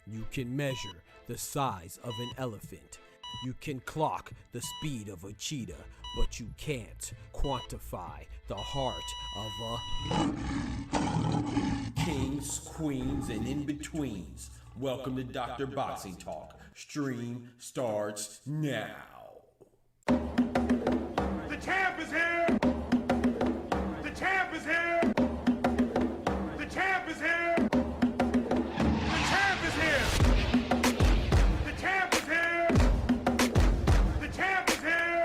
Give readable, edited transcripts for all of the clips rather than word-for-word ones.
You can measure the size of an elephant. You can clock the speed of a cheetah, but you can't quantify the heart of a kings, queens, and in-betweens. Welcome to Dr. Boxing Talk. Stream starts now. The champ is here! The champ is here! The champ is here! The champ is here! The champ is here! The champ is here!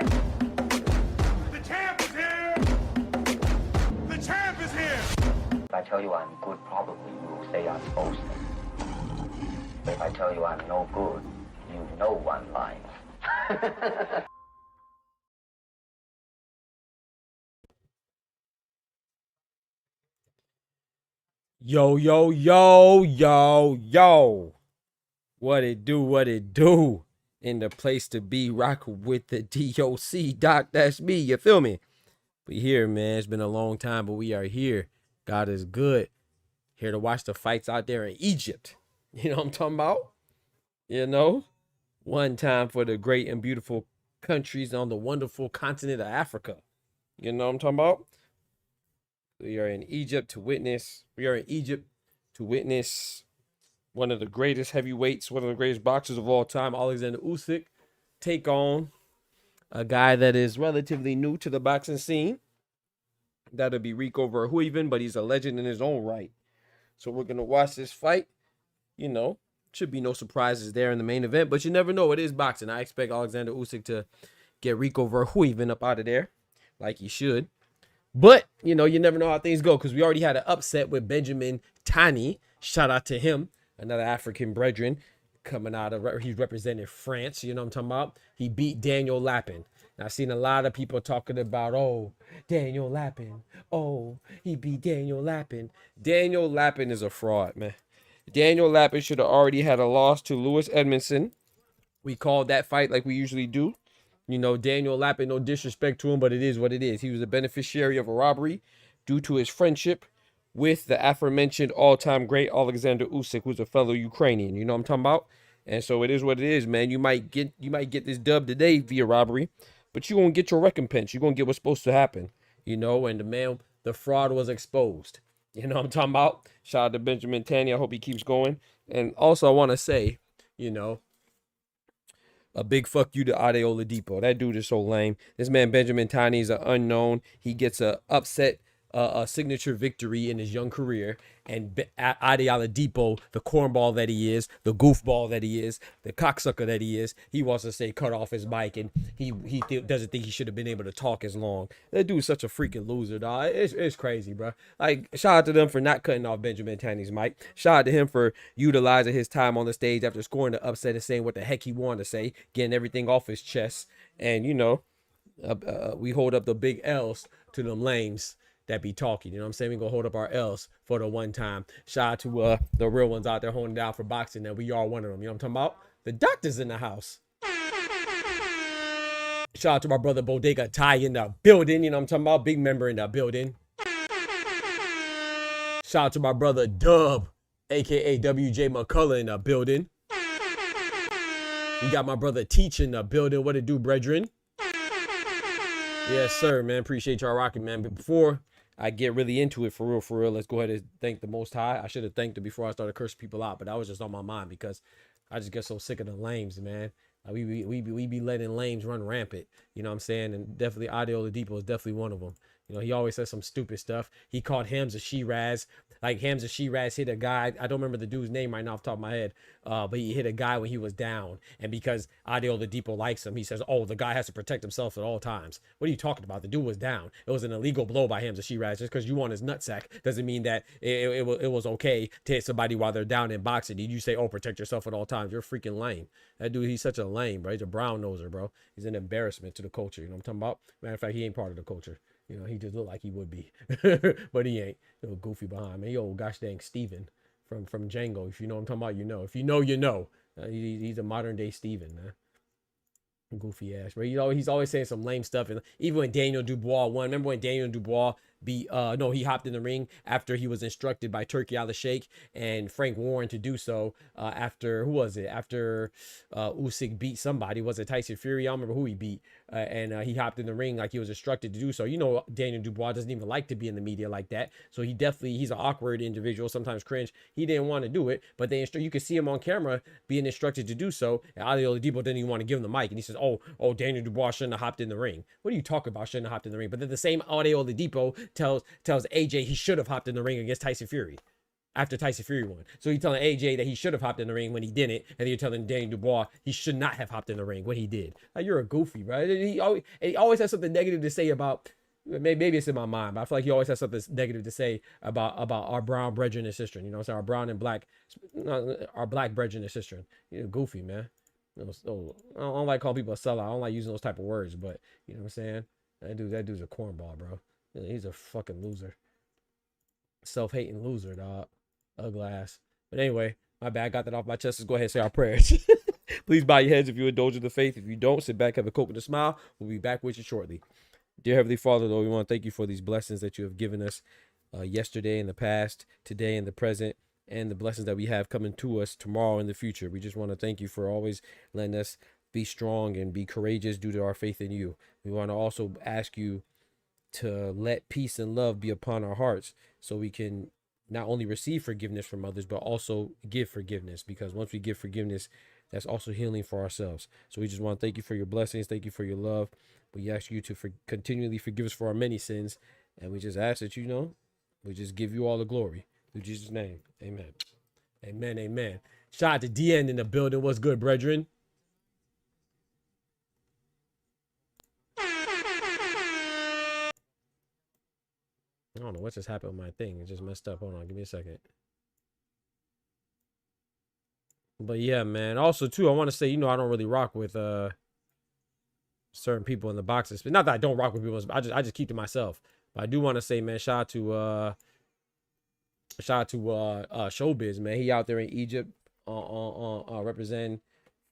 The champ is here! The champ is here! If I tell you I'm good, probably you will say I'm boasting. If I tell you I'm no good, you know one line. Yo, yo, yo, yo, yo. What it do, what it do. In the place to be, rocking with the DOC. Doc, that's me, you feel me? We here, man. It's been a long time, but we are here. God is good. Here to watch the fights out there in Egypt. You know what I'm talking about? You know? One time for the great and beautiful countries on the wonderful continent of Africa. You know what I'm talking about? We are in Egypt to witness one of the greatest heavyweights, one of the greatest boxers of all time, Alexander Usyk, take on a guy that is relatively new to the boxing scene. That'll be RICO VERHOEVEN, but he's a legend in his own right. So we're going to watch this fight. You know, should be no surprises there in the main event, but you never know. It is boxing. I expect Alexander Usyk to get RICO VERHOEVEN up out of there like he should. But, you know, you never know how things go because we already had an upset with Benjamin Tani. Shout out to him, another African brethren coming out of, he's representing France. You know what I'm talking about? He beat Daniel Lappin. And I've seen a lot of people talking about, oh, Daniel Lappin. Oh, he beat Daniel Lappin. Daniel Lappin is a fraud, man. Daniel Lappin should have already had a loss to Lewis Edmondson. We called that fight like we usually do. You know, Daniel Lappin, no disrespect to him, but it is what it is. He was a beneficiary of a robbery due to his friendship with the aforementioned all-time great Alexander Usyk, who's a fellow Ukrainian. You know what I'm talking about? And so it is what it is, man. You might get this dub today via robbery, but you're going to get your recompense. You're going to get what's supposed to happen, you know, and the fraud was exposed. You know what I'm talking about? Shout out to Benjamin Tani. I hope he keeps going. And also I want to say, you know, a big fuck you to Ade Oladipo. That dude is so lame. This man, Benjamin Tani, is an unknown. He gets a upset a signature victory in his young career, and Adi Oladipo, the cornball that he is, the goofball that he is, the cocksucker that he is, he wants to say cut off his mic, and he doesn't think he should have been able to talk as long. That dude's such a freaking loser, dog. It's crazy, bro. Like, shout out to them for not cutting off Benjamin Tanny's mic. Shout out to him for utilizing his time on the stage after scoring the upset and saying what the heck he wanted to say, getting everything off his chest. And, you know, we hold up the big L's to them lames that be talking. You know what I'm saying? We gonna hold up our L's for the one time. Shout out to the real ones out there holding down for boxing, that we are one of them. You know what I'm talking about? The doctor's in the house. Shout out to my brother Bodega Ty in the building. You know what I'm talking about? Big member in the building. Shout out to my brother Dub, aka WJ McCullough, in the building. You got my brother Teach in the building. What it do, brethren? Yes, sir, man. Appreciate y'all rocking, man. But before I get really into it, for real, let's go ahead and thank the Most High. I should have thanked him before I started cursing people out, but that was just on my mind because I just get so sick of the lames, man. We be letting lames run rampant. You know what I'm saying? And definitely Adi Oladipo is definitely one of them. You know, he always says some stupid stuff. He called Hamza Shiraz. Like, Hamza Shiraz hit a guy. I don't remember the dude's name right now off the top of my head. But he hit a guy when he was down. And because Adi Oladipo likes him, he says, oh, the guy has to protect himself at all times. What are you talking about? The dude was down. It was an illegal blow by Hamza Shiraz. Just because you on his nutsack doesn't mean that it was okay to hit somebody while they're down in boxing. Did you say, oh, protect yourself at all times? You're freaking lame. That dude, he's such a lame, bro. He's a brown noser, bro. He's an embarrassment to the culture. You know what I'm talking about? Matter of fact, he ain't part of the culture. You know, he just looked like he would be, but he ain't. Little goofy behind me. Yo, gosh dang Steven from Django. If you know what I'm talking about, you know. If you know, you know. He's a modern day Steven, man. Goofy ass, bro. He's always saying some lame stuff. And even when Daniel Dubois won, remember when Daniel Dubois he hopped in the ring after he was instructed by Turki Al-Sheikh and Frank Warren to do so, after Usyk beat somebody. Was it Tyson Fury? I don't remember who he beat. And he hopped in the ring like he was instructed to do so. You know, Daniel Dubois doesn't even like to be in the media like that. So he's an awkward individual, sometimes cringe. He didn't want to do it, but you could see him on camera being instructed to do so. And Ali Oladipo didn't even want to give him the mic. And he says, oh, Daniel Dubois shouldn't have hopped in the ring. What are you talking about? Shouldn't have hopped in the ring. But then the same Ali Oladipo tells AJ he should have hopped in the ring against Tyson Fury after Tyson Fury won. So he's telling AJ that he should have hopped in the ring when he didn't, and then you're telling Daniel Dubois he should not have hopped in the ring when he did. Like, you're a goofy, bro. He always has something negative to say about. Maybe it's in my mind, but I feel like he always has something negative to say about our brown brethren and sister. You know what I'm saying? Our brown and black, our black brethren and sister. You're goofy, man. I don't like calling people a sellout. I don't like using those type of words, but you know what I'm saying? That dude's a cornball, bro. He's a fucking loser. Self-hating loser, dog. Ugly ass. But anyway, my bad. I got that off my chest. Let's go ahead and say our prayers. Please bow your heads if you indulge in the faith. If you don't, sit back, have a coke and a smile. We'll be back with you shortly. Dear Heavenly Father, Lord, we want to thank you for these blessings that you have given us yesterday in the past, today in the present, and the blessings that we have coming to us tomorrow in the future. We just want to thank you for always letting us be strong and be courageous due to our faith in you. We want to also ask you to let peace and love be upon our hearts so we can not only receive forgiveness from others, but also give forgiveness, because once we give forgiveness, that's also healing for ourselves. So we just want to thank you for your blessings. Thank you for your love. We ask you to continually forgive us for our many sins. And we just ask that, we just give you all the glory. In Jesus' name, amen. Amen, amen. Shout out to DN in the building. What's good, brethren? I don't know what just happened with my thing. It just messed up. Hold on, give me a second. But yeah, man. Also, too, I want to say, I don't really rock with certain people in the boxes. Not that I don't rock with people. I just keep to myself. But I do want to say, man, shout out to Showbiz, man. He out there in Egypt representing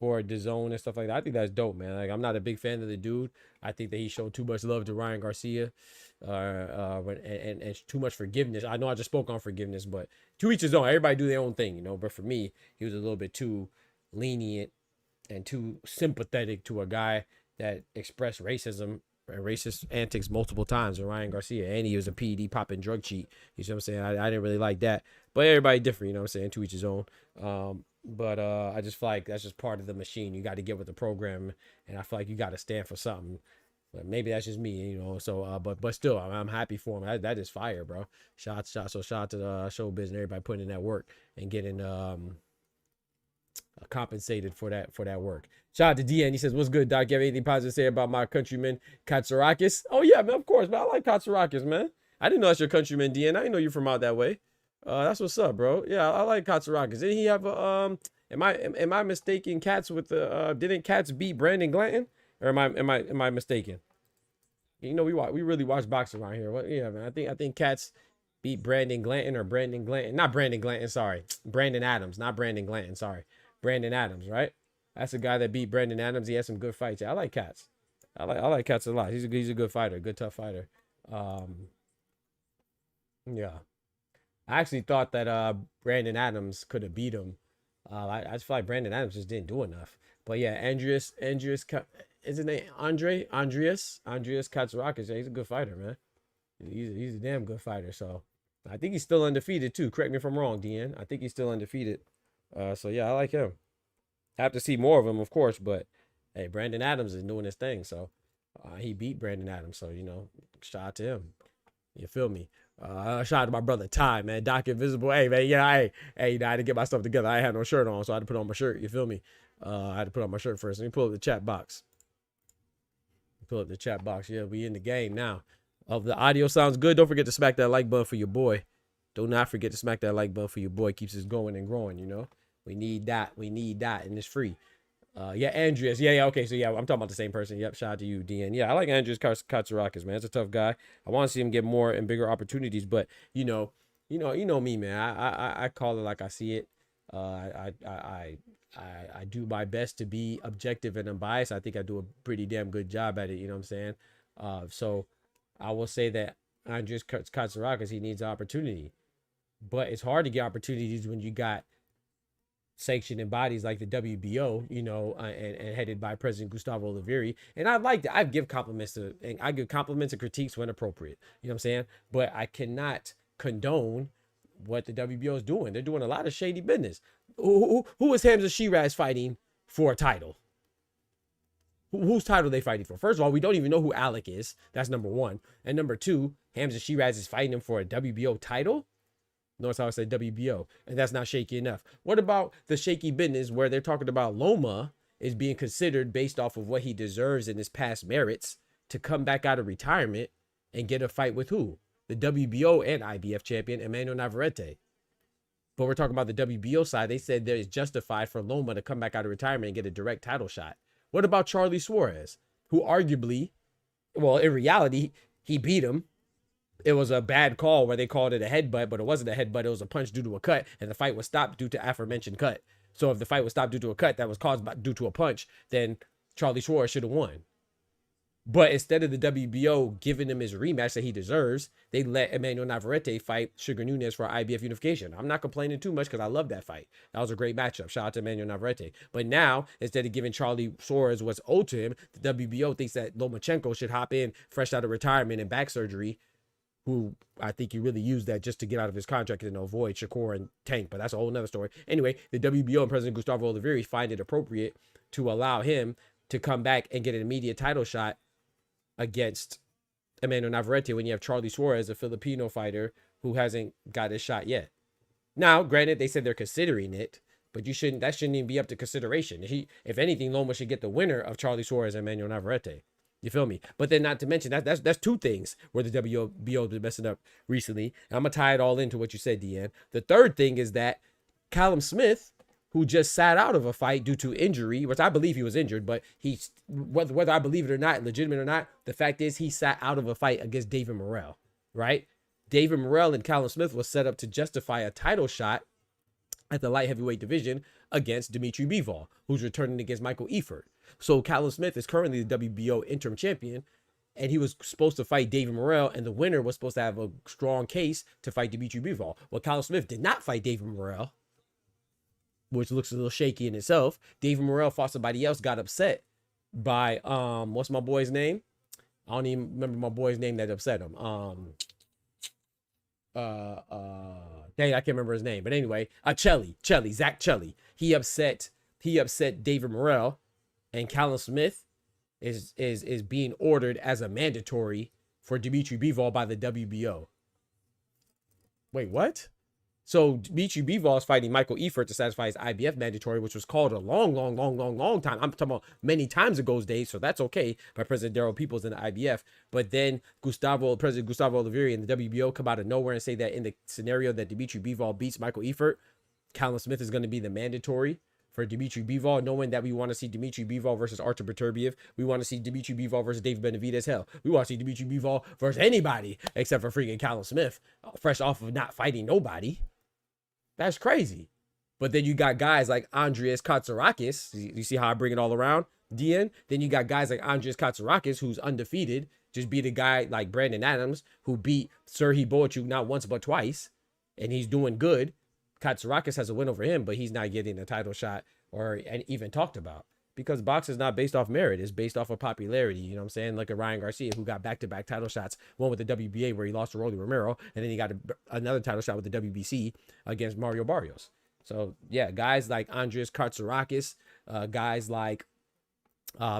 for DAZN and stuff like that. I think that's dope, man. Like, I'm not a big fan of the dude. I think that he showed too much love to Ryan Garcia, and too much forgiveness. I know I just spoke on forgiveness, but to each his own. Everybody do their own thing, But for me, he was a little bit too lenient and too sympathetic to a guy that expressed racism and racist antics multiple times with Ryan Garcia, and he was a PED popping drug cheat. You see what I'm saying? I didn't really like that, but everybody different. You know what I'm saying? To each his own. But I just feel like that's just part of the machine. You got to get with the program, and I feel like you got to stand for something. But maybe that's just me, you know. So, but still, I'm happy for him. That is fire, bro. Shout out to the showbiz and everybody putting in that work and getting compensated for that work. Shout out to DN. He says, "What's good, Doc? You have anything positive to say about my countryman Katsarakis?" Oh yeah, man. Of course, man. I like Katsarakis, man. I didn't know that's your countryman, DN. I didn't know you're from out that way. That's what's up, bro. Yeah, I like Katsarakis. Didn't he have a Am I mistaken? Cats with the didn't Cats beat Brandon Glanton? Or am I mistaken? You know, we really watch boxing around here. What? Yeah, man. I think Cats beat Brandon Glanton or Brandon Glanton. Not Brandon Glanton, sorry. Brandon Adams, not Brandon Glanton, sorry. Brandon Adams, right? That's the guy that beat Brandon Adams. He had some good fights. Yeah, I like Cats. I like Cats a lot. He's a good fighter, good tough fighter. Yeah. I actually thought that Brandon Adams could have beat him. I just feel like Brandon Adams just didn't do enough. But yeah, Andreas, is his name Andreas Katsarakis? Yeah, he's a good fighter, man. He's a damn good fighter. So I think he's still undefeated too. Correct me if I'm wrong, DN. I think he's still undefeated. So yeah, I like him. Have to see more of him, of course, but hey, Brandon Adams is doing his thing. So he beat Brandon Adams. So, you know, shout out to him. You feel me? Shout out to my brother Ty, man. Doc Invisible. Hey, man. Yeah, hey, you know, I had to get my stuff together. I had no shirt on, so I had to put on my shirt. You feel me? I had to put on my shirt first. Let me pull up the chat box. Pull up the chat box. Yeah, we in the game now. If the audio sounds good, don't forget to smack that like button for your boy. Do not forget to smack that like button for your boy. Keeps us going and growing, you know? We need that. We need that, and it's free. Yeah, Andreas. Yeah, okay. So yeah, I'm talking about the same person. Yep, shout out to you, DN. Yeah, I like Andreas Katsarakis, man. It's a tough guy. I want to see him get more and bigger opportunities, but you know me, man. I call it like I see it. I do my best to be objective and unbiased. I think I do a pretty damn good job at it. You know what I'm saying? So I will say that Andreas Katsarakis, he needs an opportunity, but it's hard to get opportunities when you got sanctioning bodies like the WBO, you know, and headed by President Gustavo Oliveri. And I give compliments and critiques when appropriate. You know what I'm saying? But I cannot condone what the WBO is doing. They're doing a lot of shady business. Who is Hamza Shiraz fighting for a title? Whose title are they fighting for? First of all, we don't even know who Alec is. That's number one. And number two, Hamza Shiraz is fighting him for a WBO title? Notice how I said WBO, and that's not shaky enough. What about the shaky business where they're talking about Loma is being considered based off of what he deserves in his past merits to come back out of retirement and get a fight with who? The WBO and IBF champion, Emmanuel Navarrete. But we're talking about the WBO side. They said it's justified for Loma to come back out of retirement and get a direct title shot. What about Charlie Suarez, who arguably, well, in reality, he beat him. It was a bad call where they called it a headbutt, but it wasn't a headbutt. It was a punch due to a cut, and the fight was stopped due to aforementioned cut. So if the fight was stopped due to a cut that was caused due to a punch, then Charlie Suarez should have won. But instead of the WBO giving him his rematch that he deserves, they let Emmanuel Navarrete fight Sugar Nunes for IBF unification. I'm not complaining too much because I love that fight. That was a great matchup. Shout out to Emmanuel Navarrete. But now, instead of giving Charlie Suarez what's owed to him, the WBO thinks that Lomachenko should hop in fresh out of retirement and back surgery, who I think he really used that just to get out of his contract and avoid Shakur and Tank, but that's a whole nother story. Anyway, the WBO and President Gustavo Oliveri find it appropriate to allow him to come back and get an immediate title shot against Emmanuel Navarrete when you have Charlie Suarez, a Filipino fighter who hasn't got his shot yet. Now, granted, they said they're considering it, but that shouldn't even be up to consideration. If anything, Loma should get the winner of Charlie Suarez and Emmanuel Navarrete. You feel me? But then not to mention that's two things where the WBO has been messing up recently. And I'm gonna tie it all into what you said, Deanne. The third thing is that Callum Smith, who just sat out of a fight due to injury, which I believe he was injured, but whether I believe it or not, legitimate or not, the fact is he sat out of a fight against David Morrell, right? David Morrell and Callum Smith was set up to justify a title shot at the light heavyweight division against Dimitri Bivol, who's returning against Michael Eifert. So Callum Smith is currently the WBO interim champion, and he was supposed to fight David Morrell, and the winner was supposed to have a strong case to fight Dimitri Bivol. Well, Callum Smith did not fight David Morrell, which looks a little shaky in itself. David Morrell fought somebody else, got upset by, what's my boy's name? I don't even remember my boy's name that upset him. Dang, I can't remember his name. But anyway, Zach Chelly. He upset David Morrell, and Callum Smith is being ordered as a mandatory for Dimitri Bivol by the WBO. Wait, what? So Dimitri Bivol is fighting Michael Eifert to satisfy his IBF mandatory, which was called a long time. I'm talking about many times ago days, so that's okay, by President Daryl Peoples in the IBF. But then President Gustavo Oliveira and the WBO come out of nowhere and say that in the scenario that Dimitri Bivol beats Michael Eifert, Callum Smith is going to be the mandatory for Dimitri Bivol, knowing that we want to see Dimitri Bivol versus Artur Beterbiev. We want to see Dimitri Bivol versus David Benavidez. Hell, we want to see Dimitri Bivol versus anybody except for freaking Callum Smith, fresh off of not fighting nobody. That's crazy. But then you got guys like Andreas Katsarakis. You see how I bring it all around, DN? Then you got guys like Andreas Katsarakis, who's undefeated, just beat a guy like Brandon Adams, who beat Serhii Boachuk not once but twice, and he's doing good. Katsarakis has a win over him, but he's not getting a title shot or even talked about, because boxing is not based off merit. It's based off of popularity. You know what I'm saying? Look at Ryan Garcia, who got back-to-back title shots, one with the WBA where he lost to Rolly Romero, and then he got another title shot with the WBC against Mario Barrios. So, yeah, guys like Andreas Katsarakis, guys like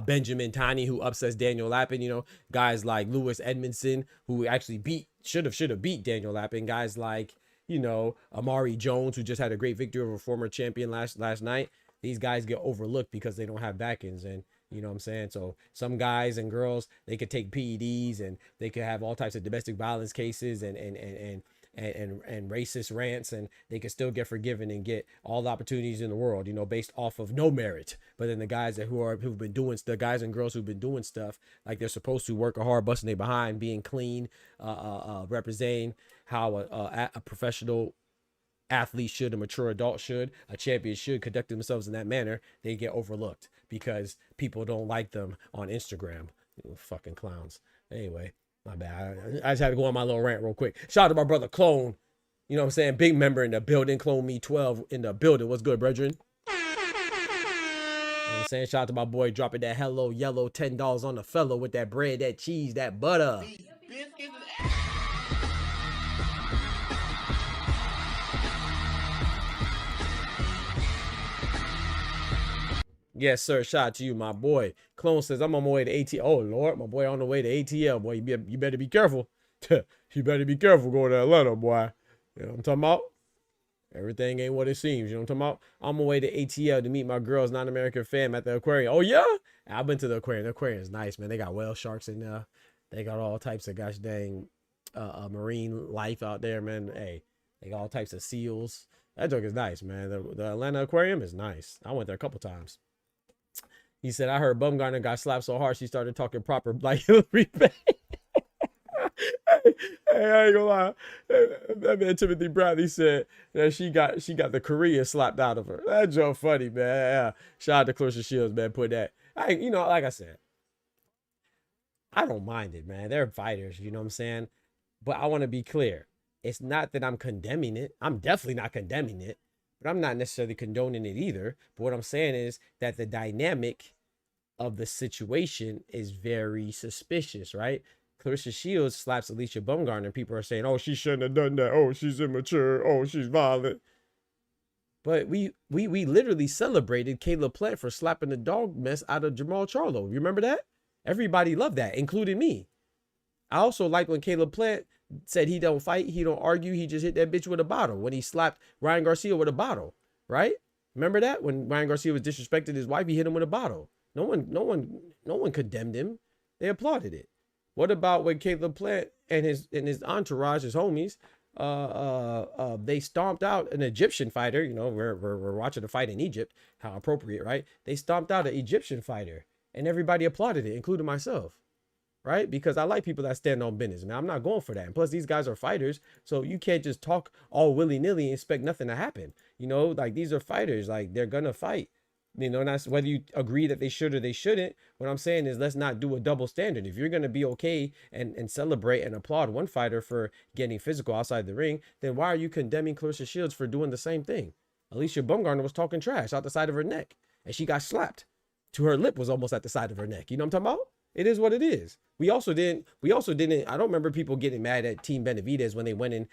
Benjamin Tani, who upsets Daniel Lappin, you know, guys like Lewis Edmondson, who actually should have beat Daniel Lappin, guys like, you know, Amari Jones, who just had a great victory over a former champion last night. These guys get overlooked because they don't have back-ends, and you know what I'm saying? So some guys and girls, they could take PEDs and they could have all types of domestic violence cases and racist rants, and they could still get forgiven and get all the opportunities in the world, you know, based off of no merit. But then the guys who've been doing the guys and girls who've been doing stuff like they're supposed to, work hard, busting their behind, being clean, representing how a professional athlete should, a mature adult should, a champion should conduct themselves in that manner, they get overlooked because people don't like them on Instagram. Fucking clowns. Anyway, my bad. I just had to go on my little rant real quick. Shout out to my brother Clone. You know what I'm saying? Big member in the building. Clone Me 12 in the building. What's good, brethren? You know what I'm saying? Shout out to my boy dropping that hello yellow $10 on the fellow with that bread, that cheese, that butter. Yes, sir. Shout out to you, my boy. Clone says, I'm on my way to ATL. Oh, Lord, my boy on the way to ATL. Boy, you better be careful. You better be careful going to Atlanta, boy. You know what I'm talking about? Everything ain't what it seems. You know what I'm talking about? I'm on my way to ATL to meet my girl's non-American fam at the aquarium. Oh, yeah? I've been to the aquarium. The aquarium is nice, man. They got whale sharks in there. They got all types of gosh dang marine life out there, man. Hey, they got all types of seals. That joke is nice, man. The Atlanta aquarium is nice. I went there a couple times. He said, I heard Bumgarner got slapped so hard she started talking proper like Hillary Bay. Hey, I ain't gonna lie. That man Timothy Bradley said that she got the Korean slapped out of her. That joke funny, man. Yeah. Shout out to Clarissa Shields, man. Put that. You know, like I said, I don't mind it, man. They're fighters, you know what I'm saying? But I want to be clear. It's not that I'm condemning it. I'm definitely not condemning it. But I'm not necessarily condoning it either. But what I'm saying is that the dynamic of the situation is very suspicious, right? Clarissa Shields slaps Alicia Bumgarner, and people are saying, oh, she shouldn't have done that. Oh, she's immature. Oh, she's violent. But we literally celebrated Caleb Plant for slapping the dog mess out of Jamal Charlo. You remember that? Everybody loved that, including me. I also like when Caleb Plant said he don't fight, he don't argue, he just hit that bitch with a bottle when he slapped Ryan Garcia with a bottle, right? Remember that? When Ryan Garcia was disrespecting his wife, he hit him with a bottle. No one condemned him. They applauded it. What about when Caleb Plant and his entourage, his homies, they stomped out an Egyptian fighter? You know, we're watching a fight in Egypt. How appropriate, right? They stomped out an Egyptian fighter, and everybody applauded it, including myself. Right? Because I like people that stand on business. Now, I'm not going for that. And plus, these guys are fighters. So you can't just talk all willy-nilly and expect nothing to happen. You know, like these are fighters. Like they're going to fight. You know, and that's whether you agree that they should or they shouldn't. What I'm saying is let's not do a double standard. If you're going to be okay and celebrate and applaud one fighter for getting physical outside the ring, then why are you condemning Clarissa Shields for doing the same thing? Alicia Bumgarner was talking trash out the side of her neck, and she got slapped to her lip was almost at the side of her neck. You know what I'm talking about? It is what it is. We also didn't, I don't remember people getting mad at Team Benavidez when they went in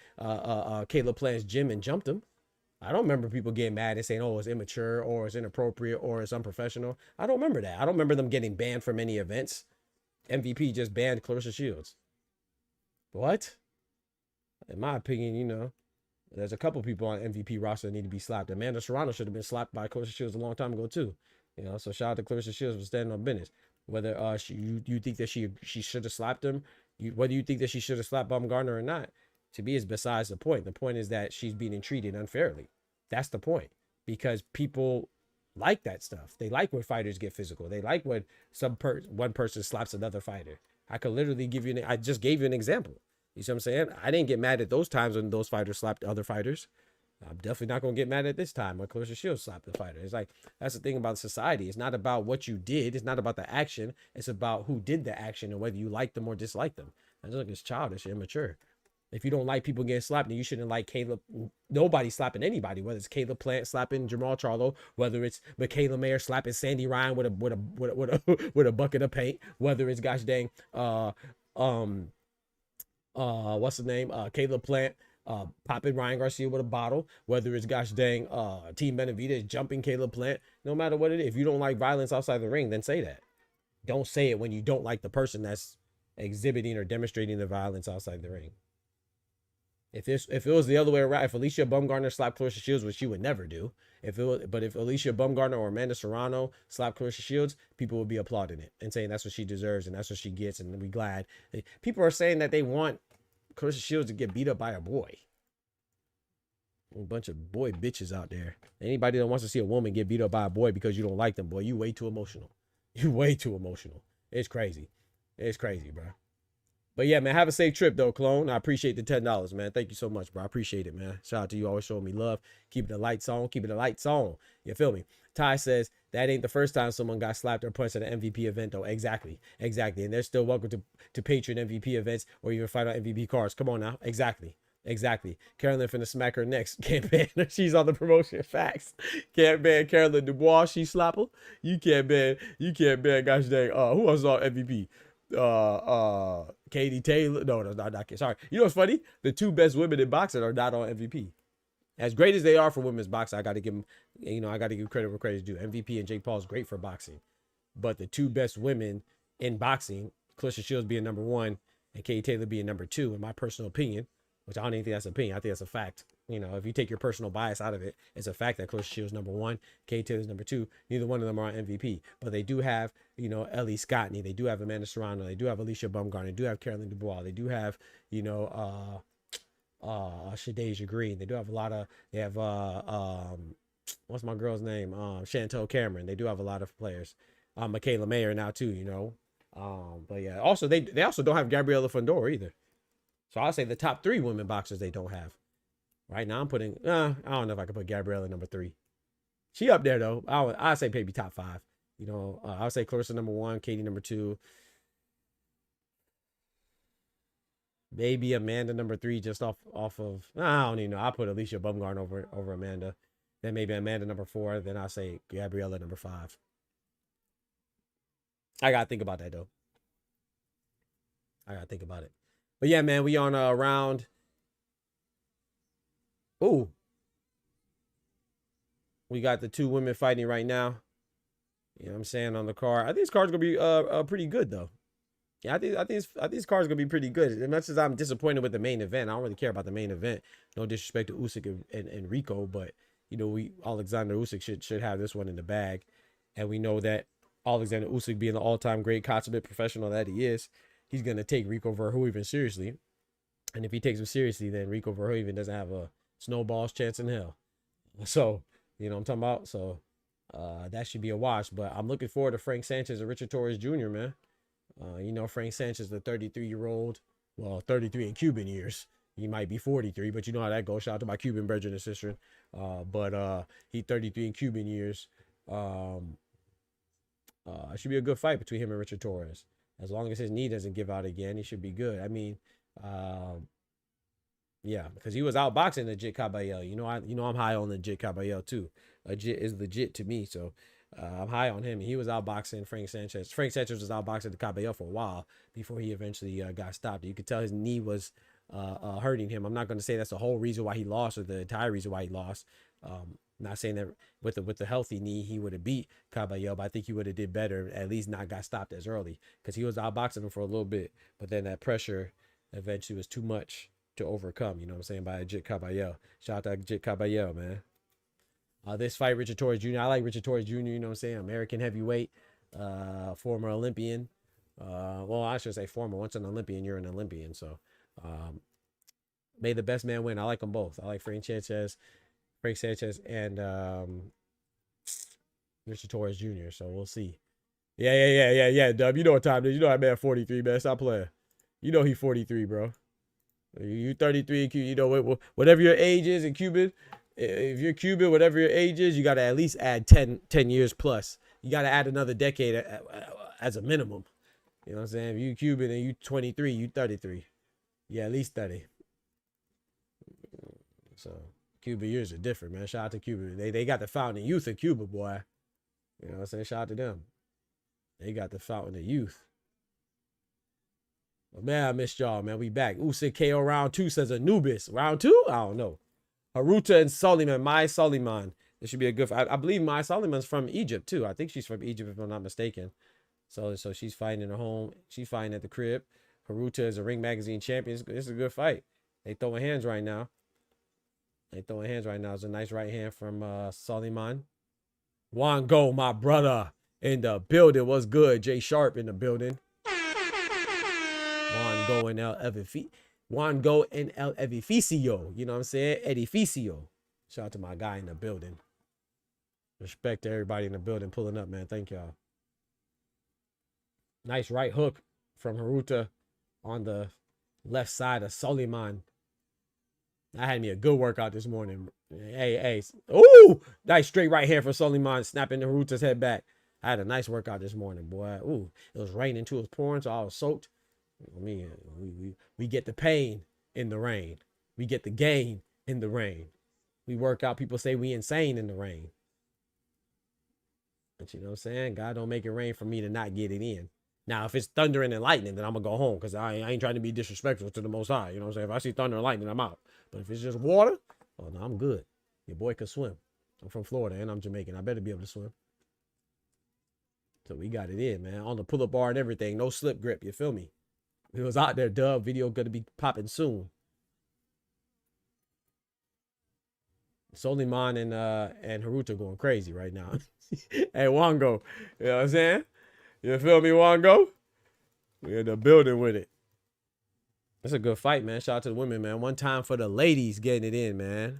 Caleb Plant's gym and jumped him. I don't remember people getting mad and saying, oh, it's immature or it's inappropriate or it's unprofessional. I don't remember that. I don't remember them getting banned from any events. MVP just banned Clarissa Shields. What? In my opinion, you know, there's a couple people on MVP roster that need to be slapped. Amanda Serrano should have been slapped by Clarissa Shields a long time ago too. You know, so shout out to Clarissa Shields for standing on business. Whether you think that she should have slapped him, whether you think that she should have slapped Baumgartner or not, to me is besides the point. The point is that she's being treated unfairly. That's the point, because people like that stuff. They like when fighters get physical. They like when one person slaps another fighter. I could literally give you I just gave you an example. You see what I'm saying? I didn't get mad at those times when those fighters slapped other fighters. I'm definitely not going to get mad at this time when Clarissa Shields slapped the fighter. It's like, that's the thing about society. It's not about what you did. It's not about the action. It's about who did the action and whether you like them or dislike them. I just think it's childish and immature. If you don't like people getting slapped, then you shouldn't like Caleb. Nobody slapping anybody, whether it's Caleb Plant slapping Jamal Charlo, whether it's Michaela Mayer slapping Sandy Ryan with a bucket of paint, whether it's gosh dang what's the name? Caleb Plant popping Ryan Garcia with a bottle, whether it's gosh dang Team Benavidez jumping Caleb Plant. No matter what it is, if you don't like violence outside the ring, then say that. Don't say it when you don't like the person that's exhibiting or demonstrating the violence outside the ring. If it was the other way around, if Alicia Baumgartner slapped Clarissa Shields, which she would never do, if Alicia Baumgartner or Amanda Serrano slapped Clarissa Shields, people would be applauding it and saying that's what she deserves and that's what she gets, and we glad. People are saying that they want Clarissa Shields to get beat up by a boy. A bunch of boy bitches out there. Anybody that wants to see a woman get beat up by a boy because you don't like them, boy, you way too emotional. You way too emotional. It's crazy. It's crazy, bro. But yeah, man, have a safe trip though, Clone. I appreciate the $10, man. Thank you so much, bro. I appreciate it, man. Shout out to you, always showing me love. Keeping the lights on. Keeping the lights on. You feel me? Ty says that ain't the first time someone got slapped or punched at an MVP event though. Exactly. And they're still welcome to Patreon MVP events or even fight on MVP cards. Come on now. Exactly. Carolyn finna smack her next. Can't ban her. She's on the promotion. Facts. Can't ban Carolyn Dubois. She slapper. You can't ban. Gosh dang. Who else is on MVP? Katie Taylor. No, not sorry. You know what's funny? The two best women in boxing are not on MVP. As great as they are for women's boxing, I got to give them, I got to give credit where credit's due. MVP and Jake Paul is great for boxing, but the two best women in boxing, Clarissa Shields being number one and Katie Taylor being number two, in my personal opinion, which I don't even think that's an opinion. I think that's a fact. If you take your personal bias out of it, it's a fact that Clarissa Shields number one, Katie Taylor's number two. Neither one of them are on MVP, but they do have, Ellie Scottney. They do have Amanda Serrano. They do have Alicia Baumgartner. They do have Carolyn Dubois. They do have, Shadeja Green. They do have a lot of, they have, what's my girl's name? Chantel Cameron. They do have a lot of players. Michaela Mayer now too, but yeah, also, they also don't have Gabriela Fondor either. So I'll say the top three women boxers they don't have. Right now I'm putting, I don't know if I can put Gabriella number 3. She up there though. I'll say maybe top 5. I'll say Clarissa number 1, Katie number 2. Maybe Amanda number 3 just off of, I don't even know. I'll put Alicia Baumgartner over Amanda. Then maybe Amanda number 4. Then I'll say Gabriella number 5. I gotta think about that though. But yeah, man, we on round. Ooh. We got the 2 women fighting right now. You know what I'm saying, on the card. I think this card's gonna be pretty good though. Yeah, I think this card's gonna be pretty good. As much as I'm disappointed with the main event, I don't really care about the main event. No disrespect to Usyk and Rico, but Alexander Usyk should have this one in the bag. And we know that Alexander Usyk, being the all-time great consummate professional that he is, he's gonna take RICO VERHOEVEN seriously. And if he takes him seriously, then RICO VERHOEVEN doesn't have a snowball's chance in hell. So, you know what I'm talking about? So that should be a watch. But I'm looking forward to Frank Sanchez and Richard Torres Jr., man. Frank Sanchez, the 33-year-old, well, 33 in Cuban years. He might be 43, but you know how that goes. Shout out to my Cuban brethren and sister. But he 33 in Cuban years. It should be a good fight between him and Richard Torres. As long as his knee doesn't give out again, he should be good. I mean, yeah, because he was outboxing Legit Caballero. I'm high on Legit Caballero too. Legit is legit to me, so I'm high on him. He was outboxing Frank Sanchez. Frank Sanchez was outboxing the Caballero for a while before he eventually got stopped. You could tell his knee was hurting him. I'm not going to say that's the whole reason why he lost or the entire reason why he lost. Not saying that with the healthy knee he would have beat Caballero, but I think he would have did better, at least not got stopped as early, because he was outboxing him for a little bit, but then that pressure eventually was too much to overcome. You know what I'm saying, by Jit Caballero. Shout out to Jit Caballero, man. This fight, Richard Torres Jr. I like Richard Torres Jr. You know what I'm saying, American heavyweight, former Olympian. Well, I should say former. Once an Olympian, you're an Olympian. So, may the best man win. I like them both. I like Frank Sanchez, and Richard Torres Jr. So we'll see. Yeah, Dub. You know what time it is. You know that man 43, man. Stop playing. You know he 43, bro. You 33, you know, whatever your age is in Cuban, if you're Cuban, whatever your age is, you got to at least add 10 years plus. You got to add another decade as a minimum. You know what I'm saying? If you Cuban and you 23, you 33. Yeah, at least 30. So Cuban years are different, man. Shout out to Cuba. They got the fountain of youth of Cuba, boy. You know what I'm saying? Shout out to them. They got the fountain of youth. But man, I missed y'all, man. We back. Usyk KO round 2, says Anubis. Round 2? I don't know. Haruta and Soliman. Mai Soliman. This should be a good fight. I believe Mai Soliman's from Egypt, too. I think she's from Egypt, if I'm not mistaken. So she's fighting in her home. She's fighting at the crib. Haruta is a Ring Magazine champion. It's a good fight. They throwing hands right now. It's a nice right hand from Soliman. Wango, my brother, in the building. What's good? Jay Sharp in the building. Wango and El Edificio. You know what I'm saying? Edificio. Shout out to my guy in the building. Respect to everybody in the building pulling up, man. Thank y'all. Nice right hook from Haruta on the left side of Soliman. I had me a good workout this morning. Hey. Ooh, nice straight right hand for Soliman, snapping Haruta's head back. I had a nice workout this morning, boy. Ooh, it was raining too. It was pouring, so I was soaked. I mean, we get the pain in the rain. We get the gain in the rain. We work out. People say we insane in the rain. But you know what I'm saying? God don't make it rain for me to not get it in. Now, if it's thundering and lightning, then I'm going to go home, because I ain't trying to be disrespectful to the Most High. You know what I'm saying? If I see thunder and lightning, I'm out. But if it's just water, oh, no, I'm good. Your boy can swim. I'm from Florida, and I'm Jamaican. I better be able to swim. So we got it in, man. On the pull-up bar and everything. No slip grip. You feel me? It was out there, Dub. Video going to be popping soon. Soliman and Haruta going crazy right now. Hey, Wango. You know what I'm saying? You feel me, Wango? We in the building with it. It's a good fight, man. Shout out to the women, man. One time for the ladies getting it in, man.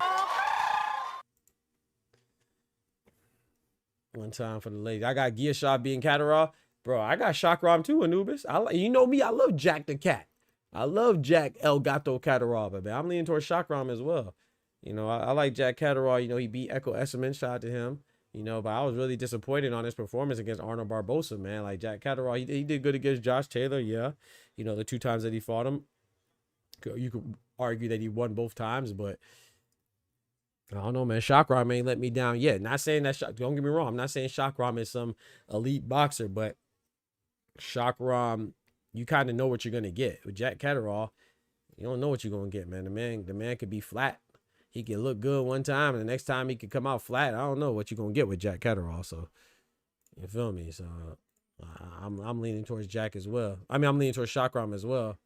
One time for the ladies. I got Gia Shaw being Cataraw. Bro, I got Chakram too, Anubis. You know me, I love Jack the Cat. I love Jack El Gato Cataraw, but man, I'm leaning towards Chakram as well. You know, I like Jack Cataraw. You know, he beat Echo Esserman. Shout out to him. You know, but I was really disappointed on his performance against Arnold Barbosa, man. Like Jack Cataraw, he did good against Josh Taylor, yeah. You know, the 2 times that he fought him. You could argue that he won both times, but I don't know, man. Chakram ain't let me down yet. Not saying that, don't get me wrong. I'm not saying Chakram is some elite boxer, but Chakram, you kind of know what you're going to get. With Jack Cataraw, you don't know what you're going to get, man. The man could be flat. He can look good one time, and the next time he could come out flat. I don't know what you're going to get with Jack Cataraw. So, you feel me? So, I'm leaning towards Jack as well. I mean, I'm leaning towards Chakram as well.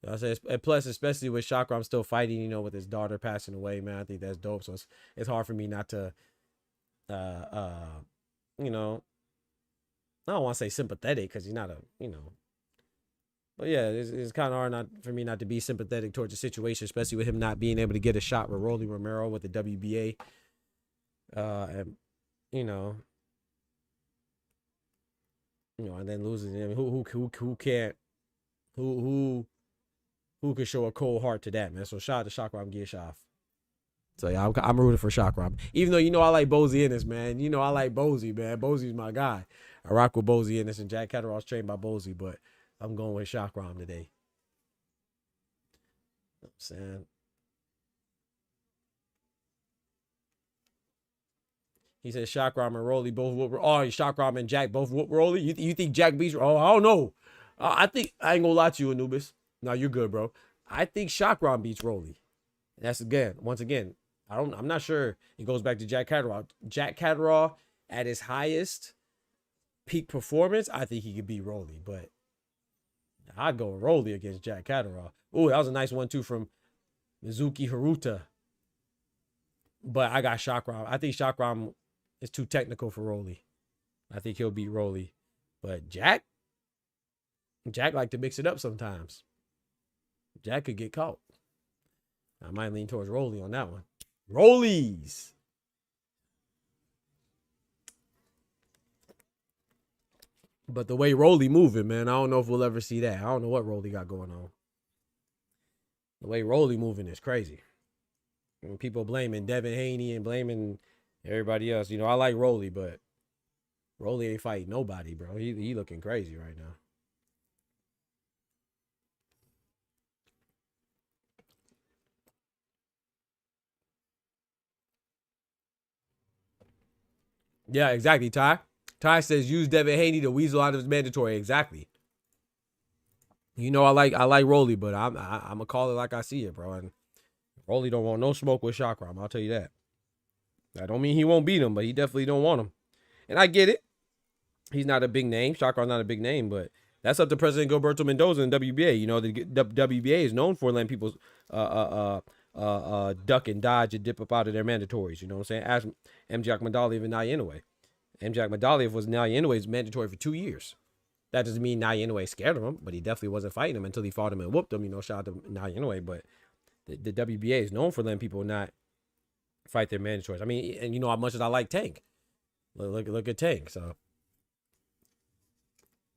You know, I say, plus, especially with Chakram still fighting, you know, with his daughter passing away, man. I think that's dope. So, it's hard for me not to, you know, I don't want to say sympathetic, because he's not a, you know. But yeah, it's kind of hard for me not to be sympathetic towards the situation, especially with him not being able to get a shot with Rolly Romero with the WBA. And, you know, and then losing. I mean, who can't, who could show a cold heart to that, man? So shout out to Chakram Gishaf. So yeah, I'm rooting for Chakram. Even though, you know, I like Bozy Ennis, man. You know, I like Bozy, man. Bozy's my guy. I rock with Bozy Ennis, and Jack Catterall's trained by Bozy, but I'm going with Chakram today. You know what I'm saying? He said Chakram and Rolly both whoop. Oh, Chakram and Jack both whoop Rolly. You think Jack beats? Oh, I don't know. I think, I ain't gonna lie to you, Anubis. No, you're good, bro. I think Chakram beats Rolly. That's once again, I'm not sure. It goes back to Jack Catterall. Jack Catterall at his highest peak performance, I think he could beat Rolly, but I'd go with Rolly against Jack Catterall. Ooh, that was a nice one too from Mizuki Haruta. But I got Chakram. I think Chakram is too technical for Rolly. I think he'll beat Rolly. But Jack like to mix it up sometimes. Jack could get caught. I might lean towards Rolly on that one. Rollies. But the way Rolly moving, man, I don't know if we'll ever see that. I don't know what Rolly got going on. The way Rolly moving is crazy. And people blaming Devin Haney and blaming everybody else. You know, I like Rolly, but Rolly ain't fighting nobody, bro. He looking crazy right now. Yeah, exactly, Ty. Ty says use Devin Haney to weasel out of his mandatory. Exactly. You know I like Rolly, but I'm gonna call it like I see it, bro. And Rolly don't want no smoke with Chakram. I'll tell you that. That don't mean he won't beat him, but he definitely don't want him. And I get it. He's not a big name. Chakram's not a big name, but that's up to President Gilberto Mendoza and WBA. You know, the WBA is known for letting people duck and dodge and dip up out of their mandatories. You know what I'm saying? Ask MJ Akhmadaliev and Naia Inoue. MJ Akhmadaliev was Naia Inoue's mandatory for 2 years. That doesn't mean Naia Inoue scared of him, but he definitely wasn't fighting him until he fought him and whooped him. You know, shout out to Naia Inoue. But the WBA is known for letting people not fight their mandatories. I mean, and you know how much as I like Tank. Look at Tank. So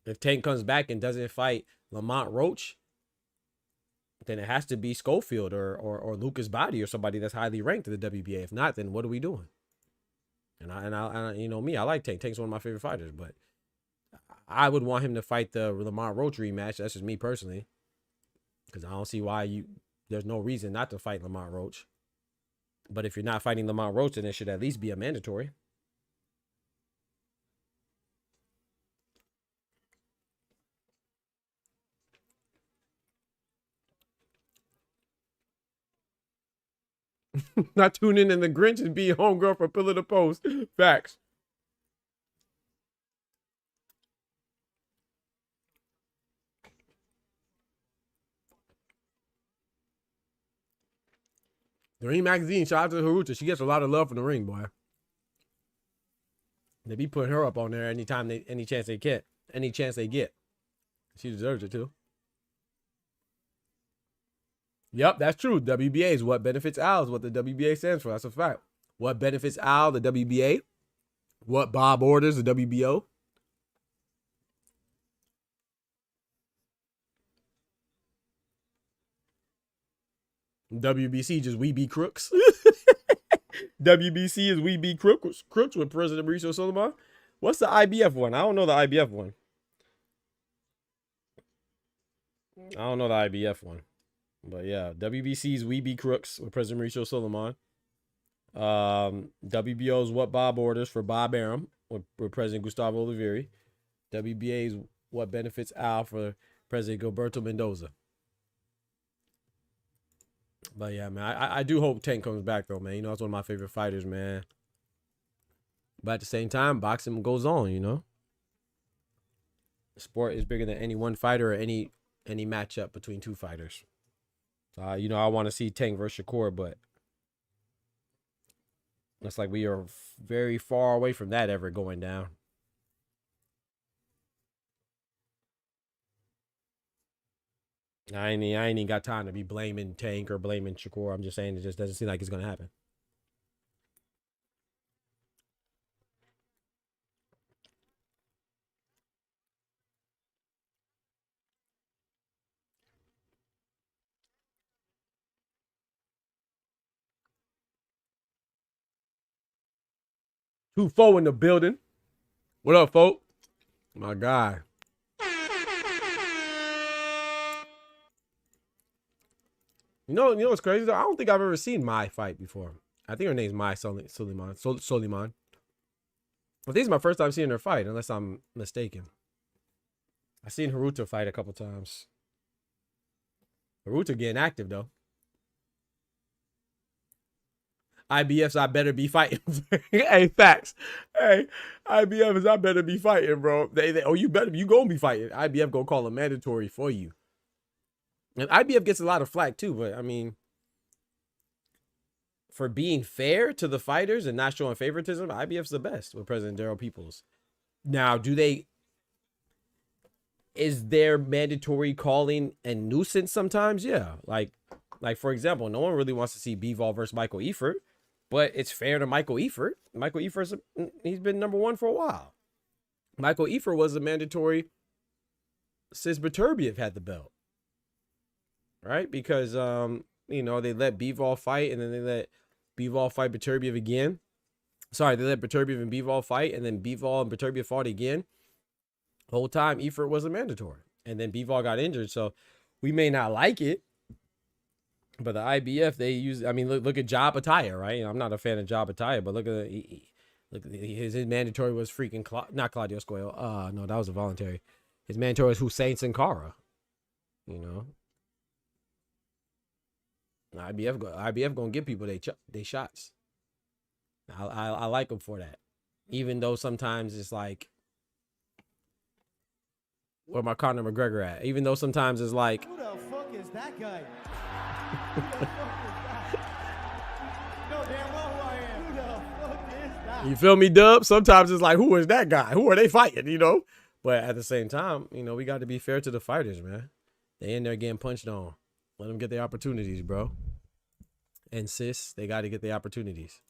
if Tank comes back and doesn't fight Lamont Roach, then it has to be Schofield or Lucas Body or somebody that's highly ranked in the WBA. If not, then what are we doing? And I you know me, I like Tank. Tank's one of my favorite fighters, but I would want him to fight the Lamont Roach rematch. That's just me personally, because I don't see why there's no reason not to fight Lamont Roach. But if you're not fighting Lamont Roach, then it should at least be a mandatory. Not tuning in the Grinch and being homegirl for Pillar the Post. Facts. The Ring Magazine, shout out to Haruta. She gets a lot of love from the ring, boy. They be putting her up on there any chance they get. Any chance they get. She deserves it too. Yep, that's true. WBA is what benefits Al is what the WBA stands for. That's a fact. What benefits Al, the WBA. What Bob orders, the WBO. WBC just we be crooks. WBC is we be crooks with President Mauricio Solomon. What's the IBF one? I don't know the IBF one. I don't know the IBF one. But yeah, WBC's We Be Crooks with President Mauricio Solomon. WBO's What Bob Orders for Bob Arum with President Gustavo Olivieri. WBA's What Benefits Al for President Gilberto Mendoza. But yeah, man, I do hope Tank comes back though, man. You know, it's one of my favorite fighters, man. But at the same time, boxing goes on, you know. The sport is bigger than any one fighter or any matchup between two fighters. You know, I want to see Tank versus Shakur, but it's like we are very far away from that ever going down. I ain't even got time to be blaming Tank or blaming Shakur. I'm just saying it just doesn't seem like it's going to happen. Two foe in the building. What up, folk? My guy. You know what's crazy though? I don't think I've ever seen Mai fight before. I think her name's Mai Soliman. Soliman. I think it's my first time seeing her fight, unless I'm mistaken. I've seen Haruta fight a couple times. Haruta getting active though. IBFs, I better be fighting. Hey, facts. Hey, IBFs, I better be fighting, bro. Oh, you gonna be fighting. IBF gonna call a mandatory for you. And IBF gets a lot of flack too, but I mean, for being fair to the fighters and not showing favoritism, IBF's the best with President Daryl Peoples. Now, is their mandatory calling a nuisance sometimes? Yeah. Like for example, no one really wants to see Bivol versus Michael Eifert, but it's fair to Michael Eifert. Michael Eifert, he's been number 1 for a while. Michael Eifert was a mandatory since Beterbiev had the belt. Right? Because, you know, they let Bivol fight and then they let Bivol fight Beterbiev again. Sorry, they let Beterbiev and Bivol fight and then Bivol and Beterbiev fought again. The whole time, Eifert was a mandatory. And then Bivol got injured. So we may not like it. But the IBF, they use, I mean, look at Job Ataya, right? I'm not a fan of Job Ataya, but look at his mandatory was freaking, not Claudio Scoyo. No, that was a voluntary. His mandatory was Hussein Sankara. You know? IBF gonna give people they shots. I like them for that, even though sometimes it's like, where my Conor McGregor at? Even though sometimes it's like, who the fuck is that guy? Who the fuck is that? No damn well who I am. Who the fuck is that? You feel me, Dub? Sometimes it's like, who is that guy? Who are they fighting? You know. But at the same time, you know, we got to be fair to the fighters, man. They in there getting punched on. Let them get their opportunities, bro. And sis, they got to get the opportunities.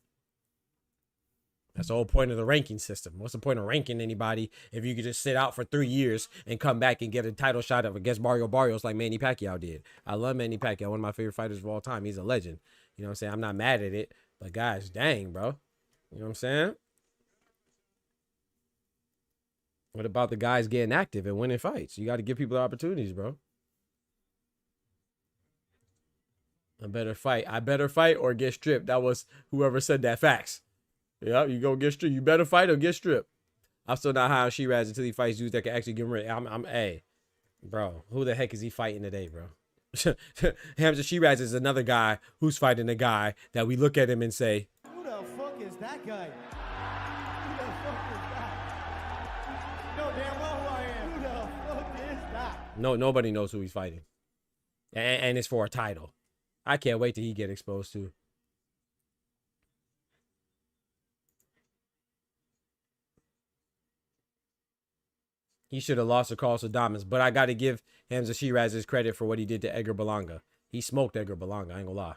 That's the whole point of the ranking system. What's the point of ranking anybody if you could just sit out for 3 years and come back and get a title shot up against Mario Barrios like Manny Pacquiao did? I love Manny Pacquiao, one of my favorite fighters of all time. He's a legend. You know what I'm saying? I'm not mad at it. But guys, dang, bro. You know what I'm saying? What about the guys getting active and winning fights? You got to give people the opportunities, bro. I better fight or get stripped. That was whoever said that. Facts. Yeah, you go get stripped. You better fight or get stripped. I'm still not high on Shiraz until he fights dudes that can actually give him rid. Hey, bro, who the heck is he fighting today, bro? Hamza Shiraz is another guy who's fighting a guy that we look at him and say, who the fuck is that guy? Who the fuck is that? No damn well who I am. Who the fuck is that? No, nobody knows who he's fighting. And it's for a title. I can't wait till he get exposed to. He should have lost to Carlos Adames, but I got to give Hamza Shiraz his credit for what he did to Edgar Berlanga. He smoked Edgar Berlanga, I ain't gonna lie.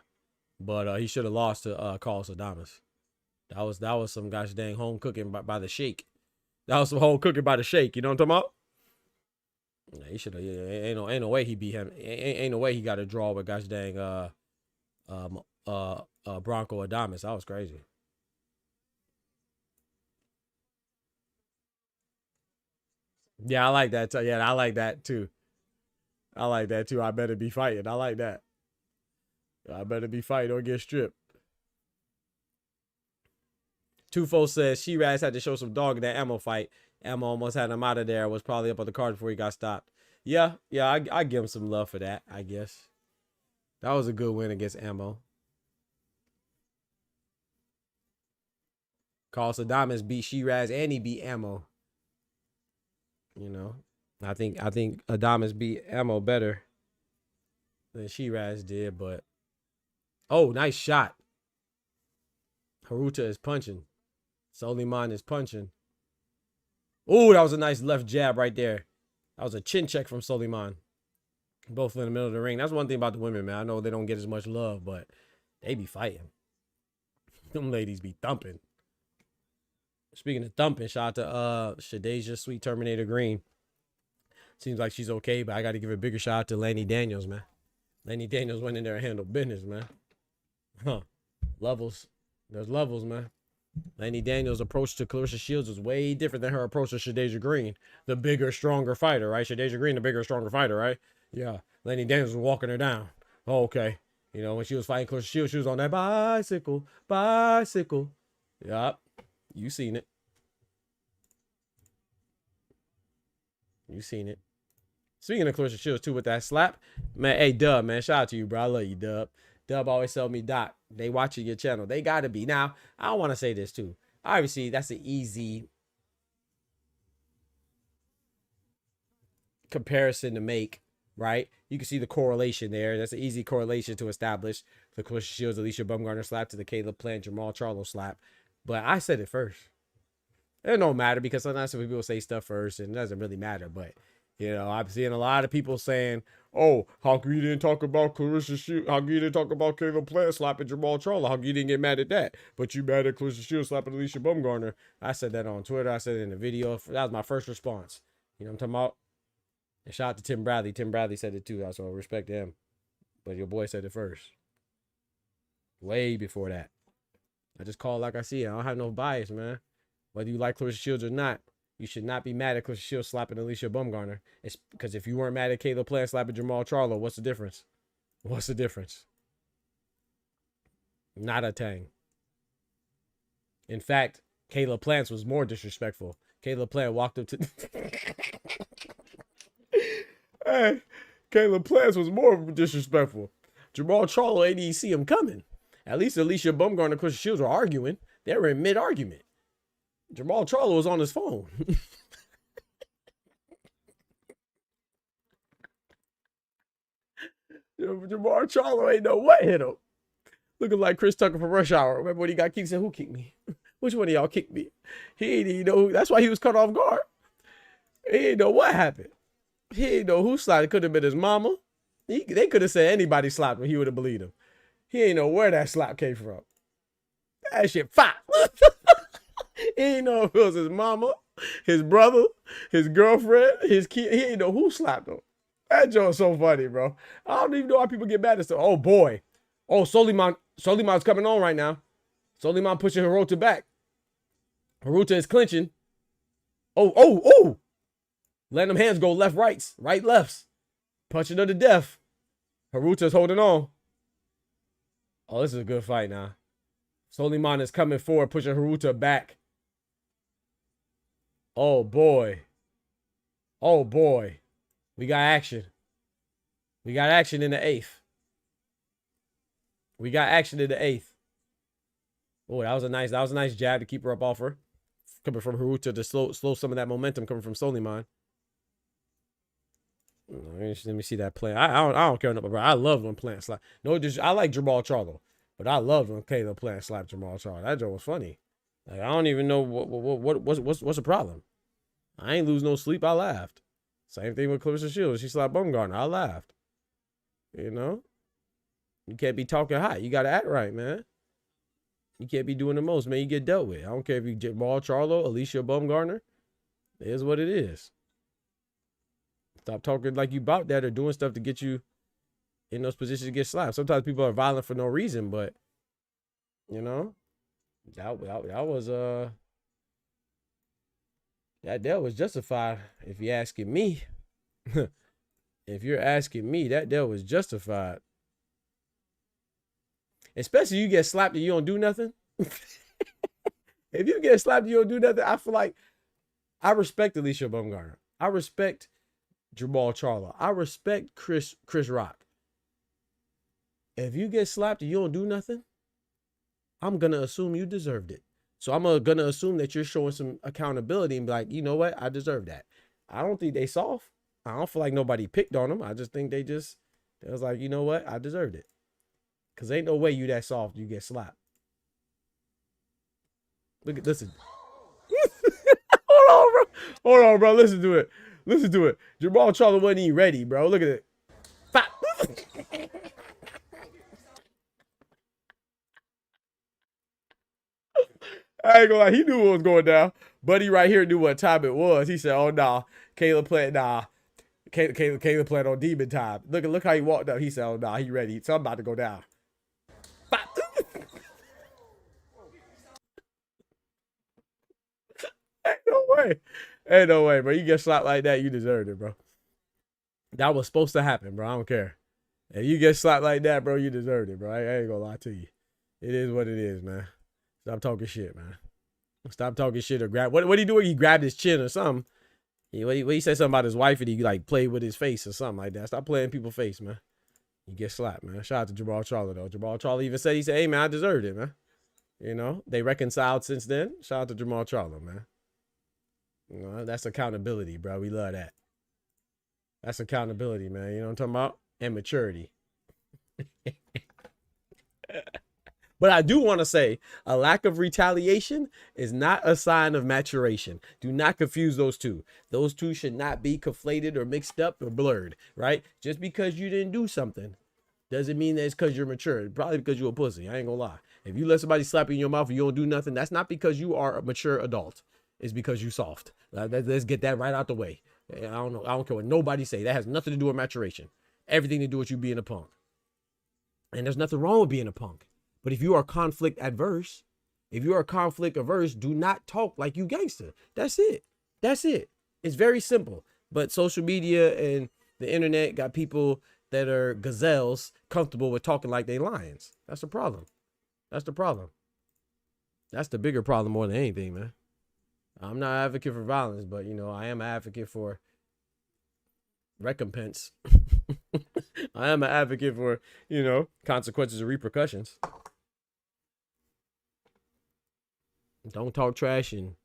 But he should have lost to Carlos Adames. That was some gosh dang home cooking by the Sheik. That was some home cooking by the Sheik. You know what I'm talking about? Yeah, he should have. Yeah, ain't no way he beat him. Ain't no way he got a draw with gosh dang Bronco Adames. That was crazy. Yeah, I like that. Yeah, I like that too. I like that too. I better be fighting. I like that. I better be fighting or get stripped. Tufo says Shiraz had to show some dog in that Ammo fight. Ammo almost had him out of there. Was probably up on the card before he got stopped. Yeah, I give him some love for that, I guess. That was a good win against Ammo. Carlos Adames beat Shiraz and he beat Ammo. You know, I think Adames beat Ammo better than Shiraz did, but oh, nice shot. Haruta is punching. Soliman is punching. Oh, that was a nice left jab right there. That was a chin check from Soliman. Both in the middle of the ring. That's one thing about the women, man. I know they don't get as much love, but they be fighting. Them ladies be thumping. Speaking of thumping, shout out to Shadeja Sweet Terminator Green. Seems like she's okay, but I got to give a bigger shout out to Lanny Daniels, man. Lanny Daniels went in there and handled business, man. Huh. Levels. There's levels, man. Lanny Daniels' approach to Clarissa Shields was way different than her approach to Shadeja Green, the bigger, stronger fighter, right? Shadeja Green, the bigger, stronger fighter, right? Yeah. Lanny Daniels was walking her down. Oh, okay. You know, when she was fighting Clarissa Shields, she was on that bicycle. Yup. You seen it. You seen it. Speaking of Clarissa Shields, too, with that slap, man, hey, Dub, man, shout out to you, bro. I love you, Dub. Dub always tell me, Doc, they watching your channel. They gotta be. Now, I want to say this too. Obviously, that's an easy comparison to make, right? You can see the correlation there. That's an easy correlation to establish. The Claressa Shields, Alicia Bumgarner slap to the Caleb Plant, Jamal Charlo slap. But I said it first. It don't matter because sometimes people say stuff first and it doesn't really matter. But, you know, I'm seeing a lot of people saying, oh, how come you didn't talk about Claressa Shields? How come you didn't talk about Caleb Plant slapping Jamal Charlo? How come you didn't get mad at that? But you mad at Claressa Shields slapping Alicia Bumgarner. I said that on Twitter. I said it in the video. That was my first response. You know what I'm talking about? And shout out to Tim Bradley. Tim Bradley said it too. So respect to him. But your boy said it first. Way before that. I just call it like I see it. I don't have no bias, man. Whether you like Claressa Shields or not, you should not be mad at Claressa Shields slapping Alicia Bumgarner. It's because if you weren't mad at Caleb Plant slapping Jamal Charlo, what's the difference? What's the difference? Not a thing. In fact, Caleb Plant's was more disrespectful. Caleb Plant walked up to... Hey, Caleb Plants was more disrespectful. Jamal Charlo ain't even see him coming. At least Alicia Bumgarner and Claressa Shields were arguing. They were in mid-argument. Jamal Charlo was on his phone. Jamal Charlo ain't no way hit him. Looking like Chris Tucker from Rush Hour. Remember when he got kicked? He said, who kicked me? Which one of y'all kicked me? He ain't even know. That's why he was cut off guard. He didn't know what happened. He didn't know who slapped. It could have been his mama. They could have said anybody slapped him. He would have believed him. He ain't know where that slap came from. That shit fire. He ain't know if it was his mama, his brother, his girlfriend, his kid. He ain't know who slapped him. That joke's so funny, bro. I don't even know why people get mad at stuff. Oh, boy. Oh, Soliman's coming on right now. Soliman pushing Hirota back. Hirota is clinching. Oh. Letting them hands go left, rights, right, lefts. Punching her to death. Hiruta's holding on. Oh, this is a good fight now. Soliman is coming forward, pushing Hirota back. Oh, boy. Oh, boy. We got action. We got action in the eighth. We got action in the eighth. Oh, that was a nice jab to keep her up off her. Coming from Hirota to slow some of that momentum coming from Soliman. Let me see that play. I don't care enough, bro. I love when Plant slap. No, just I like Jamal Charlo, but I love when Caleb Plant slap Jamal Charlo. That joke was funny. Like, I don't even know what's the problem. I ain't lose no sleep. I laughed. Same thing with Claressa Shields. She slapped Bumgarner. I laughed. You know, you can't be talking hot. You gotta act right, man. You can't be doing the most, man. You get dealt with. I don't care if you Jamal Charlo, Alicia Bumgarner. It is what it is. Stop talking like you about that or doing stuff to get you in those positions to get slapped. Sometimes people are violent for no reason, but you know, that was justified. If you're asking me, if you're asking me, that was justified. Especially you get slapped and you don't do nothing. If you get slapped and you don't do nothing, I feel like I respect Alicia Bumgarner. I respect Jamal Charlo. I respect Chris Rock. If you get slapped and you don't do nothing, I'm going to assume you deserved it. So I'm going to assume that you're showing some accountability and be like, you know what? I deserve that. I don't think they soft. I don't feel like nobody picked on them. I just think they was like, you know what? I deserved it. Because ain't no way you that soft, you get slapped. Listen. Hold on, bro. Listen to it. Jamal Charlo wasn't even ready, bro. Look at it. I ain't gonna lie. He knew what was going down. Buddy right here knew what time it was. He said, oh, nah. Caleb Plant on demon time. Look how he walked up. He said, oh, nah. He ready. So I'm about to go down. Ain't no way, bro. You get slapped like that, you deserved it, bro. That was supposed to happen, bro. I don't care. If you get slapped like that, bro, you deserved it, bro. I ain't gonna lie to you. It is what it is, man. Stop talking shit, man. Stop talking shit or grab. What did he do? He grabbed his chin or something. He said something about his wife and he like played with his face or something like that. Stop playing people's face, man. You get slapped, man. Shout out to Jamal Charlo, though. Jamal Charlo even said, he said, hey, man, I deserved it, man. You know, they reconciled since then. Shout out to Jamal Charlo, man. You know, that's accountability, bro. We love that. That's accountability, man. You know what I'm talking about? And maturity. But I do want to say a lack of retaliation is not a sign of maturation. Do not confuse those two. Those two should not be conflated or mixed up or blurred, right? Just because you didn't do something doesn't mean that it's because you're mature. Probably because you're a pussy. I ain't gonna lie. If you let somebody slap you in your mouth and you don't do nothing, that's not because you are a mature adult. It's because you soft. Let's get that right out the way. I don't know. I don't care what nobody say. That has nothing to do with maturation. Everything to do with you being a punk. And there's nothing wrong with being a punk. But if you are conflict averse, do not talk like you gangster. That's it. That's it. It's very simple. But social media and the internet got people that are gazelles comfortable with talking like they lions. That's the problem. That's the problem. That's the bigger problem more than anything, man. I'm not an advocate for violence, but, you know, I am an advocate for recompense. I am an advocate for, you know, consequences and repercussions. Don't talk trash and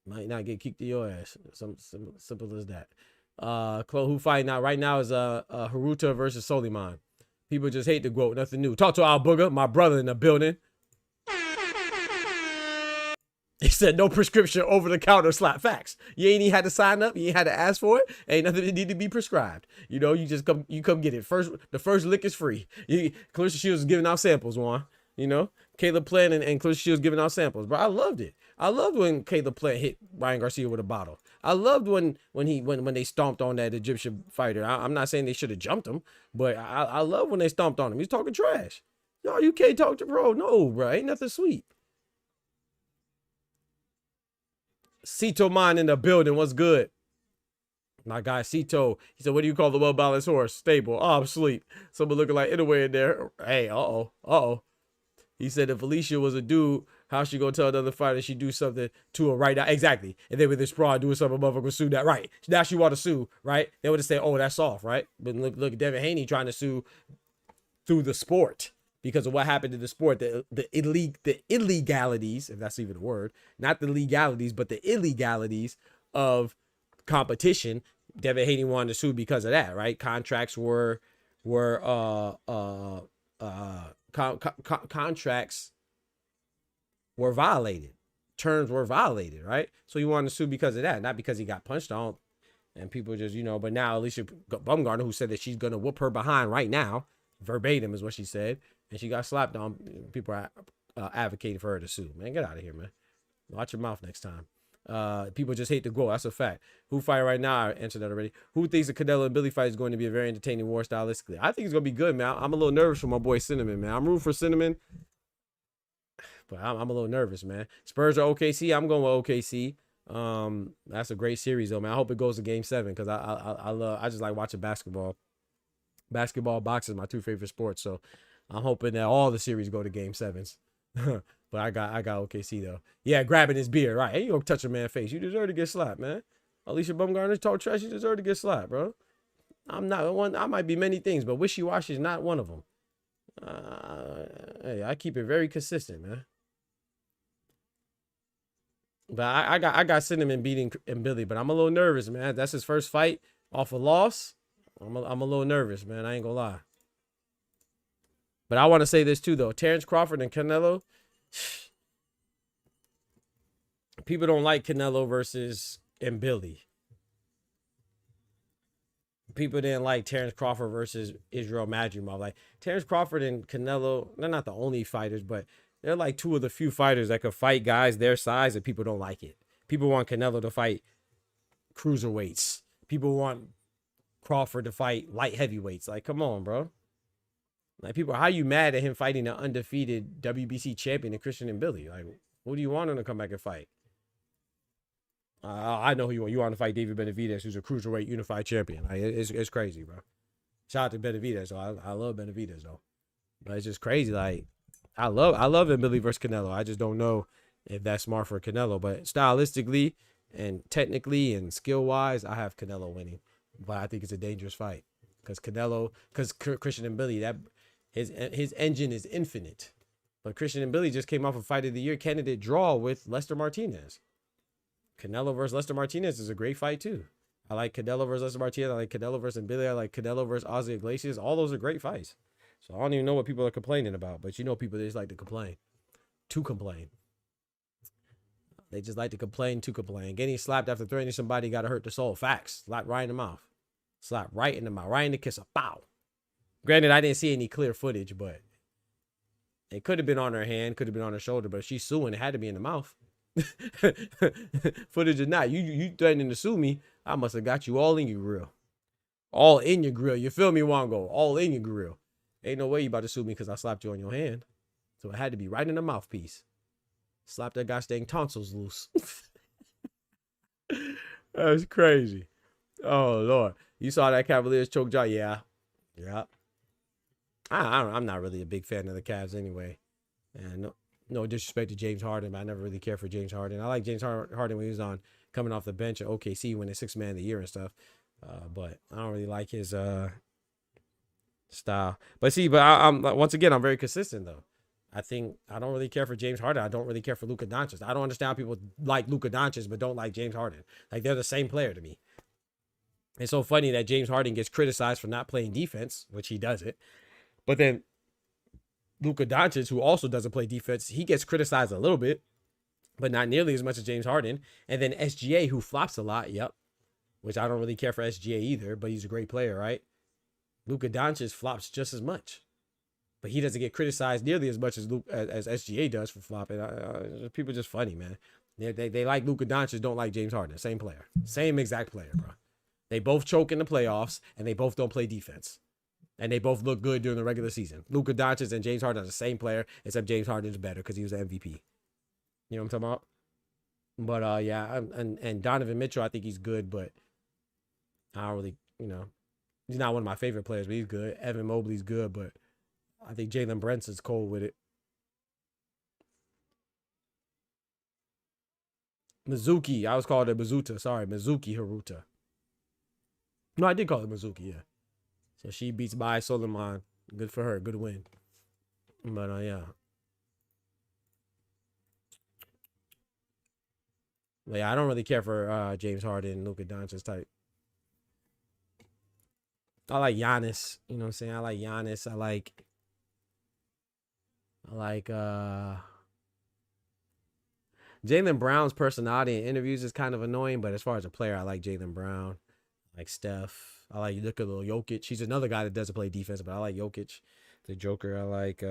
might not get kicked to your ass. Simple as that. Who fighting now? Right now is Haruta versus Soliman. People just hate the GOAT. Nothing new. Talk to our booger, my brother in the building. He said no prescription over the counter slap. Facts. You ain't even had to sign up. You ain't had to ask for it. Ain't nothing that need to be prescribed. You know, you just come get it. The first lick is free. Clarissa Shields is giving out samples, Juan. You know, Caleb Plant and Clarissa Shields giving out samples. But I loved it. I loved when Caleb Plant hit Ryan Garcia with a bottle. I loved when they stomped on that Egyptian fighter. I'm not saying they should have jumped him, but I love when they stomped on him. He's talking trash. No, you can't talk to bro. No, bro. Ain't nothing sweet. Cito Mine in the building. What's good? My guy Cito. He said, what do you call the well-balanced horse? Stable. Oh, I'm asleep. Someone looking like Inouye in there. Hey, uh-oh. He said if Felicia was a dude, how she gonna tell another fighter she do something to her right now? Exactly. And then with this fraud doing something, motherfucker would sue that. Right. Now she want to sue, right? They would have said, oh, that's soft, right? But look at Devin Haney trying to sue through the sport. Because of what happened in the sport, the illegalities, if that's even a word, not the legalities, but the illegalities of competition. Devin Haney wanted to sue because of that, right? Contracts contracts were violated. Terms were violated, right? So he wanted to sue because of that, not because he got punched on. And people just, you know, but now Alicia Bumgarner, who said that she's going to whoop her behind right now, verbatim is what she said, and she got slapped on. People are advocating for her to sue. Man, get out of here, man. Watch your mouth next time. People just hate the goal. That's a fact. Who fight right now? I answered that already. Who thinks the Canelo and Billy fight is going to be a very entertaining war stylistically? I think it's going to be good, man. I'm a little nervous for my boy Cinnamon, man. I'm rooting for Cinnamon, but I'm a little nervous, man. Spurs or OKC? I'm going with OKC. That's a great series, though, man. I hope it goes to Game 7 because I just like watching basketball. Basketball, boxing is my two favorite sports, so I'm hoping that all the series go to Game 7s. But I got OKC though. Yeah, grabbing his beard, right? Hey, you gonna touch a man's face? You deserve to get slapped, man. Alicia Bumgarner talk trash. You deserve to get slapped, bro. I'm not one. I might be many things, but wishy-washy is not one of them. Hey, I keep it very consistent, man. But I got Cinnamon beating Billy, but I'm a little nervous, man. That's his first fight off a loss. I'm a little nervous, man. I ain't gonna lie. But I want to say this too, though. Terrence Crawford and Canelo. People don't like Canelo versus Billy. People didn't like Terrence Crawford versus Israel Madrimov. Like Terrence Crawford and Canelo, they're not the only fighters, but they're like two of the few fighters that could fight guys their size, and people don't like it. People want Canelo to fight cruiserweights. People want Crawford to fight light heavyweights. Like, come on, bro. Like, people, how you mad at him fighting an undefeated WBC champion in Christian and Billy? Like, who do you want him to come back and fight? I know who you want. You want to fight David Benavidez, who's a cruiserweight unified champion. Like, it's crazy, bro. Shout out to Benavidez. So I love Benavidez, though. But it's just crazy. Like, I love Billy versus Canelo. I just don't know if that's smart for Canelo. But stylistically and technically and skill-wise, I have Canelo winning. but I think it's a dangerous fight because Christian and Billy, that his engine is infinite. But Christian and Billy just came off a fight of the year candidate draw with Lester Martinez. Canelo versus Lester Martinez is a great fight too. I like Canelo versus Lester Martinez. I like Canelo versus Billy. I like Canelo versus Ozzy Iglesias. All those are great fights. So I don't even know what people are complaining about. But you know, people just like to complain. To complain. They just like to complain to complain. Getting slapped after threatening somebody got to hurt the soul. Facts. Slap right in the mouth. Slap right in the mouth. Right in the kisser. Bow. Granted, I didn't see any clear footage, but it could have been on her hand, could have been on her shoulder, but if she's suing, it had to be in the mouth. Footage or not, you threatening to sue me, I must have got you all in your grill. All in your grill. You feel me, Wongo? All in your grill. Ain't no way you about to sue me because I slapped you on your hand. So it had to be right in the mouthpiece. Slap that guy's dang tonsils loose. That's crazy. Oh, Lord. You saw that Cavaliers choke job? Yeah. Yeah. I'm not really a big fan of the Cavs anyway. And no disrespect to James Harden, but I never really cared for James Harden. I like James Harden when he was on coming off the bench at OKC winning 6th man of the year and stuff. But I don't really like his style. But see, I'm once again, I'm very consistent though. I don't really care for James Harden. I don't really care for Luka Doncic. I don't understand how people like Luka Doncic but don't like James Harden. Like they're the same player to me. It's so funny that James Harden gets criticized for not playing defense, which he doesn't. But then Luka Doncic, who also doesn't play defense, he gets criticized a little bit, but not nearly as much as James Harden. And then SGA, who flops a lot, which I don't really care for SGA either, but he's a great player, right? Luka Doncic flops just as much, but he doesn't get criticized nearly as much as SGA does for flopping. People are just funny, man. They like Luka Doncic, don't like James Harden. Same player. Same exact player, bro. They both choke in the playoffs, and they both don't play defense. And they both look good during the regular season. Luka Doncic and James Harden are the same player, except James Harden's better because he was the MVP. You know what I'm talking about? But yeah, and Donovan Mitchell, I think he's good, but I don't really, he's not one of my favorite players, but he's good. Evan Mobley's good, but I think Jalen Brunson's cold with it. Mizuki, I was called it Mizuta. Sorry, Mizuki Haruta. No, I did call it Mizuki, yeah. So she beats Bai Suleiman. Good for her. Good win. But yeah. But yeah, I don't really care for James Harden and Luka Doncic type. I like Giannis. You know what I'm saying? I like Giannis. I like Jaylen Brown's personality in interviews is kind of annoying, but as far as a player, I like Jaylen Brown. I like Steph. I like Nikola Jokic. He's another guy that doesn't play defense, but I like Jokic, the Joker. I like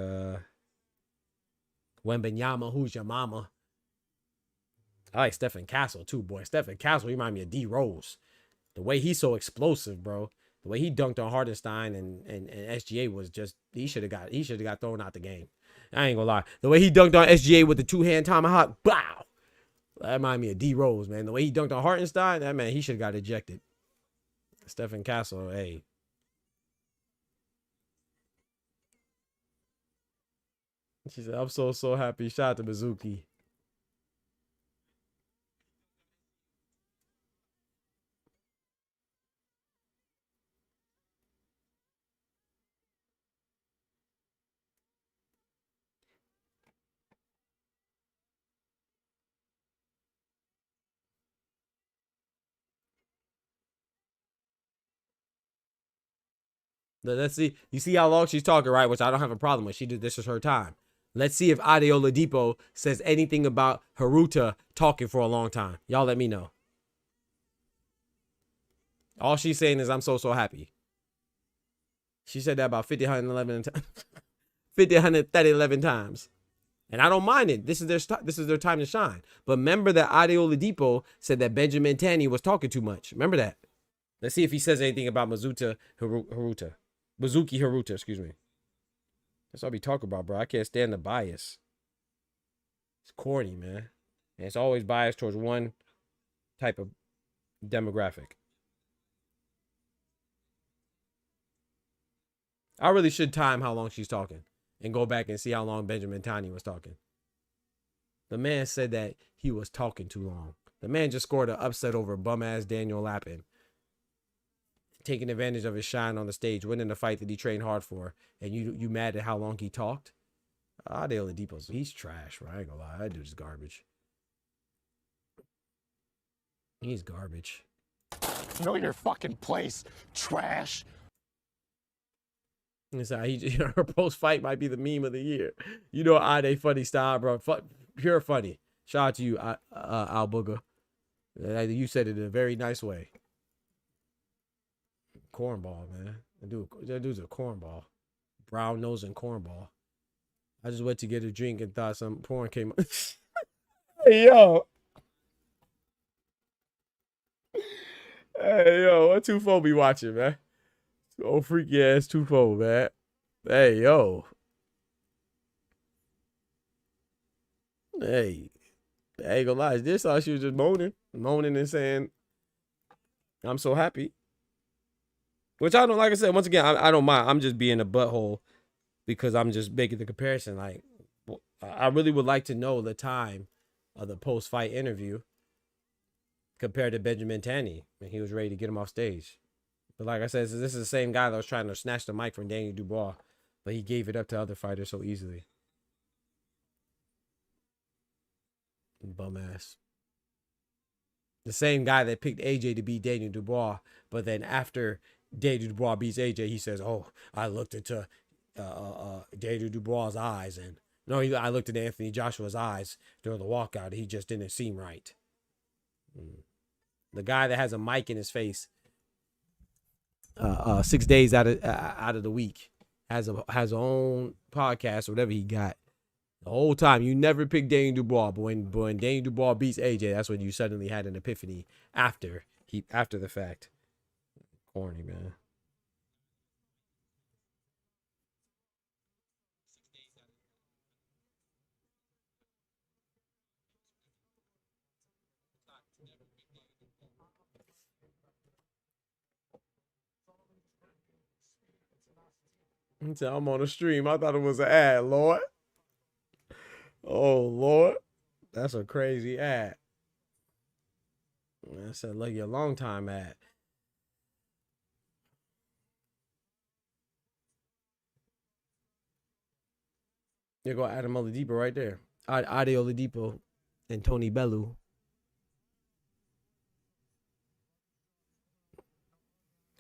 Wembanyama, who's your mama. I like Stephen Castle too, boy. Stephen Castle, he remind me of D Rose. The way he's so explosive, bro. The way he dunked on Hardenstein and SGA was just he should have got thrown out the game. I ain't gonna lie. The way he dunked on SGA with the 2-hand tomahawk, wow. That remind me of D Rose, man. The way he dunked on Hardenstein, that man, he should have got ejected. Stephen Castle, hey. She said, I'm so happy. Shout out to Mizuki. Let's see. You see how long she's talking, right? Which I don't have a problem with. This is her time. Let's see if Ade Oladipo says anything about Haruta talking for a long time. Y'all let me know. All she's saying is, I'm so happy. She said that about 50, 111 times. 50, 130, 11 times. And I don't mind it. This is their time to shine. But remember that Ade Oladipo said that Benjamin Tanny was talking too much. Remember that. Let's see if he says anything about Mizuki Haruta, excuse me. That's all I be talking about, bro. I can't stand the bias. It's corny, man. And it's always biased towards one type of demographic. I really should time how long she's talking and go back and see how long Benjamin Tanny was talking. The man said that he was talking too long. The man just scored an upset over bum-ass Daniel Lappin. taking advantage of his shine on the stage, winning the fight that he trained hard for, and you mad at how long he talked? Ade Oladipo, he's trash, bro. I ain't gonna lie. That dude's garbage. He's garbage. Know your fucking place, trash. It's her post fight might be the meme of the year. You know, Ade funny style, bro. Pure funny. Shout out to you, Al Booger. You said it in a very nice way. Cornball, man. That dude's a cornball. Brown nose and cornball. I just went to get a drink and thought some porn came up. Hey, yo. Hey, yo. What 2-4 be watching, man? Oh, freaky ass 2-4, man. Hey, yo. Hey. I ain't gonna lie. This thought she was just moaning and saying, I'm so happy. Which I don't, like I said, once again, I don't mind. I'm just being a butthole because I'm just making the comparison. Like, I really would like to know the time of the post-fight interview compared to Benjamin Tanny when he was ready to get him off stage. But like I said, this is the same guy that was trying to snatch the mic from Daniel Dubois, but he gave it up to other fighters so easily. Bum ass. The same guy that picked AJ to beat Daniel Dubois, but then after Daniel Dubois beats AJ, he says, "Oh, I looked into Daniel Dubois' eyes, and no, I looked into Anthony Joshua's eyes during the walkout. He just didn't seem right." The guy that has a mic in his face 6 days out of the week has a own podcast or whatever he got. The whole time you never picked Daniel Dubois, but when Daniel Dubois beats AJ, that's when you suddenly had an epiphany after the fact. Corny, man. He said, I'm on a stream. I thought it was an ad, Lord. Oh, Lord. That's a crazy ad. I said, look, your long time ad. There go Adam Oladipo right there. Ade Oladipo and Tony Bellew.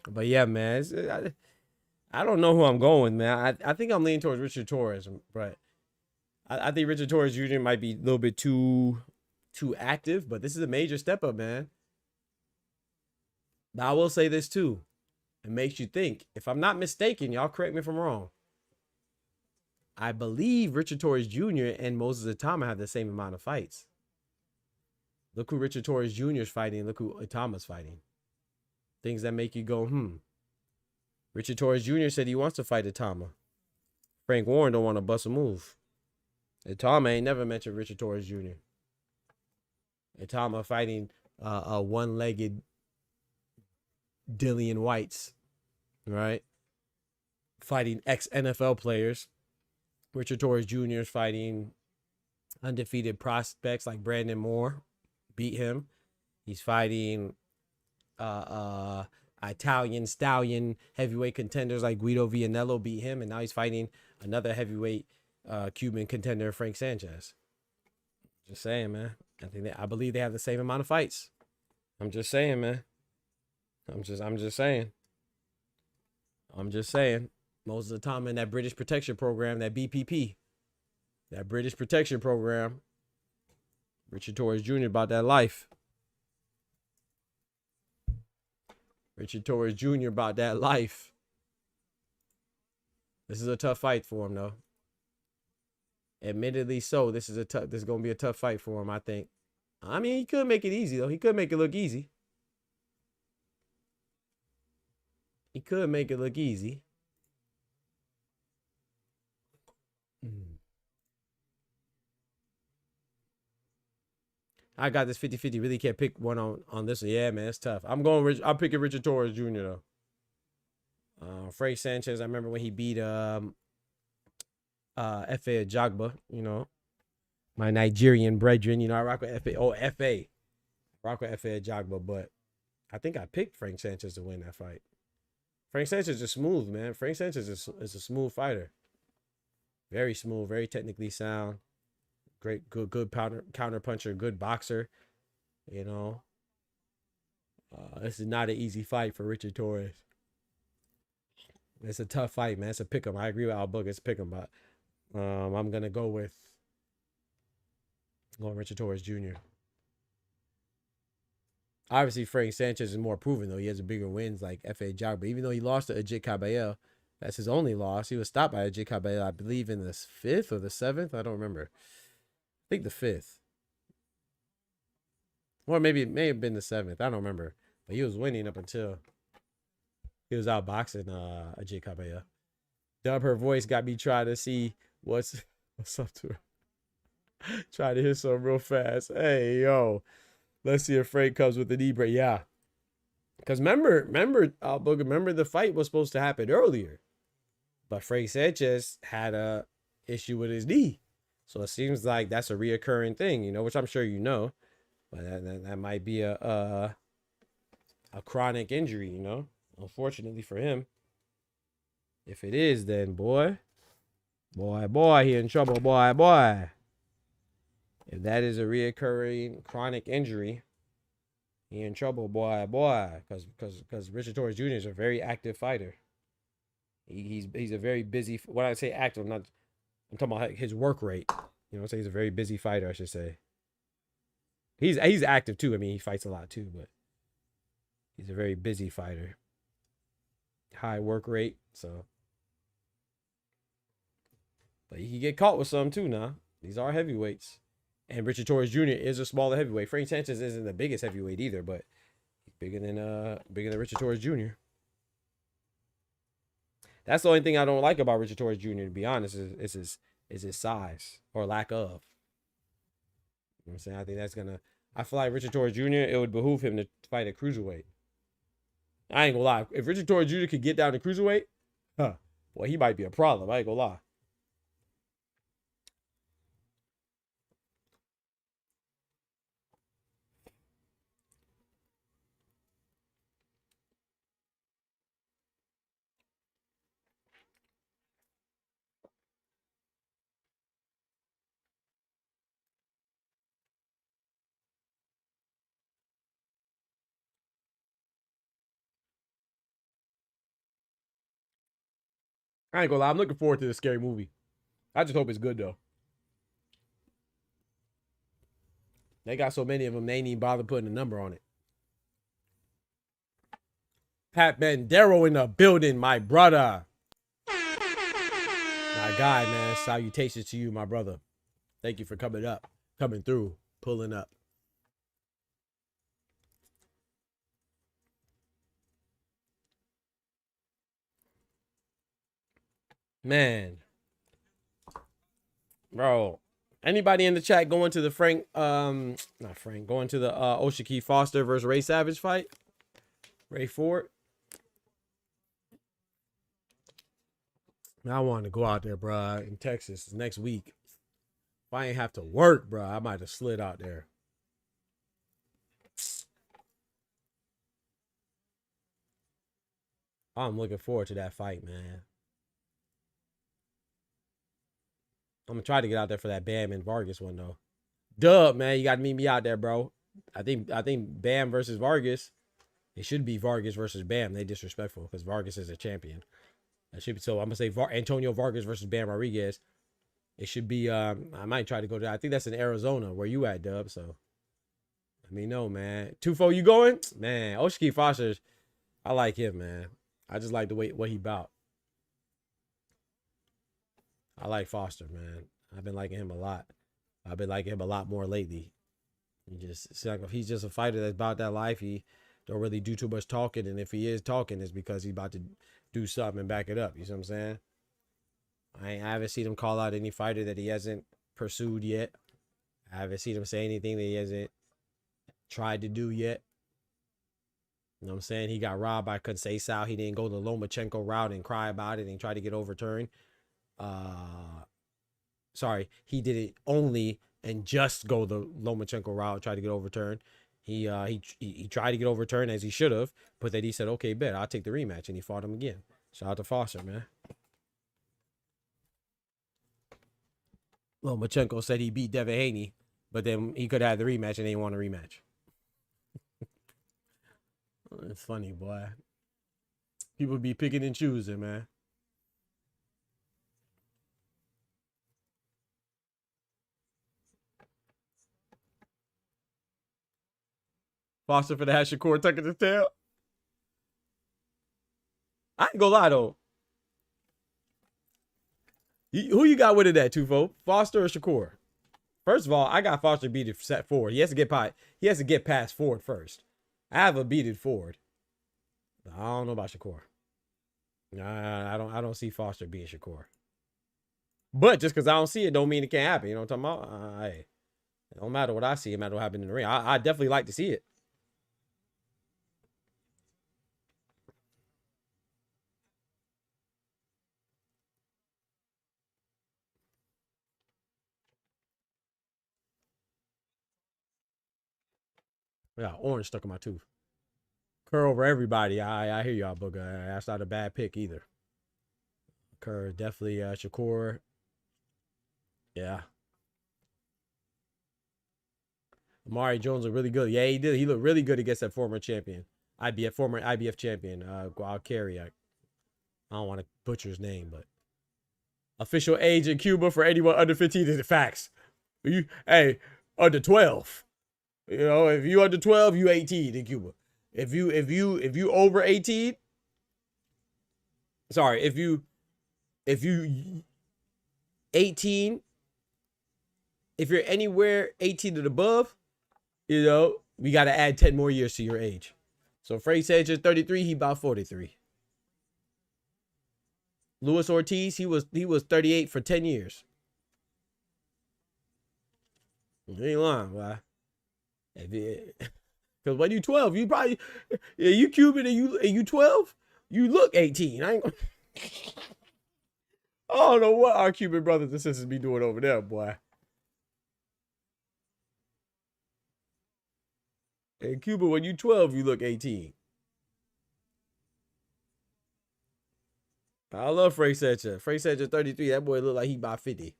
But yeah, man, I don't know who I'm going with, man. I think I'm leaning towards Richard Torres, but I think Richard Torres Jr. might be a little bit too active, but this is a major step up, man. Now, I will say this too. It makes you think. If I'm not mistaken, y'all correct me if I'm wrong. I believe Richard Torres Jr. and Moses Itama have the same amount of fights. Look who Richard Torres Jr. is fighting. Look who Itama's fighting. Things that make you go, Richard Torres Jr. said he wants to fight Itama. Frank Warren don't want to bust a move. Itama ain't never mentioned Richard Torres Jr. Itama fighting a one-legged Dillian Whites, right? Fighting ex-NFL players. Richard Torres Jr. is fighting undefeated prospects like Brandon Moore, beat him. He's fighting Italian stallion heavyweight contenders like Guido Vianello, beat him, and now he's fighting another heavyweight Cuban contender, Frank Sanchez. Just saying, man. I believe they have the same amount of fights. I'm just saying, man. I'm just saying. I'm just saying. Most of the time in that British Protection Program, that BPP, that British Protection Program, Richard Torres Jr. about that life. Richard Torres Jr. about that life. This is a tough fight for him, though. Admittedly so, this is going to be a tough fight for him, I think. I mean, he could make it easy, though. He could make it look easy. He could make it look easy. I got this 50-50. Really can't pick one on this one. Yeah, man, it's tough. I'm picking Richard Torres Jr. though. Frank Sanchez, I remember when he beat Efe Ajagba, you know, my Nigerian brethren. You know, I rock with Efe. Oh, Efe. Rock with Efe Ajagba, but I think I picked Frank Sanchez to win that fight. Frank Sanchez is smooth, man. Frank Sanchez is a smooth fighter. Very smooth, very technically sound. Great, good counter puncher, good boxer. You know, this is not an easy fight for Richard Torres. It's a tough fight, man. It's a pick 'em. I agree with Al Book. It's a pick 'em, but I'm gonna go with Richard Torres Jr. Obviously, Frank Sanchez is more proven though. He has a bigger wins like F.A. Jog, but even though he lost to Ajit Caballel, that's his only loss. He was stopped by Ajit Caballel, I believe, in the 5th or the 7th. I don't remember. I think the 5th. Or maybe it may have been the 7th. I don't remember. But he was winning up until he was outboxing Ajit Caballel. Dub, her voice got me trying to see what's up to her. Trying to hit some real fast. Hey, yo. Let's see if Frank comes with the knee break. Yeah. Because remember, the fight was supposed to happen earlier. But Frank Sanchez had a issue with his knee. So it seems like that's a reoccurring thing, you know, which I'm sure you know. But that might be a chronic injury, you know, unfortunately for him. If it is, then boy, he in trouble, boy. If that is a reoccurring chronic injury, he in trouble, boy. Because Richard Torres Jr. is a very active fighter. He's a very busy. When I say active, I'm talking about his work rate. You know, he's a very busy fighter, I should say. He's active too. I mean, he fights a lot too, but he's a very busy fighter. High work rate, so. But he can get caught with some too now. These are heavyweights. And Richard Torres Jr. is a smaller heavyweight. Frank Sanchez isn't the biggest heavyweight either, but he's bigger than Richard Torres Jr. That's the only thing I don't like about Richard Torres Jr., to be honest, is his size or lack of. You know what I'm saying? I think I feel like Richard Torres Jr., it would behoove him to fight at cruiserweight. I ain't gonna lie. If Richard Torres Jr. could get down to cruiserweight, well, he might be a problem. I ain't gonna lie. I ain't gonna lie. I'm looking forward to this scary movie. I just hope it's good, though. They got so many of them, they ain't even bother putting a number on it. Pat Bandero in the building, my brother. My guy, man. Salutations to you, my brother. Thank you for coming through, pulling up. Man. Bro. Anybody in the chat going to the going to the O'Shaquie Foster versus Ray Savage fight? Ray Ford? I wanted to go out there, bro, in Texas next week. If I ain't have to work, bro, I might have slid out there. I'm looking forward to that fight, man. I'm gonna try to get out there for that Bam and Vargas one though. Dub, man, you gotta meet me out there, bro. I think Bam versus Vargas. It should be Vargas versus Bam. They disrespectful because Vargas is a champion. That should be, so I'm gonna say Antonio Vargas versus Bam Rodriguez. It should be. I might try to go there. I think that's in Arizona. Where you at, Dub? So let me know, man. 2-4, you going? Man, O'Shaquie Foster, I like him, man. I just like the way what he bout. I like Foster, man. I've been liking him a lot. I've been liking him a lot more lately. He's just a fighter that's about that life. He don't really do too much talking, and if he is talking, it's because he's about to do something and back it up. You see what I'm saying? I haven't seen him call out any fighter that he hasn't pursued yet. I haven't seen him say anything that he hasn't tried to do yet. You know what I'm saying? He got robbed by Conceição. He didn't go the Lomachenko route and cry about it and try to get overturned. Sorry, he did it only and just go the Lomachenko route, try to get overturned. He tried to get overturned as he should have, but then he said, okay, bet, I'll take the rematch, and he fought him again. Shout out to Foster, man. Well, Lomachenko said he beat Devin Haney, but then he could have had the rematch and they want a rematch. It's funny, boy. People be picking and choosing, man. Foster for the hat Shakur tucking his tail. I ain't gonna lie though. Who you got with it at, Tufo? Foster or Shakur? First of all, I got Foster beated set forward. He has to get past Ford first. I have a beated Ford. I don't know about Shakur. Nah, I don't see Foster being Shakur. But just because I don't see it don't mean it can't happen. You know what I'm talking about? Hey, it don't matter what I see. It matter what happened in the ring. I definitely like to see it. Yeah, orange stuck in my tooth. Kerr over everybody. I hear y'all, but that's not a bad pick either. Kerr definitely Shakur. Yeah. Amari Jones looked really good. Yeah, he did. He looked really good against that former champion. Former IBF champion, Gualcari. I don't want to butcher his name, but official age in Cuba for anyone under 15 is the facts. Hey, under 12. You know, if you under 12, you 18 in Cuba. If you over 18, sorry, if you 18, if you're anywhere 18 and above, you know, we got to add 10 more years to your age. So Frank Sanchez 33, he about 43. Luis Ortiz, he was 38 for 10 years. You ain't lying, boy. Because when you 12, you probably, you Cuban and you 12, you look 18. I don't know what our Cuban brothers and sisters be doing over there, boy. In Cuba, when you 12, you look 18. I love Frank Sanchez. Frank Sanchez 33. That boy look like he about 50.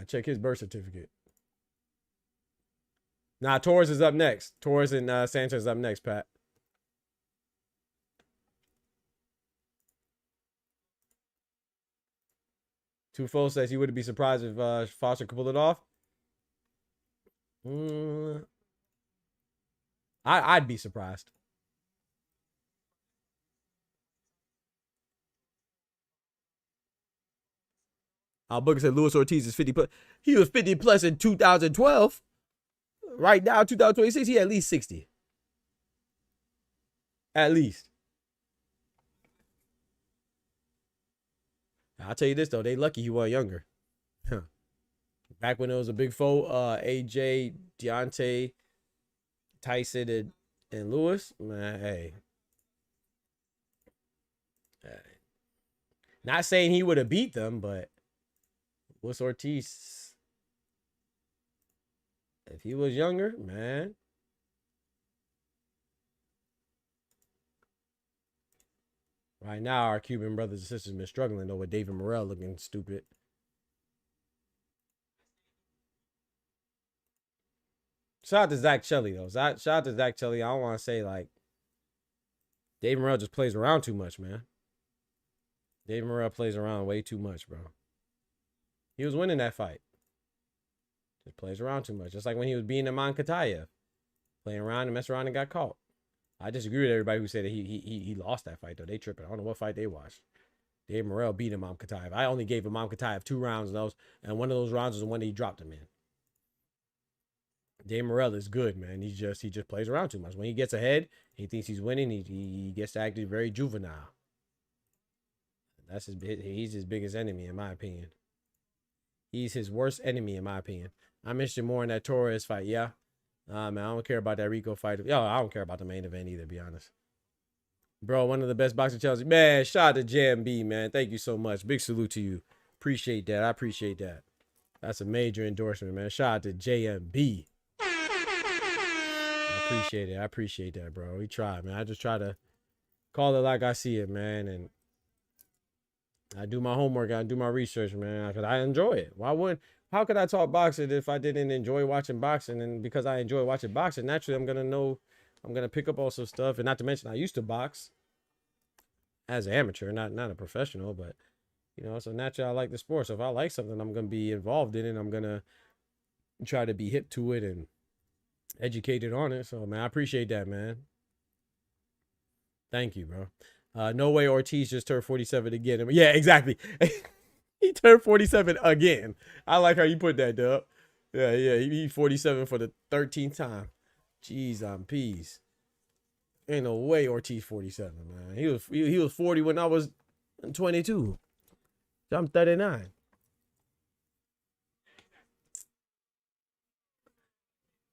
Check his birth certificate. Nah, Torres is up next. Torres and Sanchez is up next, Pat. Tufo says he wouldn't be surprised if Foster could pull it off. I'd be surprised. Booker said Luis Ortiz is 50 plus. He was 50 plus in 2012. Right now, 2026, he at least 60. At least. I'll tell you this, though. They lucky he was younger. Back when it was a big foe, AJ, Deontay, Tyson, and Lewis, man, hey. Not saying he would have beat them, but Luis Ortiz, if he was younger, man. Right now, our Cuban brothers and sisters have been struggling, though, with David Morrell looking stupid. Shout out to Zach Shelley, though. Shout out to Zach Shelley. I don't want to say, like, David Morrell just plays around too much, man. David Morrell plays around way too much, bro. He was winning that fight. Just plays around too much. Just like when he was beating Aman Katayev. Playing around and messed around and got caught. I disagree with everybody who said that he lost that fight, though. They tripping. I don't know what fight they watched. Dave Morrell beat Imam Katayev. I only gave Imam Katayev 2 rounds of those, and one of those rounds was the one that he dropped him in. Dave Morrell is good, man. He just plays around too much. When he gets ahead, he thinks he's winning. He gets acted very juvenile. He's his biggest enemy, in my opinion. He's his worst enemy, in my opinion. I'm interested more in that Torres fight. Yeah. Man, I don't care about that Rico fight. Yo, I don't care about the main event either, to be honest. Bro, one of the best boxing challenges. Man, shout out to JMB, man. Thank you so much. Big salute to you. Appreciate that. I appreciate that. That's a major endorsement, man. Shout out to JMB. I appreciate it. I appreciate that, bro. We try, man. I just try to call it like I see it, man. And I do my homework. I do my research, man, because I enjoy it. How could I talk boxing if I didn't enjoy watching boxing? And because I enjoy watching boxing, naturally, I'm going to pick up all some stuff. And not to mention, I used to box as an amateur, not a professional, but, you know, so naturally, I like the sport. So if I like something, I'm going to be involved in it. I'm going to try to be hip to it and educated on it. So, man, I appreciate that, man. Thank you, bro. No way Ortiz just turned 47 again. Yeah, exactly. He turned 47 again. I like how you put that, Dub. Yeah. He's 47 for the 13th time. Jeez, I'm peas. Ain't no way Ortiz 47, man. He was 40 when I was 22. So I'm 39.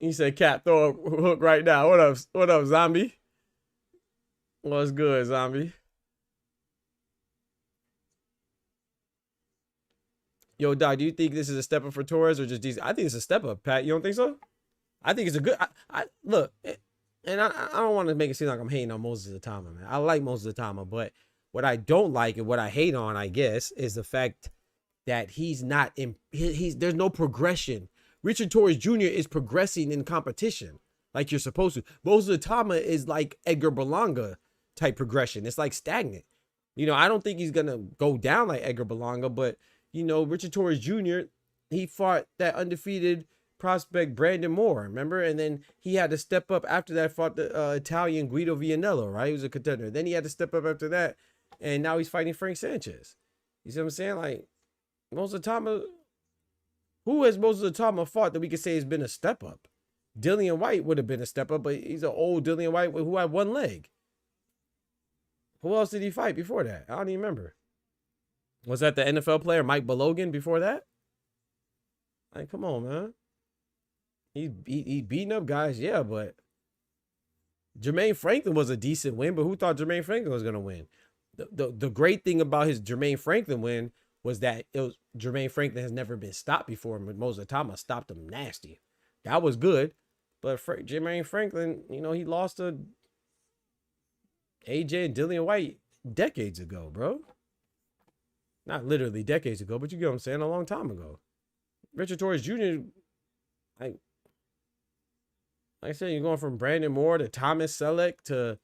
He said, "Cap, throw a hook right now." What up, zombie? What's good, zombie? Yo, Doc, do you think this is a step up for Torres or just decent? I think it's a step up, Pat. You don't think so? I think it's a good. I look, and I don't want to make it seem like I'm hating on Moses Atama, man. I like Moses Atama, but what I don't like and what I hate on, I guess, is the fact that he's not in. There's no progression. Richard Torres Jr. is progressing in competition like you're supposed to. Moses Atama is like Edgar Berlanga type progression. It's like stagnant. You know, I don't think he's gonna go down like Edgar Berlanga, but you know, Richard Torres Jr., he fought that undefeated prospect Brandon Moore, remember? And then he had to step up after that, fought the Italian Guido Vianello, right? He was a contender. Then he had to step up after that, and now he's fighting Frank Sanchez. You see what I'm saying? Like, Moses Atama, who has Moses Atama fought that we could say has been a step up? Dillian White would have been a step up, but he's an old Dillian White who had one leg. Who else did he fight before that? I don't even remember. Was that the NFL player Mike Belogan before that? Like, come on, man. He beating up guys, yeah, but Jermaine Franklin was a decent win, but who thought Jermaine Franklin was going to win? The great thing about his Jermaine Franklin win was that Jermaine Franklin has never been stopped before, but Moses Atama stopped him nasty. That was good, but Jermaine Franklin, you know, he lost to AJ and Dillian White decades ago, bro. Not literally decades ago, but you get what I'm saying, a long time ago. Richard Torres Jr., like I said, you're going from Brandon Moore to Thomas Selleck to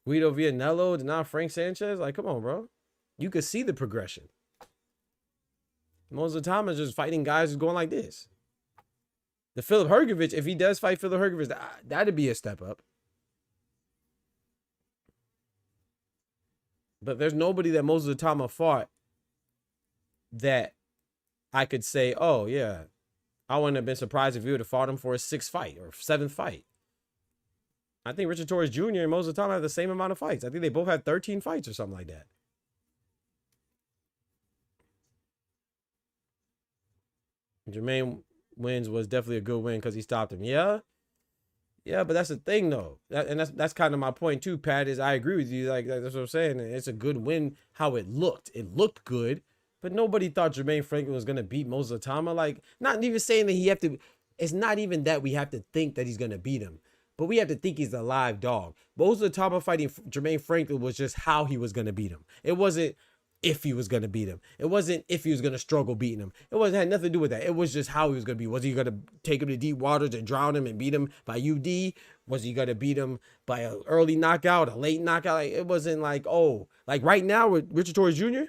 Guido Vianello to now Frank Sanchez. Like, come on, bro. You could see the progression. Most of the time, is just fighting guys who's going like this. The Filip Hrgović, if he does fight Filip Hrgović, that'd be a step up. But there's nobody that Moses Atama fought that I could say, oh, yeah, I wouldn't have been surprised if he would have fought him for his 6th fight or 7th fight. I think Richard Torres Jr. and Moses Atama have the same amount of fights. I think they both had 13 fights or something like that. Jermaine wins was definitely a good win because he stopped him. Yeah, but that's the thing though. That's kind of my point too, Pat, is I agree with you. Like, that's what I'm saying. It's a good win how it looked. It looked good. But nobody thought Jermaine Franklin was going to beat Moses Atama. Like, not even saying that it's not even that we have to think that he's going to beat him. But we have to think he's a live dog. Moses Atama fighting Jermaine Franklin was just how he was going to beat him. It wasn't if he was going to beat him. It wasn't if he was going to struggle beating him. Had nothing to do with that. It was just how he was going to be. Was he going to take him to deep waters and drown him and beat him by UD? Was he going to beat him by an early knockout, a late knockout? Like, it wasn't like, oh, like right now with Richard Torres Jr.,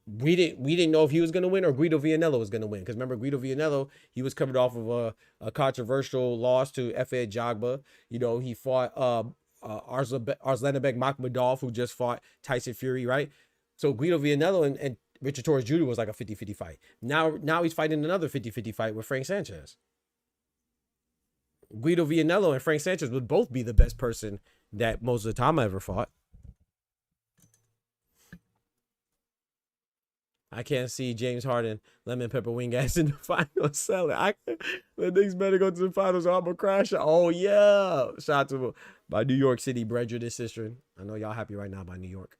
we didn't know if he was going to win or Guido Vianello was going to win. Because remember, Guido Vianello, he was coming off of a controversial loss to Efe Jagba. You know, he fought Arslanbek Makhmudov, who just fought Tyson Fury, right? So Guido Vianello and Richard Torres Jr. was like a 50-50 fight. Now he's fighting another 50-50 fight with Frank Sanchez. Guido Vianello and Frank Sanchez would both be the best person that Moses Atama ever fought. I can't see James Harden lemon pepper wing ass in the final selling. The Knicks better go to the finals or I'm gonna crash it. Oh yeah. Shout out to my New York City brethren and sister. I know y'all happy right now by New York.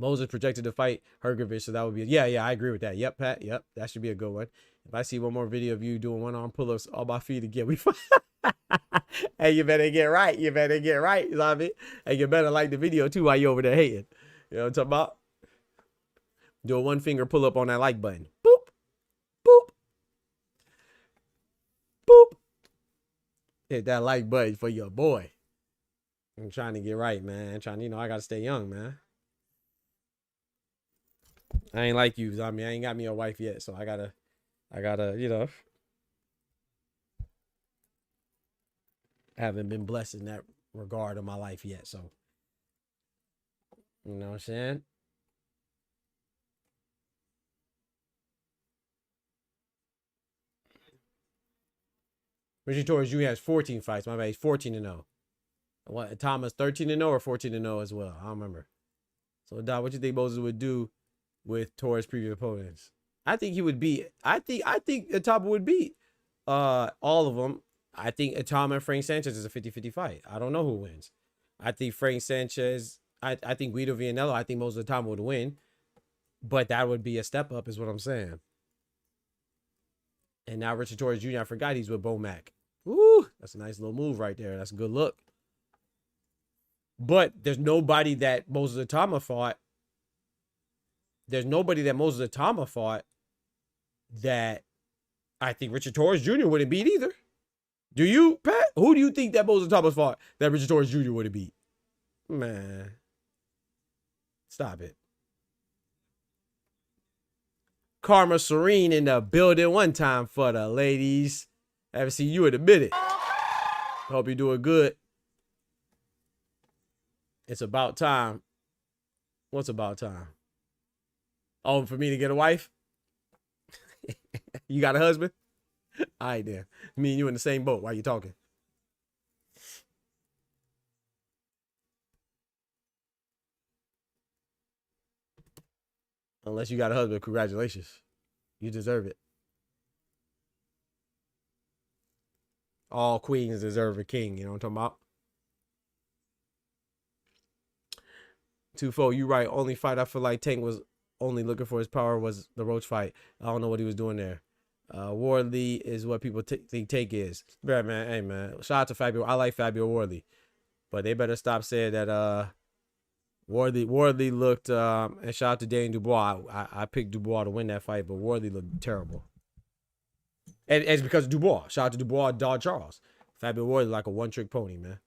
Moses projected to fight Hergovich, so that would be yeah, I agree with that. Yep, Pat. Yep, that should be a good one. If I see one more video of you doing one-arm pull-ups on my feet again, we hey, you better get right. You better get right. You know what I mean? And you better like the video too while you over there hating. You know what I'm talking about? Do a one finger pull up on that like button. Boop, boop, boop. Hit that like button for your boy. I'm trying to get right, man. I'm trying, I gotta stay young, man. I ain't like you. I mean, I ain't got me a wife yet, so I gotta, I haven't been blessed in that regard of my life yet. So, you know what I'm saying? Richard Torres Jr. has 14 fights. My bad, he's 14-0. What, Thomas 13-0 or 14-0 as well? I don't remember. So, Doc, what you think Moses would do with Torres' previous opponents? I think he would beat. I think Itama would beat all of them. I think Itama and Frank Sanchez is a 50-50 fight. I don't know who wins. I think Frank Sanchez. I think Guido Vianello. I think Moses Itama would win, but that would be a step up, is what I'm saying. And now Richard Torres Jr. I forgot he's with Bo Mac. Woo, that's a nice little move right there. That's a good look. But there's nobody that Moses Itama fought. There's nobody that Moses Itama fought that I think Richard Torres Jr. wouldn't beat either. Do you, Pat? Who do you think that Moses Itama fought that Richard Torres Jr. would have beat? Man. Stop it. Karma Serene in the building one time for the ladies. I haven't seen you in a minute. Hope you're doing good. It's about time. What's about time? Oh, for me to get a wife? You got a husband? All right, then. Me and you in the same boat while you talking. Unless you got a husband, congratulations. You deserve it. All queens deserve a king. You know what I'm talking about? 2-4, you right. Only fight I feel like Tank was only looking for his power was the Roach fight. I don't know what he was doing there. Wardley is what people think Tank is. Yeah, man. Hey, man. Shout out to Fabio. I like Fabio Wardley. But they better stop saying that Wardley looked, and shout out to Dane Dubois. I picked Dubois to win that fight, but Wardley looked terrible. And it's because of Dubois. Shout out to Dubois, Dog Charles. Fabio Wardley like a one-trick pony, man.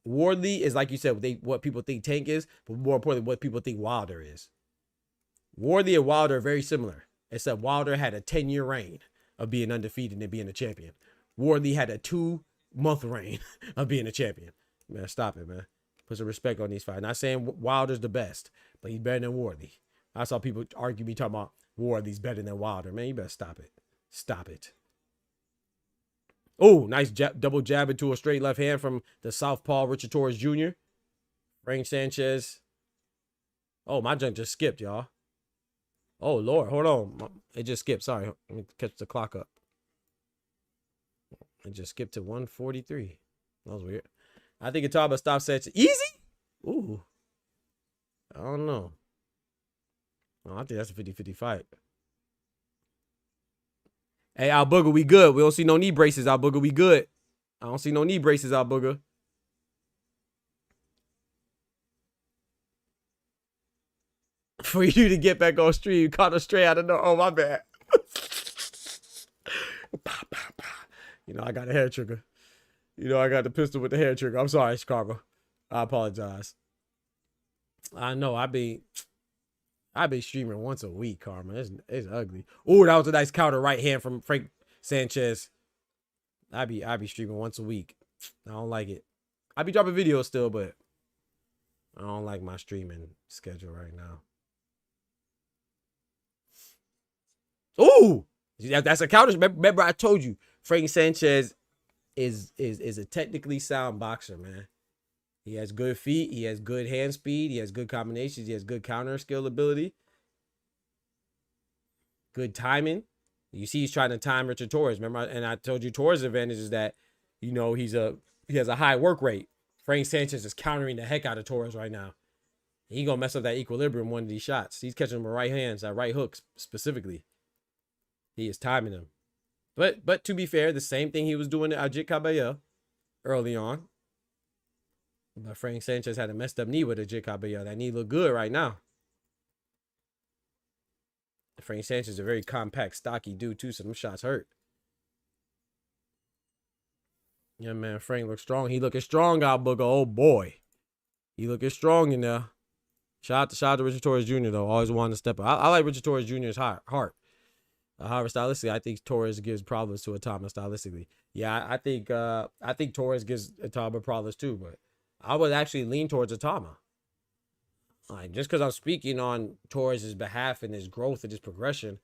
Wardley is, like you said, what people think Tank is, but more importantly, what people think Wilder is. Wardley and Wilder are very similar, except Wilder had a 10-year reign of being undefeated and being a champion. Wardley had a 2-month reign of being a champion. Man, stop it, man. Put some respect on these fights. Not saying Wilder's the best, but he's better than Wardley. I saw people argue me talking about Wardley's better than Wilder. Man, you better stop it. Stop it. Oh, nice double jab into a straight left hand from the southpaw Richard Torres Jr. Frank Sanchez. Oh, my junk just skipped, y'all. Oh, Lord. Hold on. It just skipped. Sorry. Let me catch the clock up. It just skipped to 143. That was weird. I think Itama stops Sanchez. Easy? Ooh. I don't know. Oh, I think that's a 50-50 fight. Hey, Al Booger, we good. We don't see no knee braces, Al Booger. We good. I don't see no knee braces, Al Booger. For you to get back on stream, you caught us straight out of the... Oh, my bad. You know, I got a hair trigger. You know, I got the pistol with the hair trigger. I'm sorry, Scarbo. I apologize. I know, I be streaming once a week, Karma. It's ugly. Oh, that was a nice counter right hand from Frank Sanchez. I be streaming once a week. I don't like it. I be dropping videos still, but I don't like my streaming schedule right now. Oh, that's a counter. Remember, I told you Frank Sanchez is a technically sound boxer, man. He has good feet. He has good hand speed. He has good combinations. He has good counter skill ability. Good timing. You see, he's trying to time Richard Torres. Remember, and I told you Torres' advantage is that, you know, he has a high work rate. Frank Sanchez is countering the heck out of Torres right now. He gonna mess up that equilibrium one of these shots. He's catching them with right hands, that right hook specifically. He is timing them. But to be fair, the same thing he was doing to Ajit Caballero early on. But Frank Sanchez had a messed up knee with Ajit Caballero. That knee look good right now. Frank Sanchez is a very compact, stocky dude too, so them shots hurt. Yeah, man, Frank looks strong. He looking strong out, Booker. Oh boy, he looking strong in there. Shout out to Richard Torres Jr. though. Always wanted to step up. I like Richard Torres Jr.'s heart. However, stylistically, I think Torres gives problems to Atama stylistically. Yeah, I think Torres gives Atama problems too, but I would actually lean towards Atama. Like, just because I'm speaking on Torres' behalf and his growth and his progression,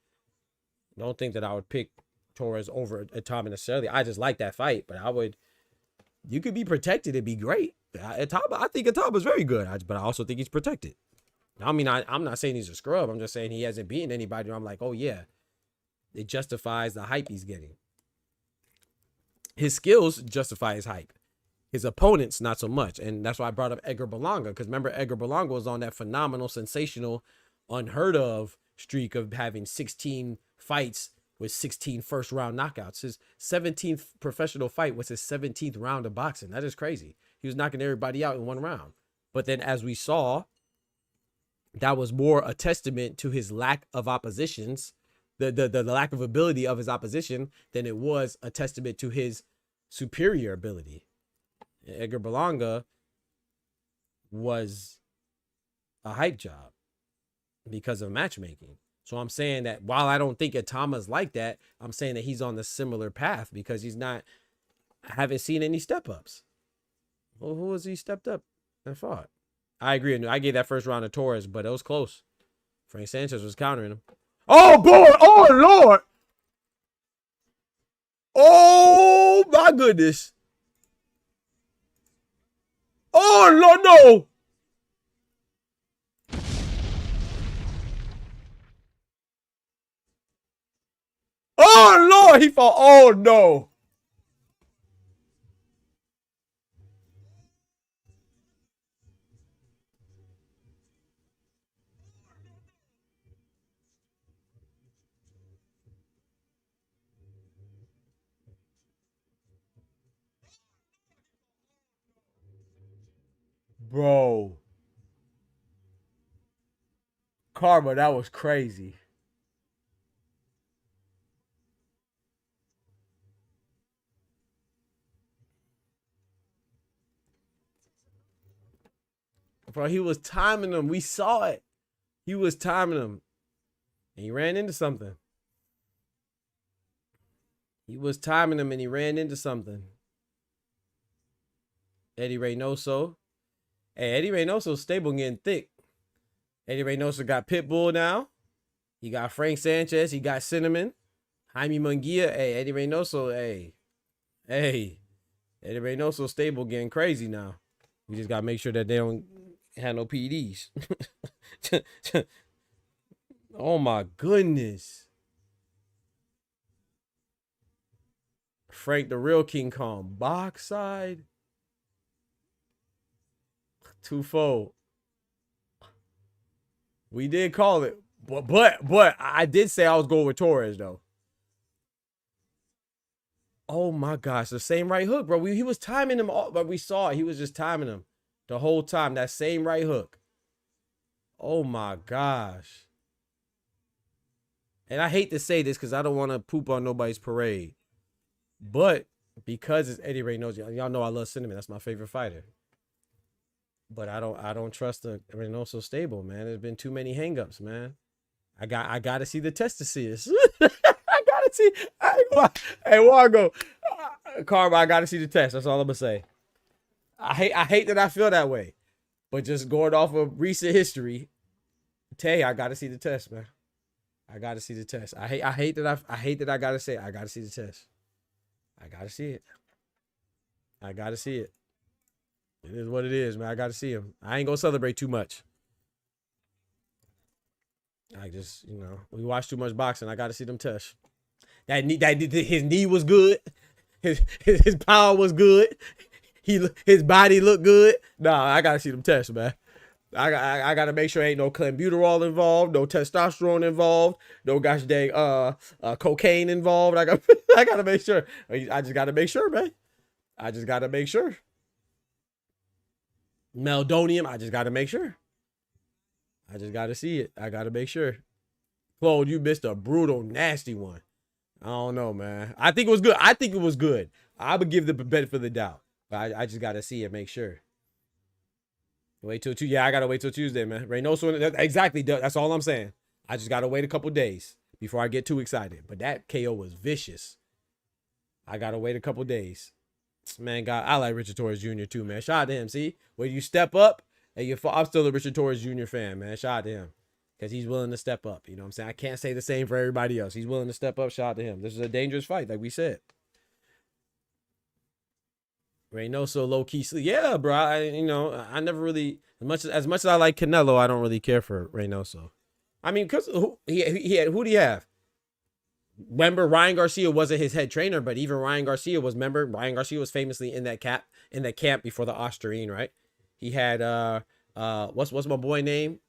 don't think that I would pick Torres over Atama necessarily. I just like that fight, but you could be protected. It'd be great. I think Atama's very good, but I also think he's protected. I mean, I'm not saying he's a scrub. I'm just saying he hasn't beaten anybody. I'm like, oh yeah, it justifies the hype he's getting. His skills justify his hype. His opponents, not so much. And that's why I brought up Edgar Berlanga. Because remember, Edgar Berlanga was on that phenomenal, sensational, unheard of streak of having 16 fights with 16 first round knockouts. His 17th professional fight was his 17th round of boxing. That is crazy. He was knocking everybody out in one round. But then as we saw, that was more a testament to his lack of oppositions, the lack of ability of his opposition, than it was a testament to his superior ability. Edgar Berlanga was a hype job because of matchmaking. So I'm saying that while I don't think Atama's like that, I'm saying that he's on the similar path because I haven't seen any step-ups. Well, who has he stepped up and fought? I agree. I gave that first round to Torres, but it was close. Frank Sanchez was countering him. Oh, boy. Oh, Lord. Oh, my goodness. Oh, Lord, no. Oh, Lord, he fought. Oh, no. Bro. Karma, that was crazy. Bro, he was timing them. We saw it. He was timing them. And he ran into something. He was timing them and he ran into something. Eddie Reynoso. Hey, Eddie Reynoso's stable getting thick. Eddie Reynoso got Pitbull now. He got Frank Sanchez. He got Cinnamon. Jaime Munguia. Hey, Eddie Reynoso. Hey. Eddie Reynoso stable getting crazy now. We just got to make sure that they don't have no PEDs. Oh, my goodness. Frank the real King Kong. Box side. Twofold. We did call it. But I did say I was going with Torres, though. Oh, my gosh. The same right hook, bro. He was timing him, but we saw it. He was just timing him the whole time. That same right hook. Oh, my gosh. And I hate to say this because I don't want to poop on nobody's parade. But because it's Eddie Reynoso, y'all know I love Cinnamon. That's my favorite fighter. But I don't trust the Reynoso stable, man. There's been too many hangups, man. I got to see the test to see this. I got to see. Hey, Wargo, Karma, I got to see the test. That's all I'm gonna say. I hate that I feel that way, but just going off of recent history, Tay, I got to see the test, man. I got to see the test. I hate that I got to say it. I got to see the test. I got to see it. I got to see it. It is what it is, man. I got to see him. I ain't going to celebrate too much. I just, we watch too much boxing. I got to see them tests. His knee was good. His power was good. His body looked good. Nah, I got to see them tests, man. I gotta make sure ain't no clenbuterol involved, no testosterone involved, no gosh dang cocaine involved. I gotta make sure. I just gotta make sure, man. I just gotta make sure. Meldonium, I just gotta make sure. I just gotta see it. I gotta make sure. Claude, you missed a brutal, nasty one. I don't know, man. I think it was good. I think it was good. I would give the benefit of the doubt. But I just gotta see it, make sure. Wait till Tuesday. Yeah, I gotta wait till Tuesday, man. Reynoso, exactly. That's all I'm saying. I just gotta wait a couple days before I get too excited. But that KO was vicious. I gotta wait a couple days. Man, God, I like Richard Torres Jr. too, man. Shout out to him. See, when you step up, and I'm still a Richard Torres Jr. fan, man. Shout out to him. Because he's willing to step up. You know what I'm saying? I can't say the same for everybody else. He's willing to step up. Shout out to him. This is a dangerous fight, like we said. Reynoso low-key sleep. Yeah, bro. I never really, as much as I like Canelo, I don't really care for Reynoso. I mean, because who do you have? Remember, Ryan Garcia wasn't his head trainer, but even Ryan Garcia was famously in that camp before the Osterine, right? He had what's my boy name?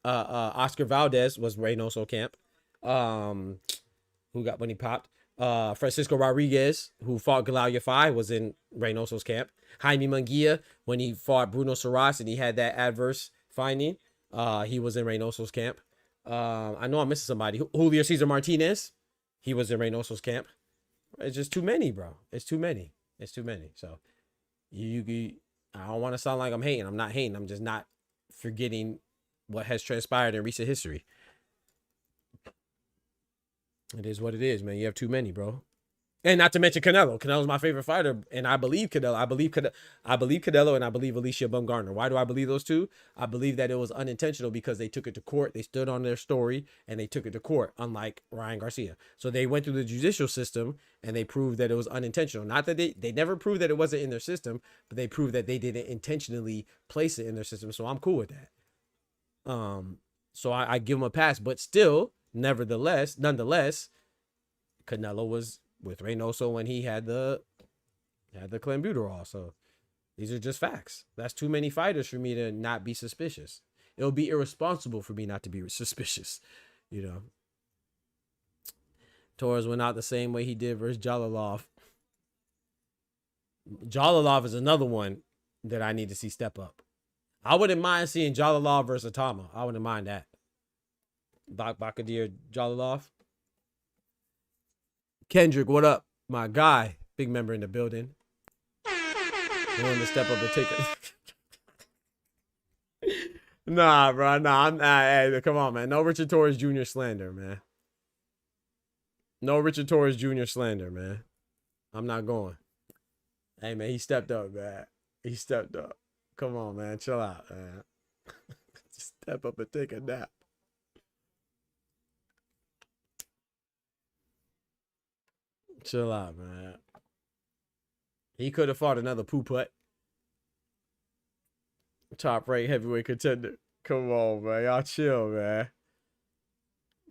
Oscar Valdez was Reynoso camp. Who got when he popped? Francisco Rodriguez, who fought Galao Yafai, was in Reynoso's camp. Jaime Munguia, when he fought Bruno Saras and he had that adverse finding, he was in Reynoso's camp. I know I'm missing somebody. Julio Cesar Martinez, he was in Reynoso's camp. It's just too many, bro. It's too many. So I don't want to sound like I'm hating. I'm not hating. I'm just not forgetting what has transpired in recent history. It is what it is, man. You have too many, bro. And not to mention Canelo. Canelo's my favorite fighter, and I believe Canelo. I believe Canelo, and I believe Alicia Bumgarner. Why do I believe those two? I believe that it was unintentional because they took it to court. They stood on their story, and they took it to court, unlike Ryan Garcia. So they went through the judicial system, and they proved that it was unintentional. Not that they never proved that it wasn't in their system, but they proved that they didn't intentionally place it in their system. So I'm cool with that. So I give him a pass, but still, nonetheless, Canelo was with Reynoso when he had the clenbuterol. So these are just facts. That's too many fighters for me to not be suspicious. It would be irresponsible for me not to be suspicious, you know. Torres went out the same way he did versus Jalalov. Jalalov is another one that I need to see step up. I wouldn't mind seeing Jalalov versus Atama. I wouldn't mind that. Bakadir Jalalov. Kendrick, what up? My guy. Big member in the building. Willing to step up and take it. Nah, bro. Nah, hey, come on, man. No Richard Torres Jr. slander, man. No Richard Torres Jr. slander, man. I'm not going. Hey, man, he stepped up, man. He stepped up. Come on, man. Chill out, man. Step up and take a nap. Chill out, man. He could have fought another poo-putt. Top-ranked heavyweight contender. Come on, man. Y'all chill, man.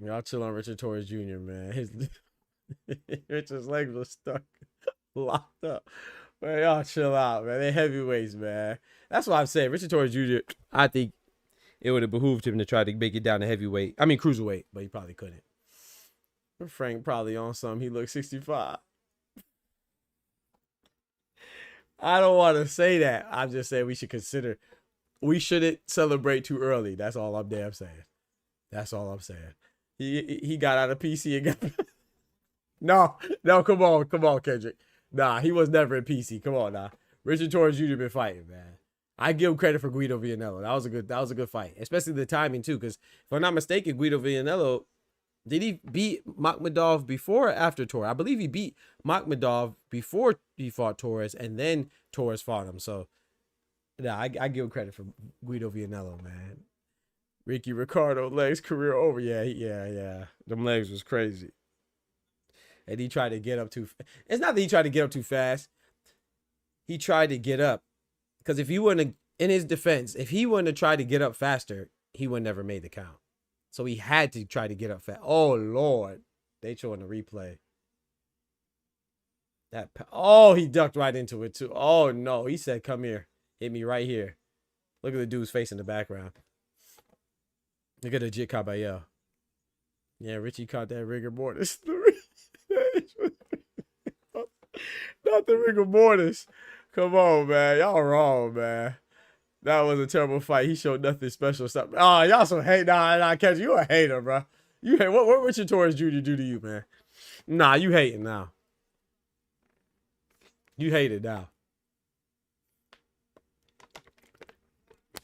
Y'all chill on Richard Torres Jr., man. Richard's legs were stuck. Locked up. Man, y'all chill out, man. They're heavyweights, man. That's what I'm saying. Richard Torres Jr., I think it would have behooved him to try to make it down to heavyweight. I mean, cruiserweight, but he probably couldn't. Frank probably on something. He looks 65. I don't want to say that. I'm just saying we should consider. We shouldn't celebrate too early. That's all I'm damn saying. That's all I'm saying. He got out of PC and got. No, come on, Kendrick. Nah, he was never in PC. Come on, nah. Richard Torres Jr. been fighting, man. I give him credit for Guido Vianello. That was a good fight, especially the timing too. Because if I'm not mistaken, Guido Vianello, did he beat Makhmudov before or after Torres? I believe he beat Makhmudov before he fought Torres, and then Torres fought him. So, yeah, I give him credit for Guido Vianello, man. Ricky Ricardo legs career over. Yeah. Them legs was crazy. And he tried to get up too. It's not that he tried to get up too fast. He tried to get up because if he wouldn't, in his defense, if he wouldn't have tried to get up faster, he would never made the count. So he had to try to get up fast. Oh Lord, they showing the replay. He ducked right into it too. Oh no, he said, "Come here, hit me right here." Look at the dude's face in the background. Look at the Jit Caballero. Yeah, Richie caught that rigor mortis. Not the rigor mortis. Come on, man. Y'all wrong, man. That was a terrible fight. He showed nothing special. Something. Oh, y'all some hate. Nah, catch you a hater, bro. You hate what Richard Torres Jr. do to you, man? Nah, you hating now. You hate it now.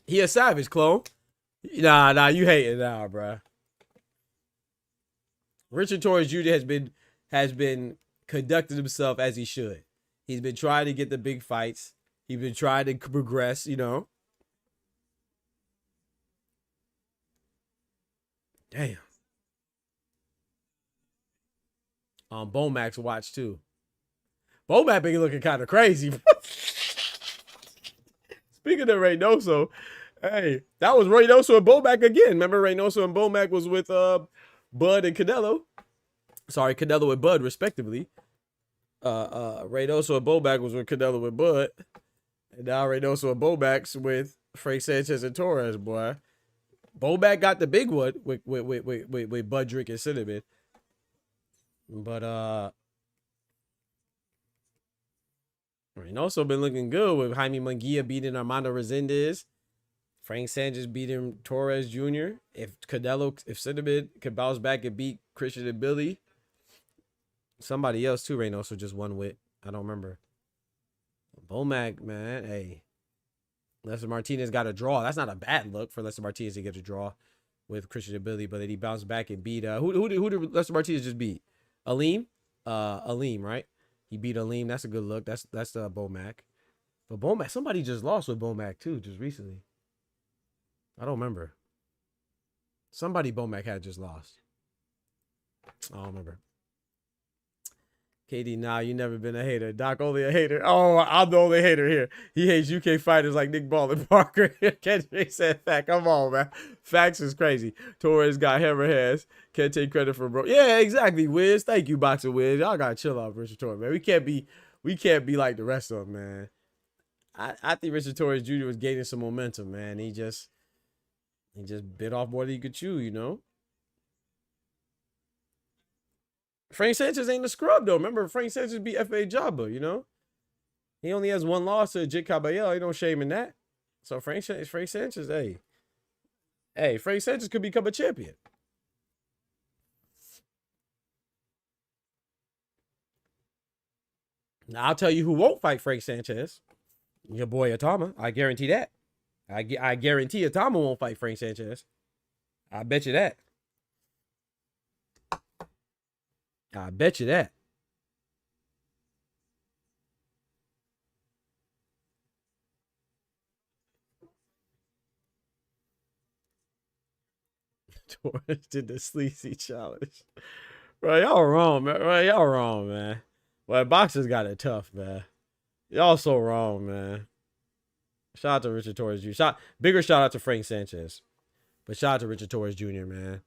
He a savage, clone. Nah, you hating now, bro. Richard Torres Jr. has been conducting himself as he should. He's been trying to get the big fights. He's been trying to progress, you know. Damn. Bomax watch too. Bomac been looking kind of crazy. Speaking of Reynoso, hey, that was Reynoso and Bomac again. Remember Reynoso and Bomac was with Bud and Canelo. Sorry, Canelo and Bud, respectively. Reynoso and Bomac was with Canelo and Bud. And now Reynoso and Bomac's with Frank Sanchez and Torres, boy. Bomac got the big one with Bud, Drink, and Cinnamon. But Reynoso been looking good with Jaime Munguia beating Armando Resendez. Frank Sanchez beating Torres Jr. If Cinnamon could bounce back and beat Christian and Billy. Somebody else too, Reynoso just won with. I don't remember. Bomac, man, hey. Lester Martinez got a draw. That's not a bad look for Lester Martinez to get a draw with Christian and Billy, but then he bounced back and beat who did Lester Martinez just beat? Aleem? Aleem, right? He beat Aleem. That's a good look. That's Bomac. But Bomac, somebody just lost with Bomac too, just recently. I don't remember. Somebody Bomac had just lost. I don't remember. KD, nah, you never been a hater. Doc, only a hater. Oh, I'm the only hater here. He hates UK fighters like Nick Ball and Parker. Kendrick said fact. Come on, man. Facts is crazy. Torres got hammerheads. Can't take credit for bro. Yeah, exactly, Wiz. Thank you, Boxer Wiz. Y'all gotta chill out, Richard Torres, man. We can't be like the rest of them, man. I think Richard Torres Jr. was gaining some momentum, man. He just bit off more than he could chew, you know. Frank Sanchez ain't a scrub, though. Remember, Frank Sanchez beat F.A. Jabba, you know? He only has one loss to Jit Caballero. Ain't no shame in that. So Frank Sanchez, hey, Frank Sanchez could become a champion. Now, I'll tell you who won't fight Frank Sanchez. Your boy Atama. I guarantee that. I guarantee Atama won't fight Frank Sanchez. I bet you that. I bet you that. Torres did the sleazy challenge. Bro, y'all wrong, man. Bro, y'all wrong, man. Well, boxers got it tough, man. Y'all so wrong, man. Shout out to Richard Torres Jr. Bigger shout out to Frank Sanchez. But shout out to Richard Torres Jr., man.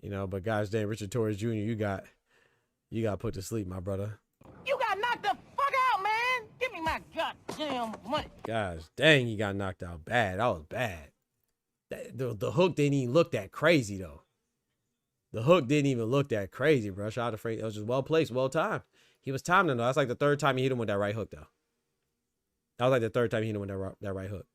You know, but guys, damn, Richard Torres Jr., you got put to sleep, my brother. You got knocked the fuck out, man. Give me my goddamn money. Guys, dang, he got knocked out bad. That was bad. The hook didn't even look that crazy, though. The hook didn't even look that crazy, bro. Shout out to Frank. It was just well placed, well timed. He was timed, though. That's like the third time he hit him with that right hook, though. That was like the third time he hit him with that right hook.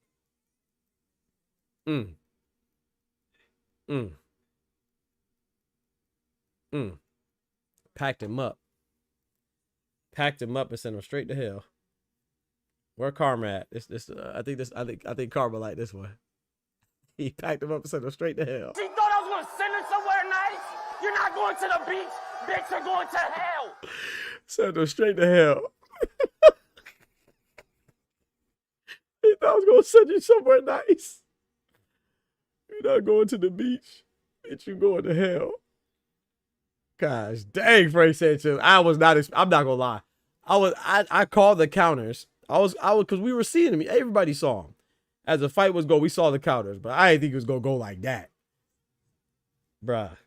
Packed him up. Packed him up and sent him straight to hell. Where Karma at? I think Karma like this one. He packed him up and sent him straight to hell. You thought I was gonna send her somewhere nice? You're not going to the beach, bitch. You're going to hell. Sent him straight to hell. He thought I was gonna send you somewhere nice. You're not going to the beach. Bitch, you going to hell. Gosh, dang, Frank Sanchez. I'm not gonna lie. I called the counters. I was because we were seeing him. Everybody saw him. As the fight was going, we saw the counters, but I didn't think it was gonna go like that. Bruh.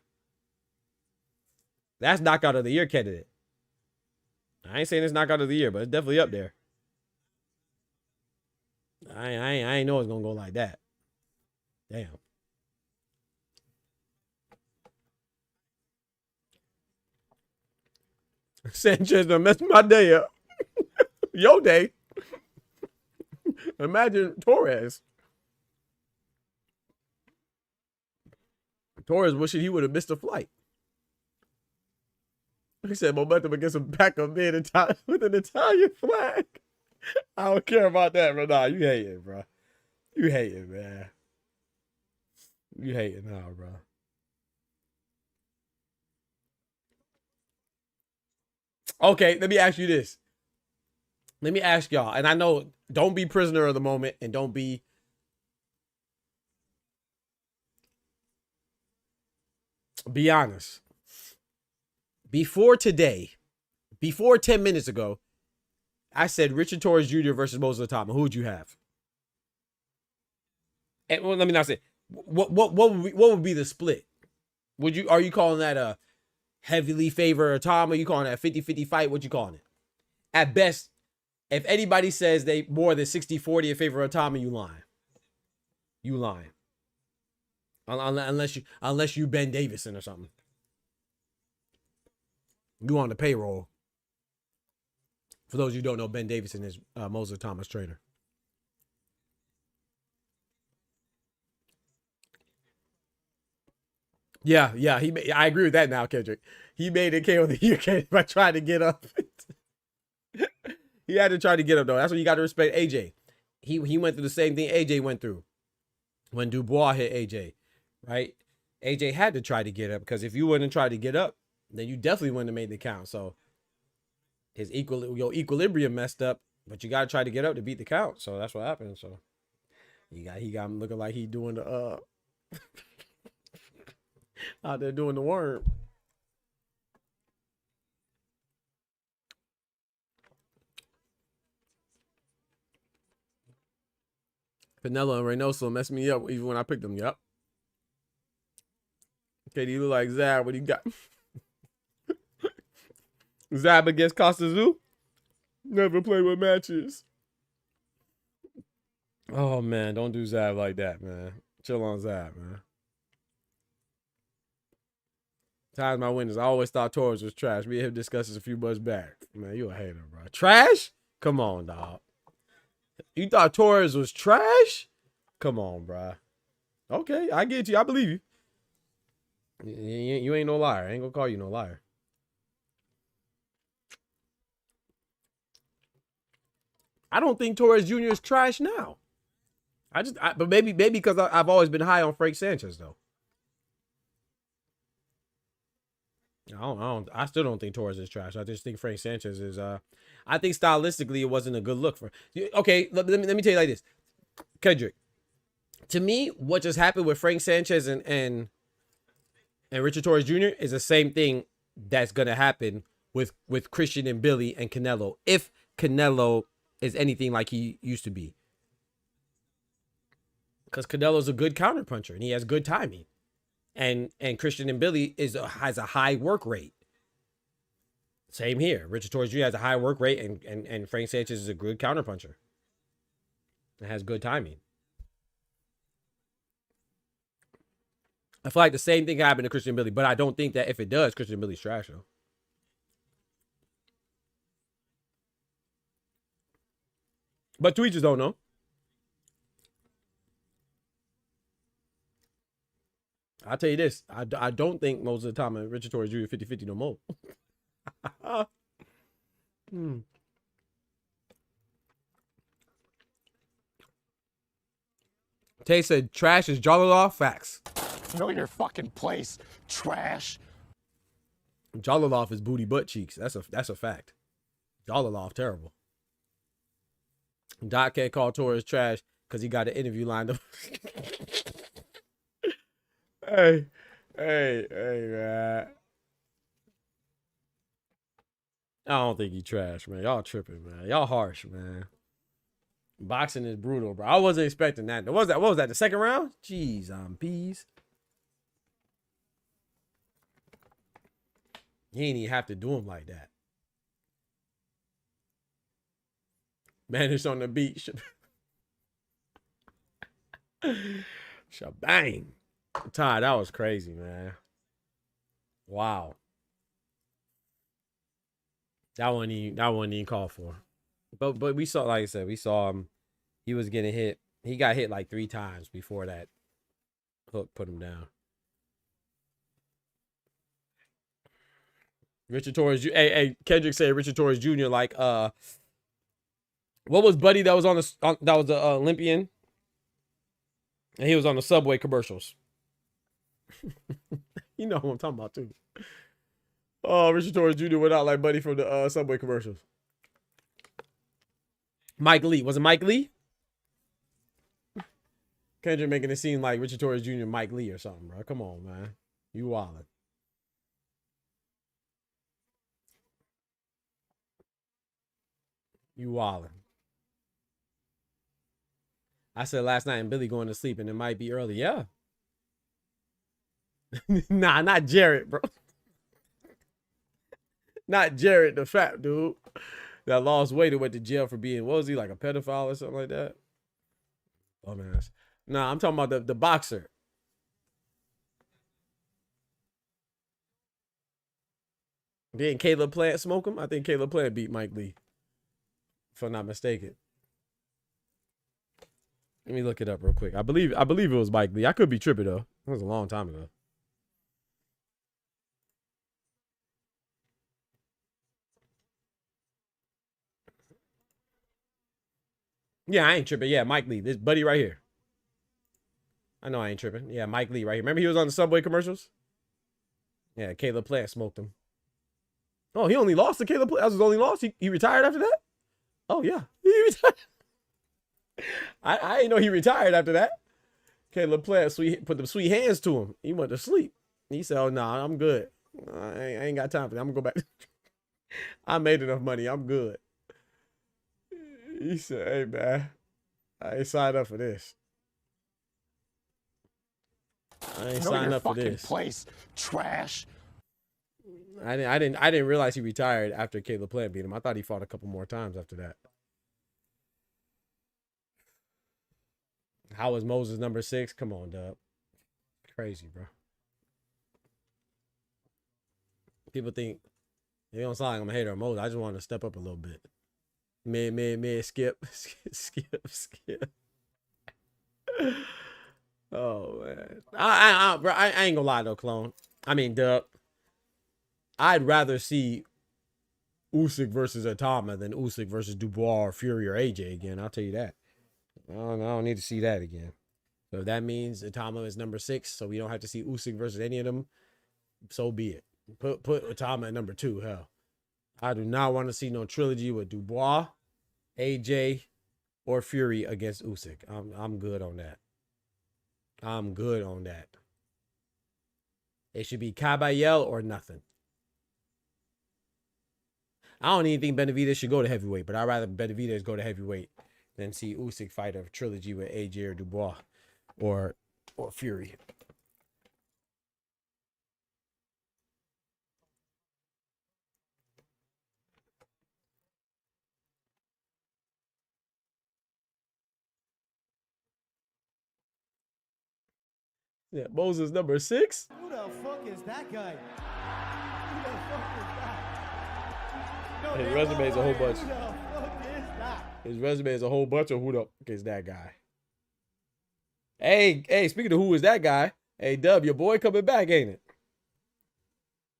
That's knockout of the year candidate. I ain't saying it's knockout of the year, but it's definitely up there. I ain't know it's gonna go like that. Damn. Sanchez done messed my day up. Your day. Imagine Torres. Torres wishing he would have missed a flight. He said momentum against a backup man with an Italian flag. I don't care about that, bro. Nah, you hate it, bro. You hate it, man. You hate it now, bro. Okay, let me ask you this. Let me ask y'all, and I know, don't be prisoner of the moment and don't be... Be honest. Before today, before 10 minutes ago, I said Richard Torres Jr. versus Moses Atama. Who would you have? And well, let me not say what would be the split? Are you calling that a heavily favored Atama? Are you calling that a 50-50 fight? What you calling it? At best, if anybody says they more than 60-40 in favor of Atama, you lying. You lying. Unless you Ben Davison or something. You on the payroll. For those who don't know, Ben Davison is Moses Atama's trainer. Yeah, I agree with that now, Kendrick. He made it KO the year by trying to get up. He had to try to get up, though. That's what you got to respect AJ. He went through the same thing AJ went through when Dubois hit AJ, right? AJ had to try to get up, because if you wouldn't try to get up, then you definitely wouldn't have made the count. So your equilibrium messed up, but you got to try to get up to beat the count. So that's what happened. So he got him looking like he doing the out there doing the worm. Canelo and Reynoso messed me up even when I picked them. Yep. Okay, you look like Zab. What do you got? Zab against Costa Zoo? Never play with matches. Oh, man. Don't do Zab like that, man. Chill on Zab, man. Times my winners. I always thought Torres was trash. Me and him discussed this a few months back. Man, you a hater, bro. Trash? Come on, dog. You thought Torres was trash? Come on, bro. Okay, I get you. I believe you. You ain't no liar. I ain't gonna call you no liar. I don't think Torres Jr. is trash now. But maybe because I've always been high on Frank Sanchez, though. I still don't think Torres is trash. I just think Frank Sanchez is. I think stylistically it wasn't a good look for. Okay, let me tell you like this, Kendrick. To me, what just happened with Frank Sanchez and Richard Torres Jr. is the same thing that's gonna happen with Christian and Billy and Canelo, if Canelo is anything like he used to be. Because Canelo's a good counterpuncher and he has good timing. And Christian and Billy has a high work rate. Same here. Richard Torres Jr. has a high work rate, and Frank Sanchez is a good counterpuncher. And has good timing. I feel like the same thing happened to Christian and Billy, but I don't think that if it does, Christian and Billy's trash, though. But to each his own, though. I'll tell you this. I don't think Moses Atama and Richard Torres Jr. 50-50 no more. Tay said trash is Jalilov. Facts. Know your fucking place, trash. Jalilov is booty butt cheeks. That's a fact. Jalilov terrible. Doc can't call Torres trash because he got an interview lined up. Hey, man. I don't think he trash, man. Y'all tripping, man. Y'all harsh, man. Boxing is brutal, bro. I wasn't expecting that. What was that? What was that? The second round? Jeez, peas. You ain't even have to do him like that. Man, it's on the beach. Shabang. Ty, that was crazy, man. Wow. That wasn't even called for. But we saw, like I said, we saw him. He was getting hit. He got hit like 3 times before that hook put him down. Richard Torres, hey, Kendrick said Richard Torres Jr. like what was Buddy that was on the that was the Olympian, and he was on the Subway commercials. You know who I'm talking about too. Oh, Richard Torres Jr. went out like Buddy from the Subway commercials. Mike Lee, was it Mike Lee? Kendrick making it seem like Richard Torres Jr. Mike Lee or something, bro. Come on, man. You wildin'. You wildin'. I said last night and Billy going to sleep and it might be early. Yeah. Nah, not Jared, bro. Not Jared, the fat dude that lost weight and went to jail for being, what was he, like a pedophile or something like that? Oh, man. Nah, I'm talking about the boxer. Didn't Caleb Plant smoke him? I think Caleb Plant beat Mike Lee, if I'm not mistaken. Let me look it up real quick. I believe it was Mike Lee. I could be tripping though. It was a long time ago. Yeah, I ain't tripping. Yeah, Mike Lee. This buddy right here. I know I ain't tripping. Yeah, Mike Lee right here. Remember he was on the Subway commercials? Yeah, Caleb Plant smoked him. Oh, he only lost to Caleb Plant. That was his only loss. He retired after that? Oh, yeah. He retired. I didn't know he retired after that. Caleb Plant put the sweet hands to him. He went to sleep. He said, oh, nah, I'm good. I ain't got time for that. I'm going to go back. I made enough money. I'm good. He said, hey, man, I ain't signed up for this. I ain't signed up for this. Place, trash. I didn't realize he retired after Caleb Plant beat him. I thought he fought a couple more times after that. How was Moses number 6? Come on, Dub. Crazy, bro. People think they don't sound like I'm a hater on Moses. I just wanted to step up a little bit. Mid, skip. Skip. Oh, man. I ain't gonna lie, though, Clone. I mean, Dub. I'd rather see Usyk versus Atama than Usyk versus Dubois or Fury or AJ again. I'll tell you that. I don't need to see that again. So if that means Atama is number 6, so we don't have to see Usyk versus any of them, so be it. Put Atama at number 2, hell. I do not want to see no trilogy with Dubois, AJ, or Fury against Usyk. I'm good on that. I'm good on that. It should be Kabayel or nothing. I don't even think Benavidez should go to heavyweight, but I'd rather Benavidez go to heavyweight than see Usyk fight a trilogy with AJ or Dubois or Fury. Yeah, Moses number 6. Who the fuck is that guy? Who the fuck is that? No, His resume is a whole bunch. Who the fuck is that? His resume is a whole bunch of who the fuck is that guy. Hey, speaking of who is that guy, hey, Dub, your boy coming back, ain't it?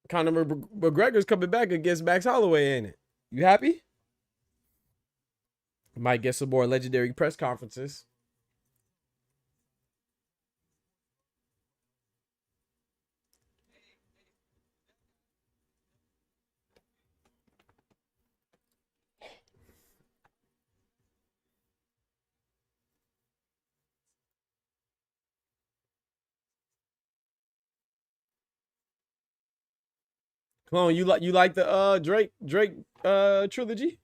Conor McGregor's coming back against Max Holloway, ain't it? You happy? Might get some more legendary press conferences. Clone, you like the Drake trilogy?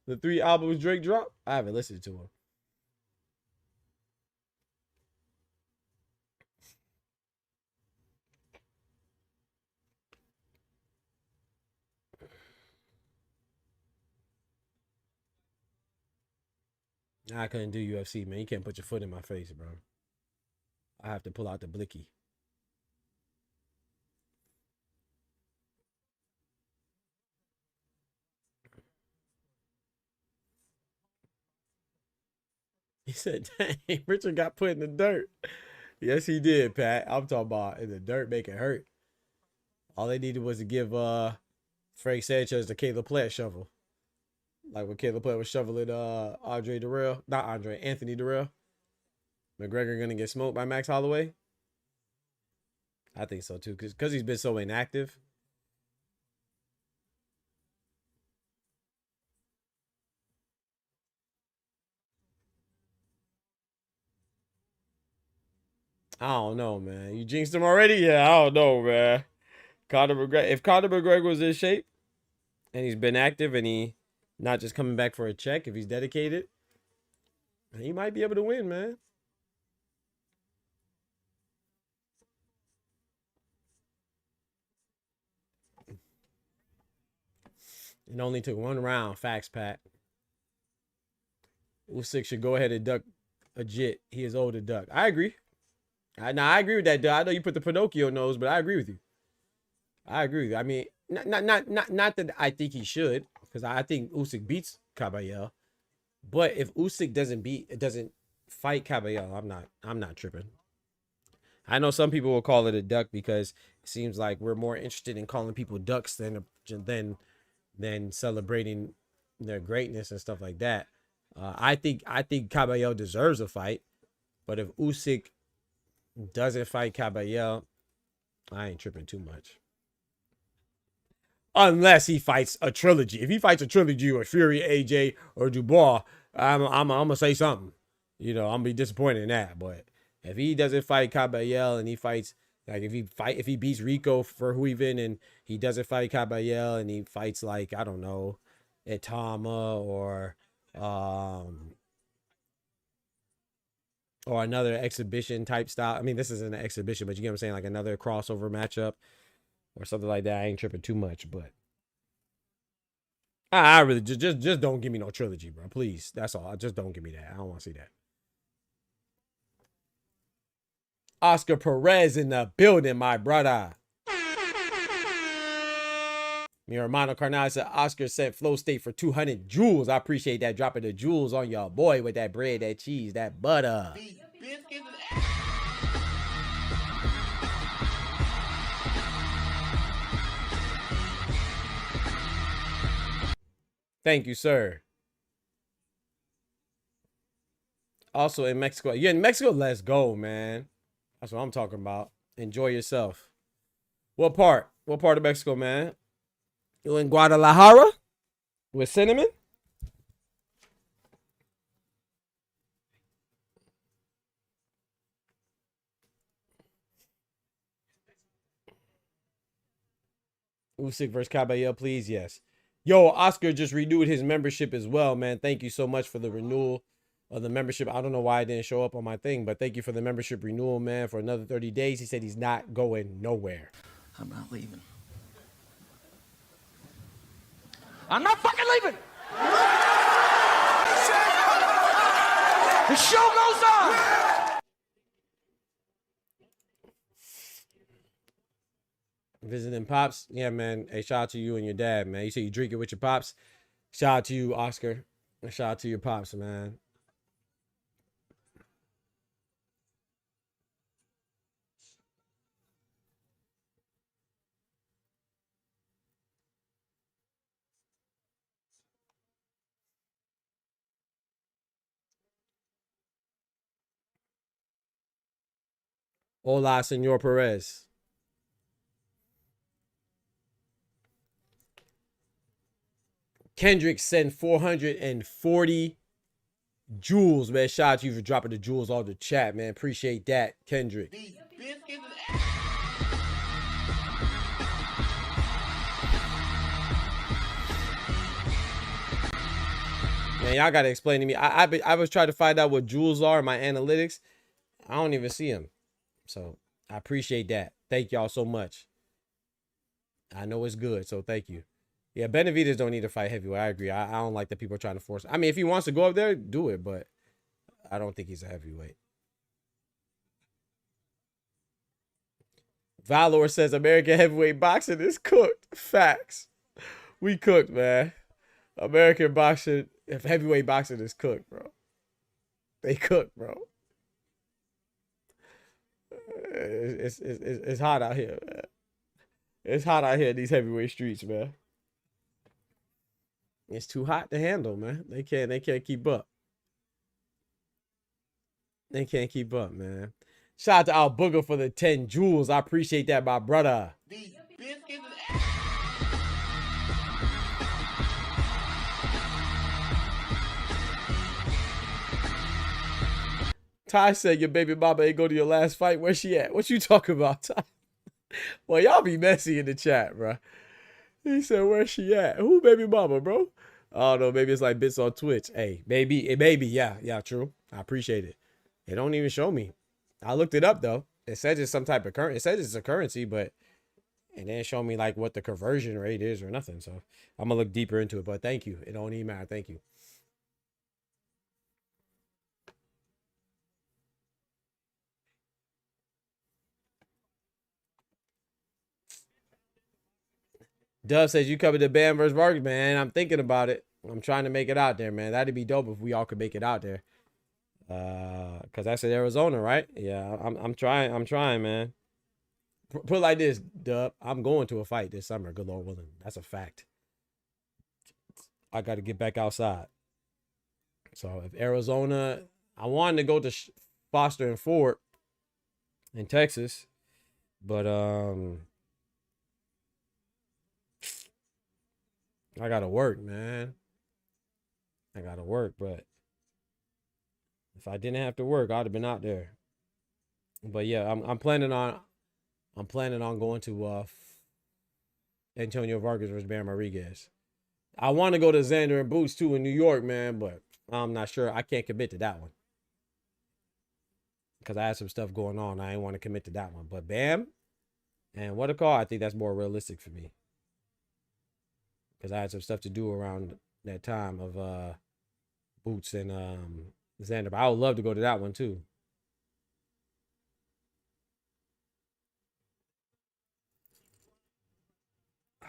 The 3 albums Drake dropped? I haven't listened to him. I couldn't do UFC, man. You can't put your foot in my face, bro. I have to pull out the blicky. He said, dang, Richard got put in the dirt. Yes, he did, Pat. I'm talking about in the dirt, make it hurt. All they needed was to give Frank Sanchez the Caleb Plant shovel. Like when Caleb Plant was shoveling Anthony Durrell. McGregor gonna get smoked by Max Holloway? I think so too, because he's been so inactive. I don't know, man. You jinxed him already? Yeah, I don't know, man. If Conor McGregor was in shape and he's been active and he not just coming back for a check, if he's dedicated, he might be able to win, man. It only took 1 round. Facts, Pat. Usyk should go ahead and duck a jit. He is old to duck. I agree. I agree with that, dude. I know you put the Pinocchio nose, but I agree with you. I agree with you. I mean, not that I think he should, because I think Usyk beats Caballero. But if Usyk doesn't fight Caballero, I'm not tripping. I know some people will call it a duck because it seems like we're more interested in calling people ducks than celebrating their greatness and stuff like that. I think Caballero deserves a fight, but if Usyk doesn't fight Caballero, I ain't tripping too much. Unless he fights a trilogy. If he fights a trilogy with Fury, AJ, or Dubois, I'm gonna say something. You know, I'm gonna be disappointed in that. But if he doesn't fight Caballero and he fights, like if he beats RICO Verhoeven and he doesn't fight Caballero and he fights like, I don't know, Itama or another exhibition type style. I mean, this isn't an exhibition, but you get what I'm saying, like another crossover matchup or something like that. I ain't tripping too much, but I really just don't give me no trilogy, bro. Please. That's all. Just don't give me that. I don't want to see that. Oscar Perez in the building, my brother. Mi hermano Carnal said Oscar sent Flow State for 200 jewels. I appreciate that, dropping the jewels on y'all boy with that bread, that cheese, that butter. Thank you, sir. Also in Mexico. Yeah, in Mexico, let's go, man. That's what I'm talking about. Enjoy yourself. What part? What part of Mexico, man? You in Guadalajara with Cinnamon? Usyk versus Caballero, please. Yes. Yo, Oscar just renewed his membership as well, man. Thank you so much for the renewal of the membership. I don't know why it didn't show up on my thing, but thank you for the membership renewal, man, for another 30 days. He said he's not going nowhere. I'm not leaving. I'm not fucking leaving. The show goes on. Visiting Pops. Yeah, man. Hey, shout out to you and your dad, man. You say you drink it with your Pops. Shout out to you, Oscar. And shout out to your Pops, man. Hola, Senor Perez. Kendrick sent 440 jewels, man. Shout out to you for dropping the jewels on the chat, man. Appreciate that, Kendrick. Man, y'all gotta explain to me. I was trying to find out what jewels are in my analytics. I don't even see them. So I appreciate that. Thank y'all so much. I know it's good, so thank you. Yeah, Benavidez don't need to fight heavyweight. I agree. I don't like that people are trying to force. I mean, if he wants to go up there, do it, but I don't think he's a heavyweight. Valor says American heavyweight boxing is cooked. Facts. We cooked, man. American boxing, if heavyweight boxing is cooked, bro. They cooked, bro. It's hot out here, man. It's hot out here in these heavyweight streets, man. It's too hot to handle, man. They can't keep up. They can't keep up, man. Shout out to Al Booger for the 10 jewels. I appreciate that, my brother. These biscuits is Ty said your baby mama ain't go to your last fight. Where she at? What you talking about, Ty? Well, y'all be messy in the chat, bro. He said, where she at? Who baby mama, bro? I don't know. Maybe it's like bits on Twitch. Hey, maybe. Yeah, true. I appreciate it. It don't even show me. I looked it up, though. It says it's some type of currency. It says it's a currency, but it didn't show me, like, what the conversion rate is or nothing. So I'm going to look deeper into it. But thank you. It don't even matter. Thank you. Dove says you covered the Bam versus Vargas, man. I'm thinking about it. I'm trying to make it out there, man. That'd be dope if we all could make it out there. Cause that's in Arizona, right? Yeah, I'm trying, man. Put it like this, Dub. I'm going to a fight this summer, good Lord willing. That's a fact. I got to get back outside. So if Arizona, I wanted to go to Foster and Fort in Texas, but I gotta work, man. I gotta work, but if I didn't have to work, I'd have been out there. But yeah, I'm planning on going to Antonio Vargas versus Bam Rodriguez. I want to go to Xander and Boots too in New York, man, but I'm not sure. I can't commit to that one because I had some stuff going on. I didn't want to commit to that one. But Bam and what a call, I think that's more realistic for me because I had some stuff to do around that time of Boots and Xander. But I would love to go to that one too.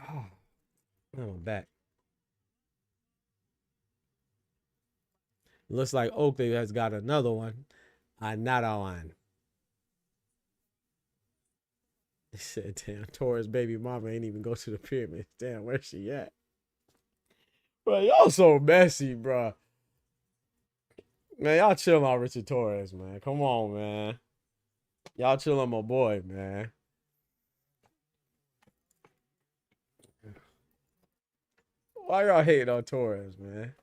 Oh, I'm back. Looks like Oakley has got another one. Another one. He said, damn, Torres' baby mama ain't even go to the pyramid. Damn, where's she at? Bro, y'all so messy, bro. Man, y'all chill on Richard Torres, man. Come on, man. Y'all chill on my boy, man. Why y'all hating on Torres, man?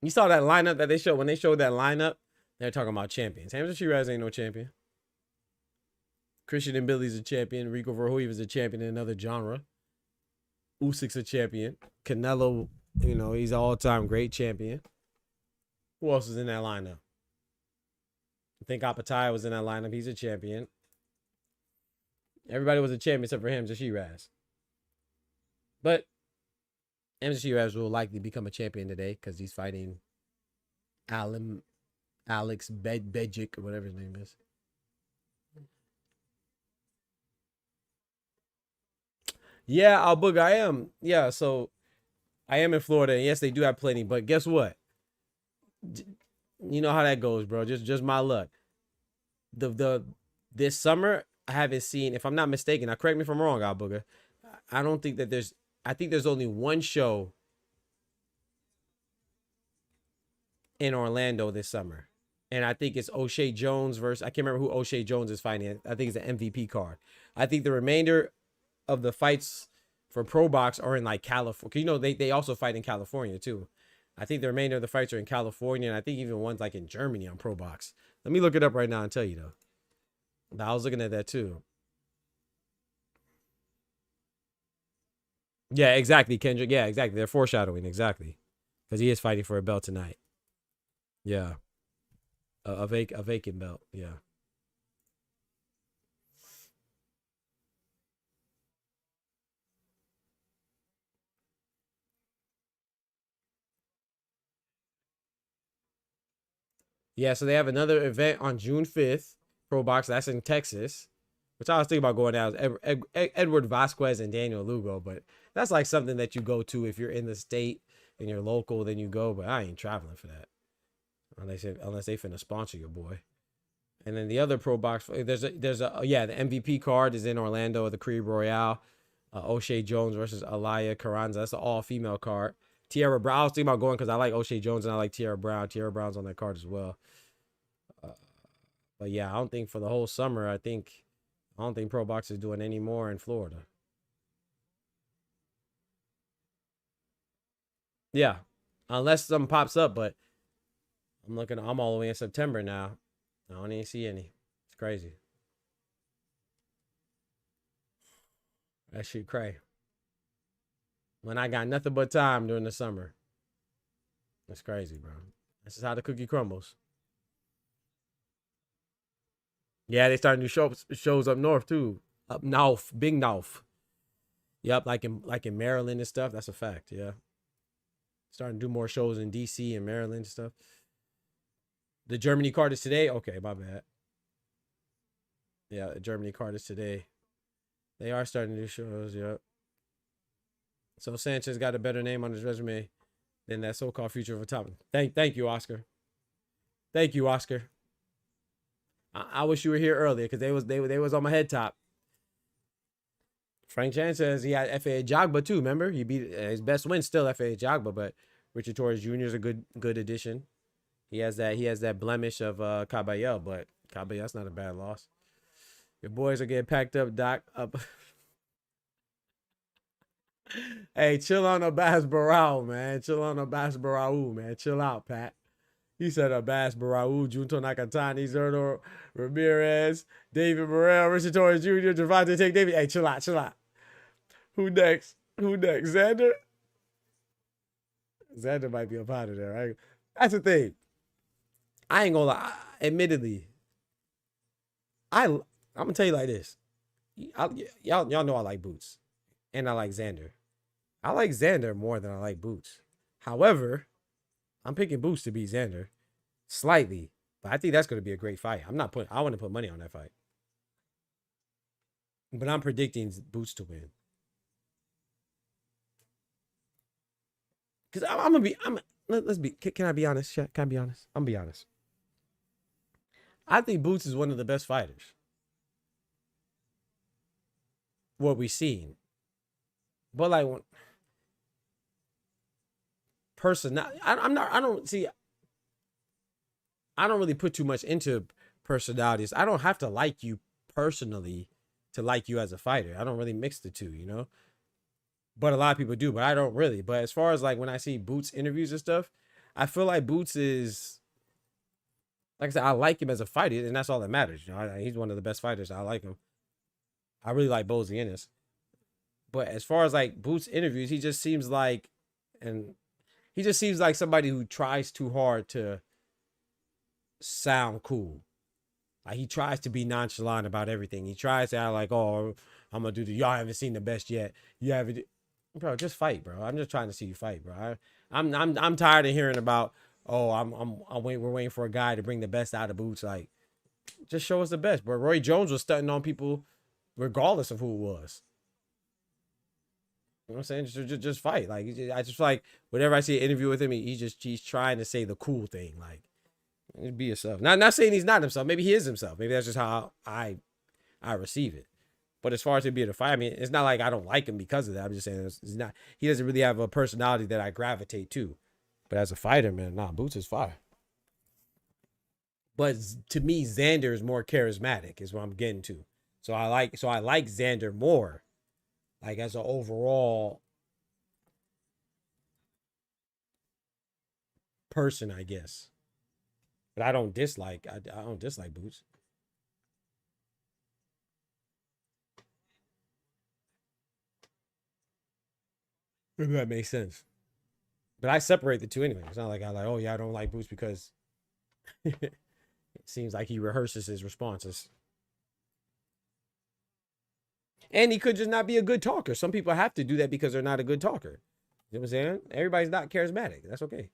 You saw that lineup that they showed. When they showed that lineup, they're talking about champions. Hamza Shiraz ain't no champion. Christian and Billy's a champion. Rico Verhoeven's a champion in another genre. Usyk's a champion. Canelo, you know, he's an all-time great champion. Who else is in that lineup? I think Apataya was in that lineup. He's a champion. Everybody was a champion except for Hamza Shiraz. But Hamza Shiraz will likely become a champion today because he's fighting Alex Bedjic or whatever his name is. Yeah, I'll book. I am. Yeah, so I am in Florida, and yes, they do have plenty. But guess what? You know how that goes, bro. Just my luck. This summer I haven't seen. If I'm not mistaken, now correct me if I'm wrong, Al Booger. I don't think that there's. I think there's only one show in Orlando this summer. And I think it's O'Shea Jones versus, I can't remember who O'Shea Jones is fighting. I think it's an MVP card. I think the remainder of the fights for Pro Box are in like California. You know, they also fight in California too. I think the remainder of the fights are in California. And I think even one's like in Germany on Pro Box. Let me look it up right now and tell you though. But I was looking at that too. Yeah, exactly, Kendrick. Yeah, exactly. They're foreshadowing, exactly. Because he is fighting for a belt tonight. Yeah. A vacant belt, yeah. Yeah, so they have another event on June 5th Pro Box. That's in Texas. Which I was thinking about going down. Edward Vasquez and Daniel Lugo. But that's like something that you go to if you're in the state and you're local, then you go. But I ain't traveling for that. Unless they finna sponsor your boy. And then the other Pro Box, there's a yeah, the MVP card is in Orlando at the Creed Royale. O'Shea Jones versus Alaya Carranza. That's an all-female card. Tierra Brown. I was thinking about going because I like O'Shea Jones and I like Tierra Brown. Tierra Brown's on that card as well. But yeah, I don't think for the whole summer, I don't think Pro Box is doing any more in Florida. Yeah, unless something pops up, but I'm all the way in September now. I don't even see any. It's crazy. That shit cray. When I got nothing but time during the summer. That's crazy, bro. This is how the cookie crumbles. Yeah, they starting to do shows up north too. Up north, big north. Yep, like in Maryland and stuff. That's a fact. Yeah, starting to do more shows in DC and Maryland and stuff. The Germany card is today. Okay, my bad. Yeah, the Germany card is today. They are starting to do shows. Yep. So Sanchez got a better name on his resume than that so-called future of a top. Thank you, Oscar. Thank you, Oscar. I wish you were here earlier because they was on my head top. Frank Chan says he had F.A. Jogba too. Remember, he beat his best win still F.A. Jogba, but Richard Torres Jr. is a good addition. He has that blemish of Caballero, but Caballero's not a bad loss. Your boys are getting packed up, Doc. Up. Hey, chill on Abbas Barao, man. Chill on Abbas Barao, man. Chill out, Pat. He said Abbas Barao, Junto Nakatani, Zerdo Ramirez, David Morrell, Richard Torres Jr., Javante Take David. Hey, chill out, chill out. Who next? Xander? Xander might be a part of there, right? That's the thing. I ain't gonna lie. Admittedly, I'm gonna tell you like this. Y'all know I like Boots. And I like Xander. I like Xander more than I like Boots. However, I'm picking Boots to beat Xander slightly, but I think that's going to be a great fight. I want to put money on that fight. But I'm predicting Boots to win. Cuz can I be honest? Can I be honest? I'm going to be honest. I think Boots is one of the best fighters. What we've seen. But like I don't really put too much into personalities. I don't have to like you personally to like you as a fighter. I don't really mix the two, you know? But a lot of people do, but I don't really. But as far as like when I see Boots interviews and stuff, I feel like Boots is, like I said, I like him as a fighter, and that's all that matters. You know, he's one of the best fighters. I like him. I really like Bozy Ennis. But as far as like Boots interviews, he just seems like somebody who tries too hard to sound cool. Like he tries to be nonchalant about everything. He tries to act like, oh, I'm gonna do the, y'all haven't seen the best yet. You haven't, bro. Just fight, bro. I'm just trying to see you fight, bro. I'm tired of hearing about, oh, we're waiting for a guy to bring the best out of Boots. Like, just show us the best. But Roy Jones was stunting on people regardless of who it was. You know what I'm saying? Just fight. Like, I just like whenever I see an interview with him, he's trying to say the cool thing. Like, be yourself. Not saying he's not himself. Maybe he is himself. Maybe that's just how I receive it. But as far as to be able to fight, I mean, it's not like I don't like him because of that. I'm just saying it's not. He doesn't really have a personality that I gravitate to. But as a fighter, man, nah, Boots is fire. But to me, Xander is more charismatic. Is what I'm getting to. So I like Xander more. Like as an overall person, I guess. But I don't dislike Boots. If that makes sense. But I separate the two anyway. It's not like I like, oh yeah, I don't like Boots because it seems like he rehearses his responses. And he could just not be a good talker. Some people have to do that because they're not a good talker. You know what I'm saying? Everybody's not charismatic. That's okay.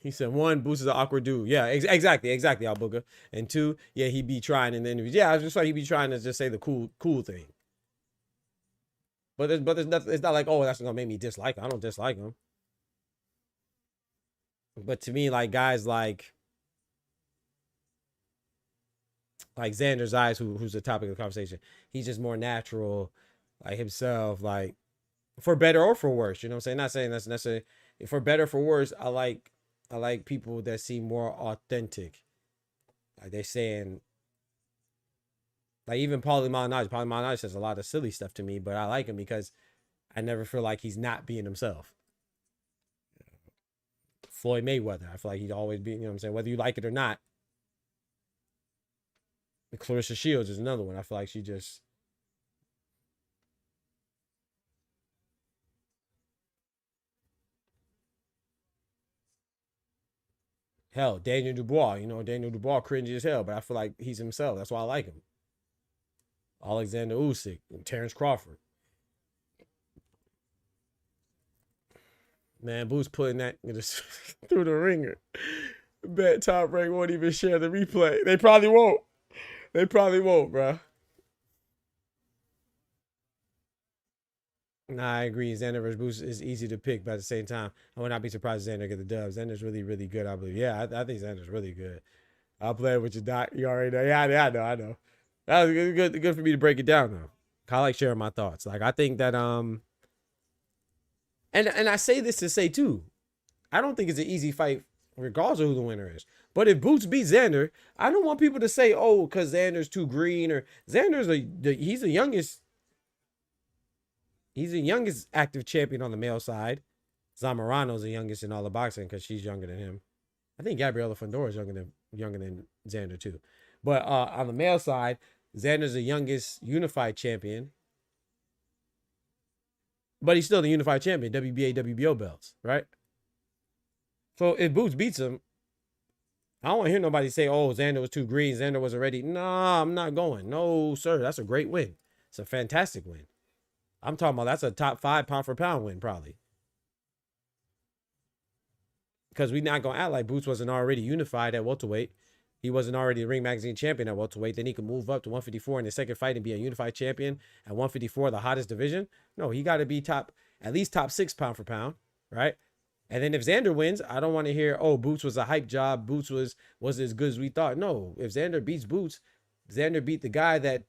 He said, one, Boots is an awkward dude. Yeah, exactly, Albuga. And two, yeah, he be trying in the interviews. Yeah, I was just like he be trying to just say the cool thing. But there's nothing. It's not like, oh, that's gonna make me dislike him. I don't dislike him. But to me, like guys like Xander Zayas, who's the topic of the conversation, he's just more natural, like himself, like for better or for worse. You know what I'm saying? Not saying that's necessarily for better or for worse. I like people that seem more authentic. Like they're saying, like even Paulie Malignaggi says a lot of silly stuff to me, but I like him because I never feel like he's not being himself. Floyd Mayweather, I feel like he'd always be, you know what I'm saying, whether you like it or not. Clarissa Shields is another one. I feel like she just hell, Daniel Dubois, you know, Daniel Dubois cringy as hell, but I feel like he's himself. That's why I like him. Alexander Usyk and Terrence Crawford. Man, Boots putting that through the ringer. Bet Top Rank won't even share the replay. They probably won't. They probably won't, bro. Nah, I agree. Xander versus Boots is easy to pick, but at the same time, I would not be surprised if Xander get the dub. Xander's really, really good, I believe. Yeah, I think Xander's really good. I'll play it with your doc. You already know. Yeah, I know. That was good for me to break it down, though. I like sharing my thoughts. Like, I think that, and I say this to say, too, I don't think it's an easy fight, regardless of who the winner is. But if Boots beats Xander, I don't want people to say, oh, because Xander's too green, or Xander's he's the youngest. He's the youngest active champion on the male side. Zamorano's the youngest in all the boxing because she's younger than him. I think Gabriela Fondora is younger than Xander too. But on the male side, Xander's the youngest unified champion. But he's still the unified champion, WBA, WBO belts, right? So if Boots beats him, I don't want to hear nobody say, oh, Xander was too green. Xander was already. Nah, I'm not going. No, sir. That's a great win. It's a fantastic win. I'm talking about that's a top 5 pound for pound win, probably. Because we're not going to act like Boots wasn't already unified at welterweight. He wasn't already the Ring Magazine champion at welterweight. Then he could move up to 154 in the second fight and be a unified champion at 154, the hottest division. No, he got to be at least top 6 pound for pound, right? And then if Xander wins, I don't want to hear, oh, Boots was a hype job. Boots was as good as we thought. No, if Xander beats Boots, Xander beat the guy that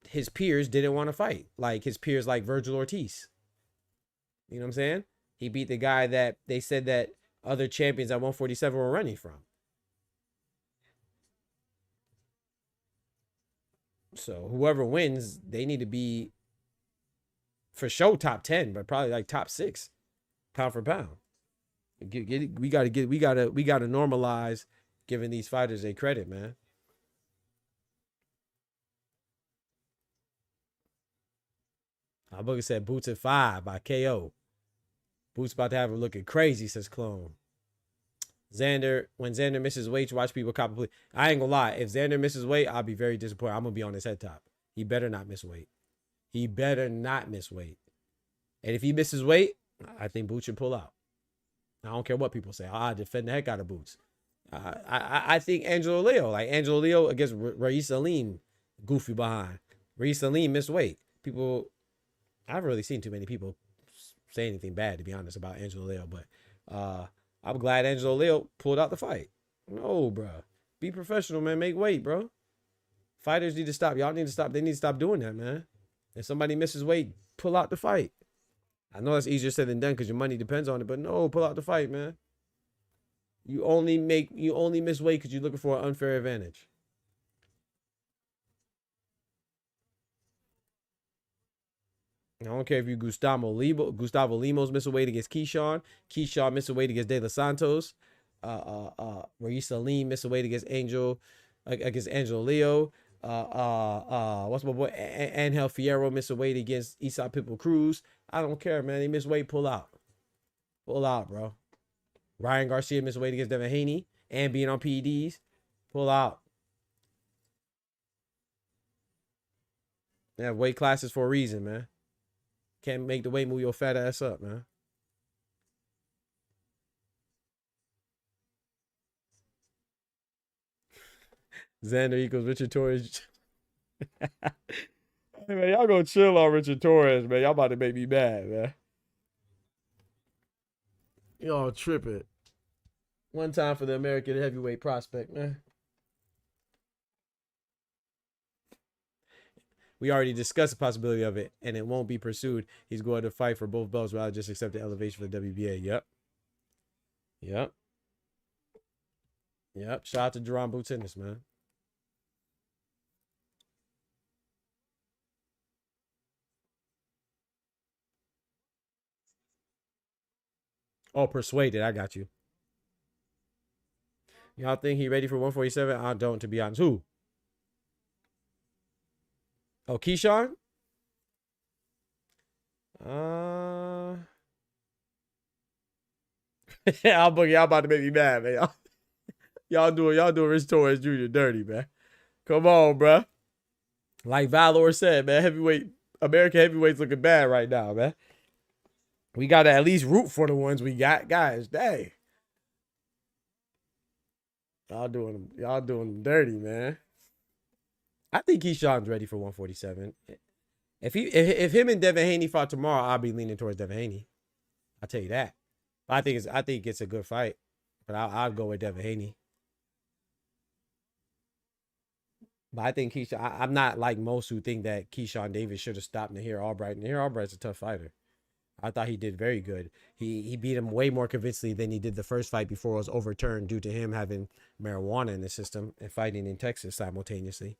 his peers didn't want to fight. Like his peers like Virgil Ortiz. You know what I'm saying? He beat the guy that they said that other champions at 147 were running from. So whoever wins, they need to be for sure top 10, but probably like top 6 pound for pound. We gotta normalize giving these fighters their credit, man. Albuga said Boots at 5 by KO. Boots about to have her looking crazy, says Clone. Xander, when Xander misses weight, watch people copy. I ain't gonna lie. If Xander misses weight, I'll be very disappointed. I'm gonna be on his head top. He better not miss weight. He better not miss weight. And if he misses weight, I think Boots should pull out. I don't care what people say. I defend the heck out of Boots. I think Angelo Leo against Raees Salim, goofy behind. Raees Salim missed weight. People, I haven't really seen too many people say anything bad, to be honest, about Angelo Leo, but I'm glad Angelo Leo pulled out the fight. No, bro. Be professional, man. Make weight, bro. Fighters need to stop. Y'all need to stop. They need to stop doing that, man. If somebody misses weight, pull out the fight. I know that's easier said than done because your money depends on it, but no, pull out the fight, man. You only miss weight because you're looking for an unfair advantage. I don't care if you Gustavo Lemos miss a weight against Keyshawn. Keyshawn miss a weight against De Los Santos. Raees Salim miss a weight against Angelo Leo. What's my boy? Angel Fierro miss a weight against Isaac Pitbull Cruz. I don't care, man. They miss weight, pull out. Pull out, bro. Ryan Garcia miss a weight against Devin Haney and being on PEDs. Pull out. They have weight classes for a reason, man. Can't make the weight move your fat ass up, man. Xander equals Richard Torres. Hey, man, y'all gonna chill on Richard Torres, man. Y'all about to make me mad, man. Y'all tripping. One time for the American heavyweight prospect, man. We already discussed the possibility of it, and it won't be pursued. He's going to fight for both belts rather just accept the elevation for the WBA. Yep. Yep. Yep. Shout out to Jerome Bootinnis, man. Oh, Persuaded. I got you. Y'all think he ready for 147? I don't, to be honest. Who? Oh, Keyshawn? Y'all about to make me mad, man. Y'all doing Rich Torres Jr. dirty, man. Come on, bruh. Like Valor said, man, American heavyweights looking bad right now, man. We got to at least root for the ones we got, guys. Dang. Y'all doing them dirty, man. I think Keyshawn's ready for 147. If him and Devin Haney fought tomorrow, I'll be leaning towards Devin Haney. I'll tell you that. I think it's a good fight, but I'll go with Devin Haney. But I think I'm not like most who think that Keyshawn Davis should have stopped Nahir Albright. Nahir Albright's a tough fighter. I thought he did very good. He beat him way more convincingly than he did the first fight before it was overturned due to him having marijuana in the system and fighting in Texas simultaneously.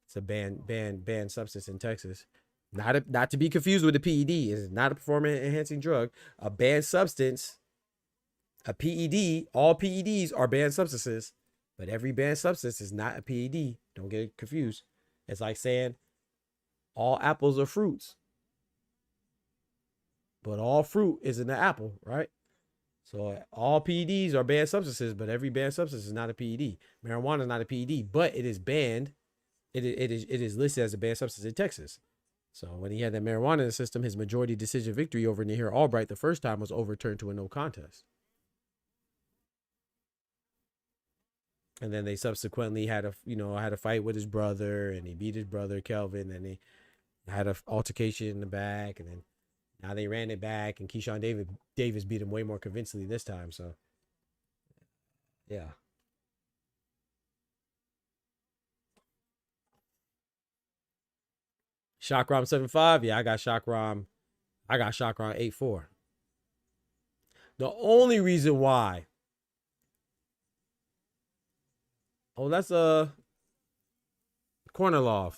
It's a banned substance in Texas. Not to be confused with a PED. It's not a performance enhancing drug. A banned substance, a PED, all PEDs are banned substances, but every banned substance is not a PED. Don't get confused. It's like saying all apples are fruits, but all fruit isn't an apple, right? So all PEDs are banned substances, but every banned substance is not a PED. Marijuana is not a PED, but it is banned. It is listed as a banned substance in Texas. So when he had that marijuana in the system, his majority decision victory over Nahir Albright the first time was overturned to a no contest. And then they subsequently had a fight with his brother, and he beat his brother Kelvin, and they had an altercation in the back, and then now they ran it back, and Keyshawn Davis beat him way more convincingly this time. So yeah. Chakram 7-5. Yeah, I got Chakram 8-4. The only reason why. Oh, that's Kornilov.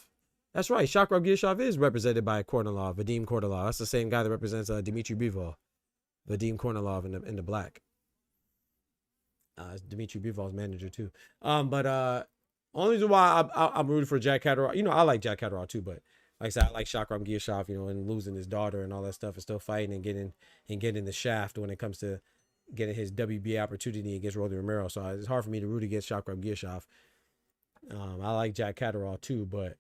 That's right. Chakram Gilshov is represented by Kornilov, Vadim Kornilov. That's the same guy that represents Dmitry Bivol. Vadim Kornilov in the black. Dmitry Bivol's manager too. But only reason why I'm rooting for Jack Catterall. I like Jack Catterall too, but like I said, I like Chakram Gilshov, and losing his daughter and all that stuff, and still fighting and getting the shaft when it comes to getting his WBA opportunity against Rolly Romero. So it's hard for me to root against Chakram Gilshov. I like Jack Catterall too, but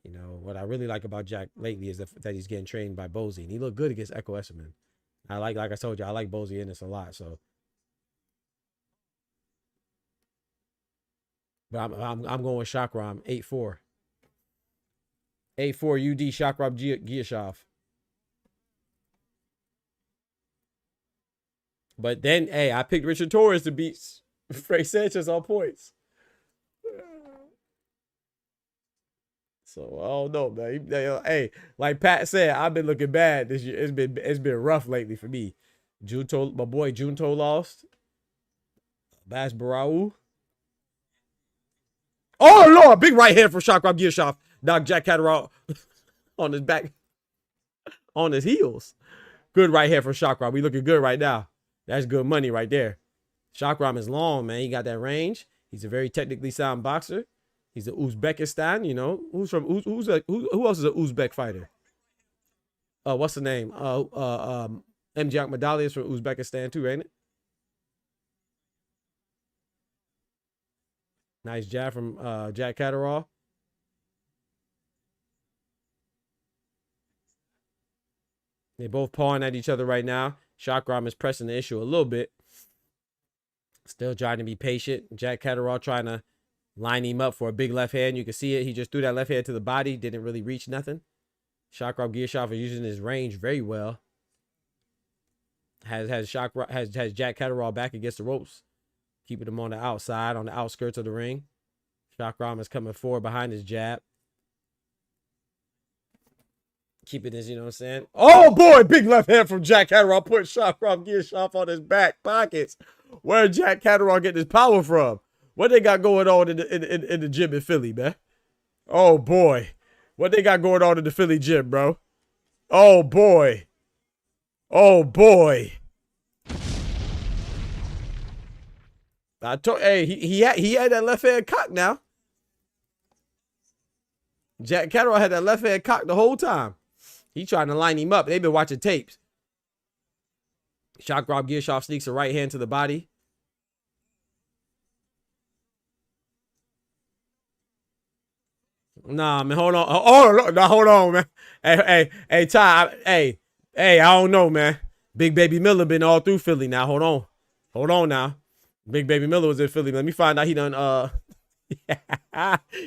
what I really like about Jack lately is that he's getting trained by Bozy, and he looked good against Echo Esserman. Like I told you, I like Bozy in this a lot. So, but I'm going with Chakram 8-4. 8-4 UD Chakram Gilshov. But then, hey, I picked Richard Torres to beat Frank Sanchez on points. So I don't know, man. Hey, like Pat said, I've been looking bad this year. It's been rough lately for me. My boy Junto lost. Bas Barau. Oh Lord, big right hand from Chakram Gilshov. Knocked Jack Catterall on his back, on his heels. Good right hand from Chakram. We looking good right now. That's good money right there. Chakram is long, man. He got that range. He's a very technically sound boxer. He's a Uzbekistan, who else is an Uzbek fighter? What's the name? MJ Akhmadali is from Uzbekistan too, ain't it? Nice jab from Jack Catterall. They both pawing at each other right now. Chakram is pressing the issue a little bit. Still trying to be patient. Jack Catterall trying to Line him up for a big left hand. You can see it. He just threw that left hand to the body. Didn't really reach nothing. Shakrov Giyashov is using his range very well. Has Jack Catterall back against the ropes, keeping him on the outside, on the outskirts of the ring. Shakrov is coming forward behind his jab. Keeping his, you know what I'm saying? Oh boy, big left hand from Jack Catterall, put Shakrov Giyashov on his back pockets. Where Jack Catterall getting his power from? What they got going on in the gym in Philly, man? Oh boy, what they got going on in the Philly gym, bro? Oh boy. Oh boy. I told, hey, he had that left hand cocked now. Jack Catterall had that left hand cocked the whole time. He trying to line him up. They've been watching tapes. Shakrov Giyashov sneaks a right hand to the body. Nah, man, hold on. Oh, no, hold on, man. Hey, Ty. Hey, I don't know, man. Big Baby Miller been all through Philly now. Hold on now. Big Baby Miller was in Philly. Let me find out he done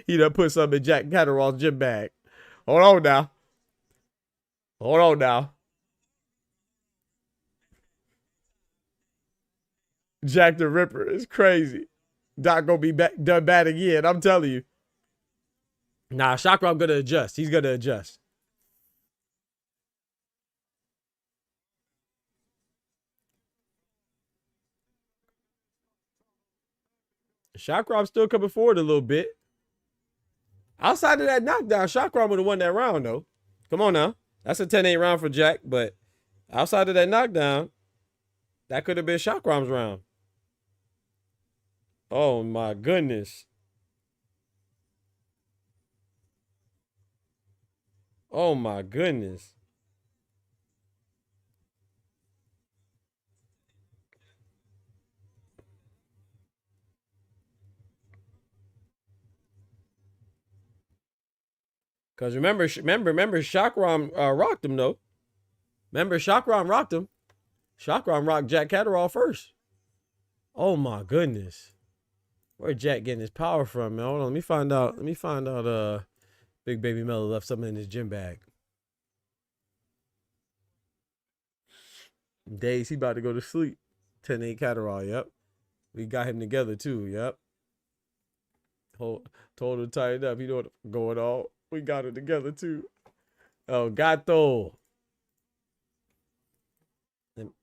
he done put something in Jack Catterall's gym bag. Hold on now. Jack the Ripper is crazy. Doc gonna be done bad again. I'm telling you. Nah, Shakrov gonna adjust. He's gonna adjust. Shakrov's still coming forward a little bit. Outside of that knockdown, Shakrov would have won that round, though. Come on now. That's a 10-8 round for Jack, but outside of that knockdown, that could have been Shakrov's round. Oh, my goodness. Oh, my goodness. Because remember, Shakram rocked him, though. Remember, Shakram rocked him. Shakram rocked Jack Catterall first. Oh, my goodness. Where Jack getting his power from, man? Hold on, let me find out. Big Baby Miller left something in his gym bag. Days, he about to go to sleep. 10-8 Catterall, yep. We got him together, too, yep. Told him to tighten up. You know what's going on. We got it together, too. Oh, Gato.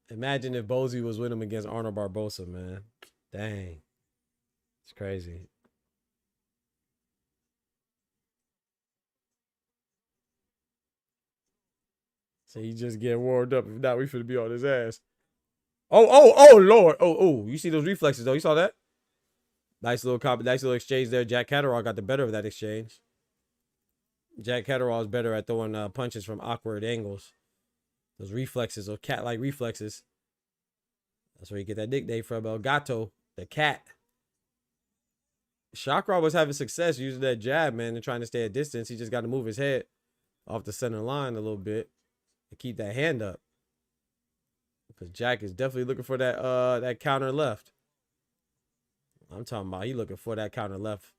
Imagine if Bozy was with him against Arnold Barbosa, man. Dang. It's crazy. So he just getting warmed up. If not, we finna be on his ass. Oh, Lord. Oh. You see those reflexes, though? You saw that? Nice little exchange there. Jack Catterall got the better of that exchange. Jack Catterall is better at throwing punches from awkward angles. Those reflexes, those cat-like reflexes. That's where you get that nickname from, El Gato, the cat. Shakrov was having success using that jab, man, and trying to stay at distance. He just got to move his head off the center line a little bit to keep that hand up. Because Jack is definitely looking for that counter left. I'm talking about he looking for that counter left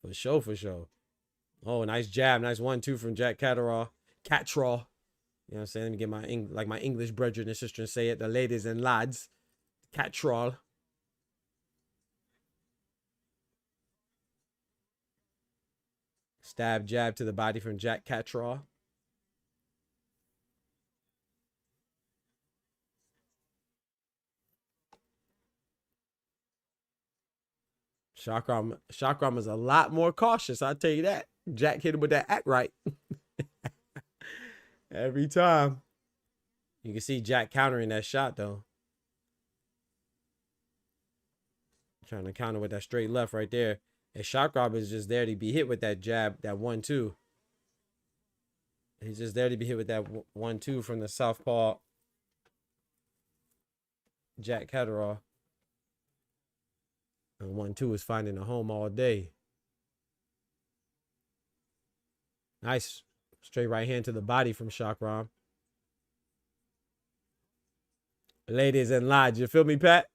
for sure. Oh, nice jab. Nice 1-2 from Jack Catterall. Catterall. You know what I'm saying? Let me get my English brethren and sisters say it. The ladies and lads. Catterall. Stab jab to the body from Jack Catterall. Shakram is a lot more cautious, I'll tell you that. Jack hit him with that act right. Every time. You can see Jack countering that shot, though. Trying to counter with that straight left right there. And Shakrov is just there to be hit with that jab, that 1-2. He's just there to be hit with that 1-2 from the southpaw Jack Catterall. And 1-2 is finding a home all day. Nice straight right hand to the body from Shakrov. Ladies and lads, you feel me, Pat?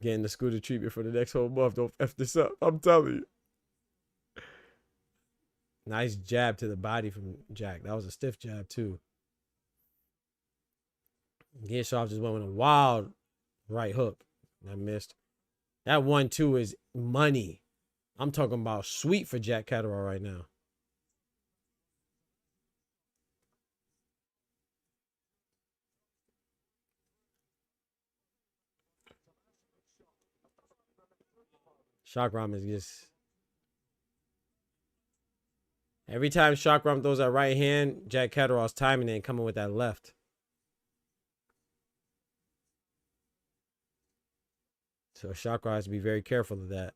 Getting the scooter treatment for the next whole month. Don't F this up. I'm telling you. Nice jab to the body from Jack. That was a stiff jab, too. Gearshoff just went with a wild right hook. I missed. That 1-2 is money. I'm talking about sweet for Jack Catterall right now. Chakram is just... Every time Chakram throws that right hand, Jack Catterall's timing it and coming with that left. So Chakram has to be very careful of that.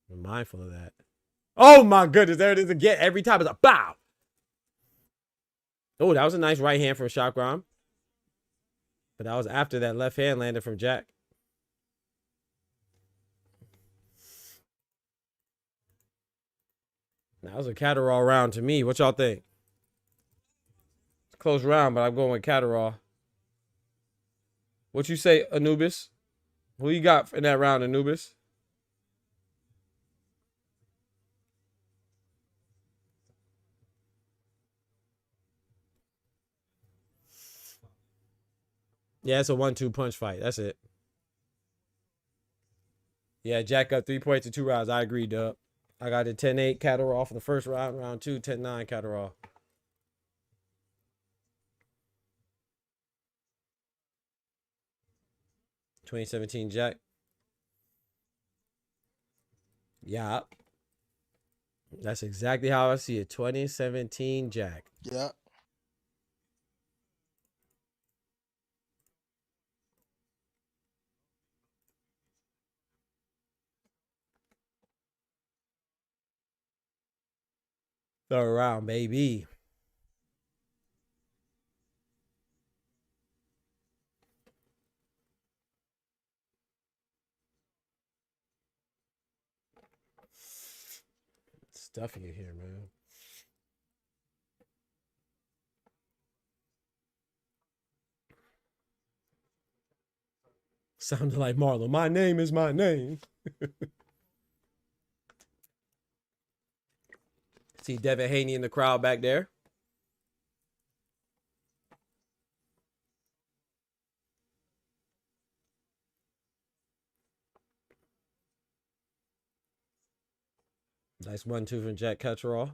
And mindful of that. Oh my goodness, there it is again. Every time it's a bow. Oh, that was a nice right hand from Chakram. But that was after that left hand landed from Jack. That was a Catterall round to me. What y'all think? It's a close round, but I'm going with Catterall. What you say, Anubis? Who you got in that round, Anubis? Yeah, it's a 1-2 punch fight. That's it. Yeah, Jack up 3 points in 2 rounds. I agree, Dub. I got a 10-8 Catterall for the first round. Round 2, 10-9 Catterall. (2017) Jack. Yeah. That's exactly how I see it. 2017 Jack. Yeah. Third round, baby. It's stuffy in here, man. Sounded like Marlon. My name is my name. See Devin Haney in the crowd back there. Nice 1-2 from Jack Catterall.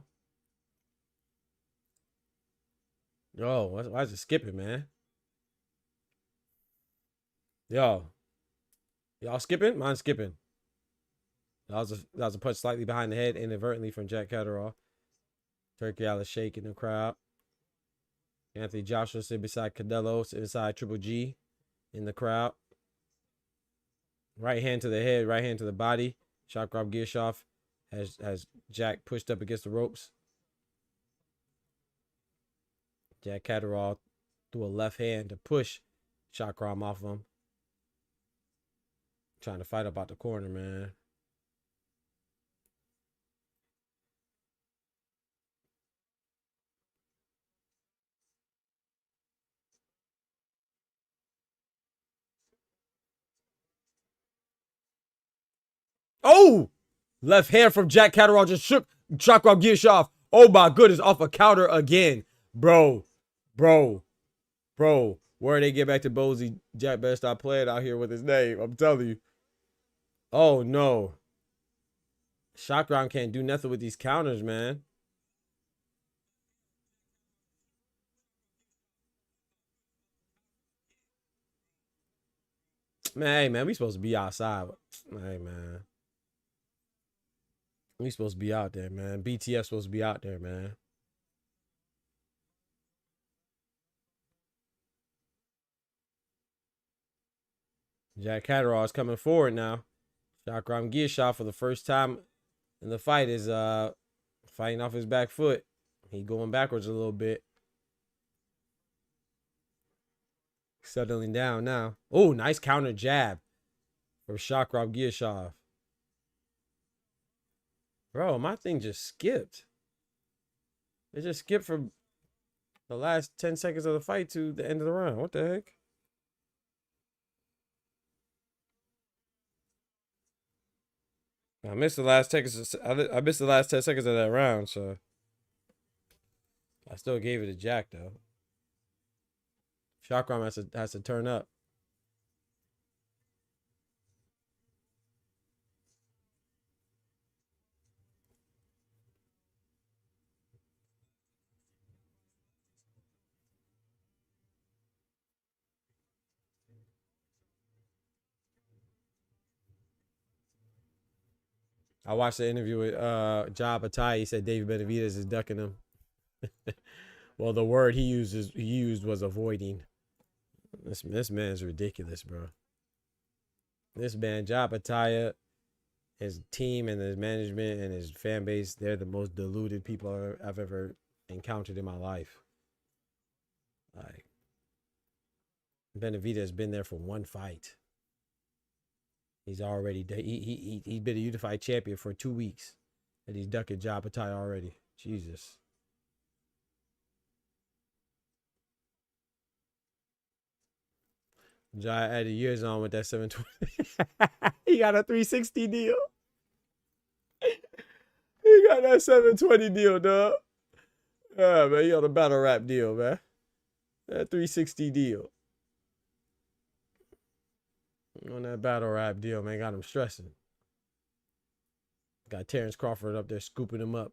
Yo, why is it skipping, man? Yo. Y'all skipping? Mine's skipping. That was a punch slightly behind the head inadvertently from Jack Catterall. Turkey Alice shake in the crowd. Anthony Joshua sitting beside Canelo, inside Triple G in the crowd. Right hand to the head, right hand to the body. Chakram Gearshoff has Jack pushed up against the ropes. Jack Catterall threw a left hand to push Chakram off of him. Trying to fight up out the corner, man. Oh! Left hand from Jack Catterall just shook Chakram Gearshoff. Oh my goodness, off a counter again. Bro. Where they get back to Bozy, Jack better stop playing out here with his name. I'm telling you. Oh no. Chakram can't do nothing with these counters, man. Man, hey, man, we supposed to be outside. Hey, man. We supposed to be out there, man. BTS supposed to be out there, man. Jack Catterall is coming forward now. Chakram Gearshoff for the first time in the fight is fighting off his back foot. He going backwards a little bit. Settling down now. Oh, nice counter jab from Chakram Gearshoff. Bro, my thing just skipped. It just skipped from the last 10 seconds of the fight to the end of the round. What the heck? I missed the last seconds. I missed the last 10 seconds of that round, so I still gave it to Jack though. Chakram has to turn up. I watched the interview with Ja Batai. He said David Benavidez is ducking him. Well, the word he used was avoiding. This man's ridiculous, bro. This man, Ja Batai, his team and his management and his fan base, they're the most deluded people I've ever encountered in my life. Like, Benavidez has been there for one fight. He's already he's been a unified champion for 2 weeks, and he's ducking Ja Batai already. Jesus. Ja added years on with that 720. He got a 360 deal. He got that 720 deal, dog. Yeah, man, he on a battle rap deal, man. That 360 deal. On that battle rap deal, man, got him stressing. Got Terrence Crawford up there scooping him up.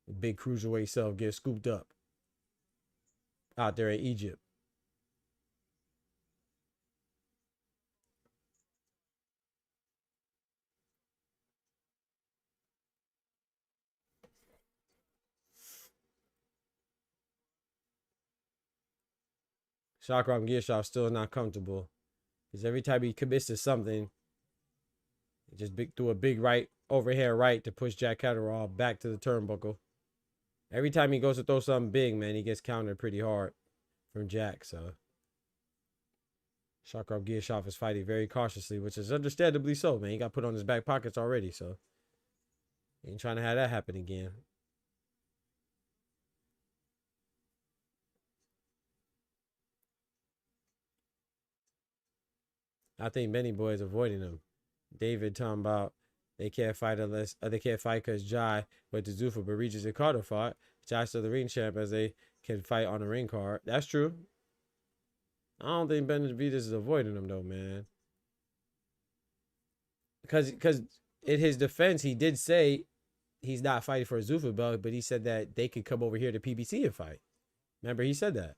The big cruiserweight self gets scooped up. Out there in Egypt. Shakram Gearshaw still not comfortable. Because every time he commits to something, he just threw a big right, overhead right to push Jack Catterall back to the turnbuckle. Every time he goes to throw something big, man, he gets countered pretty hard from Jack. So Shakram Gearshaw is fighting very cautiously, which is understandably so, man. He got put on his back pockets already, so he ain't trying to have that happen again. I think many boys avoiding him. David talking about they can't fight unless they can't fight because Jai went to Zuffa, but Regis and Carter fought. Jai's still the ring champ as they can fight on the ring card. That's true. I don't think Benavidez is avoiding him though, man. Because in his defense, he did say he's not fighting for a Zuffa belt, but he said that they could come over here to PBC and fight. Remember, he said that.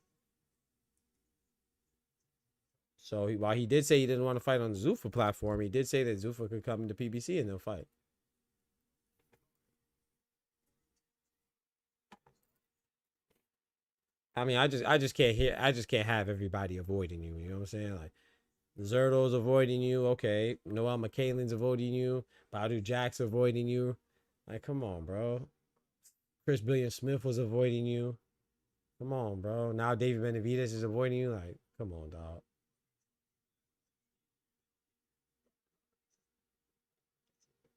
So while he did say he didn't want to fight on the Zuffa platform, he did say that Zuffa could come to PBC and they'll fight. I mean, I just can't have everybody avoiding you. You know what I'm saying? Like Zerto's avoiding you, okay. Noel McCain's avoiding you. Badu Jack's avoiding you. Like, come on, bro. Chris Billion Smith was avoiding you. Come on, bro. Now David Benavidez is avoiding you. Like, come on, dog.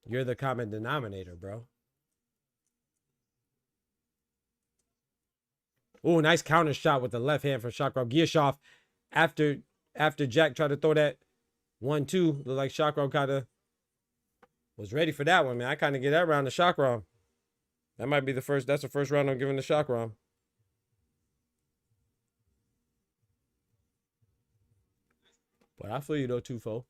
You're the common denominator, bro. Oh, nice counter shot with the left hand from Shakram Gearshaw. After Jack tried to throw that 1-2, looked like Shakram kind of was ready for that one, man. I kind of get that round to Shakram. That might be the first. That's the first round I'm giving to Shakram. But I feel you though, Tufo.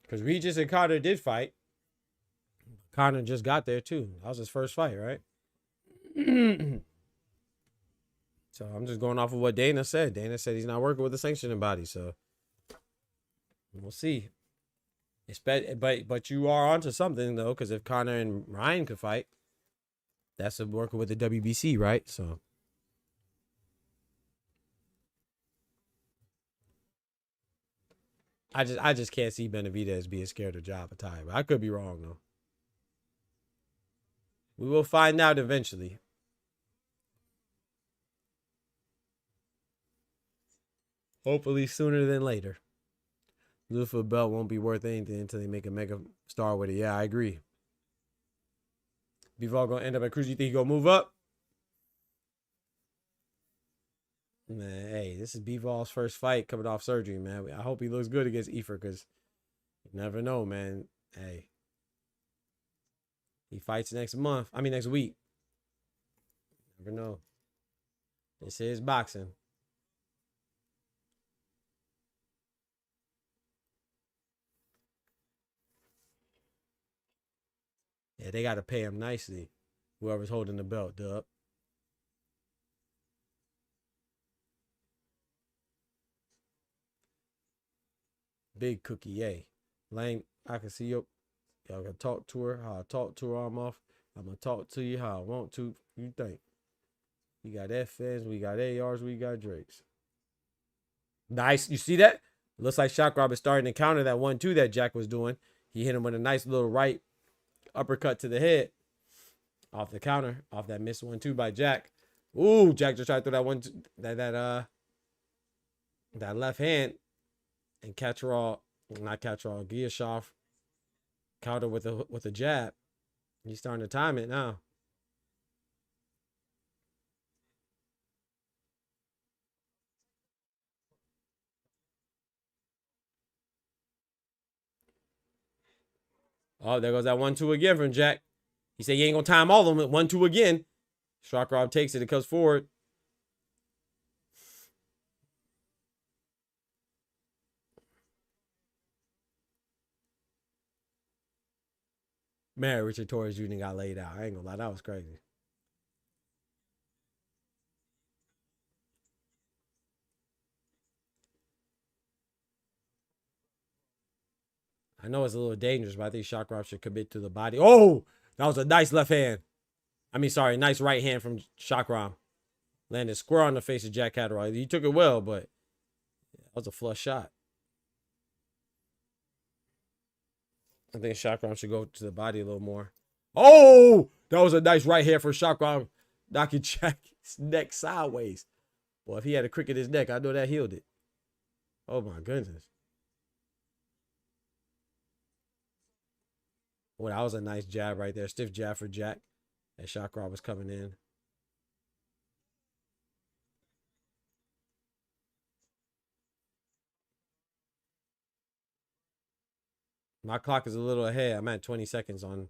Because Regis and Carter did fight. Connor just got there too. That was his first fight, right? So I'm just going off of what Dana said. Dana said he's not working with the sanctioning body, so we'll see. But you are onto something though, because if Connor and Ryan could fight, that's working with the WBC, right? So I just can't see Benavidez being scared of Ja Batai. But I could be wrong though. We will find out eventually. Hopefully sooner than later. Zuffa belt won't be worth anything until they make a mega star with it. Yeah, I agree. Bivol gonna end up at Cruise. You think he gonna move up? Man, hey, this is Bivol first fight coming off surgery, man. I hope he looks good against Efer because you never know, man. Hey, he fights next month. I mean, next week. Never know. This is boxing. Yeah, they got to pay him nicely. Whoever's holding the belt, dub. Big cookie, yay. Lang, I can see you. Y'all can talk to her. How I talk to her arm off. I'm going to talk to you how I want to. You think. We got FNs, we got ARs, we got Drakes. Nice. You see that? Looks like Shock Rob is starting to counter that 1-2 that Jack was doing. He hit him with a nice little right uppercut to the head. Off the counter. Off that missed 1-2 by Jack. Ooh, Jack just tried to throw that one, that left hand. And Giyashov counter with a jab. He's starting to time it now. Oh, there goes that 1-2 again from Jack. He said he ain't gonna time all of them. 1-2 again. Shakrov takes it. It comes forward. Man, Richard Torres Jr. got laid out. I ain't gonna lie, that was crazy. I know it's a little dangerous, but I think Shakrov should commit to the body. Oh, that was a nice left hand. I mean, sorry, nice right hand from Shakrov. Landed square on the face of Jack Catterall. He took it well, but that was a flush shot. I think Shakrov should go to the body a little more. Oh, that was a nice right hand for Shakrov, knocking Jack's neck sideways. Boy, if he had a crick in his neck, I know that healed it. Oh, my goodness. Well, that was a nice jab right there. Stiff jab for Jack as Shakrov was coming in. My clock is a little ahead. I'm at 20 seconds on.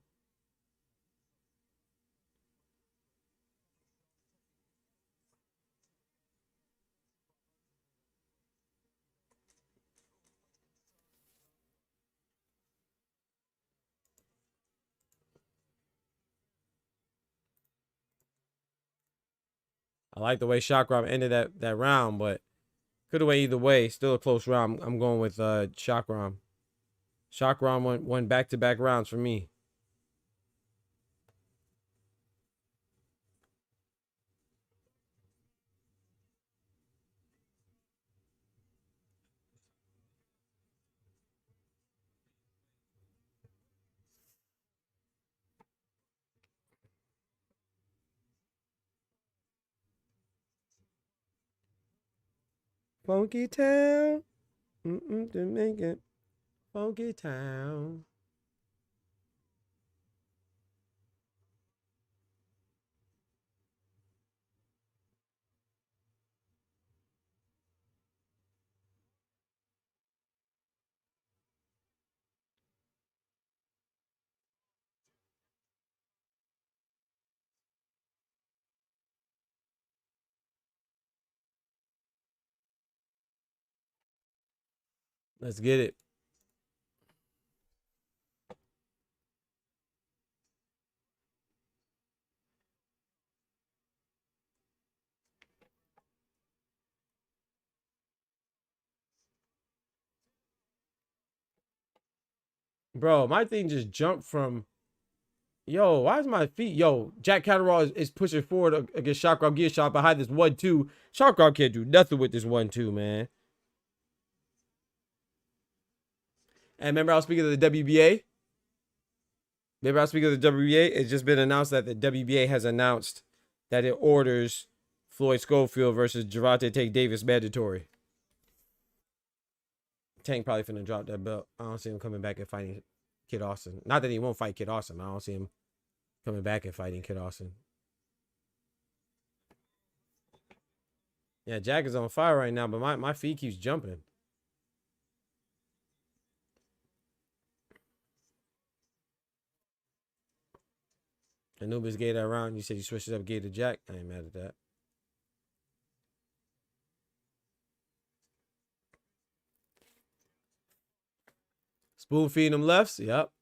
I like the way Shakrov ended that round, but could have went either way. Still a close round. I'm going with Shakrov. Shakrov won back-to-back rounds for me. Funky Town. Jamaica. Funky Town. Let's get it. Bro, my thing just jumped from. Yo, why is my feet? Yo, Jack Catterall is pushing forward against Shakrov Giyashov behind this 1-2. Shakrov can't do nothing with this 1-2, man. And remember I was speaking of the WBA? Remember I was speaking of the WBA? It's just been announced that the WBA has announced that it orders Floyd Schofield versus Gervonta Tank Davis mandatory. Tank probably finna drop that belt. I don't see him coming back and fighting Kid Austin. Not that he won't fight Kid Austin. I don't see him coming back and fighting Kid Austin. Yeah, Jack is on fire right now, but my feet keeps jumping. Anubis gave that round. You said you switched it up, gave to Jack. I ain't mad at that. Spoon feeding him lefts. Yep.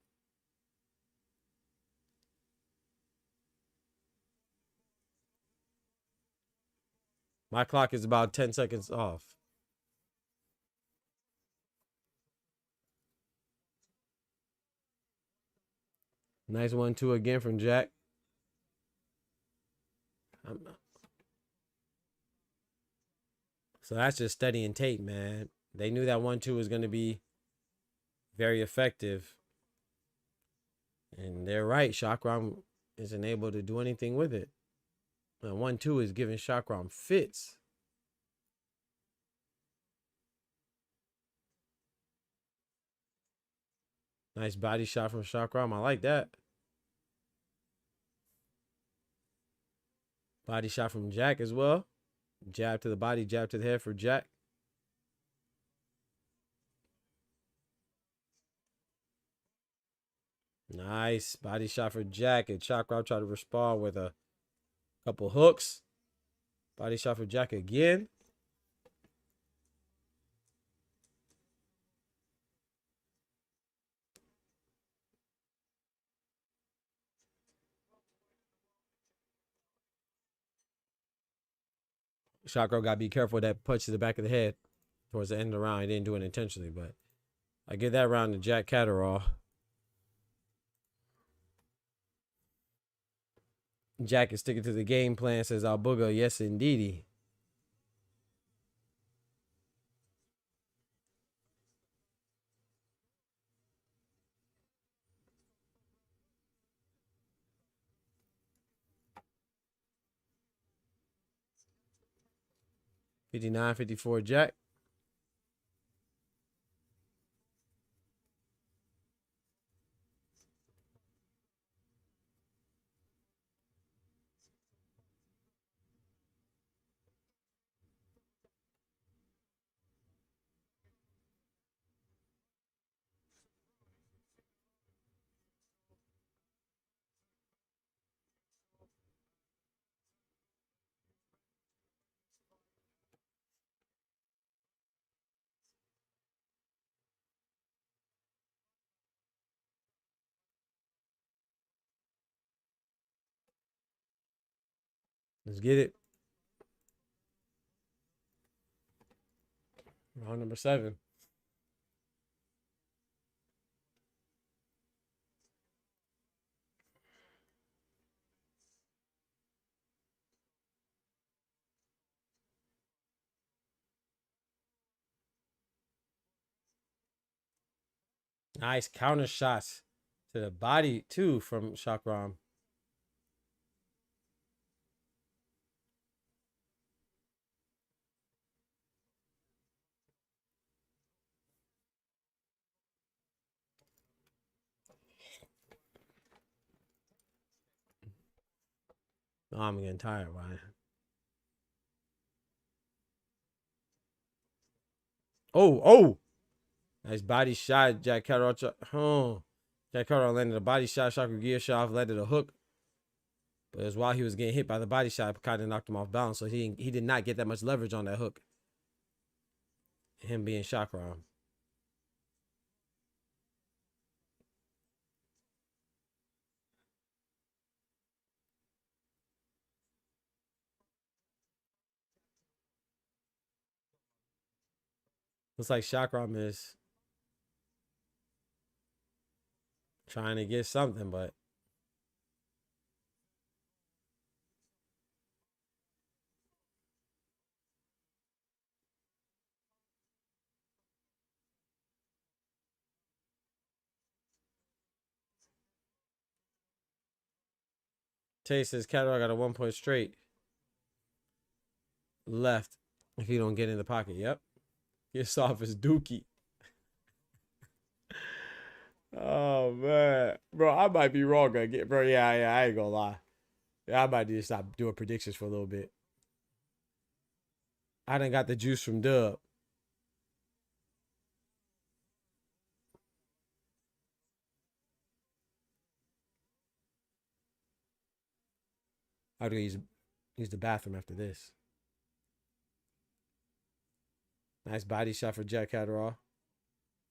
My clock is about 10 seconds off. Nice 1-2 again from Jack. So that's just studying tape, man. They knew that 1-2 was going to be very effective. And they're right. Chakram isn't able to do anything with it. 1-2 is giving Chakram fits. Nice body shot from Chakram. I like that. Body shot from Jack as well. Jab to the body, jab to the head for Jack. Nice body shot for Jack. And Chakram tried to respond with a couple hooks. Body shot for Jack again. Chakram got to be careful with that punch to the back of the head towards the end of the round. He didn't do it intentionally, but I give that round to Jack Catterall. Jack is sticking to the game plan, says Albuga. Yes, indeedy. $59-54 Jack. Let's get it. Round number 7. Nice counter shots to the body, too, from Chakram. Oh, I'm getting tired, Ryan. Oh. Nice body shot. Jack Catterall. Jack Catterall landed a body shot. Chakra gear shot, landed a hook. But it was while he was getting hit by the body shot, kind of knocked him off balance. So he did not get that much leverage on that hook. Him being Chakram. Looks like Chakram is trying to get something, but Tay says Catterall got a 1 point straight left if he don't get in the pocket. Yep. Gets off his dookie. Oh, man. Bro, I might be wrong again. Bro, yeah, I ain't gonna lie. Yeah, I might need to stop doing predictions for a little bit. I done got the juice from Dub. I have to use the bathroom after this. Nice body shot for Jack Catterall.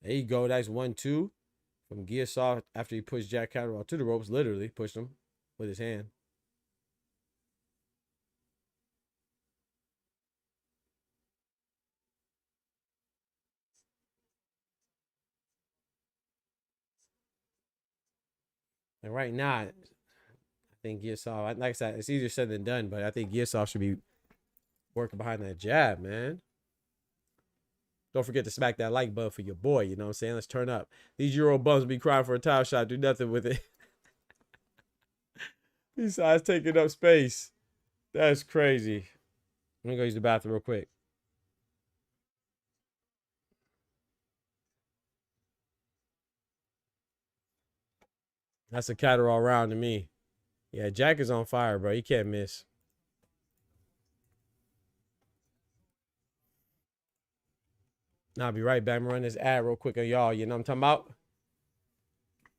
There you go. Nice 1-2 from Gearsoft after he pushed Jack Catterall to the ropes. Literally pushed him with his hand. And right now, I think Gearsoft, like I said, it's easier said than done, but I think Gearsoft should be working behind that jab, man. Don't forget to smack that like button for your boy. You know what I'm saying? Let's turn up. These Euro bums be crying for a title shot. Do nothing with it. Besides taking up space. That's crazy. Let me go use the bathroom real quick. That's a Catterall round to me. Yeah, Jack is on fire, bro. He can't miss. Now I'll be right back. I'm gonna run this ad real quick on y'all. You know what I'm talking about?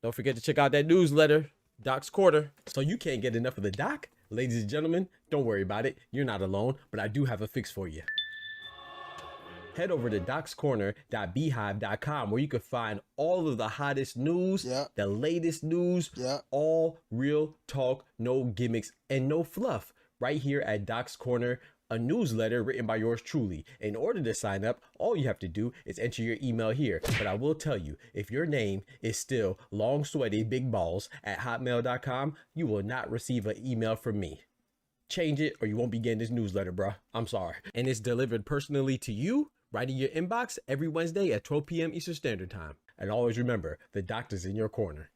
Don't forget to check out that newsletter, Doc's Quarter. So you can't get enough of the doc? Ladies and gentlemen, don't worry about it. You're not alone, but I do have a fix for you. Head over to docscorner.beehive.com where you can find all of the hottest news, the latest news, all real talk, no gimmicks, and no fluff. Right here at Doc's Corner, a newsletter written by yours truly. In order to sign up, all you have to do is enter your email here. But I will tell you, if your name is still long sweaty big balls at hotmail.com, you will not receive an email from me. Change it or you won't be getting this newsletter, bro. I'm sorry. And it's delivered personally to you right in your inbox every Wednesday at 12 p.m. Eastern Standard Time. And always remember, the doctor's in your corner.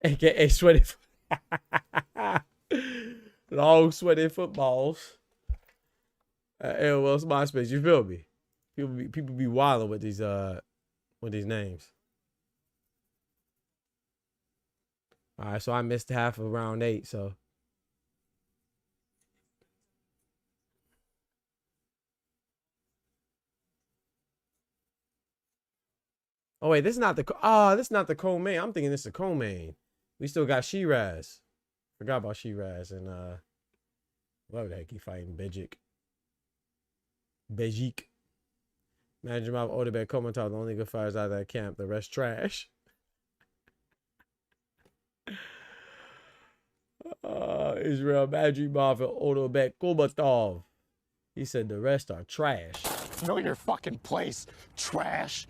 AKA sweaty. Long sweaty footballs. AOL's MySpace. You feel me? People be wilding with these names. All right, so I missed half of round 8. So oh wait, this is not the this is not the co-main. I'm thinking this is the co-main. We still got Shiraz. Forgot about Shiraz and whatever the heck he fighting Bejik. Imagine my Odebek Komentar, the only good fighters out of that camp. The rest trash. Israel Madrimov and Odebek Komentar. He said the rest are trash. Know your fucking place, trash.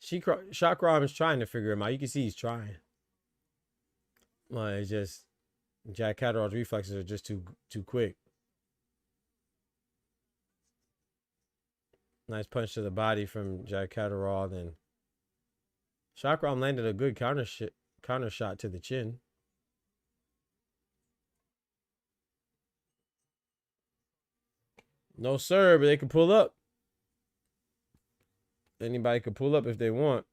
Shakram is trying to figure him out. You can see he's trying. Well, it's just Jack Catterall's reflexes are just too quick. Nice punch to the body from Jack Catterall. Then Shakram landed a good counter shot to the chin. No, sir, but they can pull up. Anybody can pull up if they want.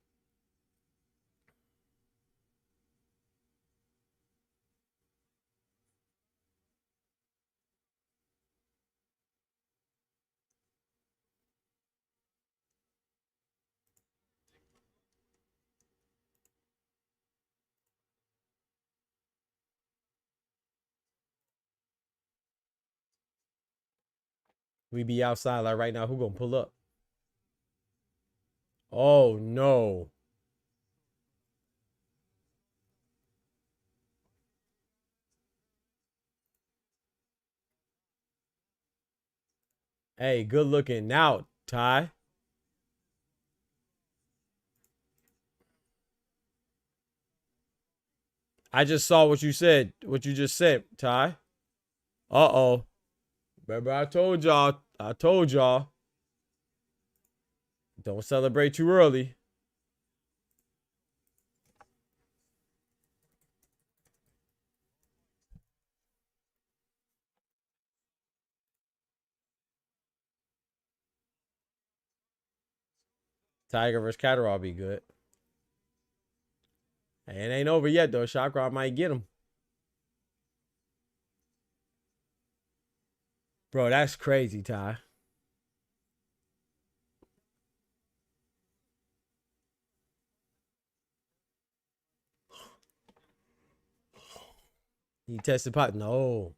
We be outside like right now. Who gonna pull up? Oh no. Hey, good looking now, Ty. I just saw what you said. What you just said, Ty. Uh-oh. Remember I told y'all. I told y'all. Don't celebrate too early. Tiger versus Catterall be good. Hey, it ain't over yet, though. Chakra might get him. Bro, that's crazy, Ty. He tested pot. No.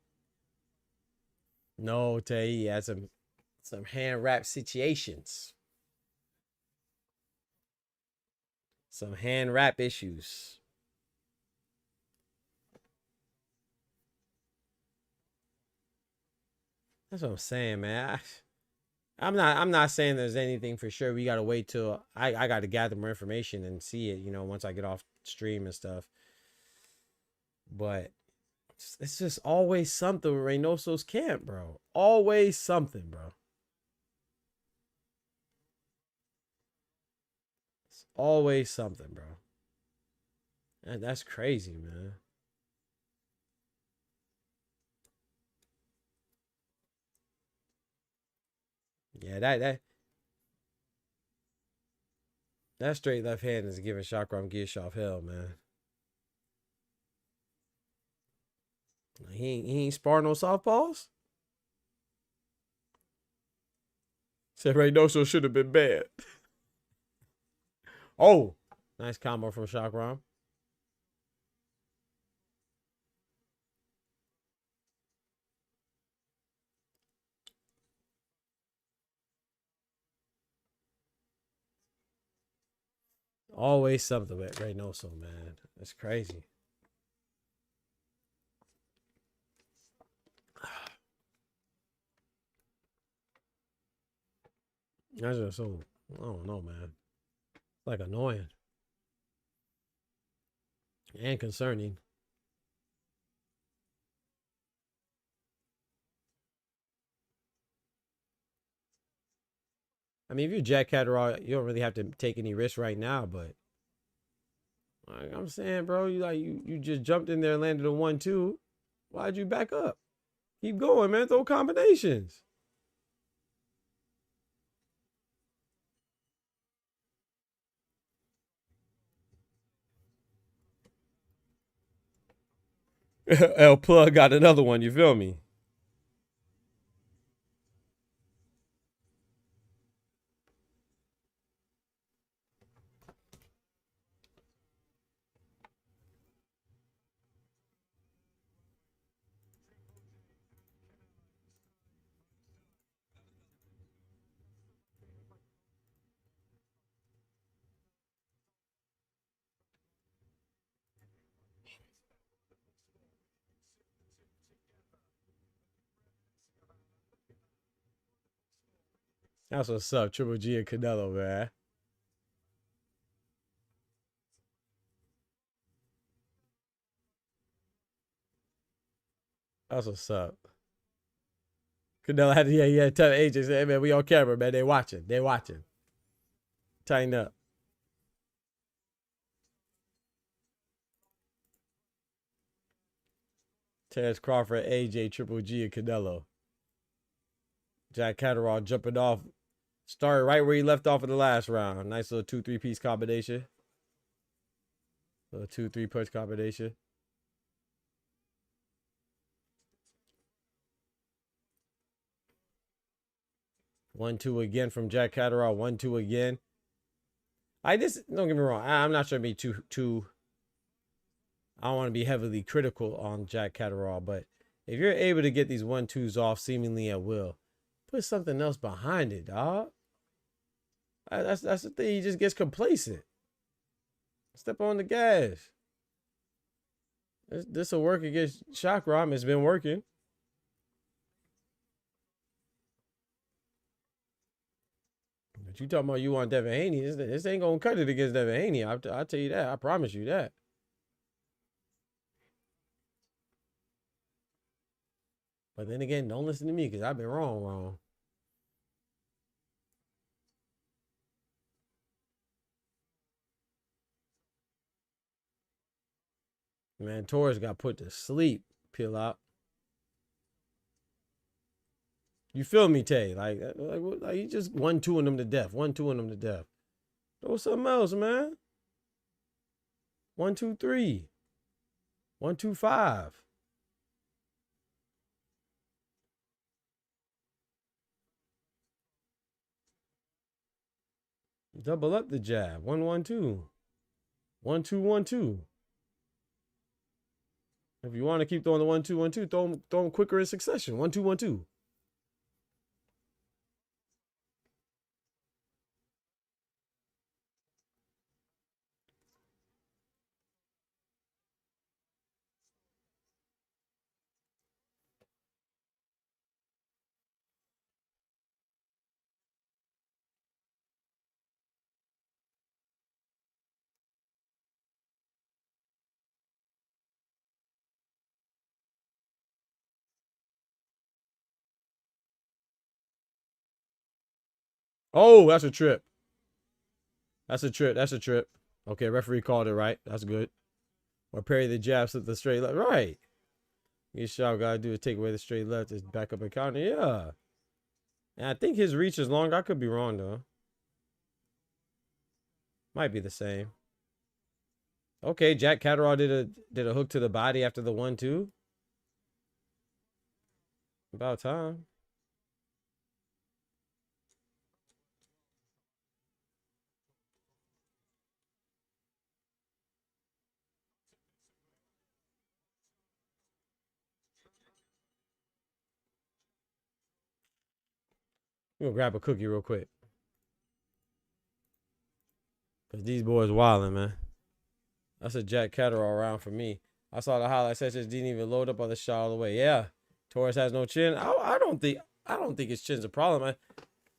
No, Tay. He had some hand wrap situations. Some hand wrap issues. That's what I'm saying, man. I'm not saying there's anything for sure. We gotta wait till I gotta gather more information and see it, you know, once I get off stream and stuff. But it's just always something with Reynoso's camp, bro. Always something, bro. It's always something, bro. And that's crazy, man. Yeah, that straight left hand is giving Chakram Giyashov hell, man. He ain't sparring no softballs? Said Reynoso should have been bad. Oh, nice combo from Chakram. Always something with Reynoso, man. That's crazy. That's just so, I don't know, man. It's like annoying. And concerning. I mean, if you're Jack Catterall, you don't really have to take any risks right now, but like I'm saying, bro, you just jumped in there and landed a 1-2. Why'd you back up? Keep going, man. Throw combinations. El Plug got another one, you feel me? That's what's up, Triple G and Canelo, man. That's what's up. Canelo had to, yeah, tell the agents, hey, man, we on camera, man. They watching. They watching. Tighten up. Terrence Crawford, AJ, Triple G, and Canelo. Jack Catterall jumping off. Started right where he left off in the last round. Nice little 2-3 piece combination. Little 2-3 punch combination. One, two again from Jack Catterall. 1-2 again. Don't get me wrong. I'm not trying to be too. I don't want to be heavily critical on Jack Catterall, but if you're able to get these 1-2s off seemingly at will, put something else behind it, dog. That's the thing. He just gets complacent. Step on the gas. This will work against Chakram. It's been working. But you talking about you want Devin Haney? This ain't gonna cut it against Devin Haney. I'll tell you that. I promise you that. But then again, don't listen to me because I've been wrong. Man, Torres got put to sleep. Peel out. You feel me, Tay? Like he just 1-2ing them to death. 1-2ing them to death. Throw something else, man. 1-2-3. 1-2-5. Double up the jab. 1-1-2. 1-2-1-2. If you want to keep throwing the 1-2-1-2, throw them quicker in succession. 1-2-1-2. Oh, that's a trip. That's a trip. Okay, referee called it right. That's good. Or parry the jab, slip the straight left. Right. Your shot gotta do is take away the straight left. Is back up and counter. Yeah. And I think his reach is long. I could be wrong though. Might be the same. Okay, Jack Catterall did a hook to the body after the 1-2. About time. I'm gonna grab a cookie real quick. Cause these boys wildin', man. That's a Jack Catterall round for me. I saw the highlight sessions, didn't even load up on the shot all the way. Yeah. Torres has no chin. I don't think his chin's a problem, man.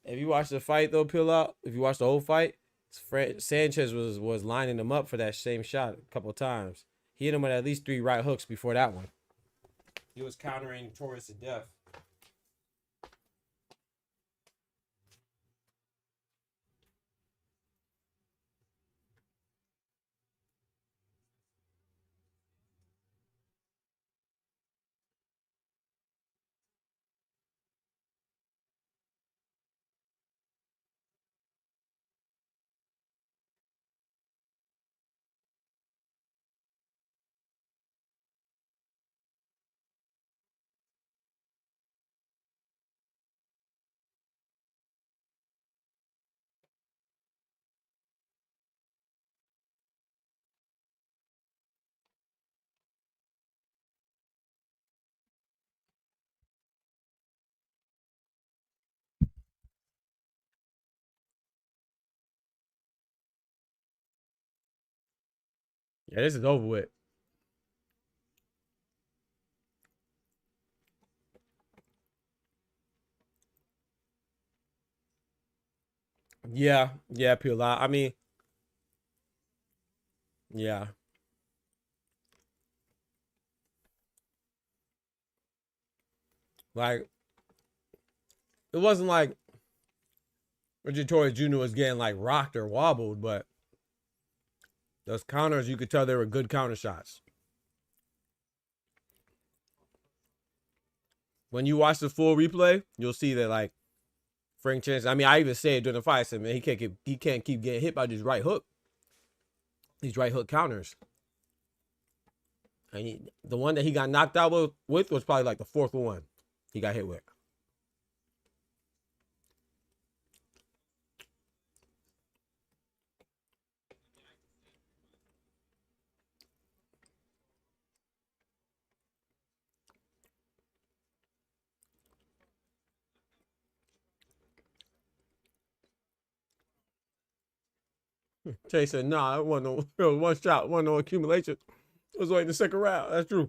If you watch the fight though, peel out. If you watch the whole fight, Sanchez was lining him up for that same shot a couple of times. He hit him with at least 3 right hooks before that one. He was countering Torres to death. Yeah, this is over with. Yeah, peel out. I mean, yeah. Like, it wasn't like Richard Torres Jr. was getting like rocked or wobbled, but those counters, you could tell they were good counter shots. when you watch the full replay, you'll see that like Frank Sanchez. I mean, I even said during the fight, I said, man, he can't keep getting hit by this right hook. These right hook counters. And the one that he got knocked out with was probably like the fourth one he got hit with. Chase said, nah, it wasn't no, it was one shot, wasn't no accumulation. It was like the second round. That's true.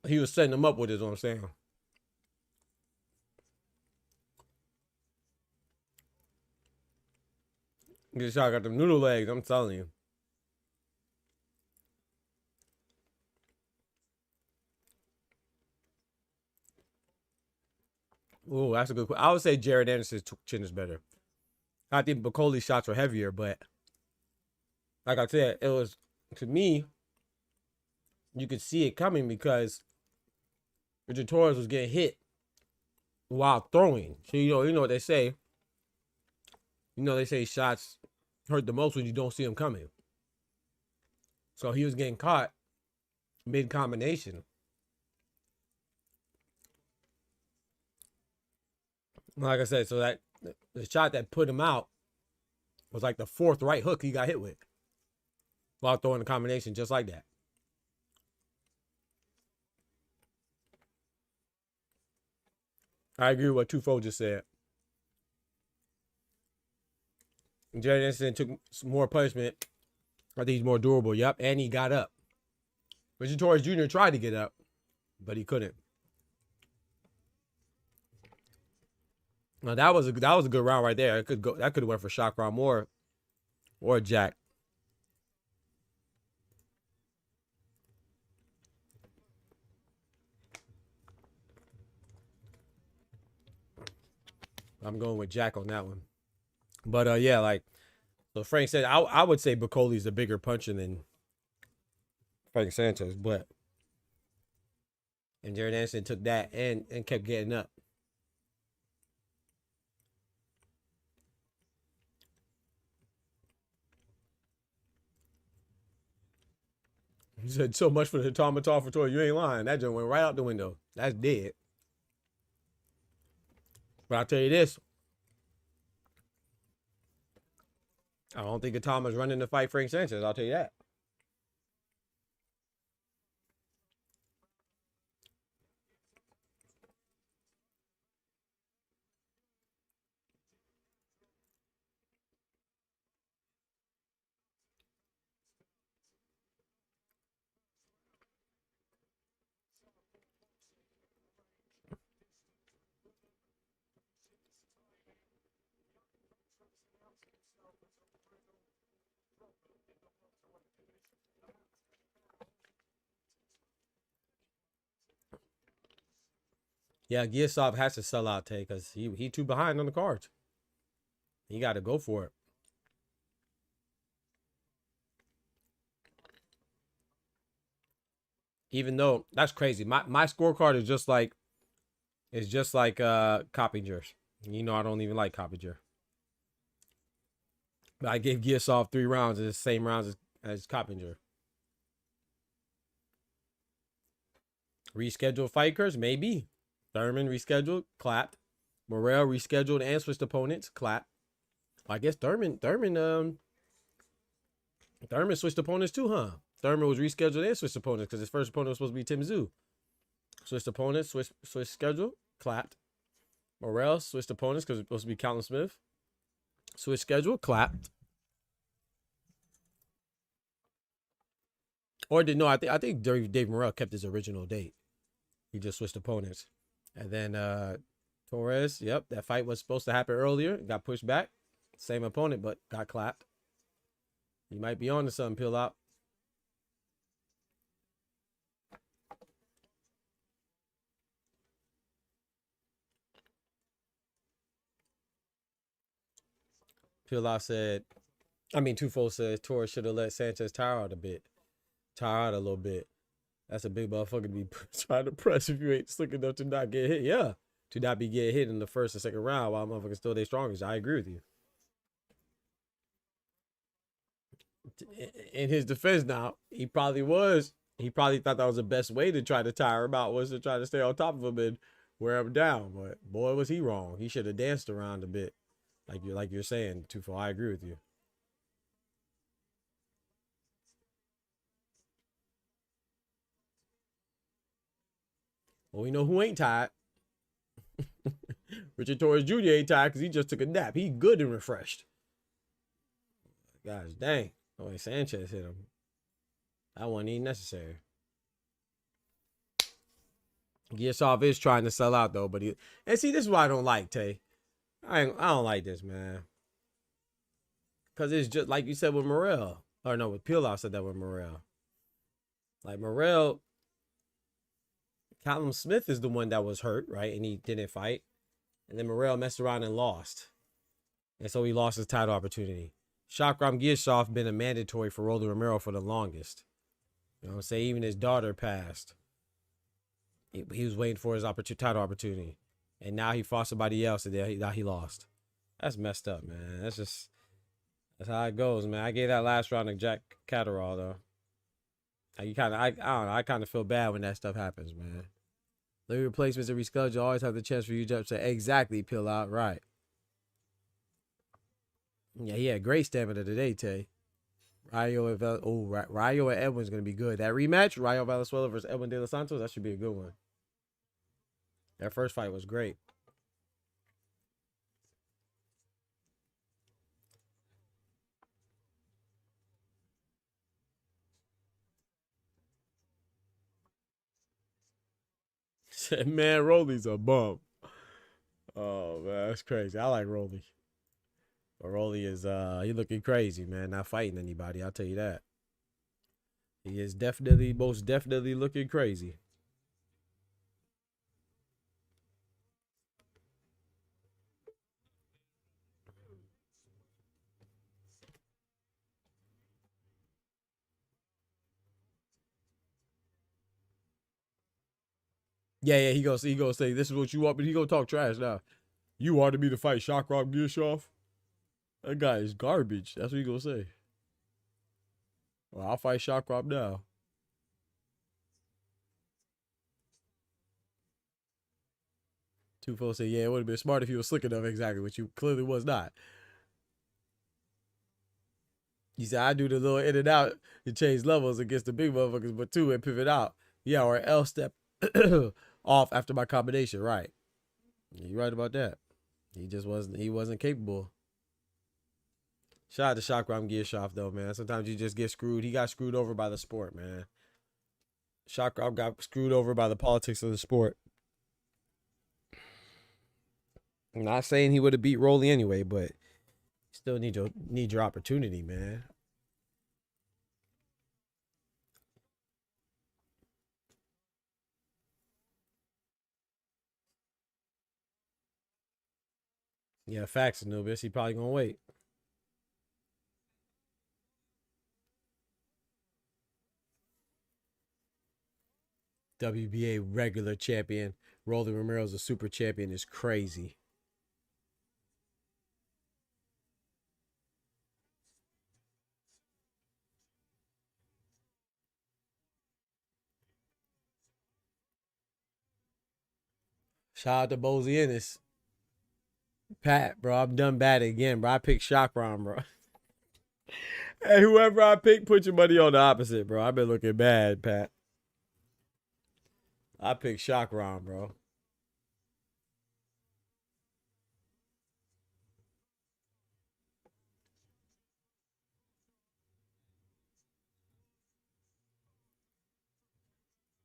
He was setting him up with it, is what I'm saying. This shot got them noodle legs, I'm telling you. Oh, that's a good question. I would say Jared Anderson's chin is better. I think Bacoli's shots were heavier, but like I said, it was, to me, you could see it coming because Richard Torres was getting hit while throwing. So, you know what they say. You know, they say shots hurt the most when you don't see them coming. So he was getting caught mid-combination. Like I said, so that the shot that put him out was like the fourth right hook he got hit with while throwing the combination just like that. I agree with what Tufo just said. Jared Anderson took some more punishment. I think he's more durable. Yep, and he got up. Richard Torres Jr. tried to get up, but he couldn't. Now that was a good round right there. That could have went for shock round more or Jack. I'm going with Jack on that one. But yeah, like so Frank said, I would say Bacoli's a bigger puncher than Frank Sanchez, but and Jared Anderson took that and kept getting up. He said, so much for the automaton for toy. You ain't lying. That just went right out the window. That's dead. But I'll tell you this. I don't think Atama's running to fight Frank Sanchez. I'll tell you that. Yeah, Giasov has to sell out Tay because he too behind on the cards. He got to go for it. Even though that's crazy, my scorecard is just like Coppinger's. You know I don't even like Coppinger. But I gave Giasov 3 rounds, the same rounds as Coppinger. Rescheduled fighters, maybe. Thurman rescheduled, clapped. Morrell rescheduled and switched opponents, clapped. I guess Thurman switched opponents too, huh? Thurman was rescheduled and switched opponents because his first opponent was supposed to be Tim Tszyu. Switched opponents, switched schedule, clapped. Morrell switched opponents because it was supposed to be Callum Smith. Switched schedule, clapped. Or did no? I think Dave Morrell kept his original date. He just switched opponents. And then Torres, yep, that fight was supposed to happen earlier. Got pushed back. Same opponent, but got clapped. You might be on to something, Peel Out. Peel Out said, Tufo said Torres should have let Sanchez tire out a little bit. That's a big motherfucker to be trying to press if you ain't slick enough to not get hit. Yeah. To not be getting hit in the first and second round while motherfuckers still their strongest. I agree with you. In his defense now, he probably thought that was the best way to try to tire him out, was to try to stay on top of him and wear him down. But boy, was he wrong. He should have danced around a bit. Like you're saying, Tufo. I agree with you. Well, we know who ain't tired. Richard Torres Jr. ain't tired because he just took a nap. He good and refreshed. Gosh dang. Oh, Sanchez hit him. That wasn't even necessary. Giasov is trying to sell out though, but and see, this is what I don't like, Tay. I don't like this, man. Cause it's just like you said with Morrell. Or no, with Pilaf said that with Morrell. Like Morrell, Callum Smith is the one that was hurt, right? And he didn't fight. And then Morrell messed around and lost. And so he lost his title opportunity. Shakram Giasov been a mandatory for Rolly Romero for the longest. You know what I'm saying? Even his daughter passed. He was waiting for his title opportunity. And now he fought somebody else and now he lost. That's messed up, man. That's how it goes, man. I gave that last round to Jack Catterall, though. I don't know. I kind of feel bad when that stuff happens, man. The replacements and reschedule always have the chance for you to say, exactly, Pill out, right. Yeah, he had great stamina today, Tay. Rayo and Edwin's going to be good. That rematch, Rayo Valenzuela versus Edwin De Los Santos, that should be a good one. That first fight was great. Man, Rolly's a bum. Oh, man, that's crazy. I like Rolly. But Rolly is, he looking crazy, man. Not fighting anybody, I'll tell you that. He is most definitely looking crazy. Yeah, he gonna say, this is what you want, but he gonna talk trash now. You wanted me to fight Shakram Giasov? That guy is garbage. That's what he gonna say. Well, I'll fight Shakram now. Tufo said, yeah, it would have been smart if he was slick enough, exactly, which you clearly was not. He said, I do the little in and out to change levels against the big motherfuckers, but two and pivot out. Yeah, or L step off after my combination, right. You're right about that. He wasn't capable. Shout out to Shakram Giasov though, man. Sometimes you just get screwed. He got screwed over by the sport, man. Shakram got screwed over by the politics of the sport. I'm not saying he would have beat Rolly anyway, but still need your opportunity, man. Yeah, facts, Anubis. He probably gonna wait. WBA regular champion. Rolly Romero's a super champion is crazy. Shout out to Bozy Ennis. Pat, bro, I'm done bad again, bro. I picked Shakram, bro. Hey, whoever I pick, put your money on the opposite, bro. I've been looking bad, Pat. I picked Shakram, bro.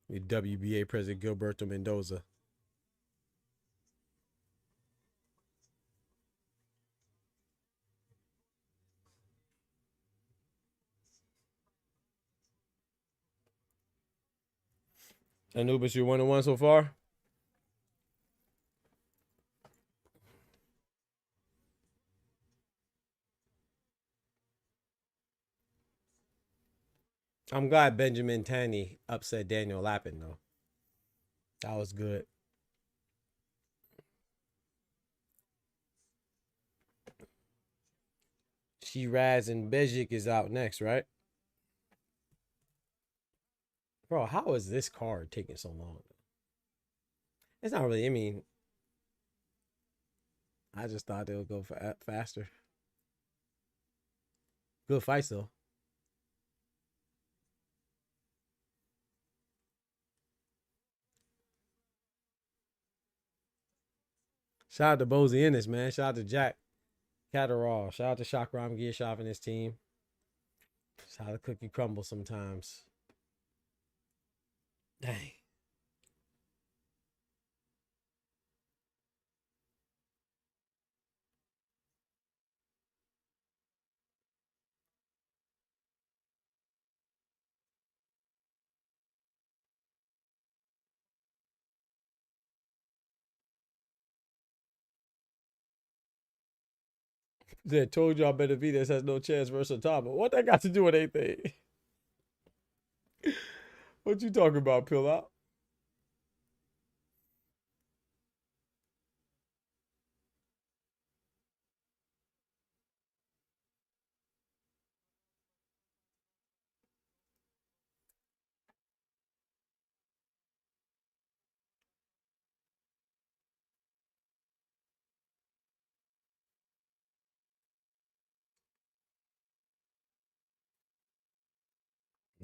The WBA president Gilberto Mendoza. Anubis, you're 1-1 so far? I'm glad Benjamin Tanny upset Daniel Lappin, though. That was good. Shiraz and Bejic is out next, right? Bro, how is this card taking so long? It's not really, I mean, I just thought they would go faster. Good fights, though. Shout out to Bozy Ennis, man. Shout out to Jack Catterall. Shout out to Shakram Gearshoff and his team. Shout out to Cookie Crumble sometimes. Dang. They told y'all Benavidez has no chance versus Otama. What that got to do with anything? What you talking about, Pill Out?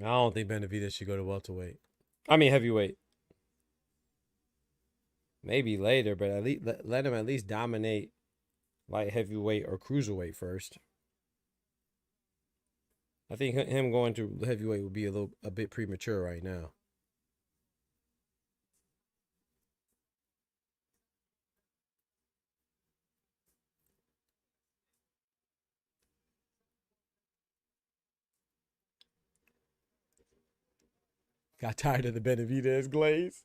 I don't think Benavidez should go to welterweight. I mean heavyweight. Maybe later, but at least let him at least dominate light heavyweight or cruiserweight first. I think him going to heavyweight would be a bit premature right now. Got tired of the Benavidez glaze.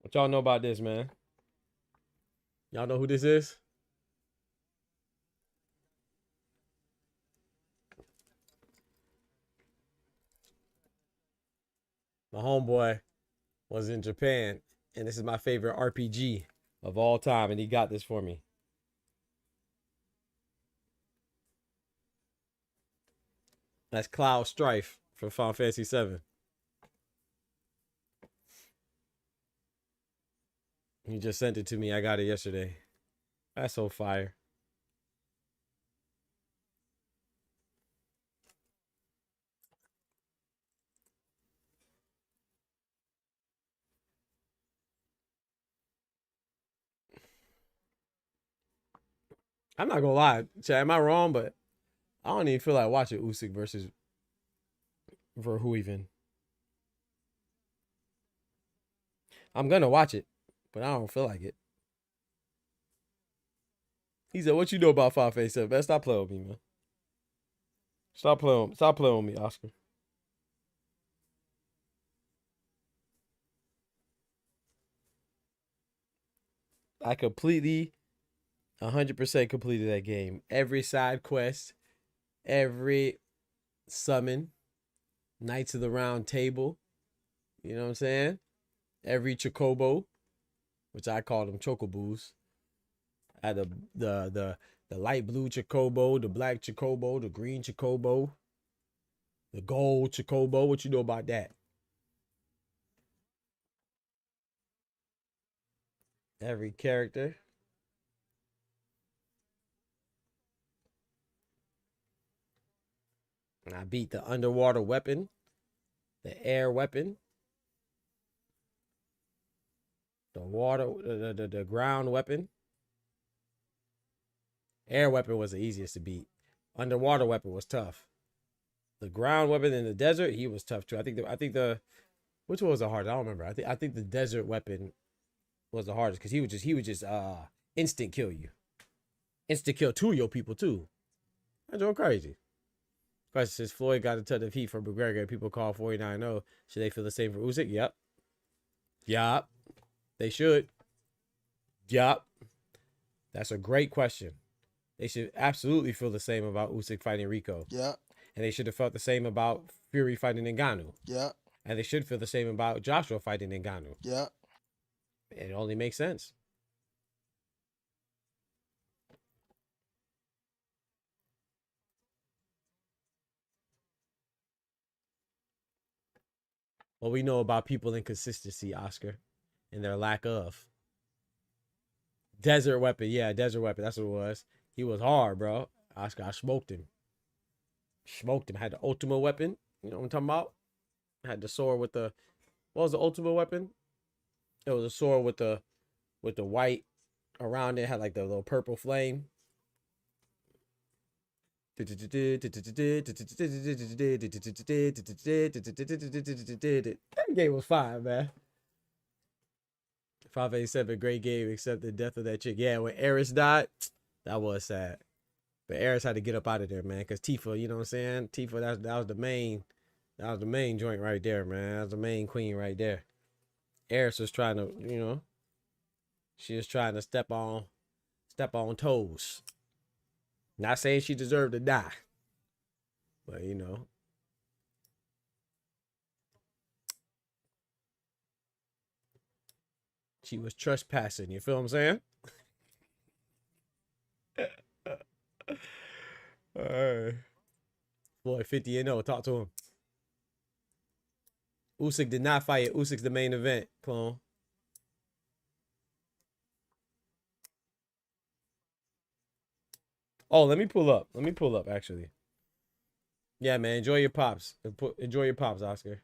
What y'all know about this, man? Y'all know who this is? My homeboy was in Japan, and this is my favorite RPG of all time, and he got this for me. That's Cloud Strife from Final Fantasy VII. He just sent it to me. I got it yesterday. That's so fire. I'm not gonna lie, Chad. Am I wrong? But I don't even feel like watching Usyk versus Verhoeven. I'm gonna watch it, but I don't feel like it. He said, "What you know about 587? Man, stop playing with me, man. Stop playing with me, Oscar." I completely 100% completed that game. Every side quest, every summon, Knights of the Round Table. You know what I'm saying? Every Chocobo, which I call them Chocoboos. I had the light blue Chocobo, the black Chocobo, the green Chocobo, the gold Chocobo. What you know about that? Every character. And I beat the underwater weapon, the air weapon, the water, the ground weapon. Air weapon was the easiest to beat. Underwater weapon was tough. The ground weapon in the desert, he was tough too. I think the which one was the hardest? I don't remember. I think the desert weapon was the hardest because he would just instant kill you. insta kill 2 of your people too. That's all crazy. Question says Floyd got a ton of heat from McGregor. People call 49-0. Should they feel the same for Usyk? Yep. Yup. They should. Yup. That's a great question. They should absolutely feel the same about Usyk fighting Rico. Yeah. And they should have felt the same about Fury fighting Ngannou. Yeah. And they should feel the same about Joshua fighting Ngannou. Yeah. It only makes sense. What we know about people inconsistency, Oscar, and their lack of. Desert Weapon. Yeah, Desert Weapon. That's what it was. He was hard, bro. Oscar, I smoked him. Smoked him. Had the ultimate weapon. You know what I'm talking about? Had the sword with the... What was the ultimate weapon? It was a sword with the white around it. Had like the little purple flame. That game was fine, man. 587, great game, except the death of that chick. Yeah, when Eris died, that was sad. But Eris had to get up out of there, man, because Tifa, you know what I'm saying? Tifa, that was the main joint right there, man. That was the main queen right there. Eris was trying to, you know, she was trying to step on toes. Not saying she deserved to die, but you know. She was trespassing, you feel what I'm saying? Alright. Boy, 50-0, talk to him. Usyk did not fight. Usyk's the main event, clone. Oh, let me pull up. Actually. Yeah, man. Enjoy your pops. Enjoy your pops, Oscar.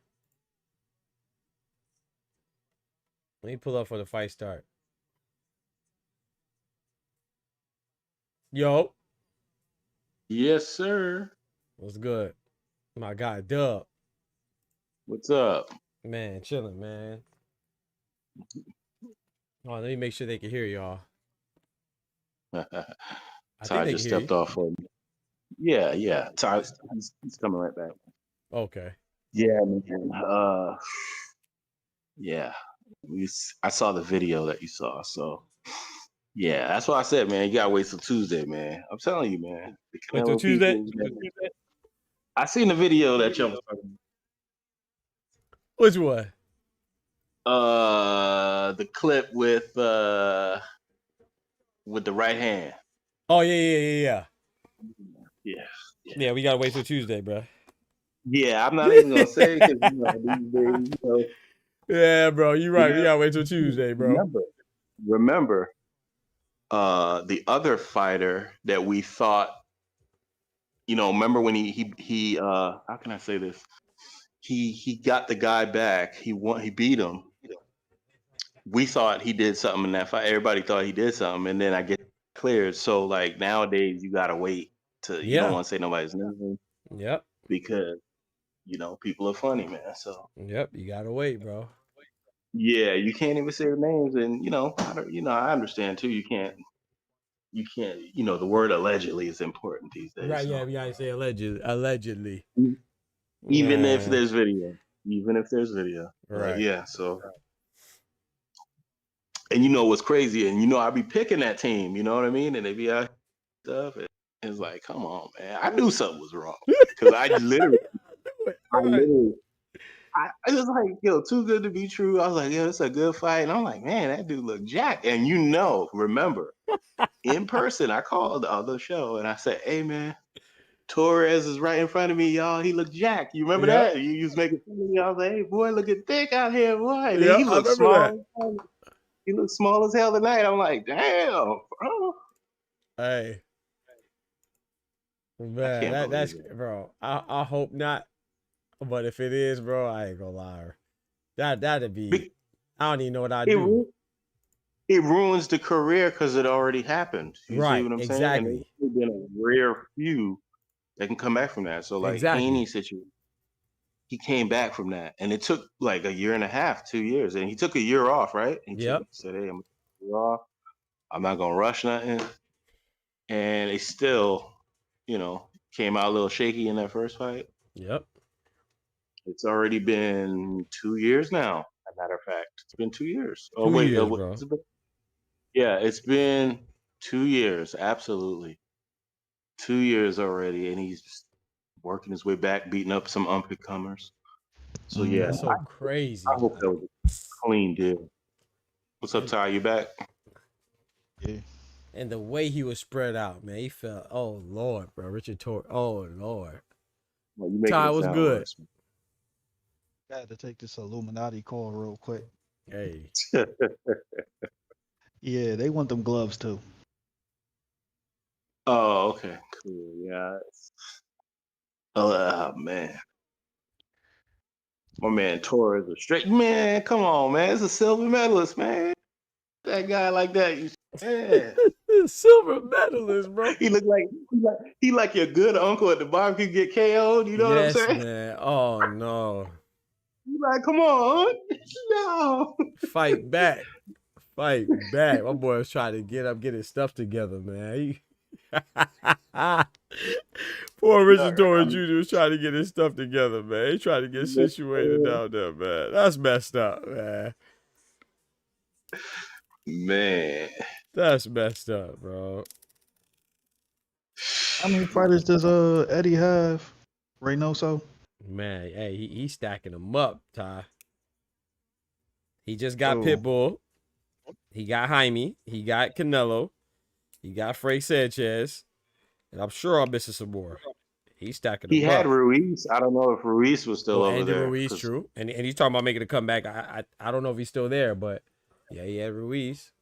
Let me pull up for the fight start. Yo. Yes, sir. What's good? My guy, Dub. What's up? Man, chilling, man. Oh, let me make sure they can hear y'all. Ty just stepped off for me. Yeah. Ty, he's coming right back. Okay. Yeah, man. Yeah. I saw the video that you saw, so yeah, that's why I said, man, you gotta wait till Tuesday, man. I'm telling you, man. Wait till Tuesday? I seen the video that y'all was talking Which one? The clip with the right hand. Oh yeah. Yeah, we gotta wait till Tuesday, bro. Yeah, I'm not even gonna say because these days, Yeah, bro, you're right. We gotta wait till Tuesday, bro. Remember, the other fighter that we thought, remember when he how can I say this? He got the guy back. He beat him. We thought he did something in that fight. Everybody thought he did something, and then I get cleared. So like nowadays, you gotta wait to. You don't want to say nobody's name. Yep. Because people are funny, man. So yep, you gotta wait, bro. Yeah, you can't even say the names, and I understand too. You can't. The word allegedly is important these days. Right? So. Yeah, we gotta say allegedly. Even if there's video. Right. Yeah. So. And what's crazy, and I be picking that team. You know what I mean? And they be out stuff. And it's like, come on, man. I knew something was wrong because I literally. I was like, too good to be true. I was like, it's a good fight. And I'm like, man, that dude look jacked. And remember, in person, I called the other show and I said, hey, man, Torres is right in front of me, y'all. He looked jacked. You remember that? You was making fun of me. I was like, hey, boy, looking thick out here, boy. Yeah, he looked small. That. He looked small as hell tonight. I'm like, damn, bro. Hey. Man, that's bro. I hope not. But if it is, bro, I ain't gonna lie. That'd be. I don't even know what I'd do. It ruins the career because it already happened. You right? See what I'm exactly. saying? And there's been a rare few that can come back from that. So like any situation, he came back from that, and it took like a year and a half, 2 years, and he took a year off, right? He said, "Hey, I'm gonna take a year off. I'm not gonna rush nothing." and they still, came out a little shaky in that first fight. Yep. It's already been 2 years now. As a matter of fact, it's been 2 years. Oh 2 years, wait, bro. yeah, it's been 2 years. Absolutely, 2 years already, and he's just working his way back, beating up some up and comers. So yeah, That's so crazy. I hope that was a clean deal. What's up, Ty? You back? Yeah. And the way he was spread out, man, he felt. Oh Lord, bro, Richard Torrey. Oh Lord, Well, you making Ty it was sound good. worse. I had to take this Illuminati call real quick. Hey, Yeah, they want them gloves too. Oh, okay, cool. Yeah. Oh man, my man Torres a straight man. Come on, man, it's a silver medalist, man. That guy like that, man. silver medalist, bro. He look like he like your good uncle at the barbecue get KO'd. You know what I'm Yes, saying? man. Oh no. You like, come on, no. Fight back. Fight back. My boy was trying to get his stuff together, man. Poor Richard Torrey Jr. was trying to get his stuff together, man. He tried to get situated down there, man. That's messed up, man. Man, That's messed up, bro. How many fighters does Eddie have? Reynoso? Man, hey, he's stacking them up, Ty. He just got Oh. Pitbull. He got Jaime. He got Canelo. He got Frank Sanchez. And I'm sure I'm missing some more. He's stacking them he up. had Ruiz. I don't know if Ruiz was still over Andy there. Ruiz, 'cause true. And he's talking about making a comeback. I don't know if he's still there, but yeah, he had Ruiz.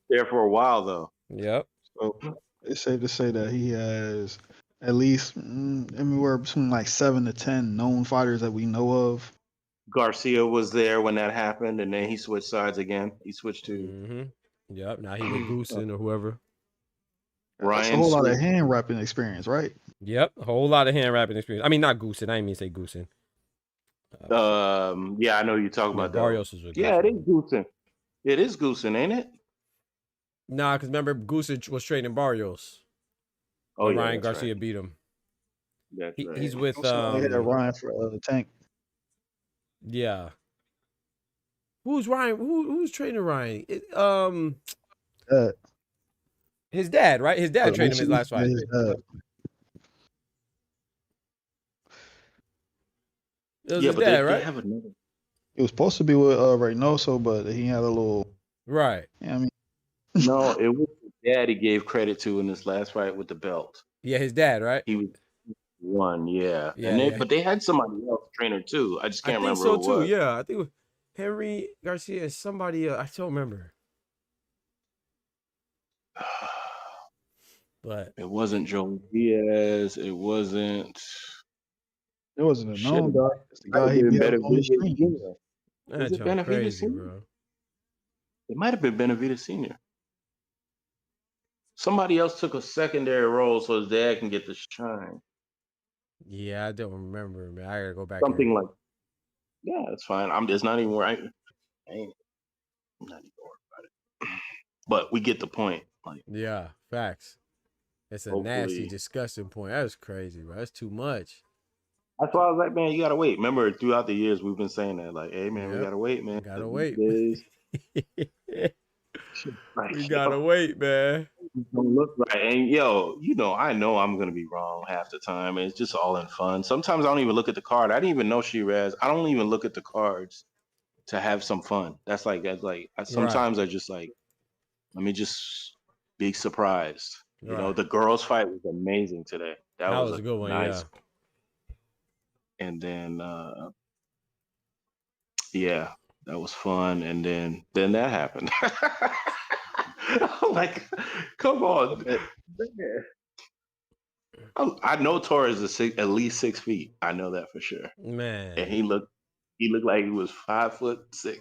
There for a while though. Yep. So, It's safe to say that he has at least anywhere between like 7 to 10 known fighters that we know of. Garcia was there when that happened, and then he switched sides again. He switched to Mm-hmm. Yep. Now he with Goosen or whoever. That's a Ryan whole lot of Sweet. hand wrapping experience, right? Yep. A whole lot of hand wrapping experience. I mean, not Goosen. I didn't mean to say Goosen. Yeah, I know you're talking about that. Barrios is with Yeah, it Goosen. is Goosen. It is Goosen, ain't it? Nah, because remember Goosen was training Barrios. Oh yeah, Ryan that's Garcia right. beat him. That's right. He's with Also, they had Ryan for the tank. yeah. Who's Ryan? Who's training Ryan? His dad, right? His dad trained him his last fight. His dad. It was Yeah, his but dad, they right? have another. It was supposed to be with Reynoso, but he had a little. Right. Yeah, I mean, No, it was the dad he gave credit to in this last fight with the belt. Yeah, his dad, right? He was one, yeah. Yeah, And yeah. but they had somebody else trainer too. I just can't I think remember so who it too. was. Yeah, I think it was Henry Garcia and somebody else. I don't remember. But It wasn't Joe Diaz. It wasn't. it wasn't a known Shit. guy. It's the guy he beat up on the street. that it jump Benavidez crazy, Senior? bro. It might have been Benavidez Senior. Somebody else took a secondary role so his dad can get the shine. Yeah, I don't remember, man. I gotta go back. Something like, yeah, it's fine. It's not even where I'm not even worried about it. But we get the point. Like, Yeah, facts. It's a Hopefully- nasty, disgusting point. That's crazy, bro. That's too much. that's why I was like, man, you gotta wait. Remember, throughout the years, we've been saying that, like, hey, man, we Yep. gotta wait, man. Gotta These wait. days, like, We gotta wait, man. it don't look right. And I know I'm gonna be wrong half the time. And it's just all in fun. Sometimes I don't even look at the card. I didn't even know Shiraz. I don't even look at the cards to have some fun. That's like sometimes I just like, let me just be surprised. You know, Right. the girls' fight was amazing today. That was a good one, nice. yeah. And then yeah, that was fun. And then that happened. I'm like, come on. I know Torres is at least 6 feet. I know that for sure. Man, And he looked like he was 5'6".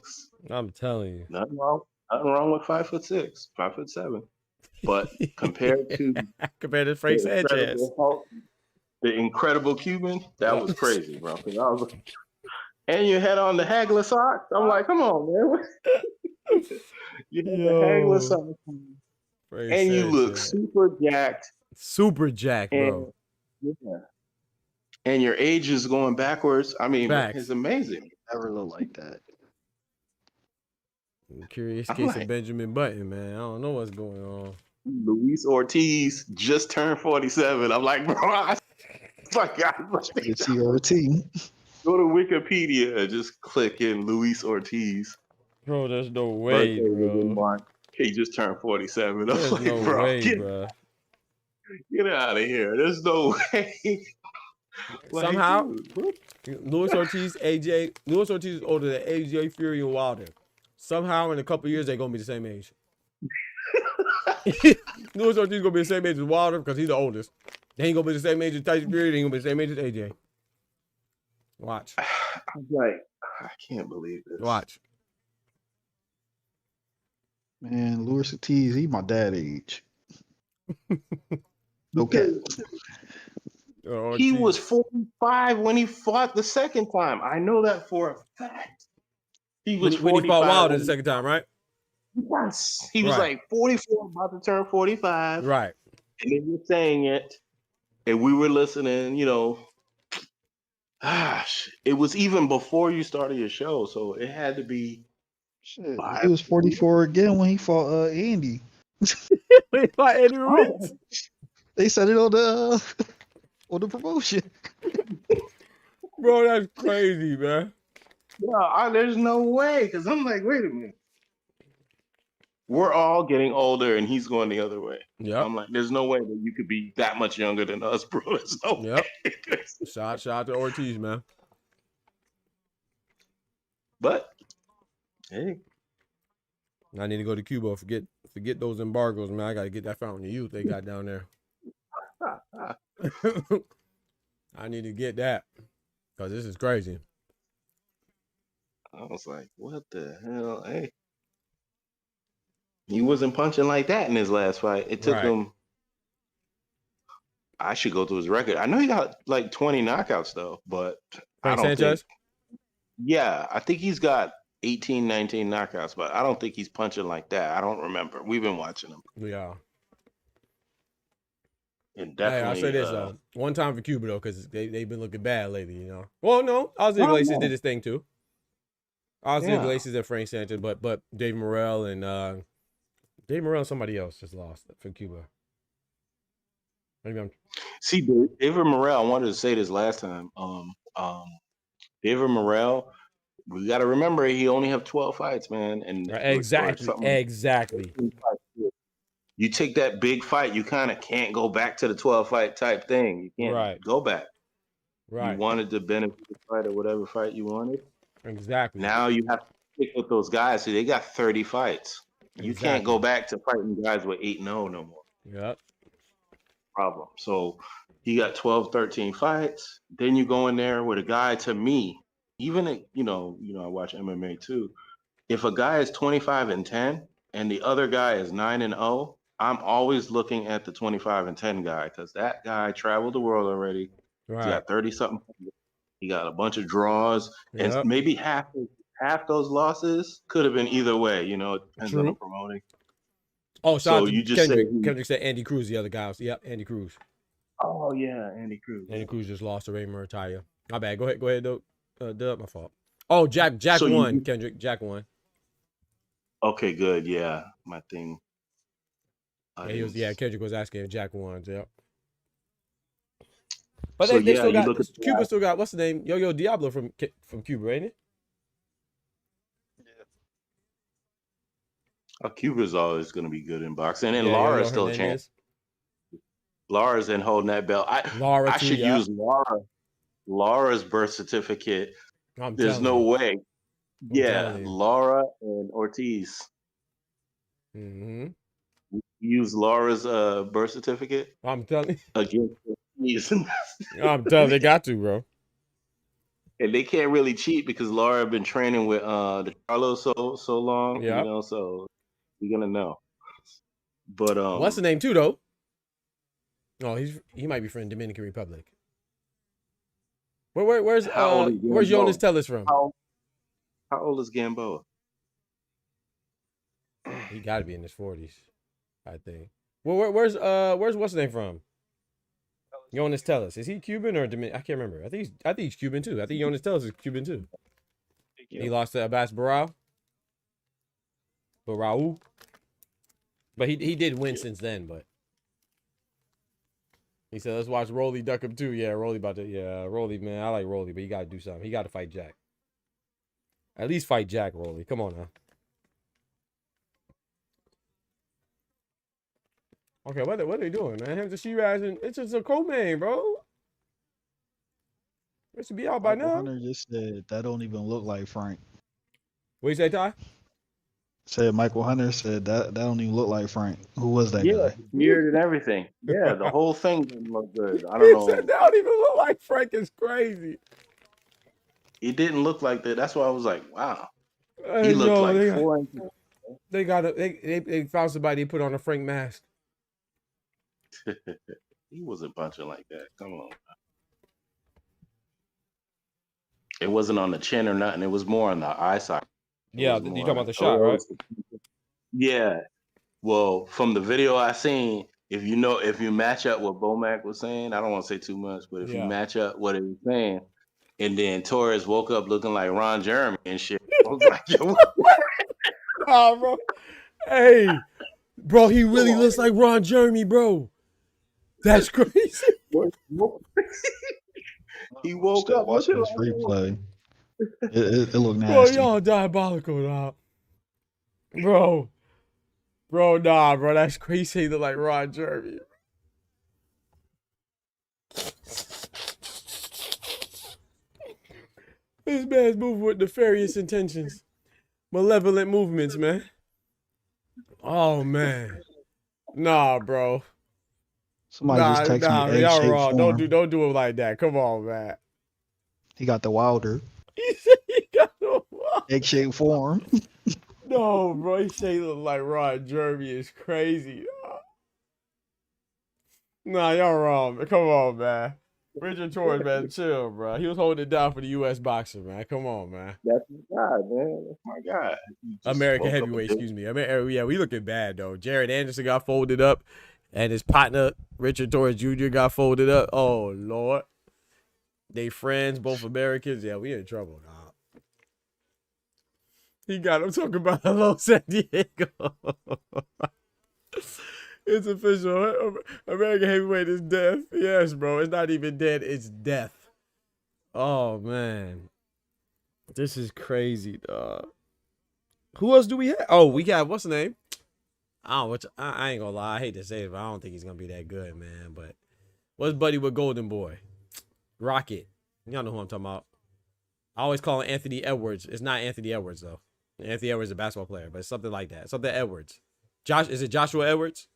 I'm telling you. Nothing wrong with 5'6", 5'7". But compared to Frank the Sanchez. Incredible Hulk, the Incredible Cuban, that was crazy, bro. 'Cause I was like, and you had on the Hagler socks. I'm like, come on, man. You had the Hagler socks. and you look super jacked, super jacked, and bro. yeah, and your age is going backwards. I mean, Facts. it's amazing. Never look like that. Curious I'm case like, of Benjamin Button, man. I don't know what's going on. Luis Ortiz just turned 47. I'm like, bro, I forgot. Your TRT. Go to Wikipedia and just click in Luis Ortiz. Bro, there's no way, Birthday was in bro. March. He just turned 47. I'm There's like, no bro, way, bro. get out of here. There's no way. Like, Somehow, dude, Luis Ortiz is older than AJ, Fury, and Wilder. Somehow, in a couple years, they're gonna be the same age. Luis Ortiz gonna be the same age as Wilder because he's the oldest. Then he gonna be the same age as Tyson Fury. Then he gonna be the same age as AJ. Watch. I'm like, I can't believe this. Watch. Man, Luis Ortiz, he my dad age. Okay. He was 45 when he fought the second time. I know that for a fact. He was when he fought 45 Wilder when the second time, right? Yes. He was Right. like 44, about to turn 45. Right. And they were saying it, and we were listening, you know. Gosh, it was even before you started your show, so it had to be. Shit, he was 44 again when he fought Andy. He fought Andy Ruiz. They said it on the promotion. Bro, that's crazy, man. Yeah, there's no way, because I'm like, wait a minute. We're all getting older, and he's going the other way. Yeah. I'm like, there's no way that you could be that much younger than us, bro. There's no Yep. way. Shout out to Ortiz, man. But hey, I need to go to Cuba. Forget those embargoes, man. I gotta get that fountain of youth they got down there. I need to get that because this is crazy. I was like, what the hell? Hey, he wasn't punching like that in his last fight. It took him. I should go through his record. I know he got like 20 knockouts though, but I don't Sanchez? think. Yeah, I think he's got 18, 19 knockouts, but I don't think he's punching like that. I don't remember. We've been watching him. Yeah. And definitely. Hey, I'll say this though. One time for Cuba though, because they've been looking bad lately, you know. Well, no, Ozzy Iglesias did his thing too. Ozzy Iglesias and Frank Sanchez, but Dave Morrell and somebody else just lost for Cuba. Maybe I'm. See, David Morrell. I wanted to say this last time. David Morrell. We got to remember he only have 12 fights, man. And Exactly. You take that big fight, you kind of can't go back to the 12 fight type thing. You can't go back. Right. You wanted the benefit fight or whatever fight you wanted. Exactly. Now you have to stick with those guys. See, they got 30 fights. You can't go back to fighting guys with 8-0 no more. Yep. Problem. So he got 12, 13 fights. Then you go in there with a guy, to me, even, you know, I watch MMA too. If a guy is 25-10 and the other guy is 9-0, I'm always looking at the 25-10 guy because that guy traveled the world already. Right. He got 30-something. He got a bunch of draws, and maybe half those losses could have been either way. You know, it depends on the promoting. Oh, so you just Kendrick said Andy Cruz, the other guy. Yep, Andy Cruz. Oh yeah, Andy Cruz. Andy Cruz just lost to Ray Murtalia. My bad. Go ahead, Dub. My fault. Oh, Jack so won. Kendrick, Jack won. Okay, good. Yeah, my thing. Kendrick was asking if Jack won. Yep. But so, they still got Cuba. Still got what's the name? Yo Diablo from Cuba, ain't it? Yeah. Cuba's always going to be good in boxing, and Lara's still a chance. Lara's in holding that belt. I should use Lara's birth certificate. There's no way. Yeah, Lara and Ortiz. Mm-hmm. Use Laura's birth certificate. I'm telling you. Against Ortiz. I'm telling you, they got to, bro. And they can't really cheat because Lara been training with the Carlos so long. Yeah. You know, so you're gonna know. But what's the name too though? Oh, he might be from the Dominican Republic. Where's Jonas Tellez from? How old is Gamboa? He got to be in his 40s. I think. Well, where's what's his name from? Jonas Tellus. Is he Cuban or Dominican? I can't remember. I think he's Cuban too. I think Jonas Tellus is Cuban too. He lost to Abbas Barao. But he did win since then, but he said, let's watch Rolly duck him too. Yeah, Rolly Rolly, man. I like Rolly, but he gotta do something. He gotta fight Jack. At least fight Jack, Rolly. Come on now. Okay, what are they doing, man? Him to Shiraz and it's just a co-main, bro. It should be out by Michael now. Hunter just said that don't even look like Frank. What you say, Ty? Said Michael Hunter said that don't even look like Frank. Who was that guy? Beard and everything. Yeah, the whole thing didn't look good. I He don't know. said that don't even look like Frank. Is crazy. It didn't look like that. That's why I was like, wow. Hey, He looked yo, like they, 4 inches. they found somebody to put on a Frank mask. He wasn't punching like that. Come on. It wasn't on the chin or nothing. It was more on the eye side. Yeah, you talking about the shot, right? Yeah. Well, from the video I seen, if you match up what Bomac was saying, I don't want to say too much, but if you match up what he was saying, and then Torres woke up looking like Ron Jeremy and shit. I was like, yo, Oh, bro. Hey, bro, he really looks like Ron Jeremy, bro. That's crazy. He woke Still up watching looking this like replay. It looked Bro, nasty. y'all diabolical, dog. Bro, nah, bro, that's crazy. He look like Ron Jeremy. This man's moving with nefarious intentions. Malevolent movements, man. Oh, man. Nah, bro. Somebody just texted me y'all egg-shaped wrong. form. Don't do it like that. Come on, man. He got the Wilder He said he got no egg-shaped form. No, bro. He said he look like Ron Jeremy is crazy. Nah, y'all wrong. Man. Come on, man. Richard Torres, man, chill, bro. He was holding it down for the U.S. boxer, man. Come on, man. That's my guy, man. That's my guy. American heavyweight, excuse me. Yeah, we looking bad, though. Jared Anderson got folded up, and his partner, Richard Torres Jr., got folded up. Oh, Lord. They friends, both Americans. Yeah, we in trouble, dog. He got him talking about hello, San Diego. It's official. American heavyweight is death. Yes, bro. It's not even dead. It's death. Oh, man. This is crazy, dog. Who else do we have? Oh, we got, what's the name? I ain't gonna lie. I hate to say it, but I don't think he's gonna be that good, man. But what's buddy with Golden Boy? Rocket. Y'all know who I'm talking about. I always call him Anthony Edwards. It's not Anthony Edwards, though. Anthony Edwards is a basketball player, but it's something like that. Something Edwards. Is it Joshua Edwards?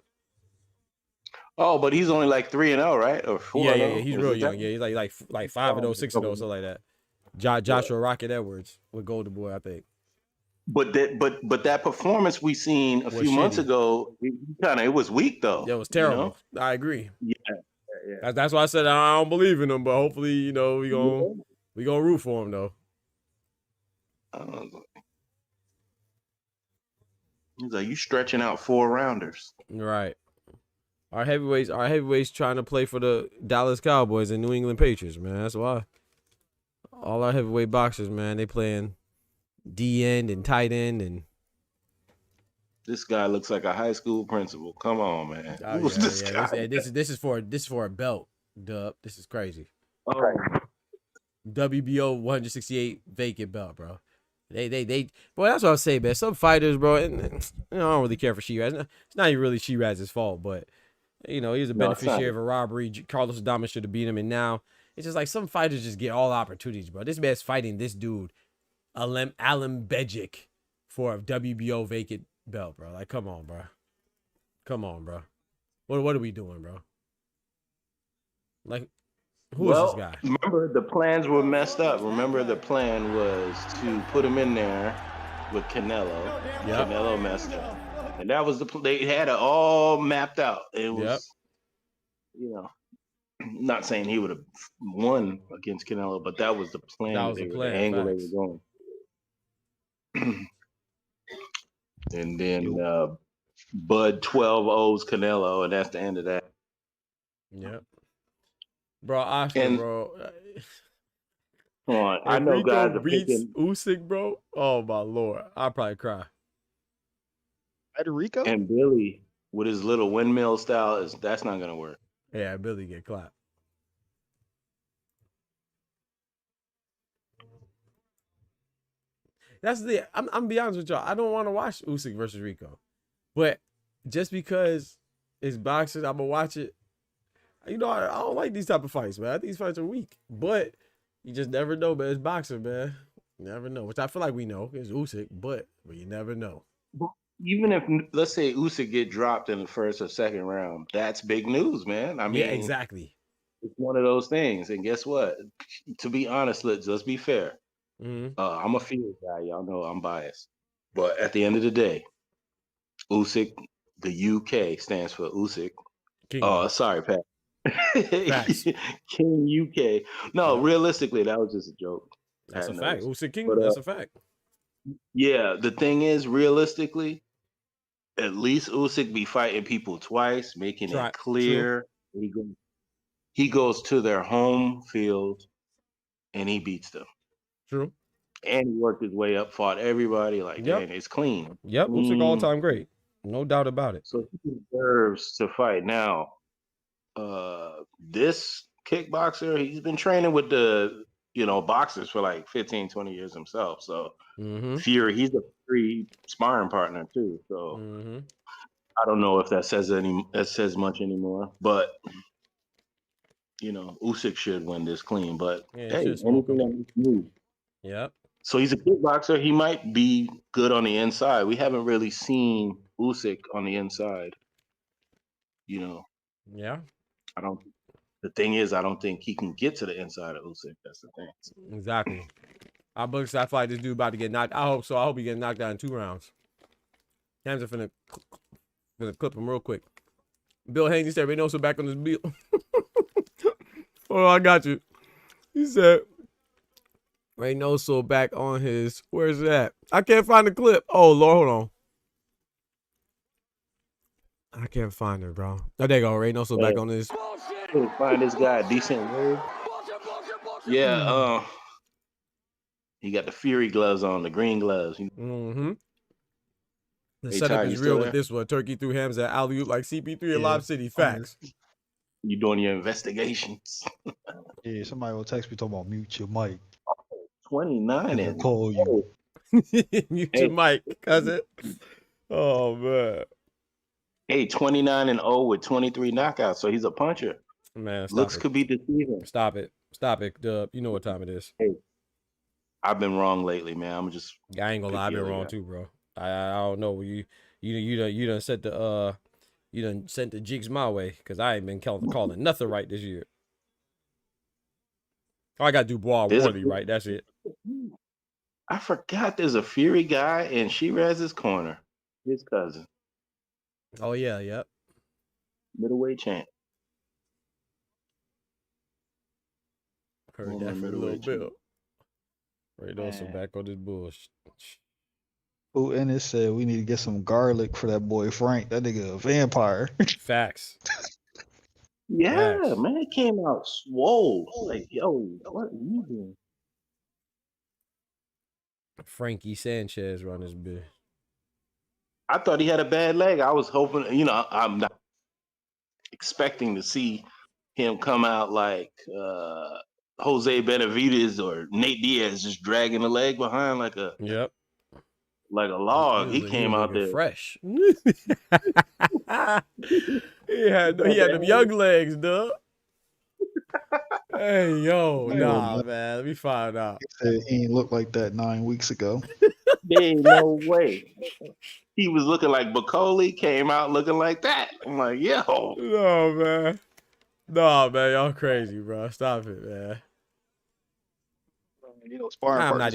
Oh, but he's only like 3-0, right? Or 4-0. Yeah. He's real young. Yeah, he's like 5-0, 6-0, something like that. Joshua Rocket Edwards with Golden Boy, I think. But that performance we seen a few months ago, it was weak though. Yeah, it was terrible. You know? I agree. Yeah. That's why I said I don't believe in him, but hopefully, we gonna root for him though. He's like, you stretching out 4 rounders. Right. Our heavyweights trying to play for the Dallas Cowboys and New England Patriots, man. That's why. All our heavyweight boxers, man, they playing D end and tight end and. This guy looks like a high school principal. Come on, man. Oh, Who's this guy? This is for a belt, Dub. This is crazy. Oh. WBO 168 vacant belt, bro. Boy, that's what I say, man. Some fighters, bro, and I don't really care for Shiraz. It's not even really Shiraz's fault, but he was a beneficiary of a robbery. Carlos Adames should have beat him, and now it's just like some fighters just get all opportunities, bro. This man's fighting this dude, Alan Bejic, for a WBO vacant belt, bro. Like, come on, bro. What are we doing, bro? Like, who is this guy? Remember, the plans were messed up. Remember, the plan was to put him in there with Canelo. Yep. Canelo messed up. And that was they had it all mapped out. It was, not saying he would have won against Canelo, but that was the plan. That was the plan. The angle they were going. And then Bud 12 O's Canelo, and that's the end of that. Yep. Bro, Oscar, And bro. come on, I If know Rico guys are beats picking Usyk, bro, oh my lord, I'll probably cry. Puerto Rico? and Billy with his little windmill style that's not gonna work. Yeah, Billy get clapped. That's the. I'm be honest with y'all. I don't want to watch Usyk versus Rico, but just because it's boxing, I'm gonna watch it. You know, I don't like these type of fights, man. These fights are weak, but you just never know, man. It's boxing, man. You never know, which I feel like we know it's Usyk, but you never know. Even if, let's say, Usyk get dropped in the first or second round, that's big news, man. I mean, Yeah, exactly. it's one of those things. And guess what? To be honest, let's be fair. Mm-hmm. I'm a field guy. Y'all know I'm biased. But at the end of the day, Usyk, the UK stands for Usyk. Kingdom. Sorry, Pat. Facts. King UK. No, Yep. realistically, that was just a joke. That's a Pat fact. knows. Usyk Kingdom. But That's a fact. yeah, the thing is, realistically, at least Usyk be fighting people twice, making True. it clear. He goes to their home field and he beats them. True. And he worked his way up, fought everybody. Like, Yep. man, it's clean. Yep. Usyk all time great. No doubt about it. So he deserves to fight. Now, this kickboxer, he's been training with the, boxers for like 15, 20 years himself. So Fury, he's a free sparring partner too. So I don't know if that says much anymore. But Usyk should win this clean. But Yeah, hey, should smoke anything that him. makes move. Yep. So he's a kickboxer. He might be good on the inside. We haven't really seen Usyk on the inside. Yeah. The thing is, I don't think he can get to the inside of Usyk. That's the thing. Exactly. I feel like this dude about to get knocked. I hope so. I hope he gets knocked out in 2 rounds. Hands are finna clip him real quick. Bill Haynes said Reynoso back on his bill. Oh, I got you. He said Reynoso back on his. Where's that? I can't find the clip. Oh Lord, hold on. I can't find it, bro. Oh, there you go. Reynoso back on his. Find this guy a decent word. Yeah, he got the Fury gloves on, the green gloves. The Hey, setup Ty, is you real still with there? this one. Turkey threw hams at alley-oop like CP3 in Yeah. Lob City. Facts. You doing your investigations? Yeah, somebody will text me talking about mute your mic. 29 And and they'll call you. Mute your mic, cousin. Oh man. Hey, 29-0 with 23 knockouts. So he's a puncher. Man, stop Looks it. could be deceiving. Stop it. Stop it, Dub. You know what time it is. Hey, I've been wrong lately, man. I'm just. I ain't gonna lie, I've been wrong too, bro. I don't know. You done sent the jigs my way because I ain't been calling nothing right this year. I got Dubois Worthy right. That's it. I forgot there's a Fury guy in Shiraz's corner. His cousin, Oh yeah, yep. middleweight champ. Heard Former that for a little middleweight bit. champ. Right also back on this bullshit. Who in it said we need to get some garlic for that boy Frank. That nigga a vampire. Facts. Yeah, Facts. man, it came out swole. Like, yo, what are you doing? Frankie Sanchez run this bitch. I thought he had a bad leg. I was hoping, I'm not expecting to see him come out like Jose Benavidez or Nate Diaz, just dragging the leg behind like a log. He came out there fresh. he had them young legs, duh. Hey yo, nah, man. Let me find out. He said he ain't look like that 9 weeks ago. There ain't no way. He was looking like Bacoli, came out looking like that. I'm like, yo. No, man. Nah, man, y'all crazy, bro. Stop it, man. I'm not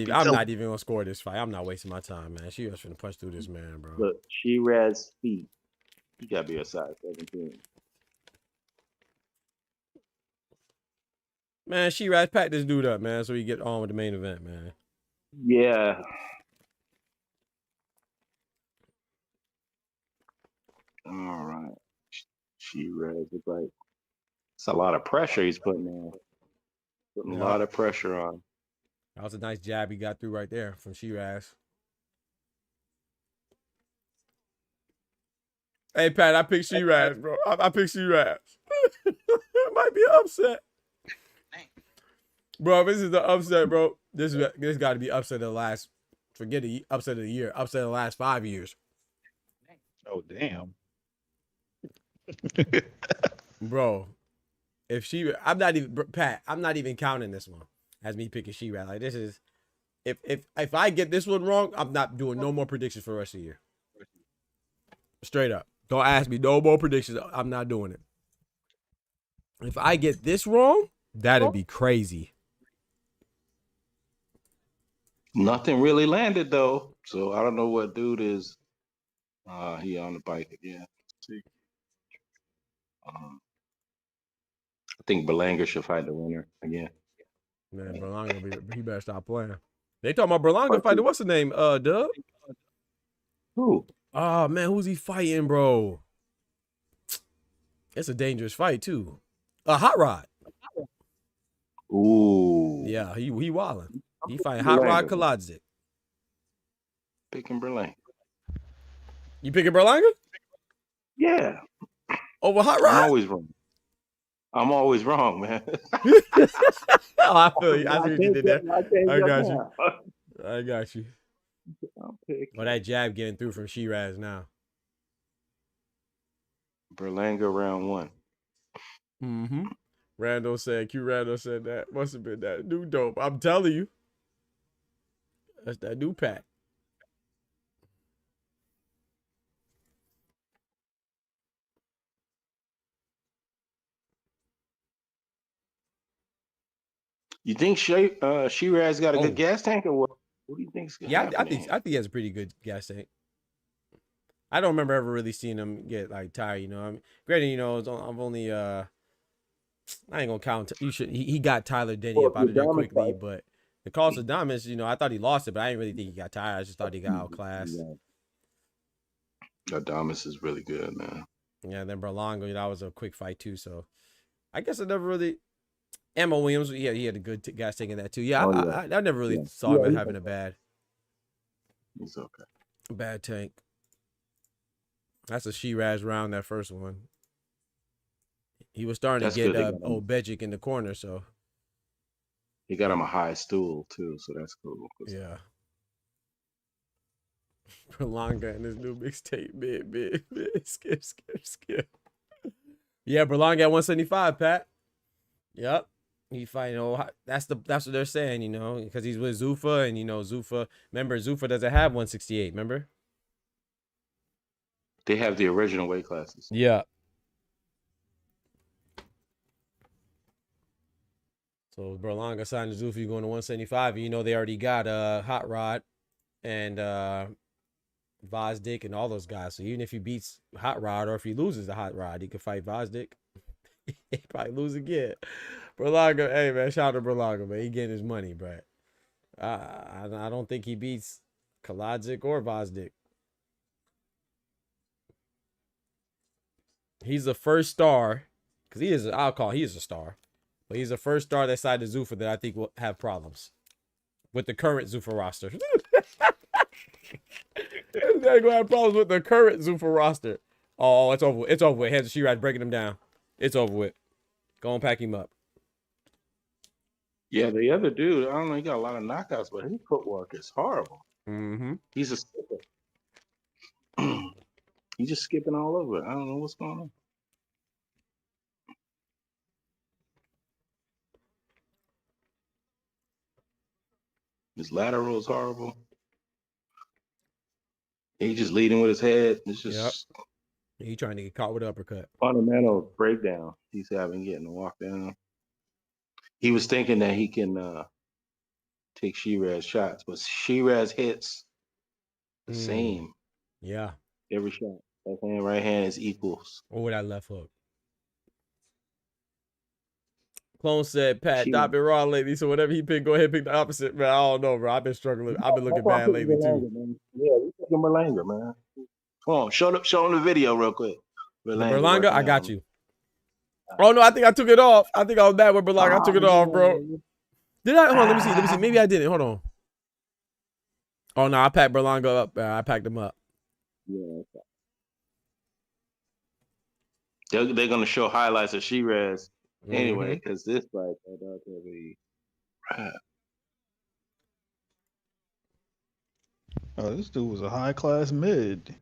even gonna score this fight. I'm not wasting my time, man. She was finna punch through this man, bro. Look, Shiraz feet. You gotta be a size 17. Man, Shiraz pack this dude up, man, so he get on with the main event, man. Yeah. All right. Shiraz is like, it's a lot of pressure he's putting on. Putting a Yep. lot of pressure on. That was a nice jab he got through right there from Shiraz. Hey, Pat, I picked Shiraz, bro. I picked Shiraz. It might be an upset. Bro, this is the upset, bro. This got to be upset of the last, forget the upset of the year, upset of the last 5 years. Oh damn. Bro, if I'm not even, Pat, I'm not even counting this one as me picking Shiraz. Like, this is, if I get this one wrong, I'm not doing no more predictions for the rest of the year. Straight up. Don't ask me no more predictions. I'm not doing it. If I get this wrong, that'd be crazy. Nothing really landed though, so I don't know what dude is. He on the bike again. Let's see. I think Berlanga should fight the winner again. Man, Berlanga, he better stop playing. They talking about Berlanga fighting. What's the name? Dub? Who? Oh man, who's he fighting, bro? It's a dangerous fight too. Hot Rod. Ooh. Yeah, he wildin'. He fighting Hot Rod Kaladzik. Picking Berlanga. You picking Berlanga? Yeah. Over Hot Rod? I'm always wrong, man. Oh, I feel you. I see what you did there. I got you. I got you. Well, that jab getting through from Shiraz now. Berlanga round 1. Mm-hmm. Randall said that. Must have been that new dope. I'm telling you. That's that new Pat. You think Shiraz got a good gas tank or what? What do you think's gonna happen? I think he has a pretty good gas tank. I don't remember ever really seeing him get like tired. You know, I mean, granted, you know, I'm only I ain't gonna count. He got Tyler Denny up out of there quickly, but the cost of Adamas, you know, I thought he lost it, but I didn't really think he got tired. I just thought he got outclassed. Adamas is really good, man. Yeah, and then Berlanga, that was a quick fight too. So I guess I never really. Emma Williams, yeah, he had a good gas tank in that too. Yeah, I never really saw him having a bad. He's okay. Bad tank. That's a Shiraz round, that first one. He was starting to get Bejic in the corner, so. He got him a high stool too, so that's cool. Yeah. Berlanga and his new mixtape, big. Skip. Yeah, Berlanga at 175, Pat. Yep. He fighting. That's what they're saying, you know, because he's with Zuffa, and you know Zuffa. Remember, Zuffa doesn't have 168. Remember? They have the original weight classes. Yeah. So Berlanga signed to Zuffa going to 175. You know they already got Hot Rod and Vazdik and all those guys. So even if he beats Hot Rod or if he loses the Hot Rod, he could fight Vazdik. He probably lose again. Berlanga, hey man, shout out to Berlanga, man. He getting his money, but I don't think he beats Kaladzik or Vazdik. He's the first star, because he is a star, but he's the first star that side of Zuffa that I think will have problems with the current Zuffa roster. They're gonna have problems with the current Zuffa roster. Oh, it's over. It's over with. Heads of Shiraz breaking him down. It's over with. Go and pack him up. Yeah, the other dude, I don't know, he got a lot of knockouts, but his footwork is horrible. Mm-hmm. He's a skipper. He's just skipping all over it. I don't know what's going on. His lateral is horrible. He's just leading with his head. It's just He trying to get caught with an uppercut. Fundamental breakdown he's getting to walk down. He was thinking that he can take Shiraz shots, but Shiraz hits the same. Yeah. Every shot. Left hand, right hand is equals. Or that left hook. Clone said, Pat, I've been wrong lately, so whatever he picked, go ahead and pick the opposite. Man, I don't know, bro. I've been struggling. I've been looking bad lately, too. Man. Yeah, we picking Berlanga, man. Come on, show them the video real quick. The Berlanga Berlanga, working I out. got you. Oh no, I think I took it off. I think I was bad with Berlanga. I took it off, bro. Did I? Hold on, let me see. Let me see. Maybe I didn't. Hold on. Oh no, I packed Berlanga up. I packed him up. Yeah. They're gonna show highlights of Shiraz anyway, because this fight turned out to be. Oh, this dude was a high class mid.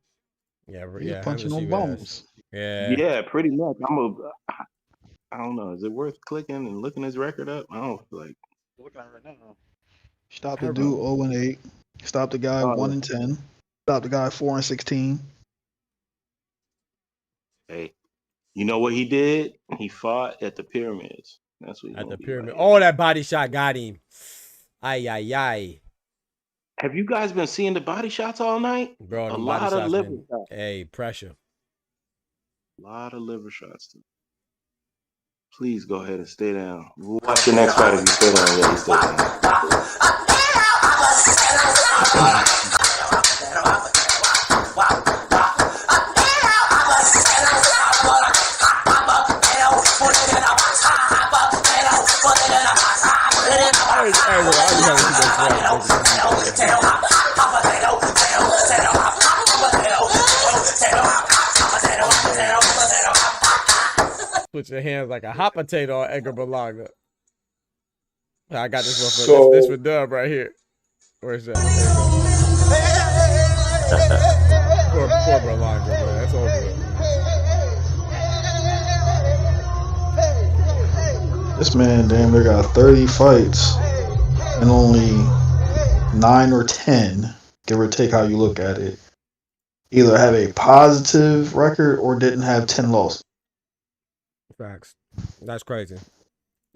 Yeah, He was yeah. punching on bums. Yeah. Yeah, pretty much. I don't know. Is it worth clicking and looking his record up? I don't feel like. Looking at it right now. Stop the dude 0-8. Stop the guy Oh, 1-10. Stop the guy 4-16. Hey, you know what he did? He fought at the pyramids. That's what. At the pyramid. Oh, that body shot got him. Ay, ay, ay. Have you guys been seeing the body shots all night? Bro, A them lot body of shots liver been, shots. hey, pressure. A lot of liver shots. Too. Please go ahead and stay down. We'll watch the next fight if you stay down. Yeah, you stay down. Put your hands like a hot potato on Edgar Berlanga. I got this one for this for Dub right here. Where's that? Poor Berlanga, man. That's over. This man damn near got 30 fights and only 9 or 10, give or take how you look at it, either have a positive record or didn't have 10 losses. Facts. That's crazy.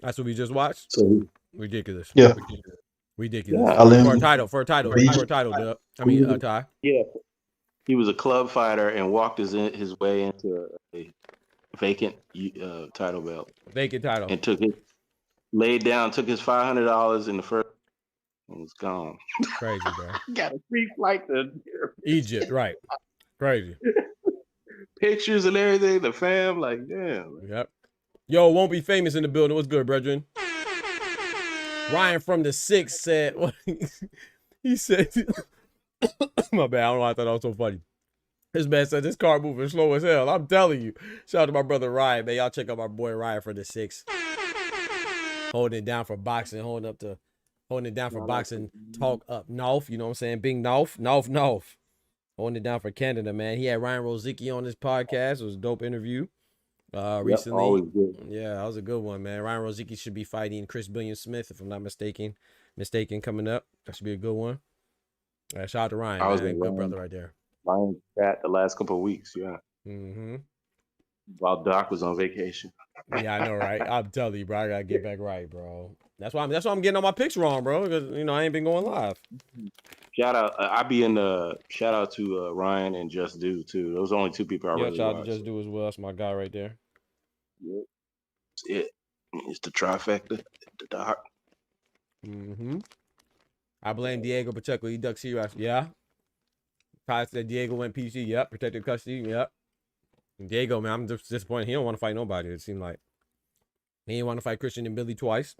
That's what we just watched? So, ridiculous. Yeah. Ridiculous. Yeah. For a title, Dub. I mean, Ty. Yeah. He was a club fighter and walked his way into a vacant title belt. Vacant title. And took his $500 in the first and was gone. Crazy, bro. Got a free flight to Egypt, right. Crazy. Pictures and everything, the fam, like, damn. Yep. Yo, won't be famous in the building. What's good, brethren? Ryan from the 6 said, what he said, my bad, I don't know why I thought that was so funny. This man said this car moving slow as hell. I'm telling you. Shout out to my brother Ryan, man. Y'all check out my boy Ryan from the 6. Holding it down for boxing, holding it down for boxing talk up north. You know what I'm saying? Big north. Holding it down for Canada, man. He had Ryan Rozicki on his podcast. It was a dope interview. Recently. Always good. Yeah, that was a good one, man. Ryan Rozicki should be fighting Chris Billion Smith, if I'm not mistaken, coming up. That should be a good one. Shout out to Ryan, man. Good brother right there. Ryan sat the last couple of weeks, yeah. Mm-hmm. While Doc was on vacation. Yeah, I know, right? I'm telling you, bro. I gotta get back right, bro. That's why I'm getting all my picks wrong, bro. Because I ain't been going live. Shout out, I be in the shout out to Ryan and Just Do too. Those are only two people I really shout out watch. to Just Do as well. That's my guy right there. Yep. It's the trifecta, the Doc. Mm-hmm. I blame Diego Pacheco. He ducked serious. Yeah. Ty said Diego went PC. Yep. Protected custody. Yep. And Diego, man, I'm just disappointed. He don't want to fight nobody. It seemed like he didn't want to fight Christian and Billy twice.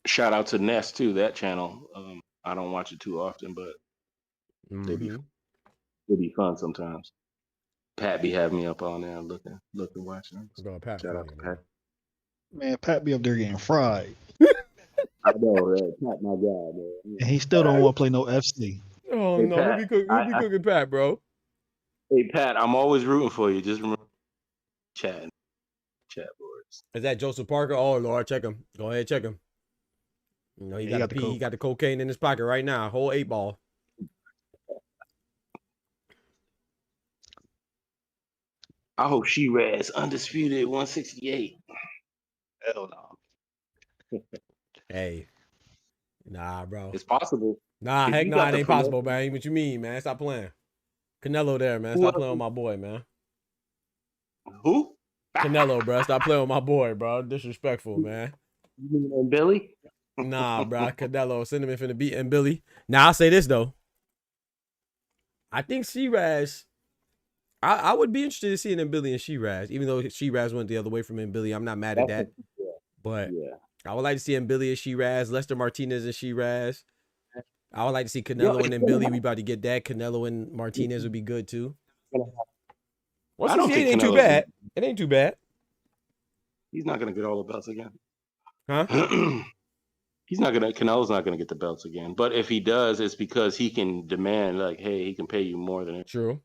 Shout out to Nest too. That channel. I don't watch it too often, but they be fun sometimes. Pat be having me up on there looking, watching. Bro, Pat, Shout out to Pat. Man, Pat be up there getting fried. I know, right? Pat, my guy, man. And he still don't want to play no FC. Oh, Hey, no. Pat, Who be cooking Pat, bro? Hey, Pat, I'm always rooting for you. Just remember chat boards. Is that Joseph Parker? Oh, Lord, check him. Go ahead, check him. He got he got the cocaine in his pocket right now. Whole 8-ball. I hope Shiraz undisputed 168. Hell no. Hey. Nah, bro. It's possible. Nah, If heck you nah, got it the ain't possible, man. What you mean, man? Stop playing. Canelo there, man. Stop playing with my boy, man. Who? Canelo, bro. Stop playing with my boy, bro. Disrespectful, man. You mean Billy? Nah, bro. Canelo. Cinnamon finna beat and Billy. Now, I'll say this, though. I think Shiraz. I would be interested in seeing Billy and Shiraz, even though Shiraz went the other way from Billy. I'm not mad at that, but Yeah. I would like to see Billy and Shiraz, Lester Martinez and Shiraz. I would like to see Yo, Canelo and Billy. We about to get that. Canelo and Martinez would be good too. I don't 168 think ain't too Canelo's bad. It ain't too bad, he's not gonna get all the belts again. huh? Canelo's not gonna get the belts again. But if he does, it's because he can demand, like, hey, he can pay you more than it. True.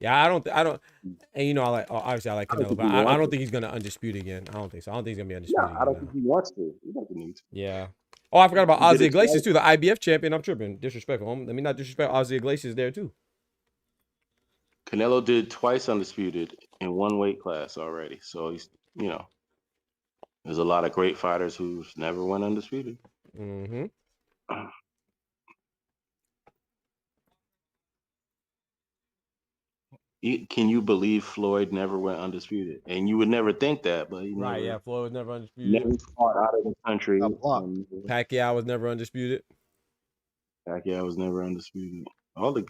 Yeah, I don't, and you know, obviously I like I don't Canelo, think but he I wants don't to. think he's gonna undisputed again. I don't think so. I don't think he's gonna be No, undisputed I don't again. think he wants to. He doesn't need to. Yeah. Oh, I forgot about He did Ozzy it Iglesias twice. too, the IBF champion. I'm tripping. Disrespectful. Let me not disrespect Ozzy Iglesias there too. Canelo did twice undisputed in one weight class already. So he's, there's a lot of great fighters who's never went undisputed. Mm-hmm. Can you believe Floyd never went undisputed? And you would never think that, but he Right. never, Yeah. Floyd was never undisputed. never fought out of the country. Got blocked. And Pacquiao was never undisputed. Pacquiao was never undisputed.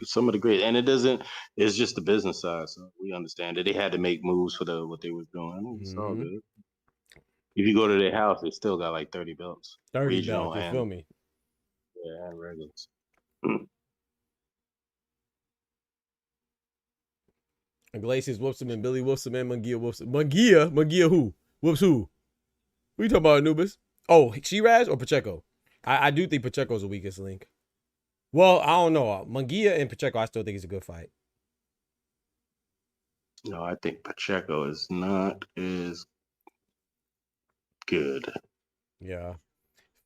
Some of the great, and it's just the business side, so we understand that they had to make moves for what they were doing. I mean, it's all Mhm. good. If you go to their house, they still got like 30 belts, 30 regional belts. You feel me? and regulars. Iglesias whoops him and Billy whoops him and Munguia whoops him. Munguia who? Whoops who? Who you talking about, Anubis? Oh, Shiraz or Pacheco? I do think Pacheco's the weakest link. Well, I don't know. Munguia and Pacheco, I still think it's a good fight. No, I think Pacheco is not as good. Yeah.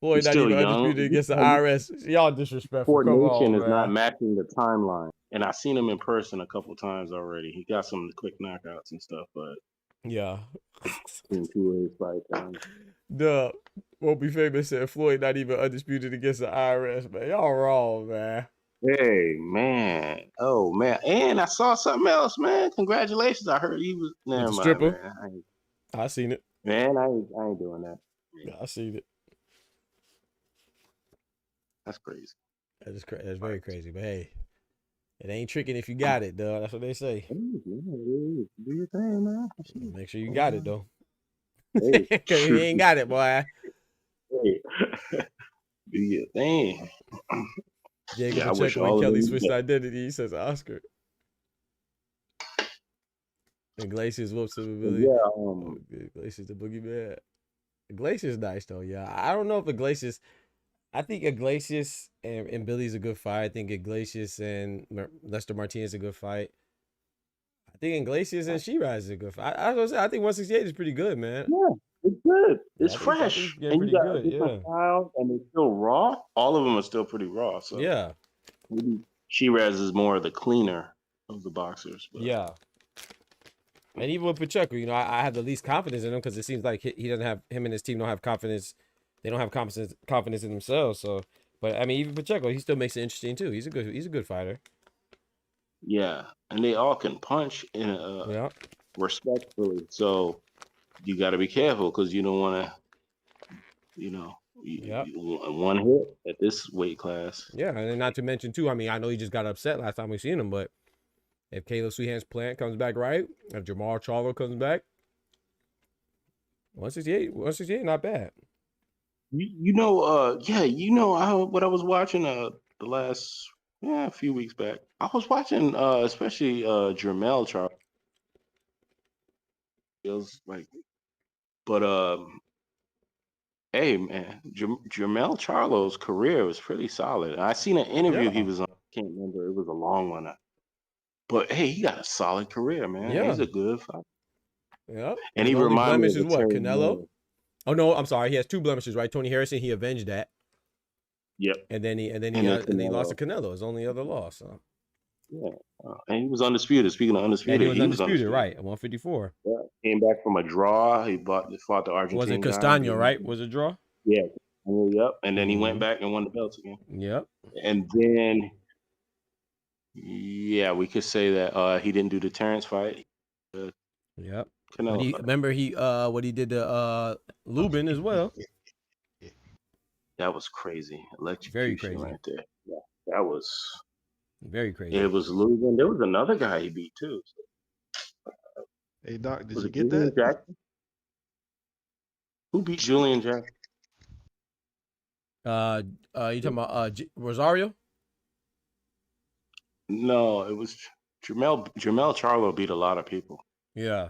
Floyd He's not still even young. undisputed against the IRS. Y'all disrespectful. Come Coordination on, is not man. matching the timeline. And I've seen him in person a couple times already. He got some quick knockouts and stuff, but Yeah. in 2 ways fight times. Duh. Won't be famous said Floyd not even undisputed against the IRS, man. Y'all wrong, man. Hey, man. Oh, man. And I saw something else, man. Congratulations. I heard he was. Never the mind, stripper? man. I seen it. I ain't doing that. Yeah, I seen it. That's crazy. That's very crazy. But hey, it ain't tricking if you got it, dog. That's what they say. Do your thing, man. Make sure you got it, though. Hey, Because if you ain't got it, boy. hey. Do your thing. Diego Yeah, I wish Pacheco all and of Kelly them switched did. identity. He says Oscar. Iglesias whoops him. Billy. Yeah, Iglesias the boogeyman. Iglesias nice, though. Yeah. I don't know if Iglesias. I think Iglesias and Billy's a good fight. I think Iglesias and Lester Martinez is a good fight. I think Iglesias and Shiraz is a good fight. I was gonna say, I think 168 is pretty good, man. yeah, it's good. Yeah, It's I think fresh. it's getting And pretty you got good, different yeah. styles, and they're still raw. All of them are still pretty raw. So Yeah, maybe Shiraz is more of the cleaner of the boxers. But yeah. And even with Pacheco, you know, I have the least confidence in him because it seems like he doesn't have, him and his team don't have confidence. They don't have confidence in themselves. So, but I mean, even Pacheco, he still makes it interesting too. He's a good fighter. yeah, and they all can punch in Yeah, respectfully. So you got to be careful because you don't want to, yeah, one hit at this weight class. yeah. And then not to mention too, I mean, I know he just got upset last time we seen him, but if Caleb Sweethand's plant comes back right, if Jamal Charlo comes back, 168, not bad. What I was watching the last a few weeks back. I was watching especially Jermell Charles. Feels like, but hey man, Jermell Charlo's career was pretty solid. I seen an interview he Yeah. was on. I can't remember. It was a long one. But hey, he got a solid career, man. Yeah. He's a good fighter. Yep. And His he only reminded me blemish of is what? Terry Canelo? Miller. Oh no, I'm sorry. He has 2 blemishes, right? Tony Harrison, he avenged that. Yep. And then he then lost to Canelo. Canelo. His only other loss. So. Yeah. And he was undisputed. Speaking of And undisputed, he was undisputed, right? At 154. Yeah. Came back from a draw. He fought the Argentine Was it guy. Castaño, right? Was it a draw? Yeah. Yep. And then he went Mhm. back and won the belts again. Yep. And then, yeah, we could say that he didn't do the Terrence fight. Yep. Canelo But fight. remember what he did to Lubin as well. That was crazy. Very Electrocution crazy. right there. Yeah. That was Very crazy. It was losing. There was another guy he beat too. Hey Doc, did Was you it get Julian that? Jackson? Who beat Julian Jackson? You talking about Rosario? No, it was Jermell Charlo beat a lot of people. Yeah.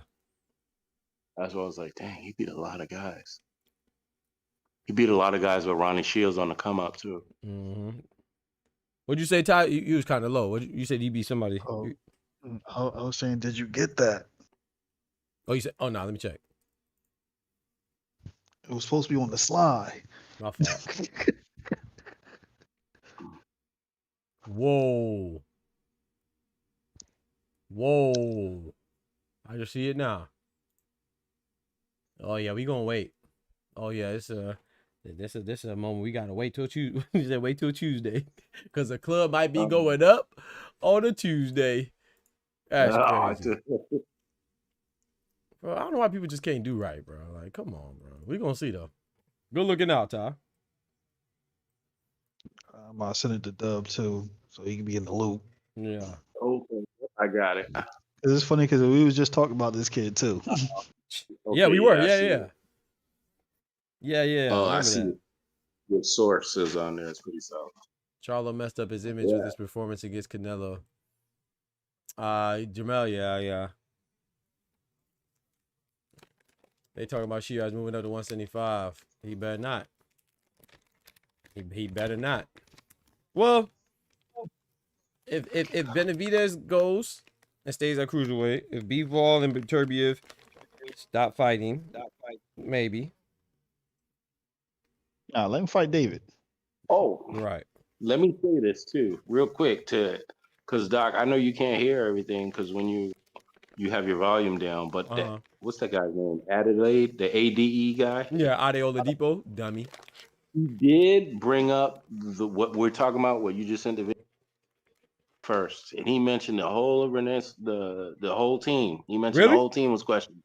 That's why I was like, dang, he beat a lot of guys. He beat a lot of guys with Ronnie Shields on the come up too. Mm-hmm. What'd you say, Ty? You was kind of low. You said you beat somebody. Oh, I was saying, did you get that? Oh, you said. Oh no, let me check. It was supposed to be on the slide. My fault. Whoa. Whoa. I just see it now. Oh yeah, we gonna wait. Oh yeah, this is a moment we gotta wait till Tuesday. We said wait till Tuesday, because the club might be going up on a Tuesday. That's crazy. Bro, I don't know why people just can't do right, bro. Like, come on, bro. We gonna see though. Good looking out, Ty. I'm gonna send it to Dub too, so he can be in the loop. Yeah. Okay, I got it. It's funny because we was just talking about this kid too. Yeah, we were. I see Yeah. it. Yeah. Oh, I Remember see that. it. Your sources on there. It's pretty solid. Charlo messed up his image with his performance against Canelo. Jamel, yeah. They talking about Shiraz moving up to 175. He better not. He better not. Well, if Benavidez goes and stays at cruiserweight, if Bivol and Beterbiev stop fighting, maybe. Nah, let him fight David. Oh, Right. let me say this too, real quick, because Doc, I know you can't hear everything because when you have your volume down, but what's that guy's name? Adelaide, the ADE guy. Yeah, Adeola Depot, dummy. He did bring up what we're talking about, what you just sent the video first, and he mentioned the whole the whole team. He mentioned the Really? whole team was questioned.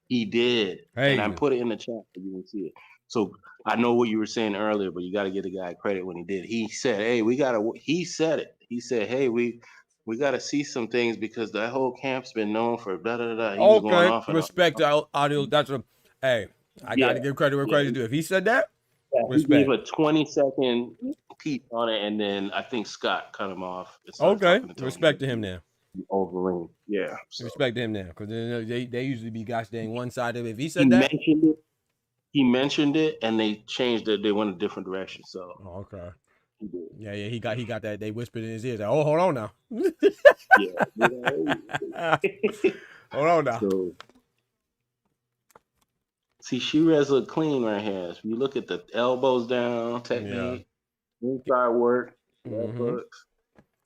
He did, and I put it in the chat so you can see it. So I know what you were saying earlier, but you got to give the guy credit when he did. He said, "Hey, we gotta." He said it. He said, "Hey, we got to see some things because that whole camp's been known for da da da." He was going Okay. off and Respect to audio. That's what. Hey, I got to give credit where credit's due. If he said that, he gave respect. a 20-second piece on it, and then I think Scott cut him off. And started Okay. talking to Tony. Respect to him now. Overeem. Yeah. So. Respect to him now, because they usually be gosh dang one sided. If he He said that, mentioned it, and they changed it. They went a different direction. So. oh, okay. He did. Yeah, he got that. They whispered in his ears. Like, oh, hold on now. Yeah. Hold on now. So, see, Shiraz look clean right here. If you look at the elbows down technique, inside work, left hooks,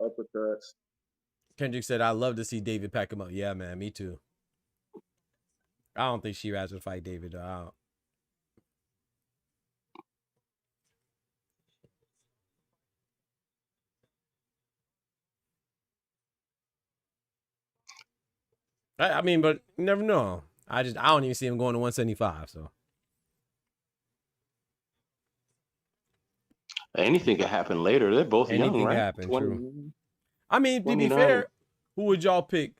uppercuts. Kendrick said, "I love to see David pack him up." Yeah, man, me too. I don't think Shiraz would fight David. I mean, but you never know. I don't even see him going to 175. So Anything could happen later. They're both young, anything right? can happen. 20, True. I mean, to be 29. fair, who would y'all pick?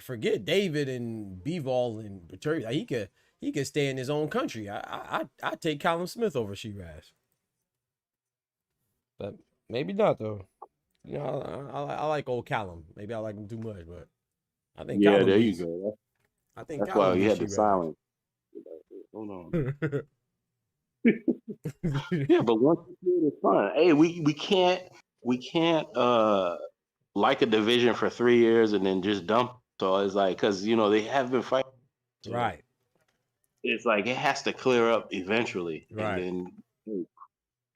Forget David and Bivol and Beterbiev. He could stay in his own country. I take Callum Smith over Shiraz. But maybe not though. You know, I like old Callum. Maybe I like him too much, but I think Yeah, Callum there beats, you go. I think That's Callum why he beats had the Shiraz. silence. Hold on. Yeah, but once you do it, it's fun. Hey, we can't like a division for 3 years and then just dump. So it's like, because they have been fighting. So Right. it's like it has to clear up eventually. Right. And then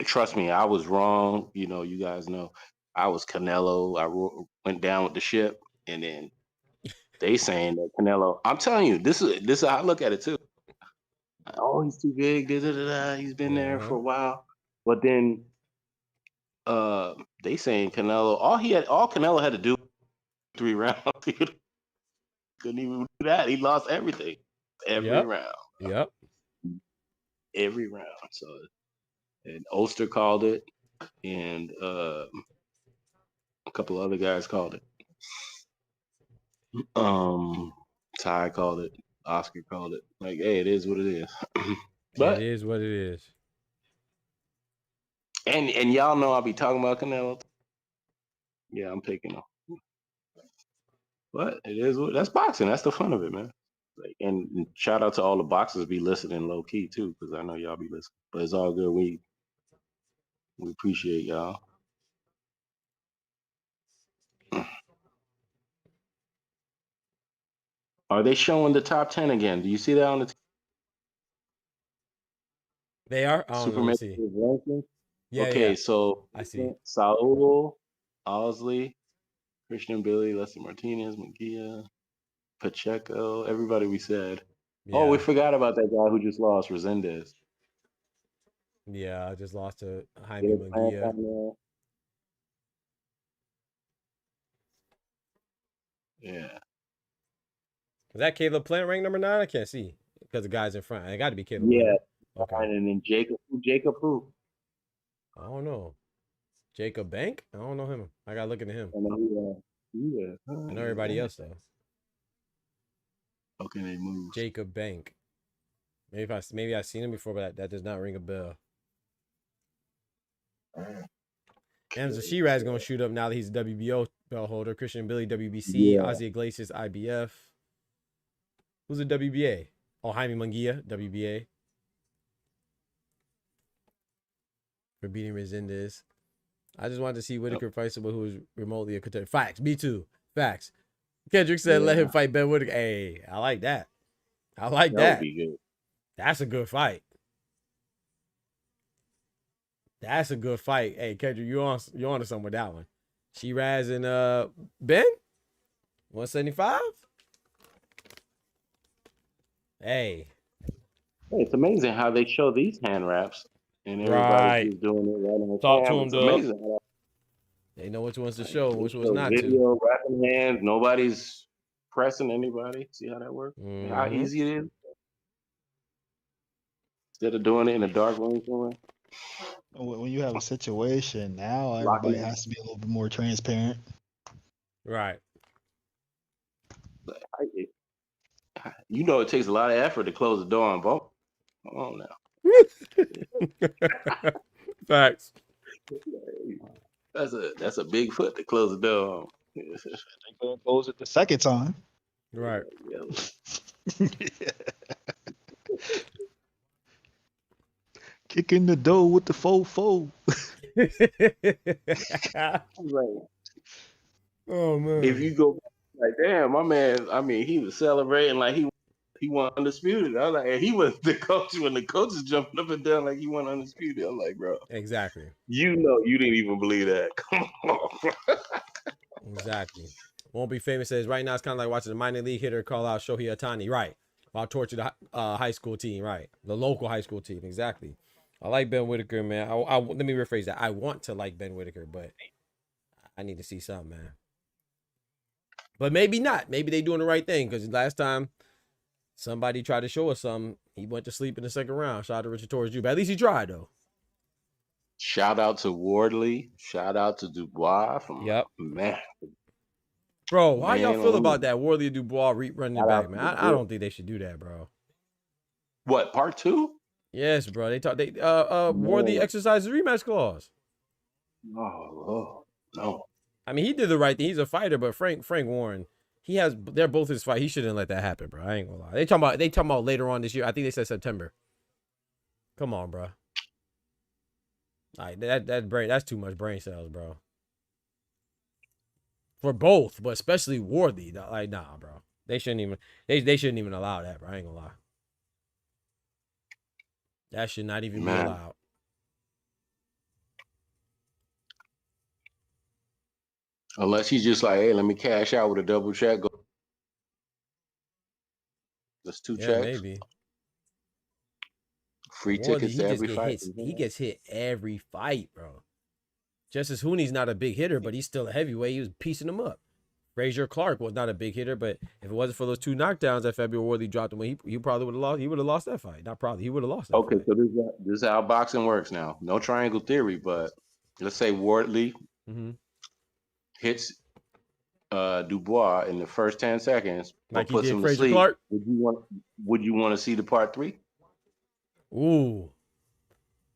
trust me, I was wrong. You guys know I was Canelo. I went down with the ship, and then they saying that Canelo. I'm telling you, this is how I look at it too. Oh, he's too big. Da, da, da, da. He's been there for a while, but then they saying Canelo. All Canelo had to do 3 rounds. He couldn't even do that. He lost everything, every round. Yep. Every round. So, and Oster called it, and couple of other guys called it. Ty called it. Oscar called it. Like, hey, it is what it is. But it is what it is. and y'all know I'll be talking about Canelo. Yeah, I'm picking him. But it is what that's boxing. That's the fun of it, man. Like, and shout out to all the boxers be listening low key too, because I know y'all be listening. But it's all good. We appreciate y'all. Are they showing the top 10 again? Do you see that on the They are. I don't know. Let me see. ranking? Yeah, Okay, yeah. so I see. Saul, Osley, Christian Billy, Lester Martinez, Munguia, Pacheco, everybody we said. Oh, we Yeah. forgot about that guy who just lost, Resendez. Yeah, I just lost to Jaime Get a plant Munguia. on there. Yeah. Is that Caleb Plant ranked number 9? I can't see because the guy's in front. It got to be Caleb Yeah. Plant. Okay. And then Jacob who? I don't know. Jacob Bank? I don't know him. I got to look into him. I know yeah. I know everybody else though. How can they move? Jacob Bank. Maybe I've seen him before, but that does not ring a bell. Anderson Shiraz gonna shoot up now that he's a WBO belt holder. Christian Billy WBC, Yeah. Ozzy Iglesias IBF. Who's a WBA? Oh, Jaime Munguia WBA for beating Resendez. I just wanted to see Whitaker fight someone who was remotely a contender. Facts, me too. Facts. Kendrick said, "Let him fight Ben Whitaker." Hey, I like that. I like that. That would be good. That's a good fight. That's a good fight. Hey, Kendrick, you on to something with that one. Shiraz and Ben? 175? Hey. It's amazing how they show these hand wraps and everybody's Right. just doing it right on the Talk to cam. him, It's dog. amazing how They know which ones to show, they which ones show not to. video, wrapping hands, nobody's pressing anybody. See how that works? How Mhm. easy it is? Instead of doing it in a dark room somewhere. When you have a situation now, Locking everybody in. has to be a little bit more transparent. Right. You know it takes a lot of effort to close the door on both. Come on now. Facts. That's a big foot to close the door on. They gonna close it the second time. Right. Kicking the door with the fofo. Right. Oh man. If you go like, damn, my man, I mean, he was celebrating like he won undisputed. I was like, and he was the coach when the coach is jumping up and down like he won undisputed. I'm like, bro, Exactly. you know, you didn't even believe that. Come on, bro. Exactly. Won't Be Famous says right now it's kind of like watching a minor league hitter call out Shohei Ohtani. Right. While torture the high school team. Right. The local high school team. Exactly. I like Ben Whitaker, man. Let me rephrase that. I want to like Ben Whitaker, but I need to see something, man. But maybe not. Maybe they doing the right thing because last time somebody tried to show us something, he went to sleep in the second round. Shout out to Richard Torres Jr. But at least he tried though. Shout out to Wardley. Shout out to Dubois. Man. Bro, how y'all feel Man, about that Worley Dubois running it back, man? I don't think they should do that, bro. What, part 2? Yes, bro. Worley exercised the rematch clause. Oh, no. I mean, he did the right thing. He's a fighter, but Frank Warren, they're both his fight. He shouldn't let that happen, bro. I ain't gonna lie. They talking about later on this year. I think they said September. Come on, bro. All right, that's too much brain cells, bro. For both, but especially Worthy. Like, nah, bro. They shouldn't even allow that, bro. I ain't gonna lie. That should not even be allowed. Unless he's just like, hey, let me cash out with a double check. That's 2 checks. Maybe. Free tickets to every fight. He gets hit every fight, bro. Justice Hooney's not a big hitter, but he's still a heavyweight. He was piecing him up. Frazier Clark was not a big hitter, but if it wasn't for those 2 knockdowns that February Worthy dropped him, he probably would have lost. He would have lost that fight. Not probably. He would have lost that Okay, fight. so this is how boxing works now. No triangle theory, but let's say Wardley, hits Dubois in the first 10 seconds, Like but he puts did him to Frazier sleep, Clark. would you want to see the part 3? Ooh,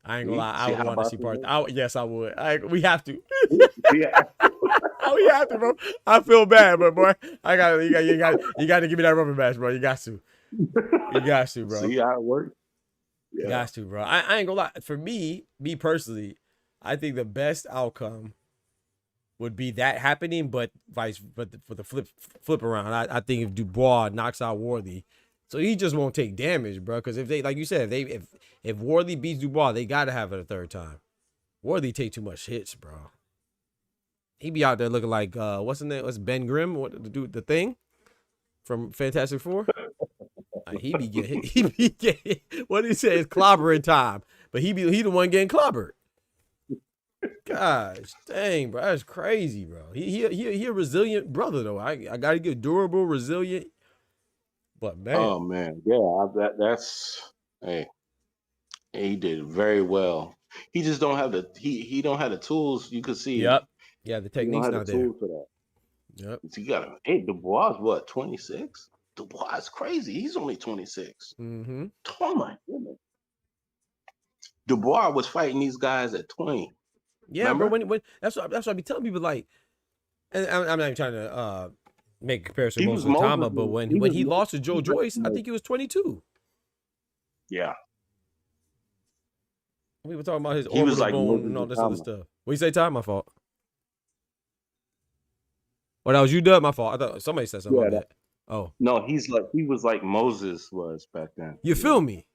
I ain't gonna lie. I See would how want to see boxing part. Yes, I would. We have to. yeah. We have to, bro. I feel bad, but boy, you got to give me that rubber match, bro. You got to. You got to, bro. See how it works? Yeah. Got to, bro. I ain't gonna lie. For me personally, I think the best outcome would be that happening, but for the flip around. I think if Dubois knocks out Worthy, so he just won't take damage, bro. Because if they, like you said, if Worthy beats Dubois, they gotta have it a third time. Worthy take too much hits, bro. He be out there looking like what's his name? What's Ben Grimm? What the dude? The Thing from Fantastic Four? Like, he be getting what did he say? It's clobbering time, but he the one getting clobbered. Gosh, dang, bro, that's crazy, bro. He a resilient brother though. I gotta get durable, resilient. But man, Oh man, yeah, that's hey, he did very well. He just don't have he don't have the tools. You could see. yep, yeah, the He don't technique's have the not there. tools for that. Yep. So you got hey, Dubois is what, 26? Dubois is crazy. He's only 26. Mm-hmm. Oh my goodness. Dubois was fighting these guys at 20. Yeah, Remember? bro. When that's what I be telling people, like, and I'm not even trying to make a comparison He to was Moses Tama, Moses. but when he lost to Joe Joyce, I think he was 22. Yeah. We were talking about his He was orbital like bone Moses and all and this other Tama. stuff. What you say, Ty? My fault. Well, that was you, Dub. My fault. I thought somebody said something Yeah, about that. Oh, No, he was like Moses was back then. you feel me?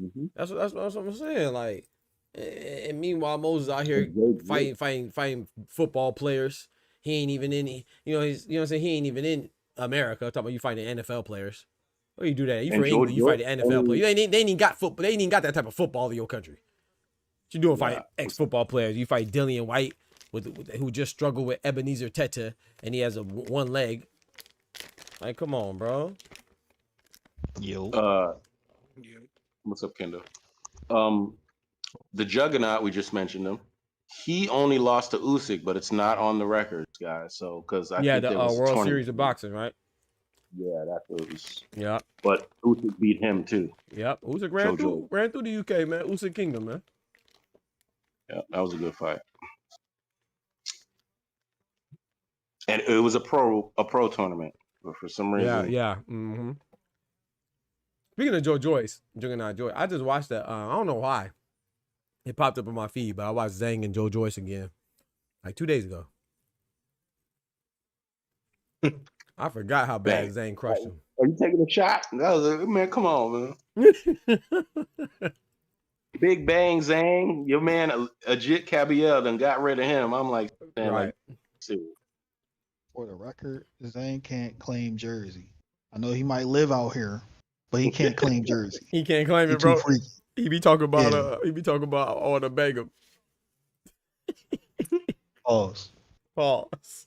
Mm-hmm. That's what I'm saying. Like, and meanwhile, Moses out here fighting football players. He ain't even in. You know, he's what I'm saying. He ain't even in America. Talking about you fighting NFL players. Or you do that? You And from England? You fight the George- NFL players. They ain't even got football. They ain't even got that type of football in your country. What you doing? Yeah. Fight ex-football players. You fight Dillian White who just struggled with Ebenezer Teta and he has a one leg. Like, come on, bro. Yo. What's up, Kendall? The Juggernaut, we just mentioned him. He only lost to Usyk, but it's not on the records, guys. So, because I think The there was a World tournament. Series of Boxing, right? Yeah, that's what it was. Yeah. But Usyk beat him too. Yep. Usyk Joe. ran through the UK, man. Usyk Kingdom, man. Yeah, that was a good fight. And it was a pro tournament, but for some reason, Yeah. Mm-hmm. Speaking of Joe Joyce, Juggernaut Joyce, I just watched that. I don't know why. It popped up on my feed, but I watched Zhang and Joe Joyce again, like 2 days ago. I forgot how bad Zhang crushed him. Are you taking a shot? That was man. Come on, man. Big Bang Zhang, your man Ajit Kabiel done got rid of him. I'm like, man, Right. serious. For the record, Zane can't claim Jersey. I know he might live out here, but he can't claim Jersey. He can't claim He it, too bro. freaky. He be talking about Yeah. he be talking about all the Begum. Pause. Pause.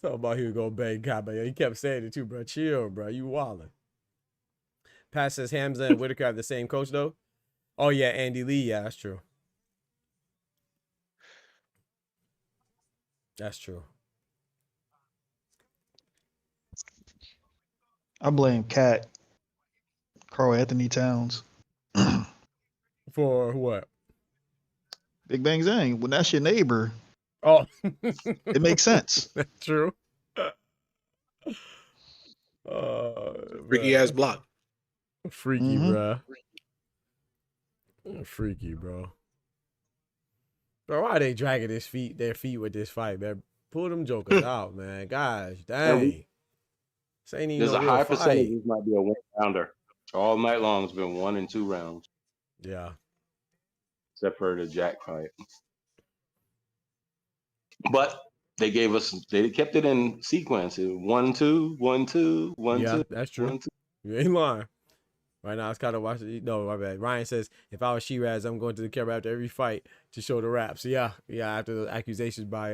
Talking about he was gonna bang Kabe. He kept saying it too, bro. Chill, bro. You wildin'. Pat says Hamza and Whitaker have the same coach though. Oh yeah, Andy Lee. Yeah, that's true. That's true. I blame Cat. Carl Anthony Towns. For what? Big Bang Zang. When that's your neighbor, Oh, it makes sense. That's true. Freaky ass block. Freaky, Mhm. bro. Freaky, bro. Bro, why are they dragging their feet with this fight, man? Pull them jokers out, man. Gosh, dang. This ain't even There's no a real high fight. percentage this might be a one rounder. All night long, it's been 1 and 2 rounds, Yeah. except for the Jack fight. But they kept it in sequence. 1 2 1 2 1 Yeah, 2. that's true. 1 2. You ain't lying. Right now, it's kind of watching. No, my bad. Ryan says, if I was Shiraz, I'm going to the camera after every fight to show the raps. Yeah, after the accusations by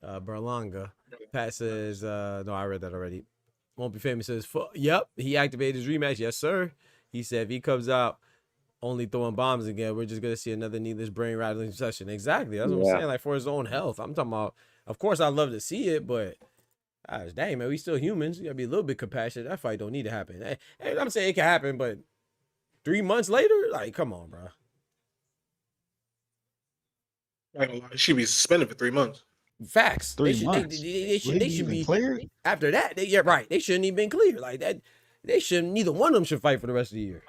Berlanga. Pat says, no, I read that already. Won't Be Famous says, yep, he activated his rematch. Yes, sir. He said if he comes out only throwing bombs again. We're just gonna see another needless brain rattling session. Exactly. That's what I'm Yeah. saying. Like for his own health. I'm talking about. Of course, I'd love to see it, but gosh, dang man, we still humans. You gotta be a little bit compassionate. That fight don't need to happen. I'm saying it can happen, but 3 months later, like, come on, bro. I ain't gonna lie, he should be suspended for 3 months. Facts. 3 They months. should. Will They he should even be cleared? after that. Yeah, right. They shouldn't even been clear like that. They shouldn't. Neither one of them should fight for the rest of the year.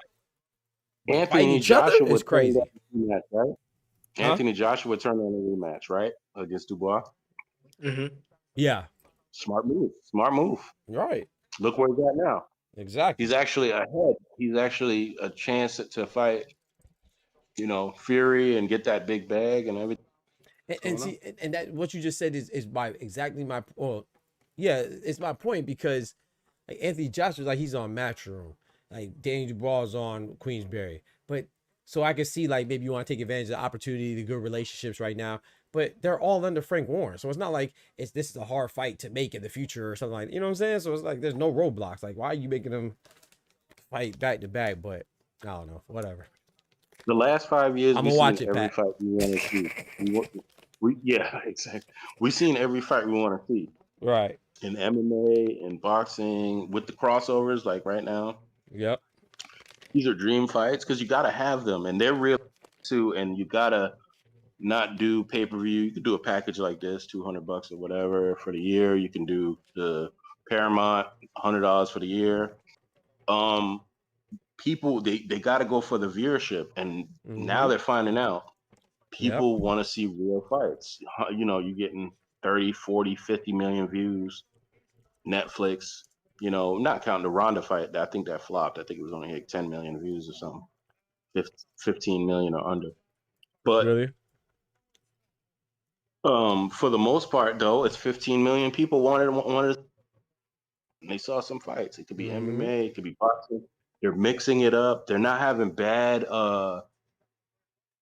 But fighting Anthony each other Joshua is turned crazy. down a rematch, right? Huh? Anthony Joshua turned on a rematch, right? Against Dubois. Mm-hmm. Yeah. Smart move. Smart move. Right. Look where he's at now. Exactly. He's actually ahead. He's actually a chance to fight, Fury and get that big bag and everything. And see, and that what you just said is my exactly my yeah, it's my point because like Anthony Joshua, like he's on Matchroom, like Danny Dubois on Queensberry, but so I can see like maybe you want to take advantage of the opportunity, the good relationships right now, but they're all under Frank Warren, so it's not like this is a hard fight to make in the future or something like you know what I'm saying. So it's like there's no roadblocks. Like why are you making them fight back to back? But I don't know, whatever. The last 5 years, I'ma we've watch seen it, every Pat. fight we want to see. Yeah, exactly. We've seen every fight we want to see Right. in MMA, in boxing, with the crossovers. Like right now, Yep. these are dream fights because you got to have them, and they're real too. And you gotta not do pay-per-view. You could do a package like this, $200 or whatever for the year. You can do the Paramount, $100 for the year. People they got to go for the viewership, and now they're finding out people want to see real fights. You're getting 30, 40, 50 million views. Netflix, not counting the Ronda fight. I think that flopped. I think it was only like 10 million views or something, 15 million or under. But Really? for the most part, though, it's 15 million people wanted. And they saw some fights. It could be MMA, it could be boxing. They're mixing it up. They're not having bad,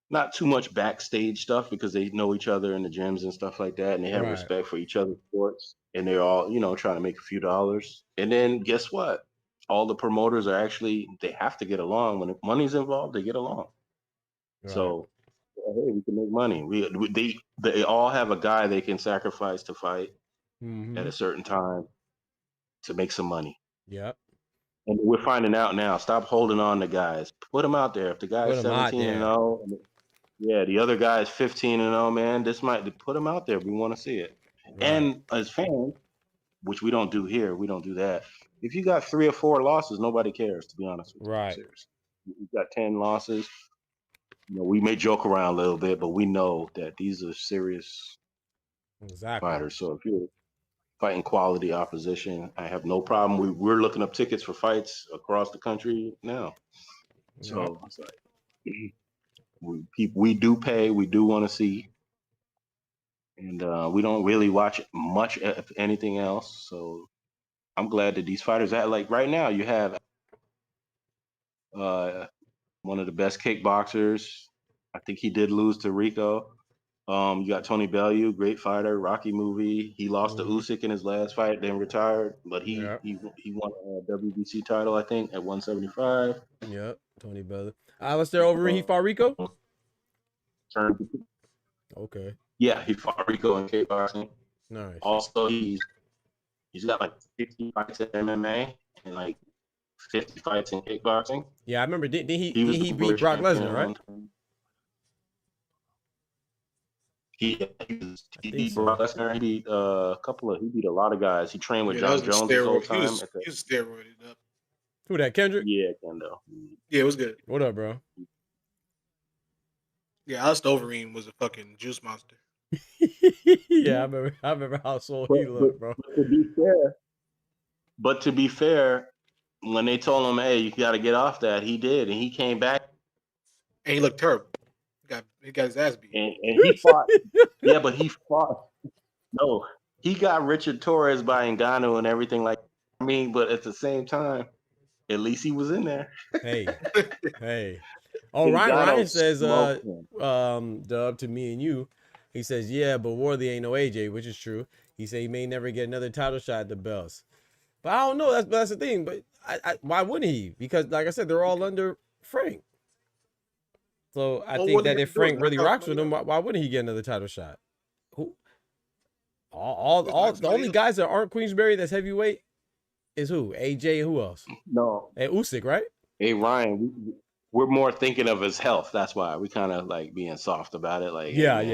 not too much backstage stuff because they know each other in the gyms and stuff like that, and they have Right. respect for each other's sports, and they're all, trying to make a few dollars. And then guess what? All the promoters are actually they have to get along. When money's involved, they get along. Right. So hey, we can make money. They all have a guy they can sacrifice to fight at a certain time to make some money. Yep. And we're finding out now. Stop holding on to guys. Put them out there. If the guy's Put 'em out 17 and there. 0, yeah, the other guy is 15 and 0, man. This might put him out there. We want to see it. Right. And as fans, which we don't do here, we don't do that. If you got 3 or 4 losses, nobody cares, to be honest with you. Right. Seriously. You got 10 losses. We may joke around a little bit, but we know that these are serious Exactly. fighters. So if you're fighting quality opposition, I have no problem. We're looking up tickets for fights across the country now. So it's like we do pay, we do want to see, and we don't really watch much of anything else. So I'm glad that these fighters like right now you have one of the best kickboxers. I think he did lose to Rico. You got Tony Bellew, great fighter, Rocky movie. He lost to Usyk in his last fight, then retired, but he won a WBC title, I think, at 175. Yep, Tony Bellew. Alistair Overeem, he fought Rico? Okay. Yeah, he fought Rico in kickboxing. Nice. Also, he's got like 50 fights in MMA and like 50 fights in kickboxing. Yeah, I remember. Did he the beat Brock Lesnar, right? He beat Brock Lesnar. He beat he beat a lot of guys. He trained with John Jones the whole time. He was steroided up. Who that, Kendrick? Yeah, Kendo. Yeah, it was good. What up, bro? Yeah, Alistair Overeem was a fucking juice monster. Yeah, I remember how soul he looked, bro. But to be fair, when they told him, "Hey, you got to get off that," he did, and he came back, and he looked terrible. He got his ass beat, and he fought. Yeah, but he fought. No, he got Richard Torres by Ngannou and everything like. I mean, but at the same time, at least he was in there. Hey. Oh, Ryan says, Dub, to me and you, he says, yeah, but Worthy ain't no AJ, which is true. He said he may never get another title shot at the belts. But I don't know. That's the thing. But why wouldn't he? Because, like I said, they're all under Frank. So I Well, think what he that got if to do is Frank really knock out rocks with him, somebody why wouldn't he get another title shot? Who? All knock the somebody only else. guys that aren't Queensberry that's heavyweight is who? AJ and who else? No, And Usyk, right? hey Ryan, we're more thinking of his health. That's why we kind of like being soft about it. Like, hey Yeah, man,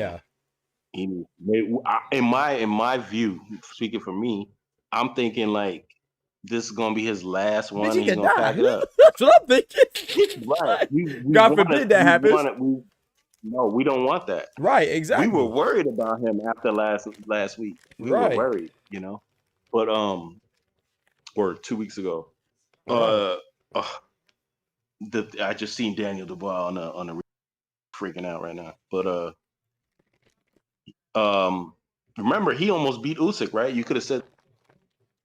yeah. in my view, speaking for me, I'm thinking like this is gonna be his last Bitch, one. he He's can gonna die. pack it up. That's what I'm thinking. Right. We God want forbid it. that happens. No, we don't want that. Right, We were exactly. worried about him after last week. We were Right. worried, but or 2 weeks ago. Right. Uh, I just seen Daniel Dubois on the freaking out right now. But remember he almost beat Usyk, right? You could have said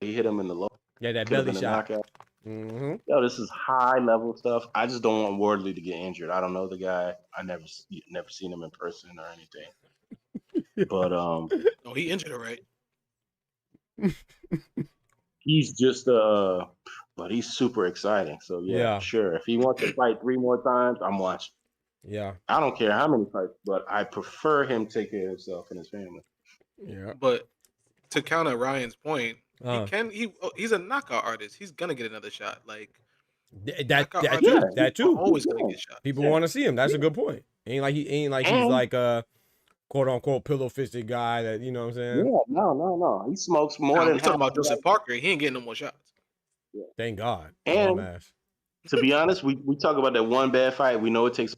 he hit him in the low. Yeah, that Could have belly been a shot. knockout. Mm-hmm. Yo, this is high level stuff. I just don't want Wardley to get injured. I don't know the guy. I never seen him in person or anything. But Oh, he injured, all right. he's just but he's super exciting. So Yeah. sure. If he wants to fight 3 more times, I'm watching. Yeah. I don't care how many fights, but I prefer him take care of himself and his family. Yeah. But to counter Ryan's point, Uh, he's a knockout artist. He's gonna get another shot. Like that knockout that artists too. are That too. always gonna get shots. People want to see him. That's a good point. Ain't like he's And- like a quote unquote pillow fisted guy that, you know what I'm saying? Yeah, no. He smokes more Now, than we talking half about of that. Joseph Parker. He ain't getting no more shots. Thank God. And- Dumbass. To be honest, we talk about that one bad fight. We know it takes.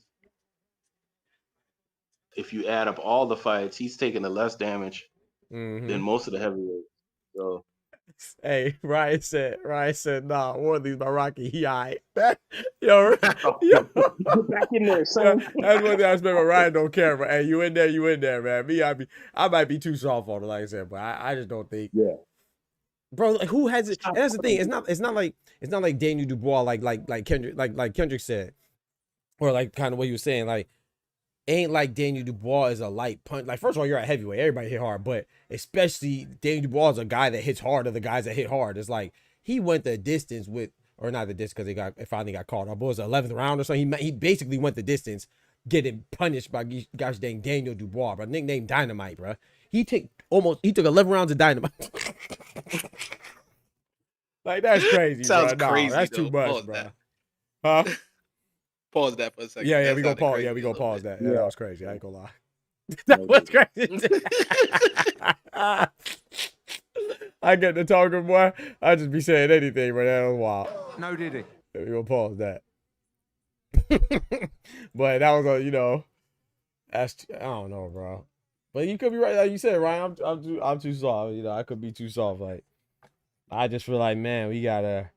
If you add up all the fights, he's taking the less damage Mm-hmm. than most of the heavyweights. So Hey, Ryan said, nah, Wardley's my Rocky. He all right. Yo, get back in there, son. that's one thing I respect about Ryan don't care, but hey, you in there, man. Me, I might be too soft on it, like I said, but I just don't think. Yeah. Bro, like who has it? And that's the thing. It's not like Daniel Dubois, like Kendrick, like Kendrick said, or like kind of what he was saying, like. Ain't like Daniel Dubois is a light punch. Like, first of all, you're at heavyweight. Everybody hit hard. But especially Daniel Dubois is a guy that hits hard, or the guys that hit hard. It's like he went the distance with, or not the distance because it finally got caught up. But it was the 11th round or something. He basically went the distance getting punished by gosh dang Daniel Dubois, bro. Nicknamed Dynamite, bro. He took 11 rounds of dynamite. Like, that's crazy, Sounds bro. crazy, That's though. too much, Pause bro. that. Huh? Pause that for a second. Yeah, That we gonna sounded pause. crazy Yeah, we a gonna little pause bit. that. Yeah, Yeah. that was crazy. I ain't gonna lie. That was crazy. I get to talking, boy. I just be saying anything, but that was wild. No, did he? Yeah, we gonna pause that. But that was that's I don't know, bro. But you could be right, like you said, Ryan. I'm too soft. I could be too soft. Like, I just feel like, man, we gotta.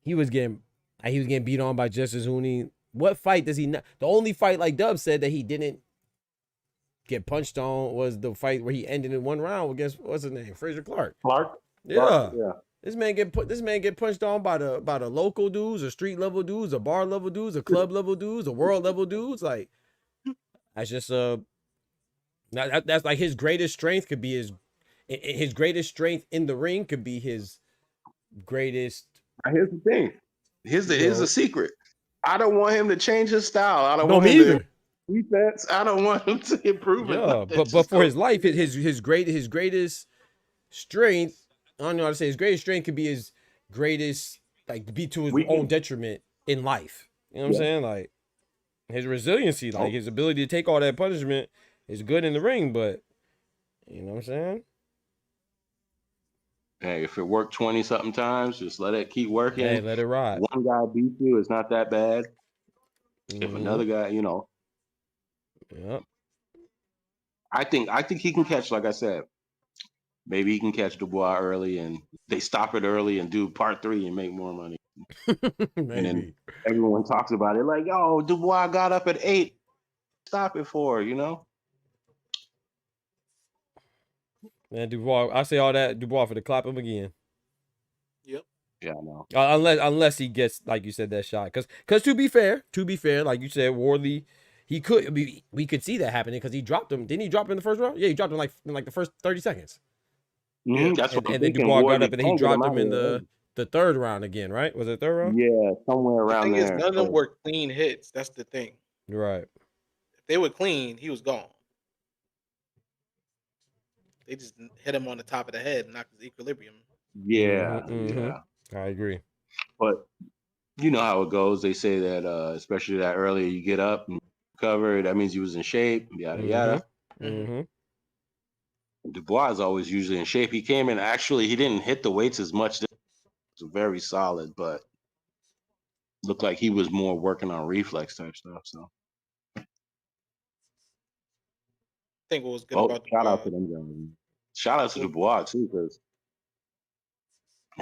He was getting beat on by Justice Hooney. What fight does he not? The only fight, like Dub said, that he didn't get punched on was the fight where he ended in 1 round against, what's his name, Fraser Clark. Yeah. Yeah. This man get punched on by the local dudes, or street level dudes, or bar level dudes, or club level dudes, or world level dudes. Like, that's just that's like his greatest strength could be his greatest strength in the ring could be his greatest. Here's the thing. Here's the secret. I don't want him to change his style. I don't No, want me him either. to defense. I don't want him to improve it. Yeah, but for his life, his greatest strength, I don't know how to say, his greatest strength could be his greatest, like, to be to his own detriment in life. You know what I'm saying? Like, his resiliency, like his ability to take all that punishment is good in the ring, but you know what I'm saying? Hey, if it worked 20 something times, just let it keep working. Hey, let it ride. One guy beat you, it's not that bad. If Mhm. another guy, Yep. I think he can catch, like I said, maybe he can catch Dubois early and they stop it early and do part 3 and make more money. And then everyone talks about it like, yo, Dubois got up at 8. Stop it for, Man, Dubois, I say all that Dubois for the clap him again. Yep. Yeah, I know. Unless he gets, like you said, that shot. Because to be fair, like you said, Wardley, we could see that happening because he dropped him. Didn't he drop him in the first round? Yeah, he dropped him in like the first 30 seconds. That's what I'm And then thinking. Dubois got Wardley up and he can't get dropped him out in of the 3rd round again, right? Was it 3rd round? Yeah, somewhere The around thing is, there. none of them were clean hits. That's the thing. Right. If they were clean, he was gone. They just hit him on the top of the head and knocked his equilibrium. Yeah, Mhm. yeah. I agree. But you know how it goes. They say that especially that earlier you get up and recover, that means you was in shape, yada yada. Mhm. Dubois is always usually in shape. He came in, actually he didn't hit the weights as much. It was very solid, but looked like he was more working on reflex type stuff. So I think what was good about shout out Dubois. to them guys. Shout out to Well, Dubois too, because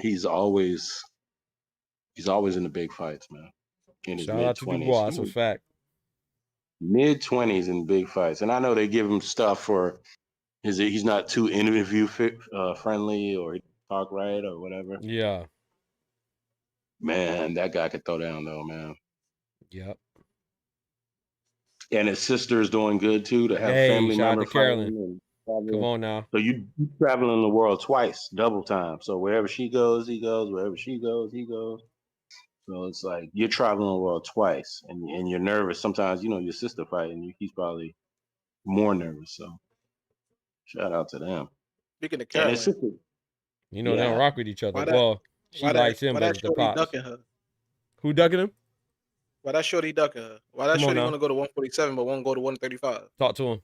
he's always in the big fights, man. In his Shout out mid to 20s. Dubois. That's a fact. Mid 20s in big fights. And I know they give him stuff for he's not too interview friendly, or he talk right or whatever. Yeah. Man, that guy could throw down though, man. Yep. And his sister is doing good too, to have Hey, family shout out member to Carolyn. fighting and Come traveling. on now. So you traveling the world twice, double time. So wherever she goes, he goes. Wherever she goes, he goes. So it's like you're traveling the world twice, and you're nervous. Sometimes, your sister fighting, he's probably more nervous. So shout out to them. speaking of And his Carolyn, sister, They don't yeah. rock with each other. why that Well, she likes him, why but that it's the shorty pops. ducking her? Who ducking him? Why that shorty ducking her? Why that Come on shorty now. want to go to 147 but won't go to 135? Talk to him.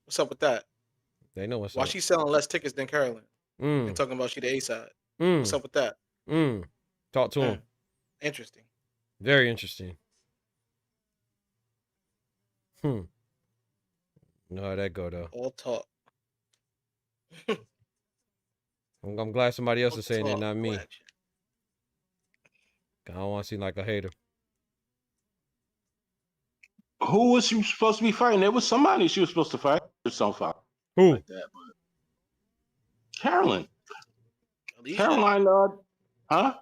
What's up with that? They know what's Why up. she selling less tickets than Carolyn and Mm. talking about she the A side? What's Mm. up with that? Mm. Talk to him. Interesting. Very interesting. Know how that go though. All talk. I'm glad somebody else All is saying it, talk, not no me. action. I don't want to seem like a hater. Who was she supposed to be fighting? There was somebody she was supposed to fight or something Who? like that. But Carolyn, Alicia. Caroline, huh?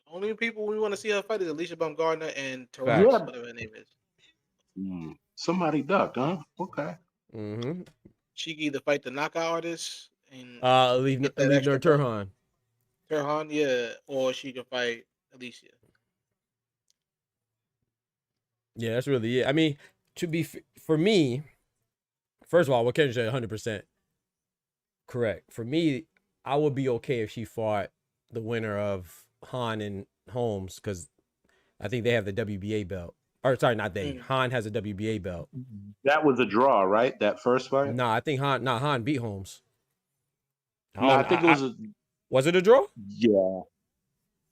Only people we want to see her fight is Alicia Baumgardner and Facts. Taurus, whatever her name is. Somebody ducked, huh? Okay. Mm-hmm. She can either fight the knockout artist and Leave get that extra belt. Turhan. Turhan, yeah, or she can fight Alicia. Yeah, that's really it. I mean, for me, first of all, what Kendra said, 100% correct. For me, I would be okay if she fought the winner of Han and Holmes, because I think they have the WBA belt. Or sorry, not they. Han has a WBA belt. That was a draw, right? That first fight? No, I think Han beat Holmes. No, I think it was was it a draw? Yeah.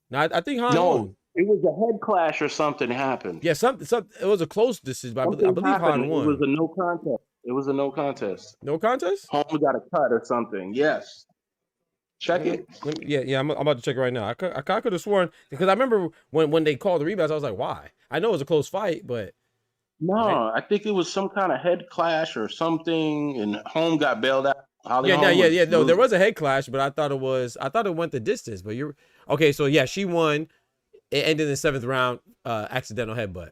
No, I think Han won. It was a head clash or something happened. Yeah, it was a close decision, but I believe Han won. It was a no contest. It was a no contest. No contest? Holmes got a cut or something. Yes. Check it. Yeah, I'm about to check it right now. I could have sworn, because I remember when they called the rematch, I was like, why? I know it was a close fight, but no, I think it was some kind of head clash or something, and Holmes got bailed out. No, there was a head clash, but I thought it went the distance. But you're okay. So yeah, she won. It ended in the 7th round, accidental headbutt.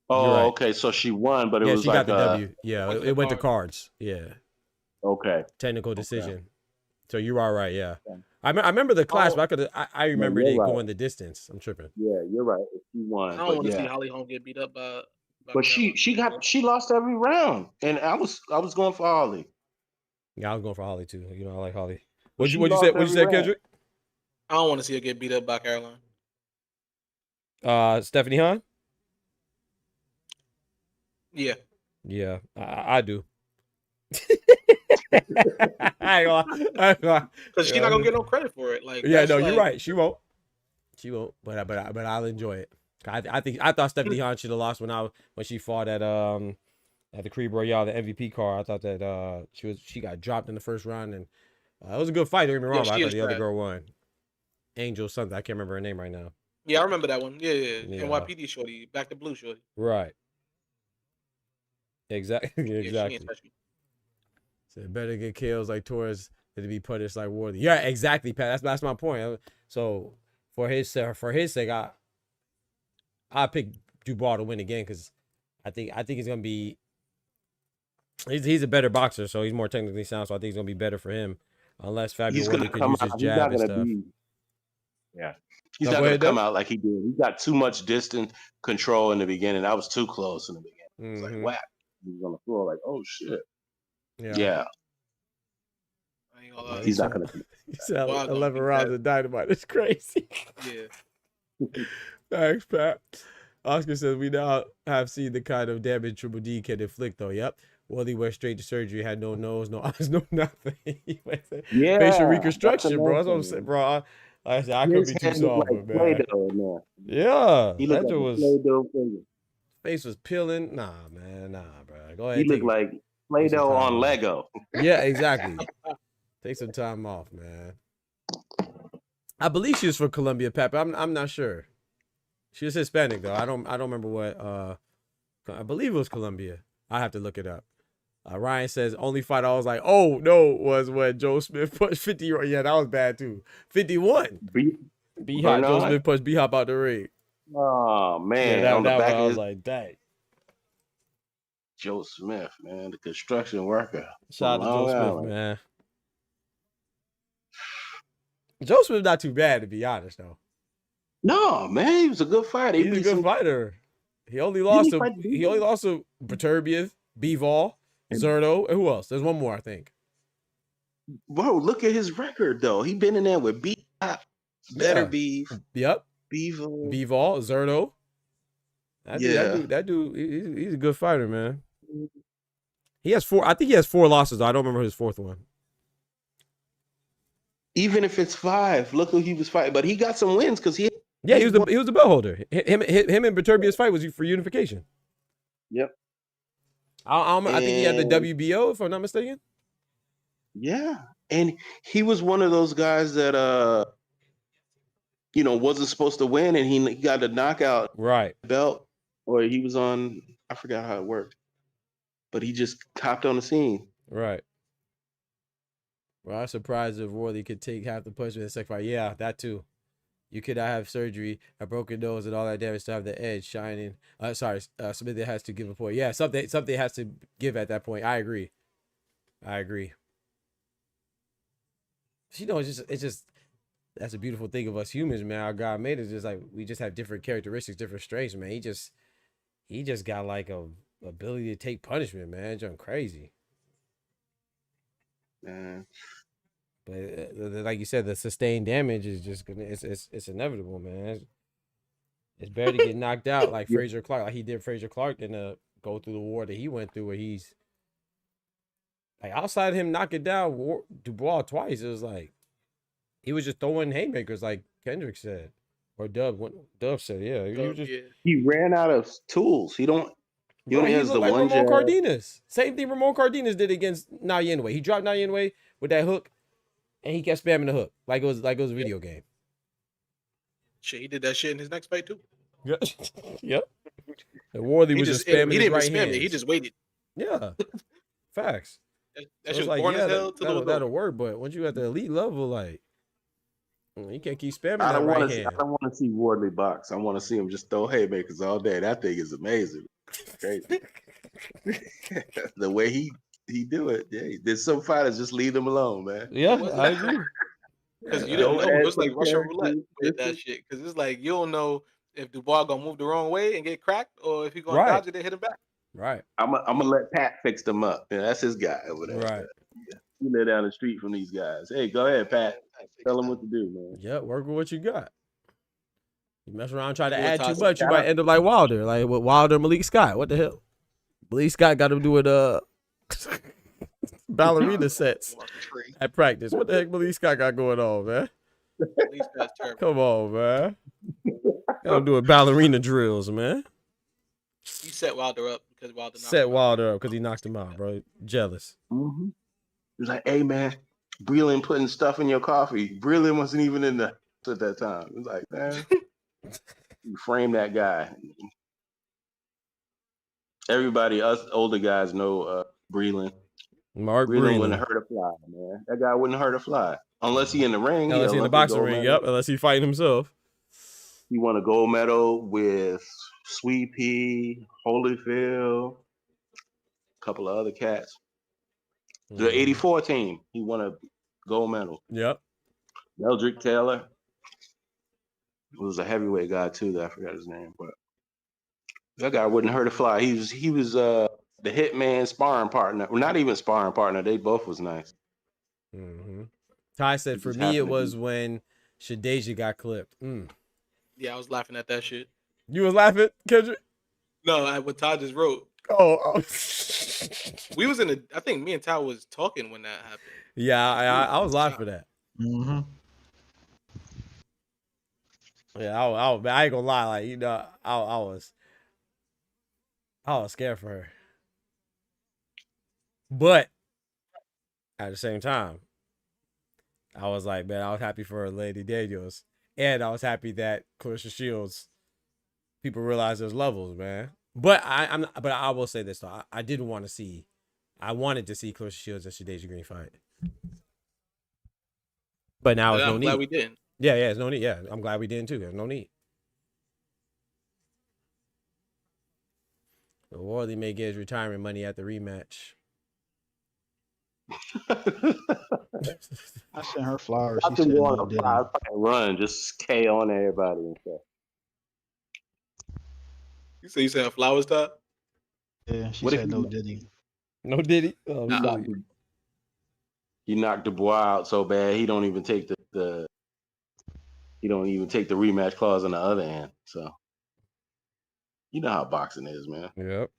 Oh, right. Okay. So she won, but it was she like got the W. Yeah, it went to cards. Yeah. Okay. Technical decision. Okay. So you are right. Yeah. I remember the clash, but I remember it going the distance. I'm tripping. Yeah, you're right. She won. I don't want to see Holly Holm get beat up by but she lost every round, and I was going for Holly. Yeah, I was going for Holly too. I like Holly. What'd you say, Kendrick? I don't want to see her get beat up by Caroline. Stephanie Hahn? Yeah. Yeah, I do. Because she's not gonna get no credit for it. Like, yeah, no, you're right. She won't. But I'll enjoy it. I thought Stephanie Hahn should have lost when she fought at the Creed Royale, the MVP card. I thought that she got dropped in the first round, and it was a good fight. Don't get me wrong, but I thought the other girl won. Angel something. I can't remember her name right now. Yeah, I remember that one. Yeah. NYPD shorty, back to blue shorty. Right. Exactly. Exactly. So better get kills like Torres than to be punished like Worthy. Yeah, exactly, Pat. That's my point. So for his sake, I pick Dubois to win again, because I think he's gonna be. He's a better boxer, so he's more technically sound. So I think it's gonna be better for him, unless Fabio Worthy could use his jab and stuff. Yeah, He's No, not go going to ahead, come Dub. out like he did. He got too much distance control in the beginning. I was too close in the beginning. It's like Mm-hmm. whack. He was on the floor like, oh shit. Yeah. Yeah, I ain't gonna lie. he's not going to. He said Dubois gonna 11 beat rounds that. of dynamite. It's crazy. Yeah. Thanks, Pat. Oscar says we now have seen the kind of damage Triple D can inflict, though. Yep. Wally went straight to surgery, had no nose, no eyes, no nothing. Yeah, Facial that's reconstruction, bro. That's what I'm amazing. saying, bro. I said I could His be too hand looked soft, like but man. Play-Doh in there. Yeah, He looked that like a was Play-Doh finger. face was peeling. Nah, man, nah, bro. Go ahead. He looked like Play-Doh time on off. Lego. Yeah, exactly. Take some time off, man. I believe she was from Colombia, Pep. I'm not sure. She was Hispanic though. I don't remember what. I believe it was Colombia. I have to look it up. Ryan says only fight I was like, oh no, was when Joe Smith pushed 50. Yeah, that was bad too. 51. B Hop. Joe Bernard? Smith pushed B Hop out the ring. Oh man, Yeah, on the that back one, I of was his like, dang. Joe Smith, man, the construction worker. Shout out to Long Joe Smith, Island. man. Joe Smith not too bad to be honest though. No, man, he was a good fighter. He's a good fighter. He only lost to Perturbiev, Bivol, Zerto, and who else? There's one more, I think. Bro, look at his record though. He been in there with Better Beef. Yep. Bivol, Zerto. That dude, he's a good fighter, man. He has 4. I think he has 4 losses. I don't remember his 4th one. Even if it's 5, look who he was fighting. But he got some wins because he was the belt holder. Him and Beterbiev's fight was for unification. Yep. I think he had the WBO, if I'm not mistaken. Yeah, and he was one of those guys that wasn't supposed to win, and he got a knockout belt, or he was on. I forgot how it worked, but he just hopped on the scene. Right. Well, I'm surprised if Worley could take half the punch in the second fight. Yeah, that too. You could not have surgery, a broken nose, and all that damage to have the edge shining. Smith has to give a point. Yeah, something has to give at that point. I agree. It's just that's a beautiful thing of us humans, man. Our God made us just like we just have different characteristics, different strengths, man. He just got like a ability to take punishment, man. It's crazy. But like you said, the sustained damage is just gonna it's inevitable, man. It's better to get knocked out like Fraser Clark, like he did Fraser Clark, than to go through the war that he went through, where he's like outside of him knocking down Dubois twice, it was like he was just throwing haymakers, like Kendrick said, or Dub said, yeah. He ran out of tools. He only has the like one Ramon jab. Cardenas. Same thing Ramon Cardenas did against Nayenwe. He dropped Nayenwe with that hook, and he kept spamming the hook like it was a video game. Shit, he did that shit in his next fight too. Yep. And Worley was just spamming his right hand. He just waited. Yeah. Facts. That So shit was boring as hell. that'll work, but once you at the elite level, like you can't keep spamming I that don't right hand. want to see Wardley box. I want to see him just throw haymakers all day. That thing is amazing. Crazy. The way he do it. Yeah, there's some fighters just leave them alone, man. Yeah, I agree. Because you don't know. It's like Russian roulette with that shit. Because it's like you don't know if Dubois gonna move the wrong way and get cracked, or if he gonna dodge it and hit him back. Right. I'm gonna let Pat fix them up. Yeah, that's his guy over there. Right. You live down the street from these guys. Hey, go ahead, Pat. Tell them what to do, man. Yeah, work with what you got. You mess around, try to add too much, you might end up like Wilder, like with Wilder and Malik Scott. What the hell? Malik Scott got him doing ballerina sets at practice. What the heck Malik Scott got going on, man? Come on, man. Got him doing ballerina drills, man. He set Wilder up because he knocked him out, bro. Jealous. Mm-hmm. He was like, hey, man, Breland putting stuff in your coffee. Breland wasn't even in the at that time. It was like, man, you frame that guy. Everybody, us older guys know Breland. Mark Breland wouldn't hurt a fly, man. That guy wouldn't hurt a fly. Unless he in the ring. Unless he in the boxing ring, yep. Unless he fighting himself. He won a gold medal with Sweet Pea, Holyfield, a couple of other cats. The 84 team, he won a gold medal. Yep. Meldrick Taylor. was a heavyweight guy too that I forgot his name, but that guy wouldn't hurt a fly. He was the Hitman sparring partner. Well, not even sparring partner. They both was nice. Mm-hmm. Ty said, for me, it was when Shadeja got clipped. Yeah, I was laughing at that shit. You was laughing, Kendrick? No, what Ty just wrote. Oh. We was I think me and Ty was talking when that happened. Yeah, I was laughing for that. Mm-hmm. Yeah, I ain't gonna lie, like, you know, I was scared for her. But at the same time, I was like, man, I was happy for Lady Daniels. And I was happy that Clarissa Shields, people realize there's levels, man. But I will say this though. I wanted to see Clarissa Shields and Shadeja Green fight. But now there's no need. I'm glad we didn't. Yeah, there's no need. Yeah, I'm glad we didn't too. There's no need. So Worley may get his retirement money at the rematch. I sent her flowers. I She said no fucking Diddy. run, just K on everybody and stuff. You said flowers, Ty? Yeah, she said no Diddy. No Diddy? Oh, he knocked Dubois out so bad he don't even take the rematch clause on the other end. So you know how boxing is, man. Yep.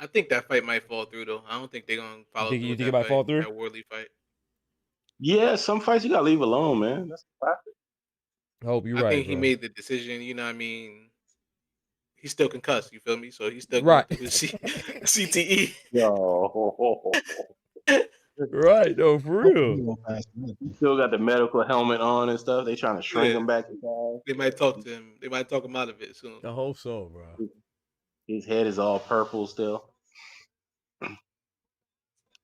I think that fight might fall through though. I don't think they're gonna follow. You think it might fall through? That Worley fight. Yeah, some fights you gotta leave alone, man. That's classic. I hope you're right. I think he bro. made the decision. You know what I mean? He's still concussed. You feel me? So he's still right. CTE. Yo. Right, no, for real. He still got the medical helmet on and stuff. They trying to shrink him back. They might talk to him. They might talk him out of it soon. I hope so, bro. His head is all purple still.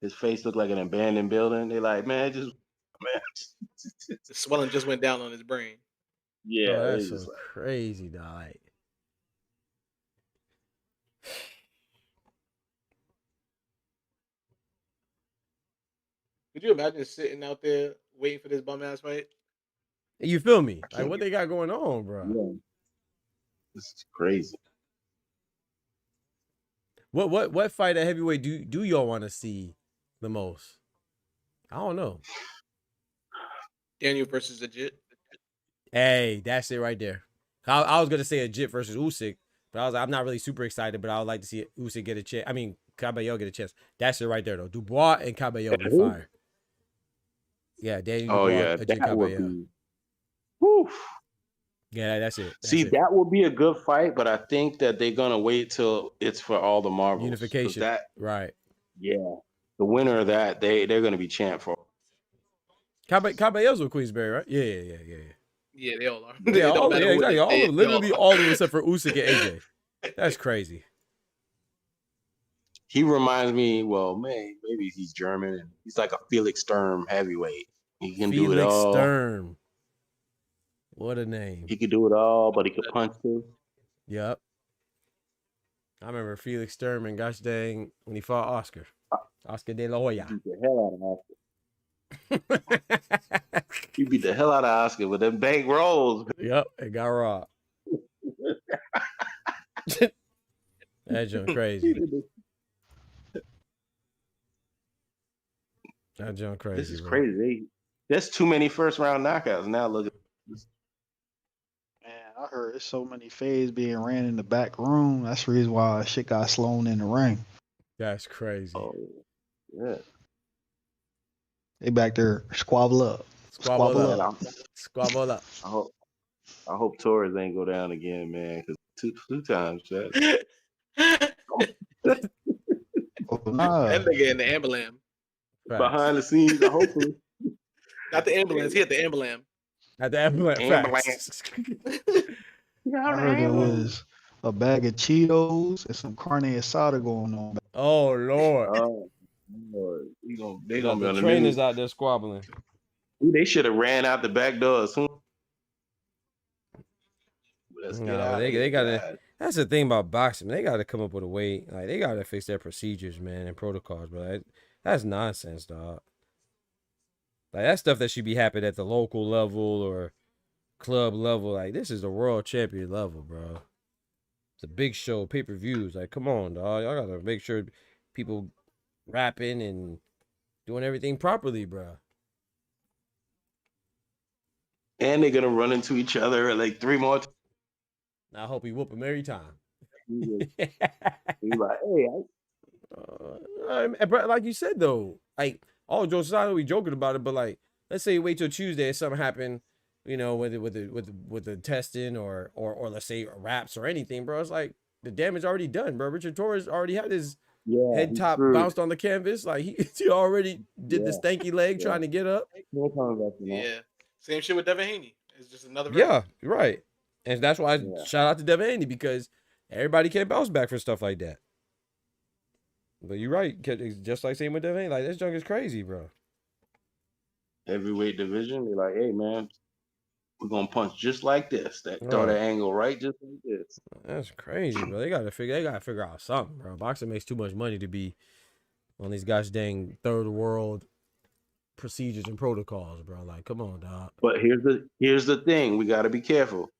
His face looked like an abandoned building. They like, man. The swelling just went down on his brain. Yeah, oh, that's so crazy, dog. Could you imagine sitting out there waiting for this bum ass fight? You feel me? Like what they got going on, bro? Yeah. This is crazy. What fight at heavyweight do y'all want to see the most? I don't know. Daniel versus Ajit. Hey, that's it right there. I was gonna say Ajit versus Usyk, but I'm not really super excited. But I would like to see Usyk get a chance. I mean, Cabello get a chance. That's it right there though. Dubois and Cabello be fire. Yeah, Daniel. Oh Dubois, yeah, Ajit that Cabello. would be. Whew. Yeah, that's it. That would be a good fight, but I think that they're gonna wait till it's for all the marbles. Unification. Right. Yeah, the winner of that they're gonna be champ for. Cabello's with Queensberry, right? Yeah. Yeah, they all are. Yeah, exactly. Literally all of them except for Usyk and AJ. That's crazy. He reminds me, well, maybe he's German and he's like a Felix Sturm heavyweight. He can do it all. Felix Sturm. What a name. He could do it all, but he could punch too. Yep. I remember Felix Sturm and gosh dang when he fought Oscar De La Hoya. He beat the hell out of Oscar. He beat the hell out of Oscar with them bank rolls. Yep, it got robbed. That's just crazy. That's just crazy. This is crazy. There's too many first round knockouts now. Look at this. Man, I heard there's so many fades being ran in the back room. That's the reason why shit got slown in the ring. That's crazy. Oh, yeah. They back there squabble up. Squabble up. I hope Torres ain't go down again, man. Because two times, That nigga in the ambulance. Behind the scenes, hopefully. Not the ambulance. He at the ambulance. At the ambulance. I heard there was a bag of Cheetos and some carne asada going on. Oh Lord. Oh Lord. They gonna be on the trainers news. out there squabbling. They should have ran out the back door as soon. They gotta. That's the thing about boxing. They gotta come up with a way. Like they gotta fix their procedures, man, and protocols. But that's nonsense, dog. Like that stuff that should be happening at the local level or club level. Like this is the world champion level, bro. It's a big show, pay-per-views. Like, come on, dog. Y'all gotta make sure people rapping and doing everything properly, bro. And they're gonna run into each other like 3 more times. I hope he whoop him every time. He's like, hey, bro, like you said though, like all jokes aside, we joking about it, but like, let's say you wait till Tuesday, if something happened, you know, with the testing or let's say raps or anything, bro. It's like the damage already done, bro. Richard Torres already had his head top bounced on the canvas, like he already did the stanky leg trying to get up. Yeah, same shit with Devin Haney. It's just another. Yeah, right. And that's why I shout out to Devin Haney because everybody can't bounce back for stuff like that. But you're right, just like same with Devin Haney, like this junk is crazy, bro. Heavyweight division, they're like, hey man, we're gonna punch just like this. Throw the angle right just like this. That's crazy, bro. They gotta figure out something, bro. Boxing makes too much money to be on these gosh dang third world procedures and protocols, bro. Like, come on, dog. But here's the thing, we gotta be careful.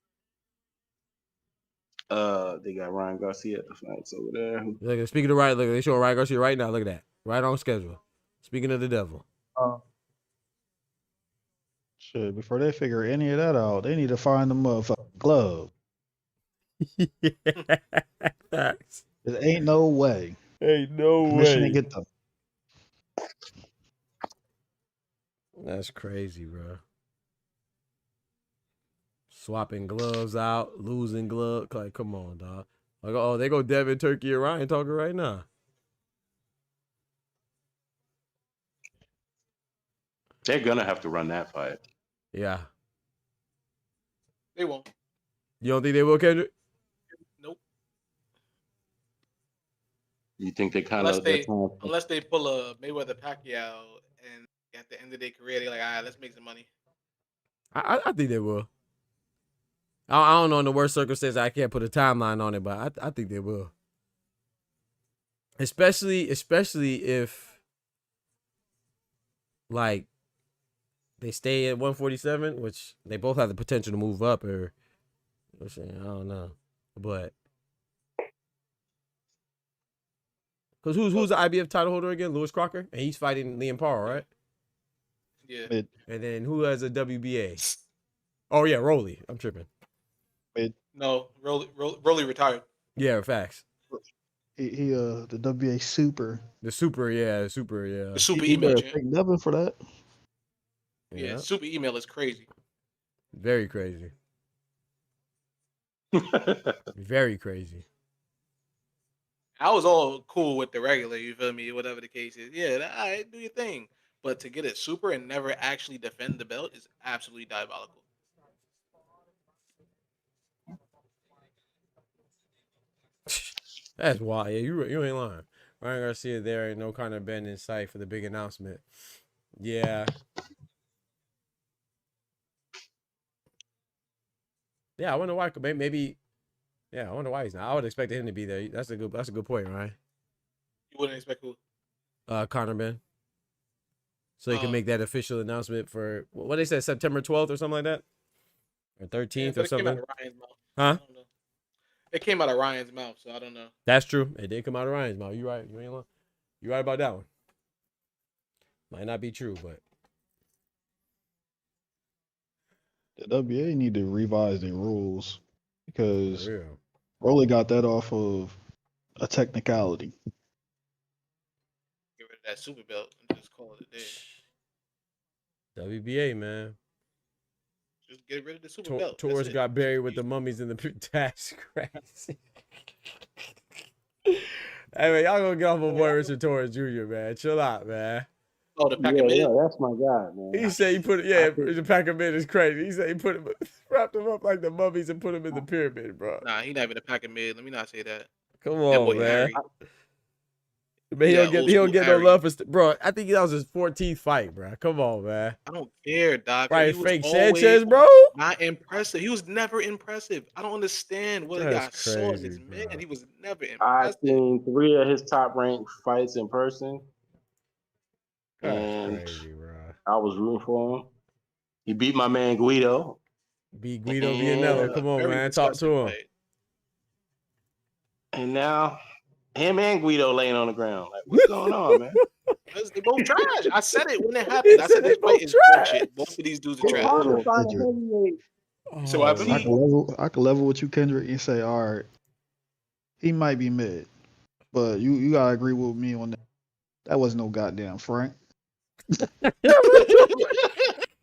They got Ryan Garcia at the fights over there. Look, speaking of right, look, they showing Ryan Garcia right now. Look at that, right on schedule. Speaking of the devil. Shit, before they figure any of that out, they need to find the motherfucking glove. Facts. There ain't no way. Ain't no Commission way. Get them. That's crazy, bro. Swapping gloves out, losing gloves. Like, come on, dog. Like, oh, they go Devin, Turkey, and Ryan talking right now. They're gonna have to run that fight. Yeah. They won't. You don't think they will, Kendrick? Nope. You think they kind of unless they pull a Mayweather Pacquiao and at the end of their career they're like, all right, let's make some money. I think they will. I don't know in the worst circumstances. I can't put a timeline on it, but I think they will. Especially if like they stay at 147, which they both have the potential to move up, or I don't know, but because who's the IBF title holder again? Lewis Crocker, and he's fighting Liam Parr, right? Yeah. And then who has a WBA? Oh yeah, Rolly. I'm tripping. No, Rolly retired. Yeah, facts. He the WBA super. The super, yeah. The super He email. take nothing for that. Yeah, super email is crazy. Very crazy. Very crazy. I was all cool with the regular, you feel me? Whatever the case is. Yeah, all right, do your thing. But to get it super and never actually defend the belt is absolutely diabolical. That's why. Yeah, you ain't lying. Ryan Garcia there ain't no kind of bend in sight for the big announcement. Yeah. Yeah, I wonder why. Maybe. Yeah, I wonder why he's not. I would expect him to be there. That's a good point, right? You wouldn't expect who? Conor Ben. So he can make that official announcement for what they said, September 12th or something like that, or 13th or something. It came out of Ryan's mouth. Huh? It came out of Ryan's mouth, so I don't know. That's true. It did come out of Ryan's mouth. You right. You ain't lying. You right about that one. Might not be true, but The WA need to revise their rules because Rolly got that off of a technicality. Get rid of that super belt and just call it a day. WBA, man. Just get rid of the super belt. Torres got buried with the mummies in the tax crazy. Hey man, y'all gonna get off my boy Richard Torres Jr., man. Chill out, man. Oh, the pack of mid? Yeah, that's my guy, man. He said he put it, the pack of mid is crazy. He said he put him, wrapped him up like the mummies and put him in the pyramid, bro. Nah, he not even a pack of mid. Let me not say that. Come on, man. But he don't get no love for bro. I think that was his 14th fight, bro. Come on, man. I don't care, Doc. Right, Frank Sanchez, bro. Not impressive. He was never impressive. I don't understand what I saw in this man. He was never impressive. I've seen 3 of his top ranked fights in person. That's crazy, bro. I was rooting for him. He beat my man Guido. Be Guido And, Vianello. Come on, Very man. Talk to disgusting him. fight. and now him and Guido laying on the ground. Like, what's going on, man? Because they both trash. I said it when it He happened. I said said they this both fight is trash. bullshit. Both of these dudes are It's trash. hard to Hold on, find a Kendrick. heavyweight. So I Oh, believe- I can level with you, Kendrick, and say, all right, he might be mid, but you gotta agree with me on that. That was no goddamn Frank.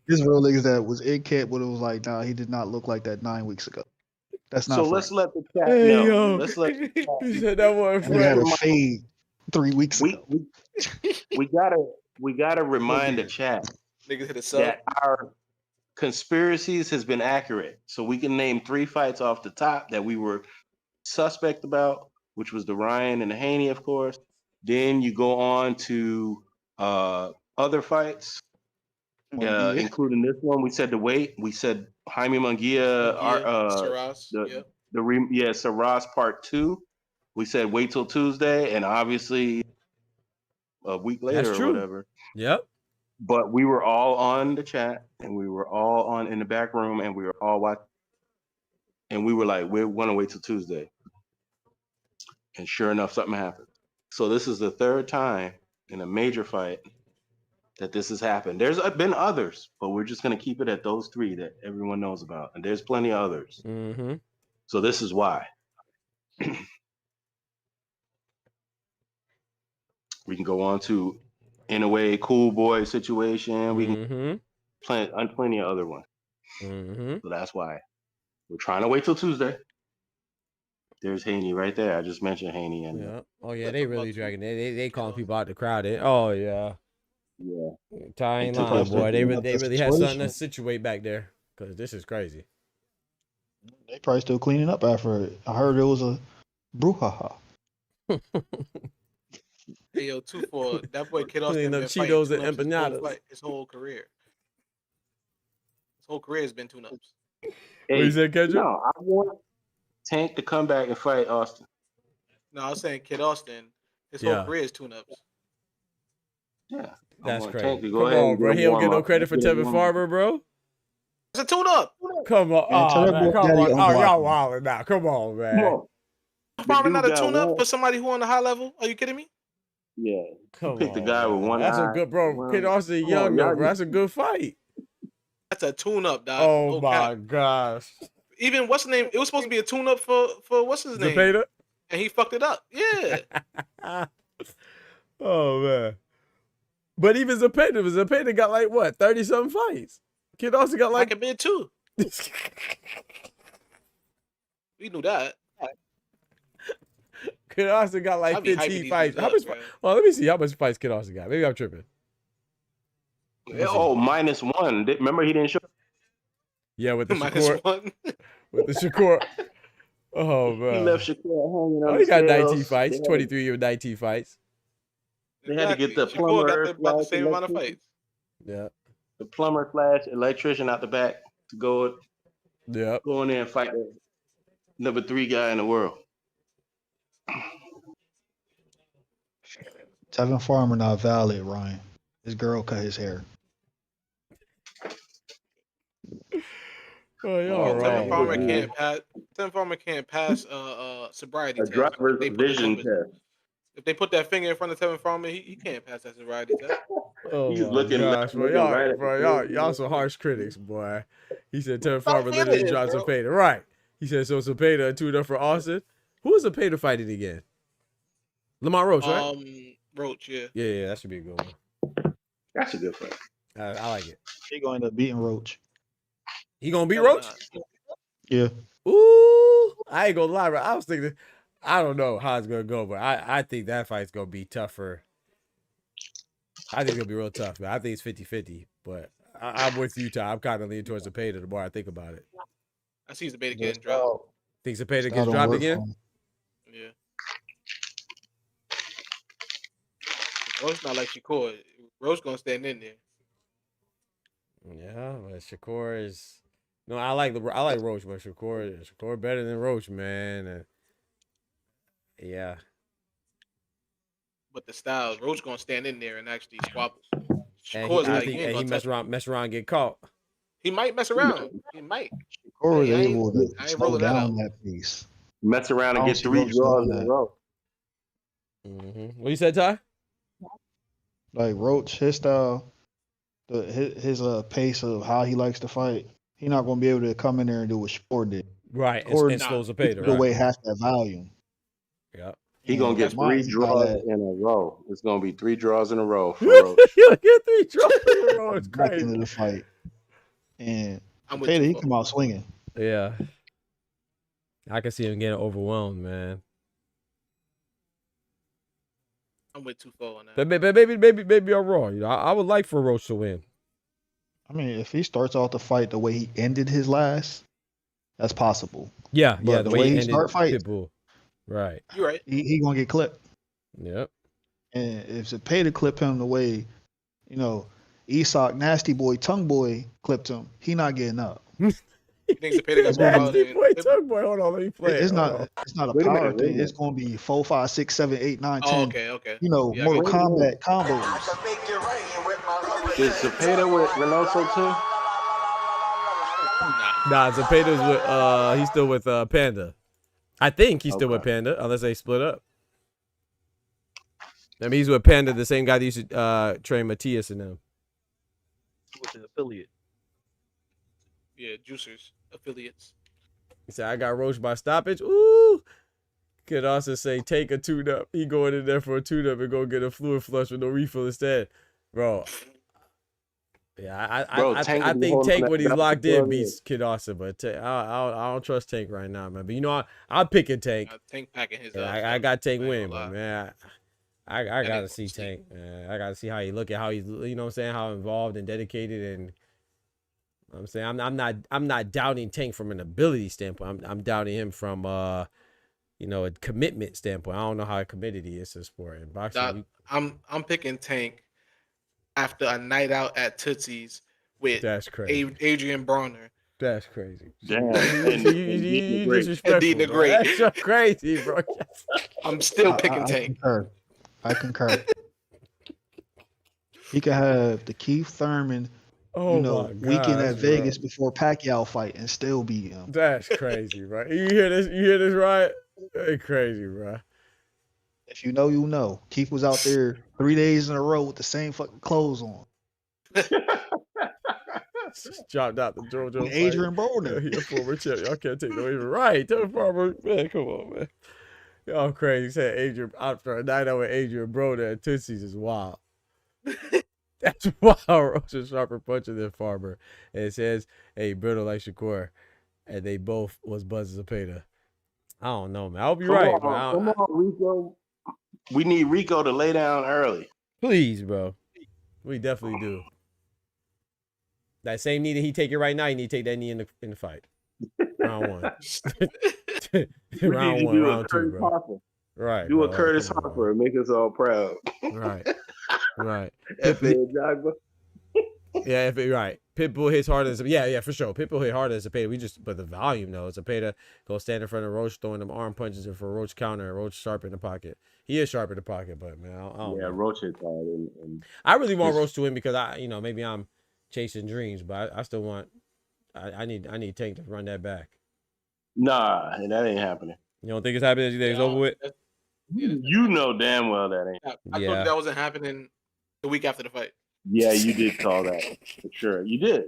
There's real niggas that was in camp, but it was like, nah, he did not look like that 9 weeks ago. That's not So Frank. let's let the chat Hey, know. yo. Let's let the chat He said that one That nigga had a Frank. fade 3 weeks we, ago. we gotta remind the chat Niggas hit a sub. that our conspiracies has been accurate. So we can name 3 fights off the top that we were suspect about, which was the Ryan and the Haney, of course. Then you go on to other fights, Munguia. including this one. We said the weight. We said Jaime Munguia, Saras. the Yep. Saras Part 2. We said wait till Tuesday, and obviously a week later That's or true. whatever. Yep. But we were all on the chat, and we were all on in the back room, and we were all watching. And we were like, we want to wait till Tuesday. And sure enough, something happened. So this is the 3rd time in a major fight that this has happened. There's been others, but we're just going to keep it at those 3 that everyone knows about. And there's plenty of others. Mm-hmm. So this is why. We can go on to, in a way, cool boy situation. We can plenty of other ones. Mm-hmm. So that's why we're trying to wait till Tuesday. There's Haney right there. I just mentioned Haney. And Yeah. Oh yeah, they really dragging. They calling people out the crowd. Oh yeah. yeah. Ty ain't They took lying, us boy. to- They really had something to situate back there. Cause this is crazy. They probably still cleaning up after it. I heard it was a brouhaha. Hey, yo, 2-4. That boy Kid Austin Cleaning been up fighting Cheetos and tune-ups empanadas. his whole career. His whole career has been tune-ups. What you said, Kendrick? No, I want Tank to come back and fight Austin. No, I was saying Kid Austin, his whole Yeah. career is tune-ups. Yeah. That's Tank crazy. to go Come ahead on, and bro. get a He don't get no warm-up. credit for Get a Tevin warm-up. Farmer, bro. It's a tune-up. Come on. Man, tell Oh, that man. boy Come daddy on. Oh, unblock y'all him. wilding now. Come on, man. Come on. Farmer dude not a got tune-up warm. for somebody who on the high level? Are you kidding me? Yeah. Come Pick the on, guy with man. one That's eye. a good, bro. Well, Kid Austin come young on, though, y'all bro. That's a good fight. That's a tune-up, dog. Oh No my cap. gosh. Even what's the name? It was supposed to be a tune-up for what's his name? Zepeda? And he fucked it up. Yeah. Oh man. But even Zepeda got like what, 30-something fights. Kid Austin got I like can bid too. We knew that. Kid Austin got like I be hyping 15 these fights. dudes How up, much? bro. Well, let me see how much fights Kid Austin got. Maybe I'm tripping. Oh, -1. Remember he didn't show. Yeah, with the Minus Shakur. one. With the Shakur. Oh man. He left Shakur hanging on Oh, the he got scales. 19 fights. 23 with 19 fights. They had to get the Shakur plumber got about the slash same amount of electrician. fights. Yeah. The plumber / electrician out the back to go in there and fight the number 3 guy in the world. Tevin Farmer not valid, Ryan. His girl cut his hair. Oh, y'all Tevin right. Farmer man. can't pass. Tevin Farmer can't pass sobriety A test. driver's They put his vision numbers- test. If they put that finger in front of Tevin Farmer, he can't pass that sobriety test. Oh He's my looking gosh, left, bro. looking Y'all, right at bro, the y'all, field. y'all some harsh critics, boy. He said Tevin Stop Farmer literally feeling it, dropped bro. Zepeda. Right. He said so Zepeda tuned up for Austin. Who is Zepeda fighting again? Lamont Roach, right? Roach, yeah. Yeah, that should be a good one. That's a good fight. I like it. He gonna end up beating Roach. He gonna beat Hell Roach? nah. Yeah. Ooh, I ain't gonna lie, bro. I was thinking, I don't know how it's gonna go, but I think that fight's gonna be tougher. I think it's gonna be real tough, man. I think it's 50-50, but I'm with you, Ty. I'm kind of leaning towards Zepeda the more I think about it. I see Zepeda getting dropped. Think Zepeda Style gets don't dropped work for again? him. Yeah. Roach not like Shakur. Roach gonna stand in there. Yeah, but Shakur is. No, I like Roach, but Shakur better than Roach, man. Yeah. But the styles, Roach gonna stand in there and actually squabble. And Shakur's I like, think you ain't and he gonna touch me. mess around, get caught. He might mess around. He might. Or was I ain't- able to I ain't slow rolling that down out. that pace. Mess around I and don't get see 3 Roach draws doing in a that. row. What you said, Ty? Like Roach, his style, his pace of how he likes to fight, he not gonna be able to come in there and do what Shore did. Right, Shore and slow Zepeda, took right? away half that volume. Yeah. He gonna And get Lamont, 3 he got draws that in a row. It's gonna be 3 draws in a row for Roach. You get 3 draws in a row. It's back crazy. into the fight. And I'm with Zepeda, he Tufo. come out swinging. Yeah. I can see him getting overwhelmed, man. I'm with Tufo on that. But maybe I'm wrong. You know, I would like for Roach to win. I mean, if he starts off the fight the way he ended his last, that's possible. Yeah, But yeah. the way he start fights, Pitbull. Right. You're right. he gonna get clipped. Yep. And if Zepeda clip him the way, you know, Isak Nasty Boy Tongue Boy clipped him, he not getting up. You think Zepeda got more power Nasty than boy, Pitbull? tongue boy. Hold on, let me play. It's it. Hold on. not a Wait a power minute, wait a thing. It's minute. gonna be 4, 5, 6, 7, 8, 9, 10. Oh, okay. You know, Yeah, I Mortal get Kombat combos. Is Zepeda with Reynoso too? Nah, Zepeda's with he's still with Panda. I think he's still with Panda, unless they split up. I mean, he's with Panda, the same guy that used to train Matias and them. With the affiliate. Yeah, juicers, affiliates. He said, I got roached by stoppage. Ooh. Could also say, take a tune-up. He going in there for a tune-up and go get a fluid flush with no refill instead. Bro. Yeah, I think Tank, when he's locked in, beats Kid Austin. But I don't trust Tank right now, man. But you know, I'll pick a Tank. Tank packing his I got Tank winning, gonna but man, I gotta see Tank. Man. I gotta see how he look at how he's, you know what I'm saying, how involved and dedicated, and I'm saying I'm not doubting Tank from an ability standpoint. I'm doubting him from you know, a commitment standpoint. I don't know how committed he is to the sport. And boxing, I'm picking Tank after a night out at Tootsie's with that's crazy. Adrian Bronner. That's crazy. Damn. You disrespectful, the bro. Great. That's so crazy, bro. I'm still picking Tank. I concur. He could have the Keith Thurman, Oh you know, my weekend gosh, at Vegas bro. before Pacquiao fight and still beat him. That's crazy, bro. You hear this? You hear this, right? That's crazy, bro. If you know, you know. Keith was out there 3 days in a row with the same fucking clothes on. Just dropped out the JoJo. With Adrian Broner. He a former champion. Y'all can't take no even right. Tell the farmer, man, come on, man. Y'all crazy. He said Adrian after a night out with Adrian Broner at Tootsie's is wild. That's wild. Roach is sharper puncher than Farmer. And it says, hey, brittle like Shakur. And they both was Buzz Zepeda. I don't know, man. I hope you're right, bro. Come on, Rico. We need Rico to lay down early. Please, bro. We definitely do. That same knee that he taking right now, you need to take that knee in the fight. Round one. Round one, round two, bro. Harper. Right. Do bro. a Curtis Come on, Harper and make us all proud. Right. Right. F.A. Jagba. Yeah, right. Pitbull hits harder than yeah, for sure. Pitbull hit harder than Zepeda. But the volume though, Zepeda go stand in front of Roach throwing them arm punches and for Roach counter and Roach sharp in the pocket. He is sharp in the pocket, but man, I don't know. Roach hits hard. And I really want Roach to win because maybe I'm chasing dreams, but I still want I need Tank to run that back. Nah, that ain't happening. You don't think it's happening? You think it's over with? You know damn well that ain't. I thought that wasn't happening the week after the fight. Yeah, you did call that for sure. You did.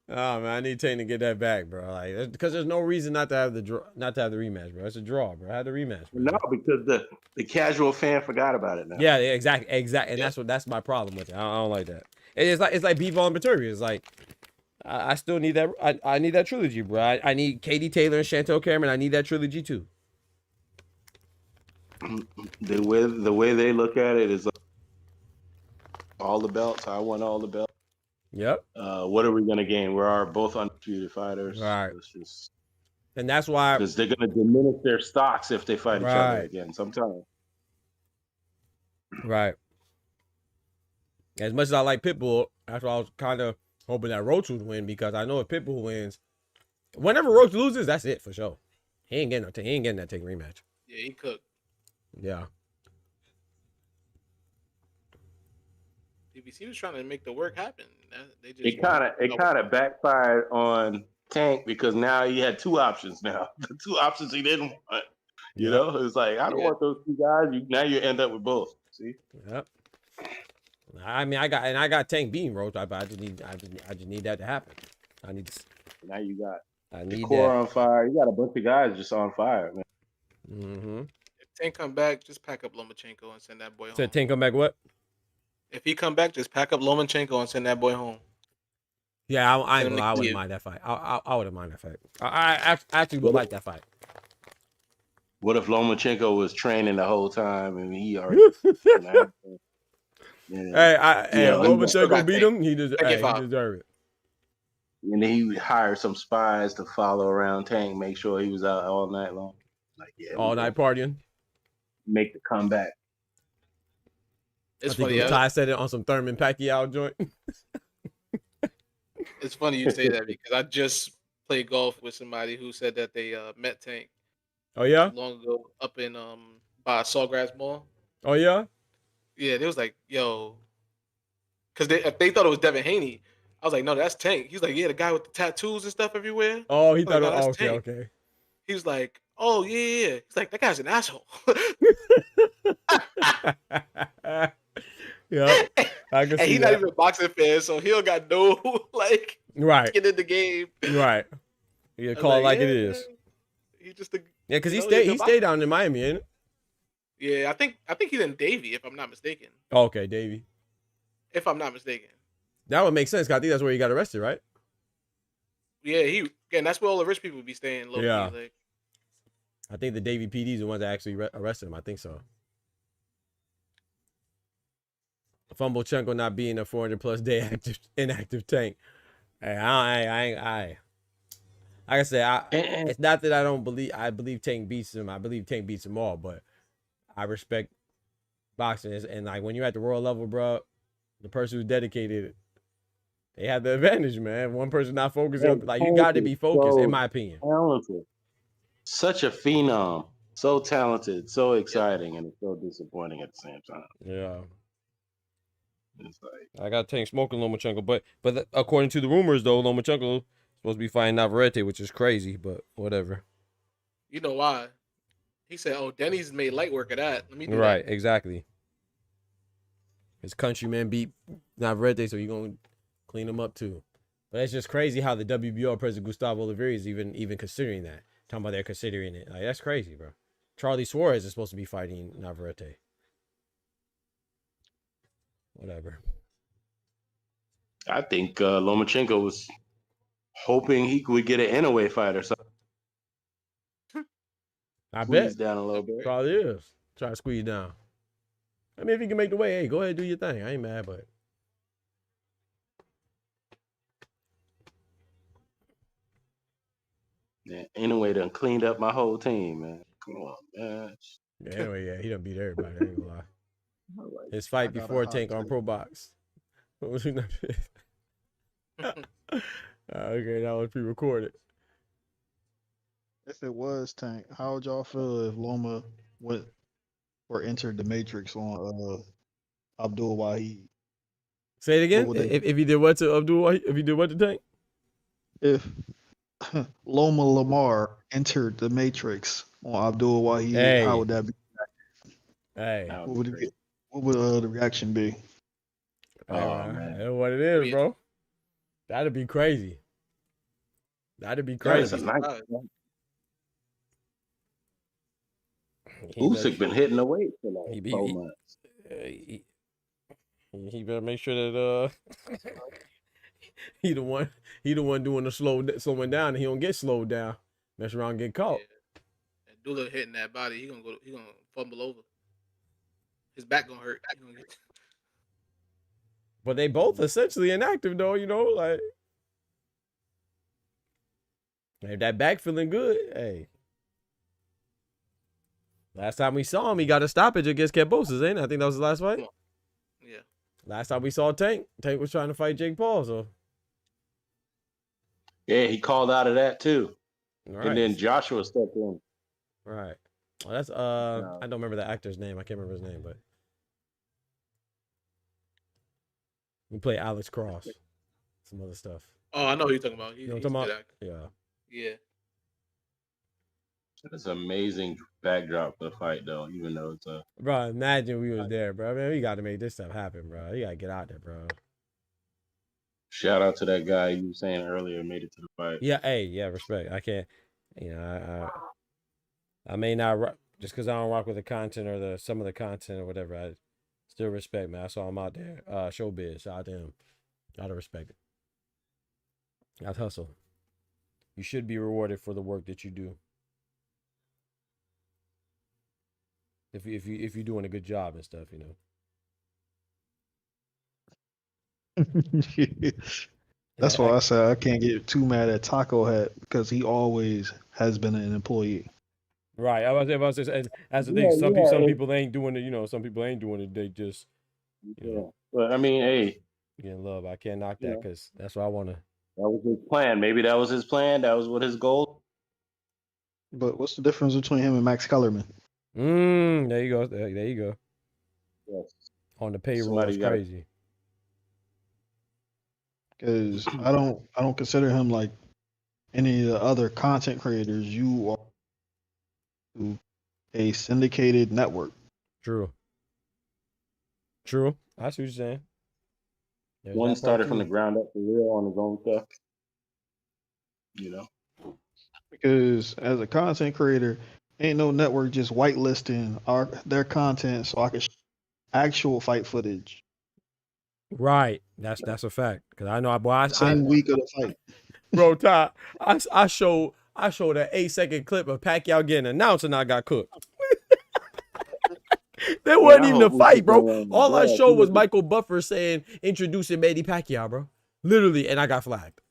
Oh man, I need Tank to get that back, bro. Like, because there's no reason not to have the rematch, bro. It's a draw, bro. I had the rematch. Bro. No, because the casual fan forgot about it now. Yeah, exactly, and that's my problem with it. I don't like that. It's like Bivol and Baturi. It's like I still need that. I need that trilogy, bro. I need Katie Taylor and Chantel Cameron. I need that trilogy too. The way they look at it is all the belts. I want all the belts. Yep. What are we gonna gain? We are both undisputed fighters. Right. And that's why because they're gonna diminish their stocks if they fight each other again sometime. Right. As much as I like Pitbull, after I was kind of hoping that Roach would win because I know if Pitbull wins, whenever Roach loses, that's it for sure. He ain't getting that Tank rematch. Yeah, he cooked. Yeah. PBC was trying to make the work happen. They just It kind of backfired on Tank because now he had two options. Now the two options he didn't want. You Yep. know, it's like I don't want those two guys. Now you end up with both. See? Yep. I mean, I got Tank beating Roach, but I just need that to happen. I need to. Now you got I the need core that. on fire. You got a bunch of guys just on fire, man. Mm-hmm. If Tank come back, just pack up Lomachenko and send that boy home. Said Tank come back what? If he come back, just pack up Lomachenko and send that boy home. Yeah, I Send him to wouldn't Kiev. mind that fight. I wouldn't mind that fight. I actually would like that fight. What if Lomachenko was training the whole time and he already? Yeah. Hey, Lomachenko beat him. He I get five. deserve it. And then he would hire some spies to follow around Tank, make sure he was out all night long. Like, yeah, All night partying. make the comeback. It's I think funny. Ty said it on some Thurman Pacquiao joint. It's funny you say that because I just played golf with somebody who said that they met Tank Oh yeah. long ago up in by Sawgrass Mall. Oh yeah. Yeah, they was like, yo, because they thought it was Devin Haney. I was like, no, that's Tank. He's like, yeah, the guy with the tattoos and stuff everywhere. Oh, he I was like, thought. no, Oh, that's okay, Tank. okay. He was like, oh yeah. He's like, that guy's an asshole. Yeah, I can And see he's that. not even a boxing fan, so he don't got no like Right. get in the game. Right. Yeah, I was call it like it is. man, He just a, Yeah, because you he know, he's a stayed down in Miami, ain't it? Yeah, I think he's in Davie, if I'm not mistaken. Oh, okay, Davey. If I'm not mistaken. That would make sense. 'Cause I think that's where he got arrested, right? Yeah, and that's where all the rich people be staying low. Yeah. Like, I think the Davey PD's the ones that actually arrested him. I think so. Fumblechenko not being a 400+ day inactive Tank. Hey, like I said, it's not that I believe Tank beats him. I believe Tank beats them all, but I respect boxing. And like when you're at the world level, bro, the person who's dedicated, they have the advantage, man. One person not focusing, like you got to be focused, in my opinion. Talented. Such a phenom. So talented, so exciting, and it's so disappointing at the same time. Yeah. It's like, I got Tank smoking Lomachenko, but according to the rumors, though, Lomachenko supposed to be fighting Navarrete, which is crazy, but whatever. you know why? He said, "Oh, Denny's made light work of that. Let me do Right, that." exactly. His countryman beat Navarrete, so you're gonna clean him up too. But it's just crazy how the WBO president Gustavo Oliveira is even considering that. Talking about they're considering it. Like that's crazy, bro. Charlie Suarez is supposed to be fighting Navarrete. Whatever. I think Lomachenko was hoping he would get an Inoue fight or something. I Squeeze bet. down a little bit. Probably is. Try to squeeze down. I mean, if you can make the way, hey, go ahead and do your thing. I ain't mad, but Yeah, Inoue done cleaned up my whole team, man. Come on, man. yeah, anyway, yeah, he done beat everybody. I ain't gonna lie. All right. His fight I got a before hot Tank on take. Pro Box. What was he not? Okay, that was pre-recorded. If it was Tank, how would y'all feel if Loma went or entered the Matrix on Abdul Wahid? Say it again. What would they- If he did what to Abdul? If he did what to Tank? If Loma Lamar entered the Matrix on Abdul Wahid, Hey. how would that be? Hey, That What would would be it, what would the reaction be? Oh, man. That's what it is, bro. That'd be crazy. That'd be That is crazy. a nice. He Usyk been hitting the weight for He like be- 4 he- months. He better make sure that he the one doing the slowing down, and he don't get slowed down. Mess around and get caught. And Dula hitting that body, he gonna fumble over. His back gonna hurt. He gonna get- But they both essentially inactive though, you know, like if that back feeling good, hey. Last time we saw him, he got a stoppage against Kambosos, ain't it? I think that was his last fight. Come on. Yeah. Last time we saw Tank was trying to fight Jake Paul, so Yeah, he called out of that too. all right. And then Joshua stepped in. Right. Well, that's I don't remember the actor's name. I can't remember his name, but We play Alex Cross, some other stuff. Oh, I know who you're talking about. You know what He's I'm a talking good about? actor. Yeah. Yeah. That's an amazing backdrop for the fight, though. Even though it's a Bro, imagine we was there, bro. Man, we got to make this stuff happen, bro. You got to get out there, bro. shout out to that guy you were saying earlier made it to the fight. Yeah, hey, yeah, respect. I can't, I may not just because I don't rock with the content or some of the content or whatever. I still respect, man. I saw him out there. Showbiz, shout out to him. Gotta respect it. Gotta hustle. You should be rewarded for the work that you do. If you're doing a good job and stuff, That's why I said I can't get too mad at Taco Hat because he always has been an employee. Right. I was just that's the thing. Some people ain't doing it. Some people ain't doing it. They just But I mean, hey, getting love. I can't knock that because that's what I want to. that was his plan. Maybe that was his plan. That was what his goal. But what's the difference between him and Max Kellerman? There you go. There you go. Yes. On the payroll, it's crazy. Because I don't consider him like any of the other content creators. You are to a syndicated network. True. I see what you're saying. There's One that part started too. from the ground up for real on his own stuff. Because as a content creator, ain't no network just whitelisting their content so I can actual fight footage. Right. That's a fact. Because I know, boy, Same week of the fight. Bro, Ty, I showed an 8-second clip of Pacquiao getting announced and I got cooked. That wasn't even a fight, bro. All I showed was Michael Buffer saying, introducing Manny Pacquiao, bro. Literally, and I got flagged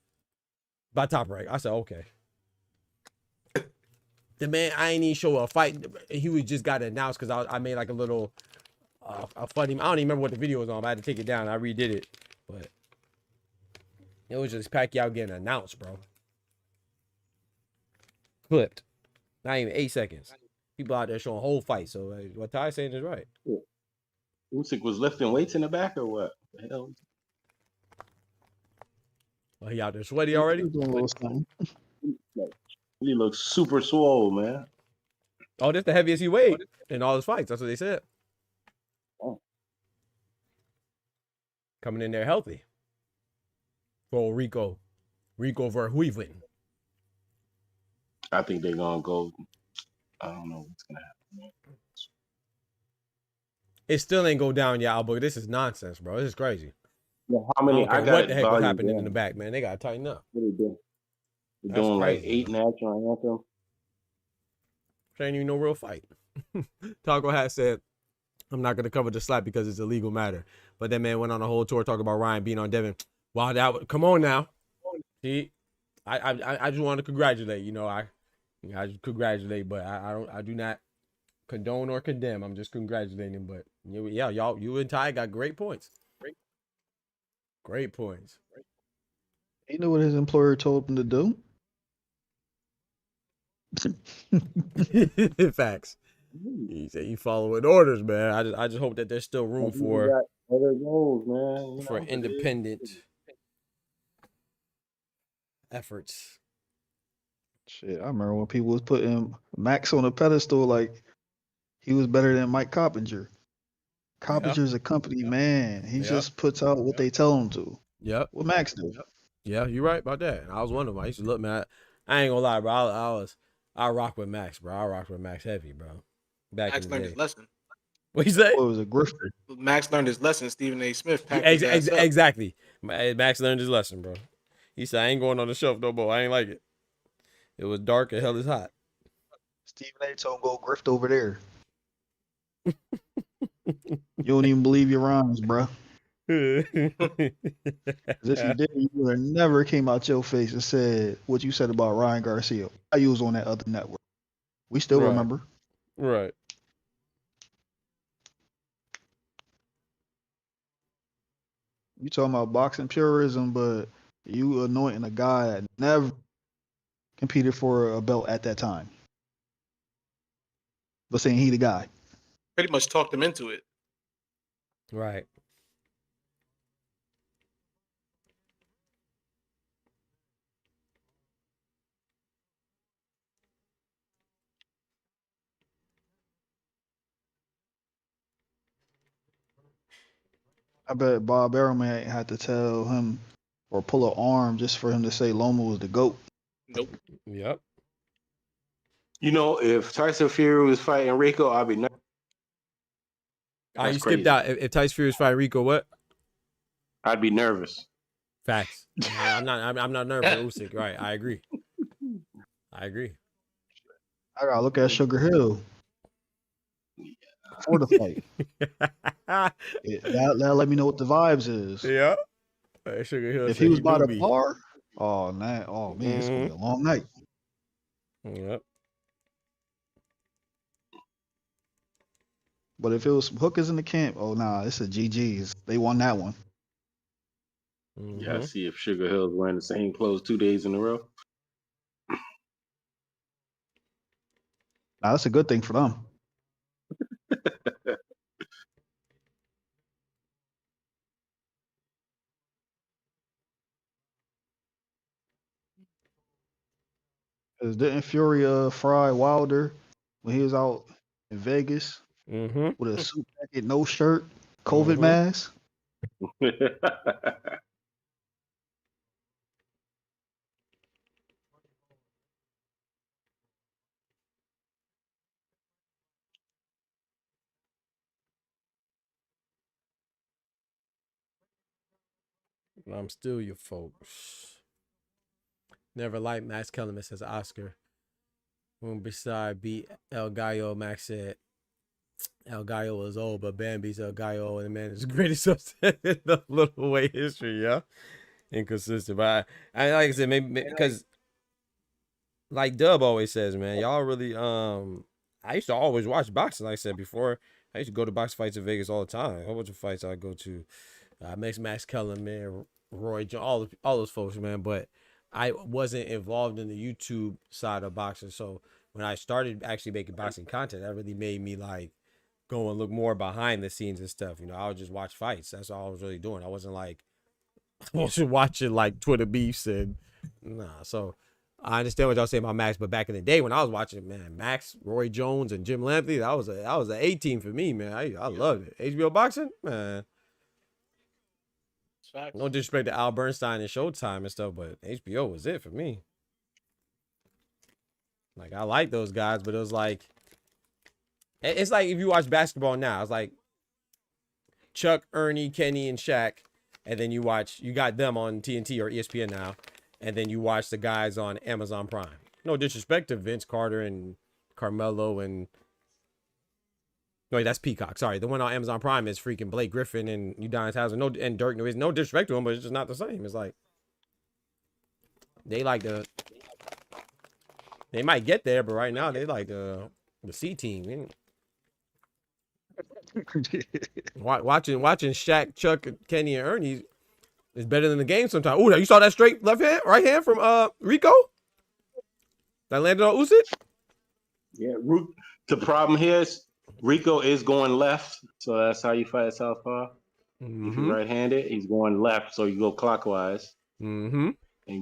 by Top Rank. I said, okay. The man, I ain't even show a fight. He was just got announced because I made like a little a funny. I don't even remember what the video was on. But I had to take it down. I redid it, but it was just Pacquiao getting announced, bro. Clipped. Not even 8 seconds. People out there showing whole fight. So what Ty's saying is right. Usyk was lifting weights in the back or what? The hell? Well, he out there sweaty already. He looks super swole, man. Oh, that's the heaviest he weighed in all his fights. That's what they said. Oh. Coming in there healthy. For RICO VERHOEVEN. I think they're gonna go. I don't know what's gonna happen. It still ain't go down yet, but this is nonsense, bro. This is crazy. Yeah, how many? I got what the heck was happening in the back, man? They gotta tighten up. What are they doing? They're That's doing crazy, like 8 national anthem. There ain't even no real fight. Taco has said, I'm not gonna cover the slap because it's a legal matter. But that man went on a whole tour talking about Ryan being on Devin. Wow, come on now. See, I just want to congratulate. I just congratulate, but I do not condone or condemn. I'm just congratulating him. But yeah, you and Ty got great points. Great points. You know what his employer told him to do? Facts. He said you following orders, man. I just hope that there's still room for other goals, man. For independent efforts. Shit, I remember when people was putting Max on a pedestal like he was better than Mike Coppinger. Coppinger's a company man. He just puts out what they tell him to. Yep. What Max do. Yeah, you're right about that. And I was wondering why I used to look, man. I ain't gonna lie, bro. I rock with Max, bro. I rock with Max heavy, bro. Max learned his lesson. What you say? What was a grifter? Max learned his lesson. Stephen A. Smith packed Exactly. Max learned his lesson, bro. He said, I ain't going on the shelf no more. I ain't like it. It was dark and hell is hot. Stephen A. told him go grift over there. You don't even believe your rhymes, bro. If you did, you would have never came out your face and said what you said about Ryan Garcia. You was on that other network. We still remember. Right. You talking about boxing purism, but you anointing a guy that never competed for a belt at that time. But saying he the guy. Pretty much talked him into it. Right. I bet Bob Arrowman had to tell him or pull an arm just for him to say Loma was the GOAT. Nope. Yep. You know, if Tyson Fury was fighting Rico, I'd be nervous. You That's skipped crazy. out. If Tyson Fury was fighting Rico, what? I'd be nervous. Facts. I'm not nervous for Usyk. Right. I agree. I agree. I gotta look at Sugar Hill before the fight. That let me know what the vibes is. Yeah. Sugar Hill If said he was he by do the be. bar, oh man, it's gonna be a long night. Yep. But if it was hookers in the camp, oh nah, it's a GG's. They won that one. Yeah, I see if Sugar Hill's wearing the same clothes 2 days in a row. Nah, that's a good thing for them. Cause didn't Fury fry Wilder when he was out in Vegas with a suit jacket, no shirt, COVID mask? I'm still your folks. Never liked Max Kellerman, says Oscar. When beside beat El Gallo, Max said El Gallo was old, but Bambi's El Gallo, and the man is the greatest upset in the little weight history. Yeah, inconsistent, but I like I said, maybe because like Dub always says, man, y'all really I used to always watch boxing. Like I said before, I used to go to box fights in Vegas all the time. A whole bunch of fights I go to. Max Kellerman, Roy Jones, all those folks, man. But I wasn't involved in the YouTube side of boxing. So when I started actually making boxing content, that really made me like go and look more behind the scenes and stuff. You know, I would just watch fights. That's all I was really doing. I wasn't like I wasn't watching like Twitter beefs and nah. So I understand what y'all say about Max, but back in the day when I was watching, man, Max, Roy Jones, and Jim Lampley, that was an 18 for me, man. I loved it. HBO boxing, man. No disrespect to Al Bernstein and Showtime and stuff, but HBO was it for me. Like I like those guys, but it was like it's like if you watch basketball now, it's like Chuck, Ernie, Kenny, and Shaq, and then you got them on TNT or ESPN now, and then you watch the guys on Amazon Prime. No disrespect to Vince Carter and Carmelo and wait, that's Peacock. Sorry, the one on Amazon Prime is freaking Blake Griffin and Udonis Haslem. And Dirk Nowitzki. No disrespect to him, but it's just not the same. It's like they like they might get there, but right now they like the C team. Watching Shaq, Chuck, Kenny, and Ernie is better than the game sometimes. Oh, you saw that straight left hand, right hand from Rico that landed on Usyk. Yeah, the problem here is Rico is going left, so that's how you fight southpaw. If you're right-handed, he's going left, so you go clockwise and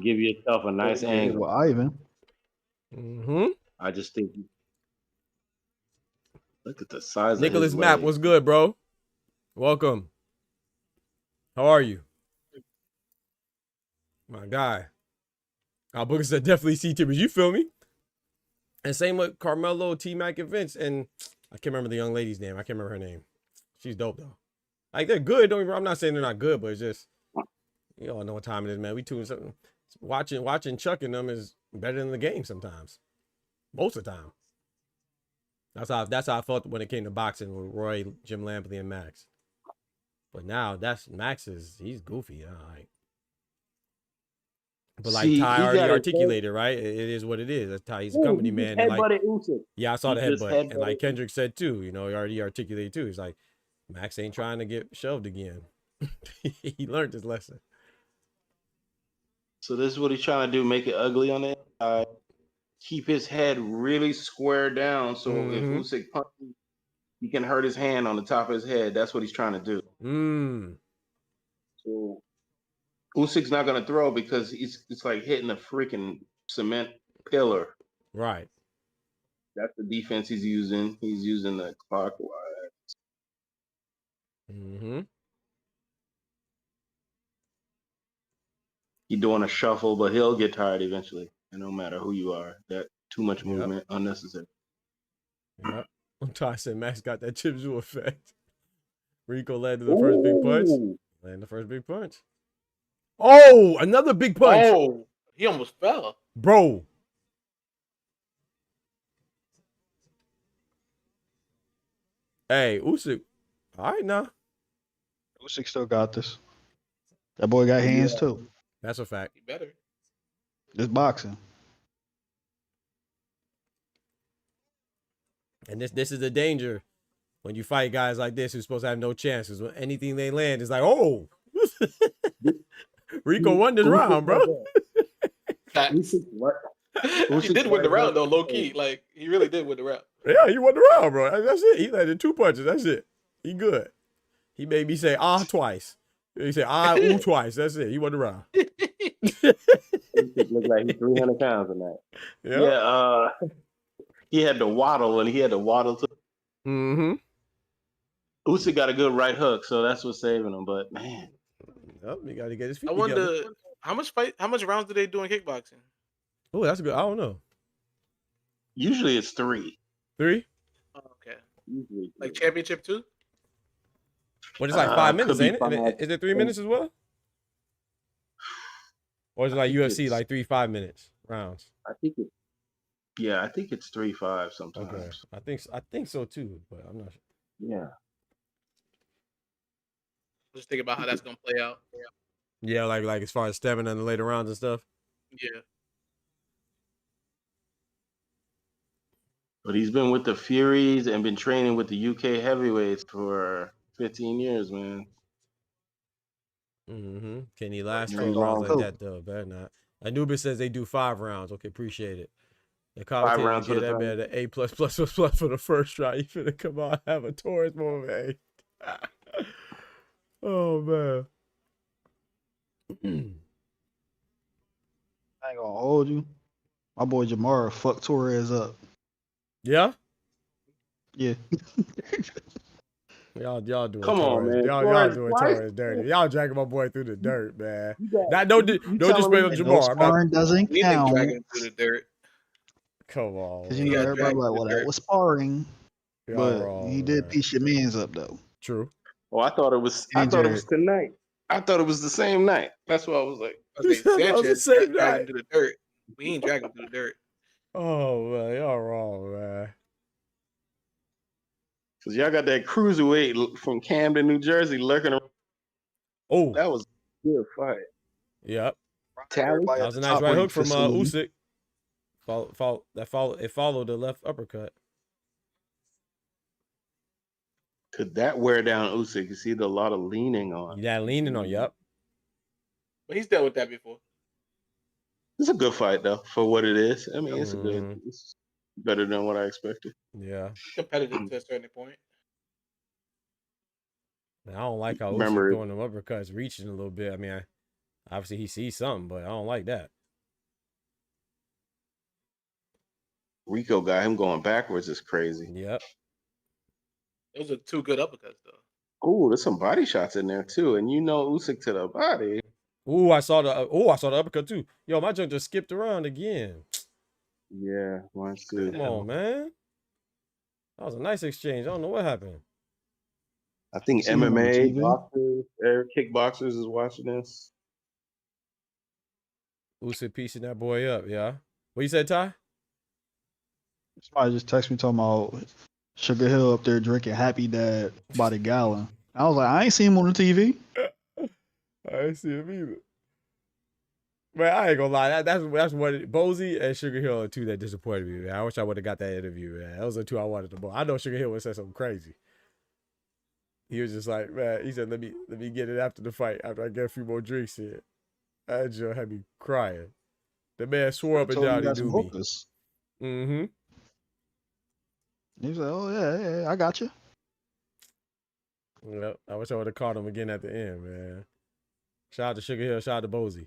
give yourself a nice angle. Well, Ivan. I just think, look at the size Nicholas of his Mapp, leg. what's good, bro? Welcome. How are you? My guy. Al Booker said definitely C tiers. You feel me? And same with Carmelo, T-Mac, and Vince. And I can't remember the young lady's name. I can't remember her name. She's dope, though. Like, they're good. I'm not saying they're not good, but it's just, you all know what time it is, man. We doing something. Watching Chuck and them is better than the game sometimes. Most of the time. That's how I felt when it came to boxing with Roy, Jim Lampley, and Max. But now he's goofy. Like, but like Ty already articulated, right? It is what it is. That's Ty. He's a company man. And like, yeah, I saw the headbutt. And like Kendrick said too, he already articulated too. He's like, Max ain't trying to get shoved again. He learned his lesson. So this is what he's trying to do, make it ugly on it. Keep his head really square down, so if Usyk punches, he can hurt his hand on the top of his head. That's what he's trying to do. So Usyk's not going to throw because it's like hitting a freaking cement pillar. Right. That's the defense he's using. He's using the clockwise. He's doing a shuffle, but he'll get tired eventually. And no matter who you are, that too much movement, unnecessary. Yep. Ty said Max got that Chip Zoo effect. Rico landed the first big punch. Landed the first big punch. Oh, another big punch. Oh, he almost fell. Bro. Hey, Usyk. All right now. Usyk still got this. That boy got hands too. That's a fact. He better. It's boxing. And this is the danger when you fight guys like this who's supposed to have no chances. When anything they land is like, oh, Rico won this round, bro. He did win the round though, low key. Like he really did win the round. Yeah, he won the round, bro. That's it. He landed 2 punches. That's it. He good. He made me say twice. He said ooh twice. That's it. He won the round. Look like he's 300 pounds in that. Yep. Yeah. He had to waddle, and he had to waddle to. Mm-hmm. Usyk got a good right hook, so that's what's saving him. But man, he got to get his feet I wonder together. how much rounds do they do in kickboxing? Oh, that's good. I don't know. usually it's 3. 3? Oh, okay. Usually Like championship 2? Well, it's like 5 minutes, could be ain't it? 5. Is it 3 minutes as well? Or is it like UFC, like 3 5-minute rounds? I think it. Yeah, I think it's 3-5 sometimes. Okay, I think so too, but I'm not sure. Yeah. Just think about how that's gonna play out. Yeah, like as far as stamina in the later rounds and stuff. Yeah. But he's been with the Furies and been training with the UK heavyweights for 15 years, man. Mm-hmm. Can he last Ain't 12 rounds long like too. that though? Better not. Anubis says they do 5 rounds. Okay, appreciate it. The 5 commentator rounds for get the that man an A plus plus plus plus for the first round. You finna come out and have a Taurus moment. Oh man. I ain't gonna hold you. My boy Jamara fucked Torres up. Yeah? Yeah. Y'all doing Come on, Torres. man. Y'all Torres doing twice? Torres dirty. Y'all dragging my boy through the dirt, man. got- No you disrespect telling on me And Jamar. no I'm not, sparring doesn't We didn't count. drag him through the dirt. come on. Cause you man. know Yeah, everybody drag like, the well, that dirt. was sparring. Y'all But wrong, he did man. piece your mans up though. True. Oh, I thought it was tonight. I thought it was the same night. That's why I was like, I was That saying was the Sanchez same dragged night. him through the dirt. We ain't dragging him through the dirt. Oh man, y'all wrong, man. because y'all got that cruiserweight from Camden, New Jersey lurking around. Oh, That was a good fight. yep. Tally? Everybody That at was a the nice top right rank hook from facility. Usyk. It followed the left uppercut. Could that wear down Usyk? You see a lot of leaning on. Yeah, leaning on. Yep. But he's dealt with that before. It's a good fight though for what it is. I mean, it's a good. Mhm. It's better than what I expected. Yeah. Competitive to a certain point. Man, I don't like how Usyk Remember- throwing them uppercuts, reaching a little bit. I mean, obviously he sees something, but I don't like that. Rico got him going backwards is crazy. Yep. Those are 2 good uppercuts though. Ooh, there's some body shots in there too, and you know Usyk to the body. Ooh, I saw the uppercut too. Yo, my junk just skipped around again. Yeah, mine too. Come on, man. That was a nice exchange. I don't know what happened. I think See him on MMA TV? boxers, kickboxers is watching this. Usyk piecing that boy up, yeah. What you said, Ty? Somebody just texted me talking about Sugar Hill up there drinking Happy Dad by the gallon. I was like, I ain't seen him on the TV. I ain't see him either. Man, I ain't gonna lie. That's what Bozy and Sugar Hill are 2 that disappointed me, man. I wish I would have got that interview, man. Those are 2 I wanted to know. I know Sugar Hill would say something crazy. He was just like, man, he said, let me get it after the fight, after I get a few more drinks in. That just had me crying. The man swore up and Told him down he he got some knew me. hookers. Mm-hmm. He was like, oh yeah, I got you. Yep. I wish I would have caught him again at the end, man. Shout out to Sugar Hill. Shout out to Bozy.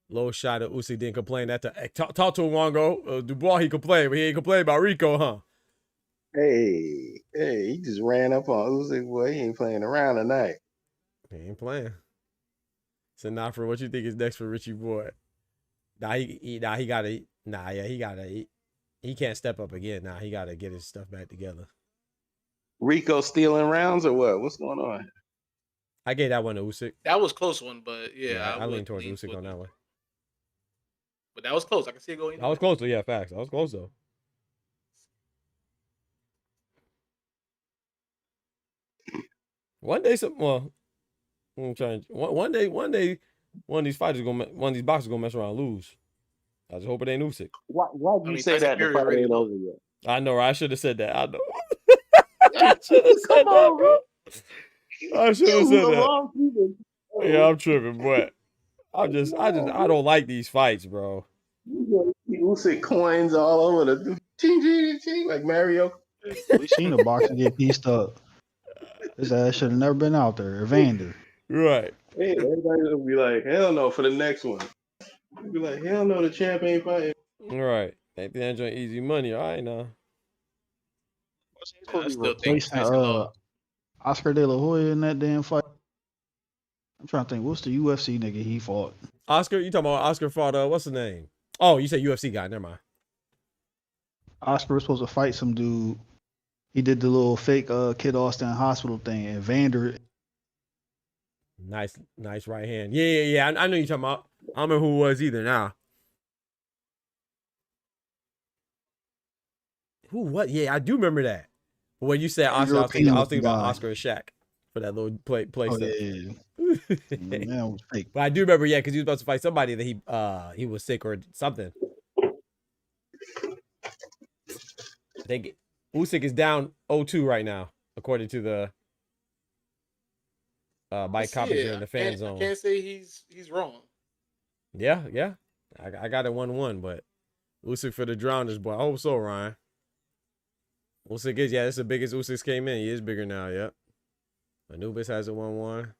Low shot at Usyk didn't complain. Talk to him, Wongo. Dubois, he complained, but he ain't complained about Rico, huh? Hey, he just ran up on Usyk. Boy, he ain't playing around tonight. He ain't playing. So now for what you think is next for Richie Boy? He can't step up again. Nah, he gotta get his stuff back together. Rico stealing rounds or what? What's going on? I gave that one to Usyk. That was a close one, but Yeah, I would lean towards lean Usyk on that one. But that was close. I can see it going. I was close though. Yeah, facts. I was close though. One day, I'm trying. One day, one of these boxers gonna mess around and lose. I just hope it ain't Usyk. Why do you say that? The fight ain't over yet. I know. I should have said that. I know. I should have said that, bro. I should have said that. Yeah, I'm tripping, but I don't like these fights, bro. Usyk coins all over the ching, like Mario. We seen a boxer get pieced up. His ass should have never been out there. Evander. Right. Hey, everybody will be like, hell no for the next one. They'll be like, hell no, the champ ain't fighting. Right. Think they enjoy easy money. All right, now. I still think Oscar De La Hoya in that damn fight. I'm trying to think, what's the UFC nigga he fought? Oscar? You talking about Oscar fought, what's the name? Oh, you said UFC guy. Never mind. Oscar was supposed to fight some dude. He did the little fake Kid Austin hospital thing. And Vander. Nice right hand. Yeah. I know you're talking about. I don't remember who it was either now. Who, what? Yeah, I do remember that. But when you said Oscar, I was thinking about Oscar and Shaq for that little play stuff. Yeah. Man, was fake. But I do remember, yeah, because he was supposed to fight somebody that he was sick or something. I think Usyk is down 0-2 right now, according to the Mike Coppinger in the fan zone. I can't say he's wrong. Yeah. I got it 1-1, but Usyk for the drowners, boy. I hope so, Ryan. Usyk is, that's the biggest Usyk came in. He is bigger now, yep. Anubis has a 1-1.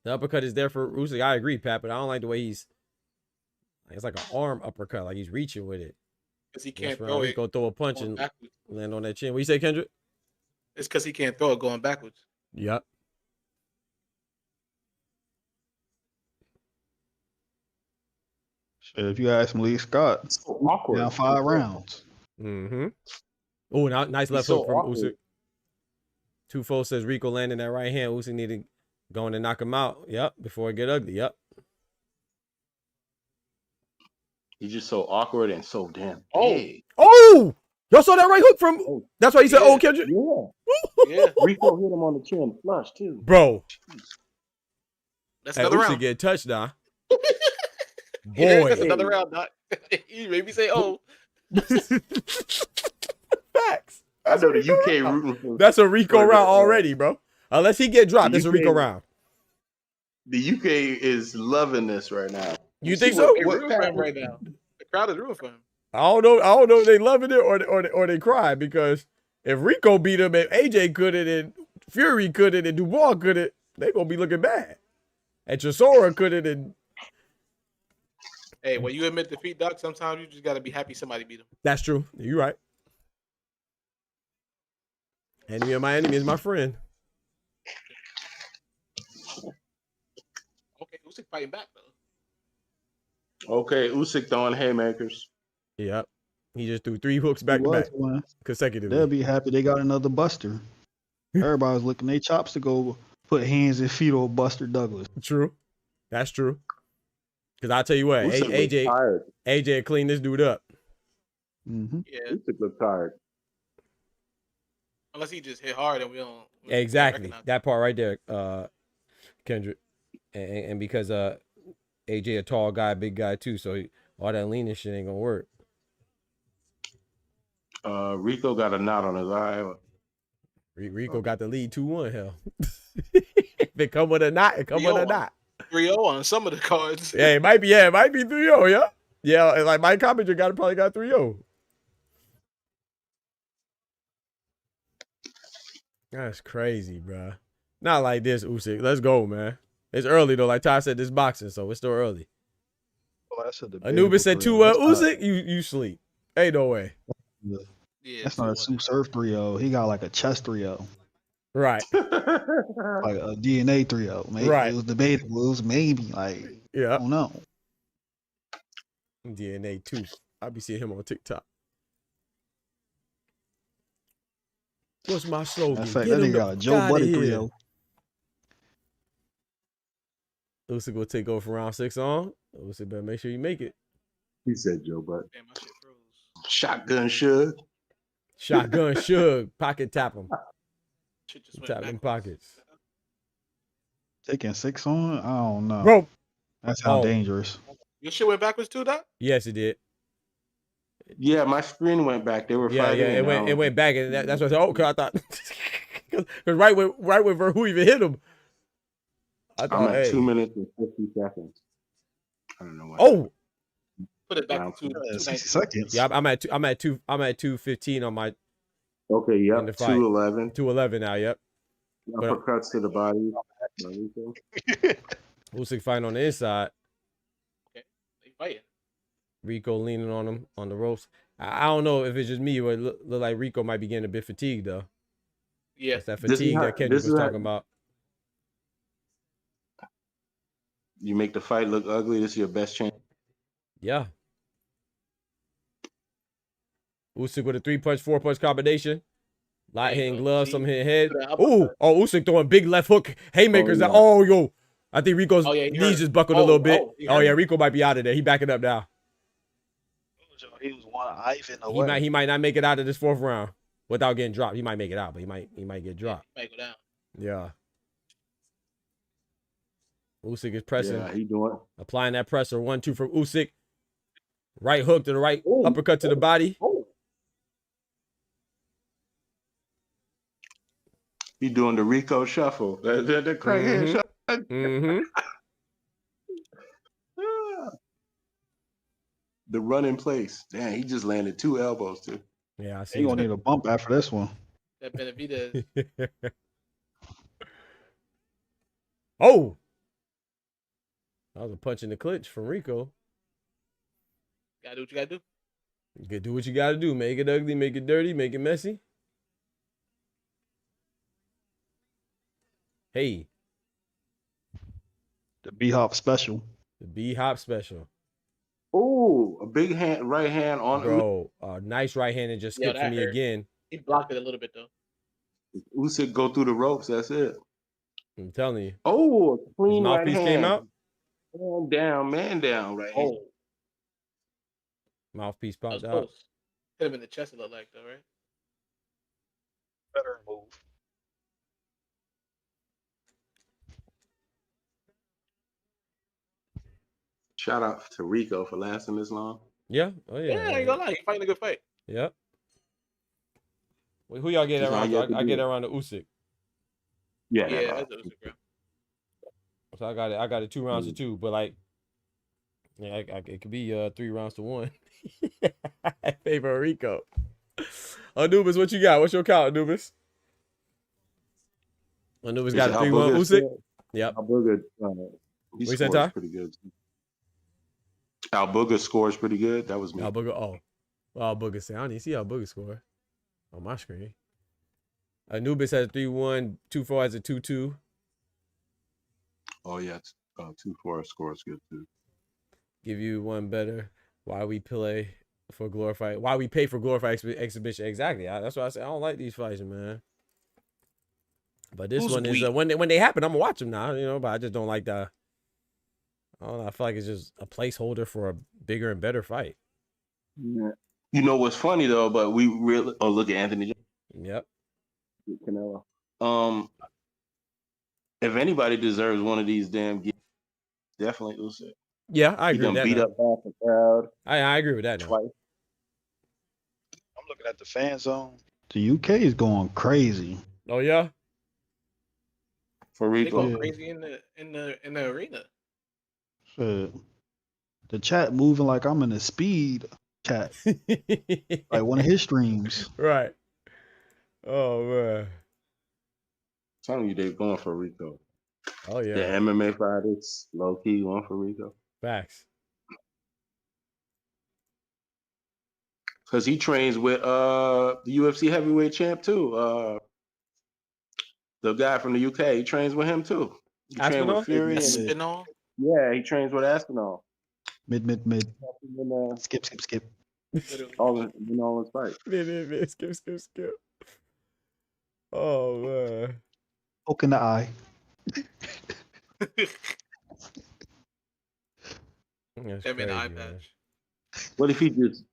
The uppercut is there for Usyk. I agree, Pat, but I don't like the way it's like an arm uppercut, like he's reaching with it. Because he can't throw it. He's going to throw a punch and land on that chin. What you say, Kendrick? It's because he can't throw it going backwards. Yep. Shit, if you ask Lee Scott, it's so awkward. Down 5 rounds. Mm-hmm. Oh, nice left hook from Usyk. Tufo says Rico landing that right hand. Usyk needed going to knock him out. Yep. Before it get ugly. Yep. He's just so awkward and so damn big. Oh! Y'all saw that right hook from... That's why he said, oh, Kendrick? Yeah. Rico hit him on the chin flush, too. Bro. That's another round. Usyk get touched now. Boy. That's another round, Doc. You made me say, oh. Facts. I know the UK rooting for. That's a Rico round already, bro. Unless he get dropped, it's a Rico round. The UK is loving this right now. You think so? They're rooting for him right now. The crowd is rooting for him. I don't know if they loving it or they cry, because if Rico beat him and AJ couldn't and Fury couldn't and Dubois couldn't, they gonna be looking bad. And Chisora couldn't and. Hey, when you admit defeat, Doc, sometimes you just gotta be happy somebody beat him. That's true. You're right. Enemy of my enemy is my friend. Okay, Usyk fighting back though. Okay, Usyk throwing haymakers. Yep. He just threw 3 hooks back to back consecutively. They'll be happy they got another Buster. Everybody's licking their chops to go put hands and feet on Buster Douglas. True. That's true. Because I'll tell you what, AJ clean this dude up. Mm-hmm. Yeah. Usyk look tired. Unless he just hit hard and we don't Exactly. That part right there, Kendrick. And because AJ a tall guy, big guy too, so all that leaning shit ain't gonna work. Rico got a knot on his eye. Rico got the lead 2-1, hell. If it come with a knot, it come with a knot. 3-0 on some of the cards. Yeah, it might be 3-0, yeah. Yeah, like Mike Coppinger probably got 3-0. That's crazy, bro. Not like this, Usyk. Let's go, man. It's early though. Like Ty said, this boxing, so it's still early. Well, Anubis said 2-1. Usyk, you sleep. Ain't no way. Yeah, that's not a Sue Surf 3-0. He got like a chest 3-0. Right. like a DNA 3-0. Maybe Right. it was debatable. It was maybe like I Yeah. don't know. DNA tooth. I'll be seeing him on TikTok. What's my Matter slogan? of fact, Get that him nigga the got a fuck Joe out of Buddy here. 3-0. Usyk will take over for round 6 on. Usyk better make sure you make it. He said Joe Butt. Damn, my shit froze. Shotgun Suge. Shotgun Suge. Pocket tap him. Shit just went Tap them backwards. pockets. Taking 6 on? I don't know. Bro. That sounds Oh. dangerous. Your shit went backwards too, Doc? Yes, it did. Yeah, my screen went back. They were Yeah, fighting. yeah, it went back, and that's what I said. Oh, cause I thought, because right when Verhoeven hit him, I I'm thought, at hey, 2 minutes and 50 seconds. I don't know what. oh, Put it back Round to 60 290. seconds. yeah, I'm at 215 on my Okay, in yep. the fight. 211. 211 now. Yep. Uppercuts to the body. Usyk fighting on the inside. Okay, they fighting. Rico leaning on him on the ropes. I don't know if it's just me or it look like Rico might be getting a bit fatigued though. Yeah. It's that This is fatigue how- that Kendrick this was is how- talking about. You make the fight look ugly. This is your best chance. Yeah. Usyk with a 3-punch, 4-punch combination. Light There you hitting go. gloves, See? some hitting head. Put that uppercut. Ooh, Usyk throwing big left hook haymakers. Oh, yeah. Oh, yo. I think Rico's Oh, yeah, he knees hurt. just buckled a Oh, little bit. oh, he Oh, hurt. yeah, Rico might be out of there. He backing up now. He was one Ivan He might not make it out of this 4th round without getting dropped. He might make it out, but he might get dropped. Might go down. Yeah. Usyk is pressing, Yeah, he doing. applying that pressure. 1-2 from Usyk. Right hook to the right, Ooh. uppercut to the body. Oh. He doing the Rico shuffle. The crackhead Mhm. shuffle. Mm-hmm. The run in place. Damn, he just landed 2 elbows too. Yeah, I see. He gonna need a bump after this one. That Benavidez. Oh, that was a punch in the clinch from Rico. Gotta do what you gotta do. You can do what you got to do. Make it ugly, make it dirty, make it messy. Hey, The B-Hop special. the B-Hop special. Oh, a big hand, right hand on Bro, nice right hand and just Yeah, skipped for that me hurt. again. He blocked it a little bit though. Usyk. Go through the ropes. That's it. I'm telling you. Oh, a His clean right mouthpiece hand. came out. Man down, right hand. Oh, Mouthpiece that was popped out. close. Hit him in the chest. It looked like though, right? Better move. Shout out to Rico for lasting this long. Yeah. Oh, yeah. Yeah, I ain't gonna lie. He fighting a good fight. Yep. Wait, who y'all get That's all around? you have to I get do. around to Usyk. Yeah, Yeah, that's a bro. So I got it 2 rounds to 2, but like, yeah, it could be 3 rounds to 1. I favor Rico. Anubis, what you got? What's your count, Anubis? Anubis got a 3-1 Usyk. Yep. Albuga, he What you said, scores Ty? pretty good. Albuga scores pretty good. That was me. Booger. Oh, well, Booger say I don't even see Booger score on my screen. Anubis has a 3-1. 2-4 has a 2-2. Oh yeah, 2-4 scores good too. Give you one better. Why we play for glorified? Why we pay for glorified exhibition? Exactly. That's why I say I don't like these fights, man. But this Who's one is weak? when they happen, I'm gonna watch them now. But I just don't like the. I don't know. I feel like it's just a placeholder for a bigger and better fight. Yeah. You know what's funny though, but we really look at Anthony Yep. Canelo. If anybody deserves one of these damn games, definitely Usyk. Yeah, I He agree done with that. beat now. up half the crowd I agree with that now. twice. I'm looking at the fan zone. The UK is going crazy. Oh yeah. For They Rico. go Yeah. crazy in the arena. Shit. The chat moving like I'm in a speed chat, like one of his streams. Right. Oh man. Telling you they're going for Rico. Oh The yeah. MMA fighters, low key going for Rico. Facts. Because he trains with the UFC heavyweight champ too. The guy from the UK, he trains with him too. He trained with Aspinall? Fury and Espinal. yeah, he trains with Aspinall. Mid. And, Skip. Literally. all his fights. Man, skip. Oh man. Poke in the eye. That's Him in the eye crazy, man. patch. What if he just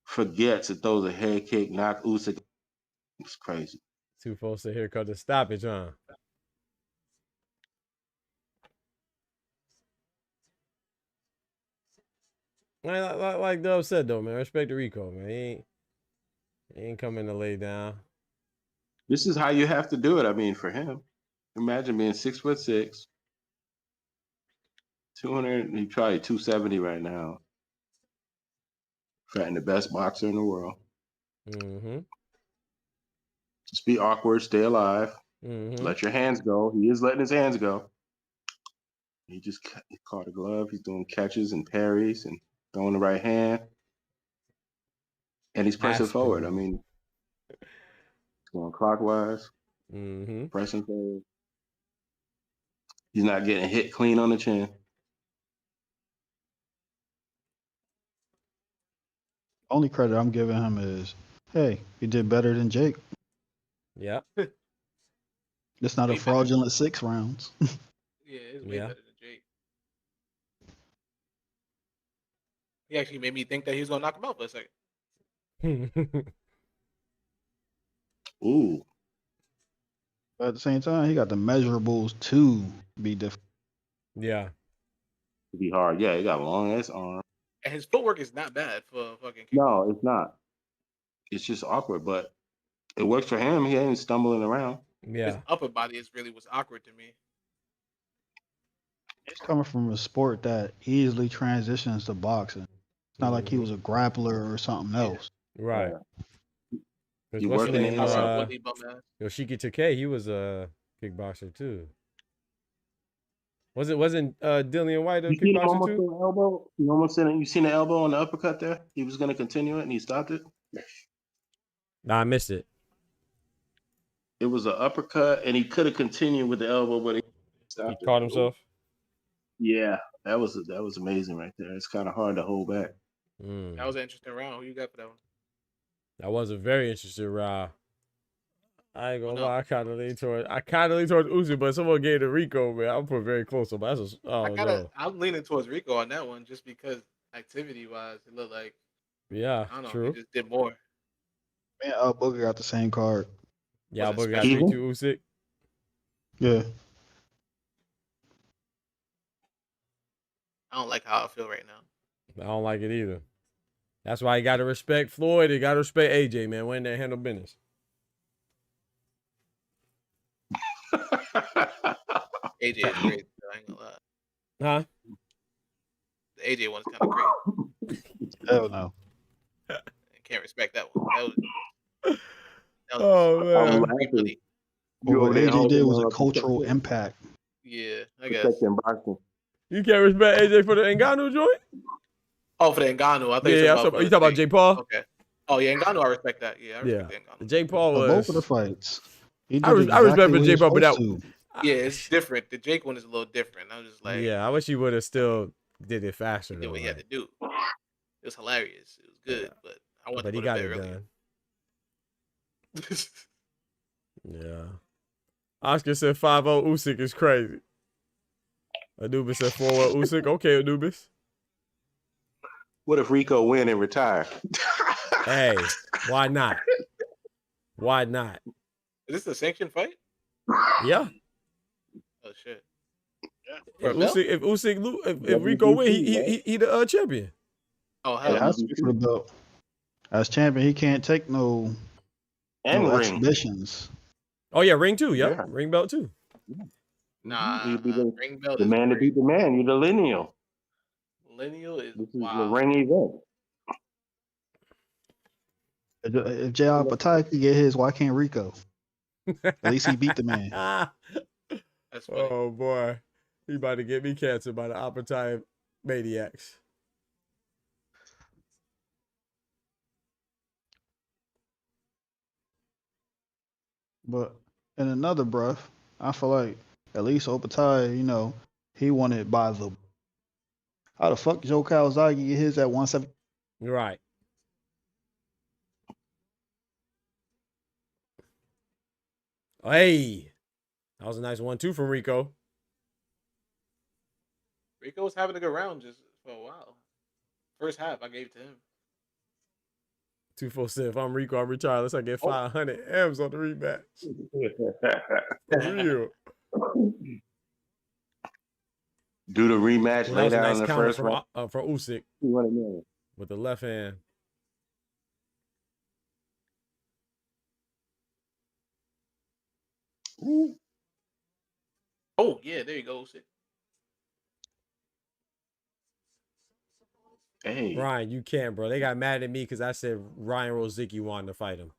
forgets and throws a head kick, knock Usyk? It's crazy. Two folks to here cause the stoppage, huh? Like Dub said though, man. Respect to Rico, man. He ain't coming to lay down. This is how you have to do it. I mean, for him, imagine being 6'6", 200. He's probably 270 right now. Fighting the best boxer in the world. Mm-hmm. Just be awkward, stay alive, Mm-hmm. let your hands go. He is letting his hands go. He caught a glove. He's doing catches and parries and throwing the right hand. And he's pressing forward. I mean, going clockwise, Mm-hmm. pressing forward. He's not getting hit clean on the chin. Only credit I'm giving him is, hey, he did better than Jake. Yeah. It's not a fraudulent 6 rounds. Yeah, it's way better than Jake. He actually made me think that he was gonna knock him out for a second. Ooh. But at the same time, he got the measurables to be different. Yeah. To be hard. Yeah, he got a long ass arm. And his footwork is not bad for fucking kick. No, it's not. It's just awkward, but it works for him. He ain't stumbling around. Yeah. His upper body is really what's awkward to me. He's coming from a sport that easily transitions to boxing. It's not like he was a grappler or something else. Right. You working the inside. Yoshiki Takei, he was a kickboxer too. Wasn't Dillian White a You seen him kickboxer almost too? in the elbow? You seen the elbow on the uppercut there? He was gonna continue it and he stopped it. Nah, I missed it. It was an uppercut and he could have continued with the elbow, but he stopped He caught himself. Yeah, that was amazing right there. It's kind of hard to hold back. That was an interesting round. Who you got for that one? That was a very interesting round. I ain't gonna lie, I kind of lean towards Usyk, but someone gave to Rico, man. I'm put very close on, but that's I'm leaning towards Rico on that one just because activity wise, it looked like yeah, I don't know, true. he just did more. Man, Booker got the same card. Yeah, Was it Booker got special? 3-2 Usyk. Yeah. I don't like how I feel right now. I don't like it either. That's why you got to respect Floyd. You got to respect AJ, man. When they handle business. AJ is crazy. I ain't gonna lie. Huh? The AJ one's kind of crazy. Hell no. I can't respect that one. That was Oh, man. really, What AJ did was a cultural impact. yeah, I guess. You can't respect AJ for the Ngannou joint? Oh, for the Ngannou. I think Yeah, you talking about Jake Paul? Okay. Oh, yeah, Ngannou, I respect that. Yeah, I respect the Ngannou. Jake Paul For was... both of the fights. I respect for Jake Paul, but that... Yeah, it's different. The Jake one is a little different. I was just like... Yeah, I wish he would have still did it faster. He did what he had to do. It was hilarious. It was good, but I want to he go got to bed it earlier. done. Yeah. Oscar said 5-0 Usyk is crazy. Anubis said 4-1 Usyk. Okay, Anubis. What if Rico win and retire? Hey, why not? Why not? Is this a sanctioned fight? Yeah. Oh shit. If Rico win, he the champion. Oh hell. It has to be for the belt. As champion, he can't take no exhibitions. Oh yeah, ring too. Yep. Yeah. Ring belt too. Nah, ring belt the is man to beat the man. You're the lineal. Lineal is this is wow. the ring event. If J.R. Patai could get his, why can't Rico? At least he beat the man. That's funny. Oh boy, he about to get me canceled by the appetite maniacs. But In another breath, I feel like at least Opatai, he won it by the. How the fuck Joe Calzaghe get his at 170? Right. Hey, that was a nice 1-2 from Rico. Rico was having a good round just for a while. First half, I gave to him. 247. If I'm Rico, I'm retired unless I get 500 M's on the rematch. For real. Do the rematch, Well, that lay was a down nice in the counter first round. from Usyk with the left hand. Ooh. Oh, yeah, there you go, Usyk. Hey. Ryan, you can't, bro. They got mad at me because I said Ryan Rozicki wanted to fight him.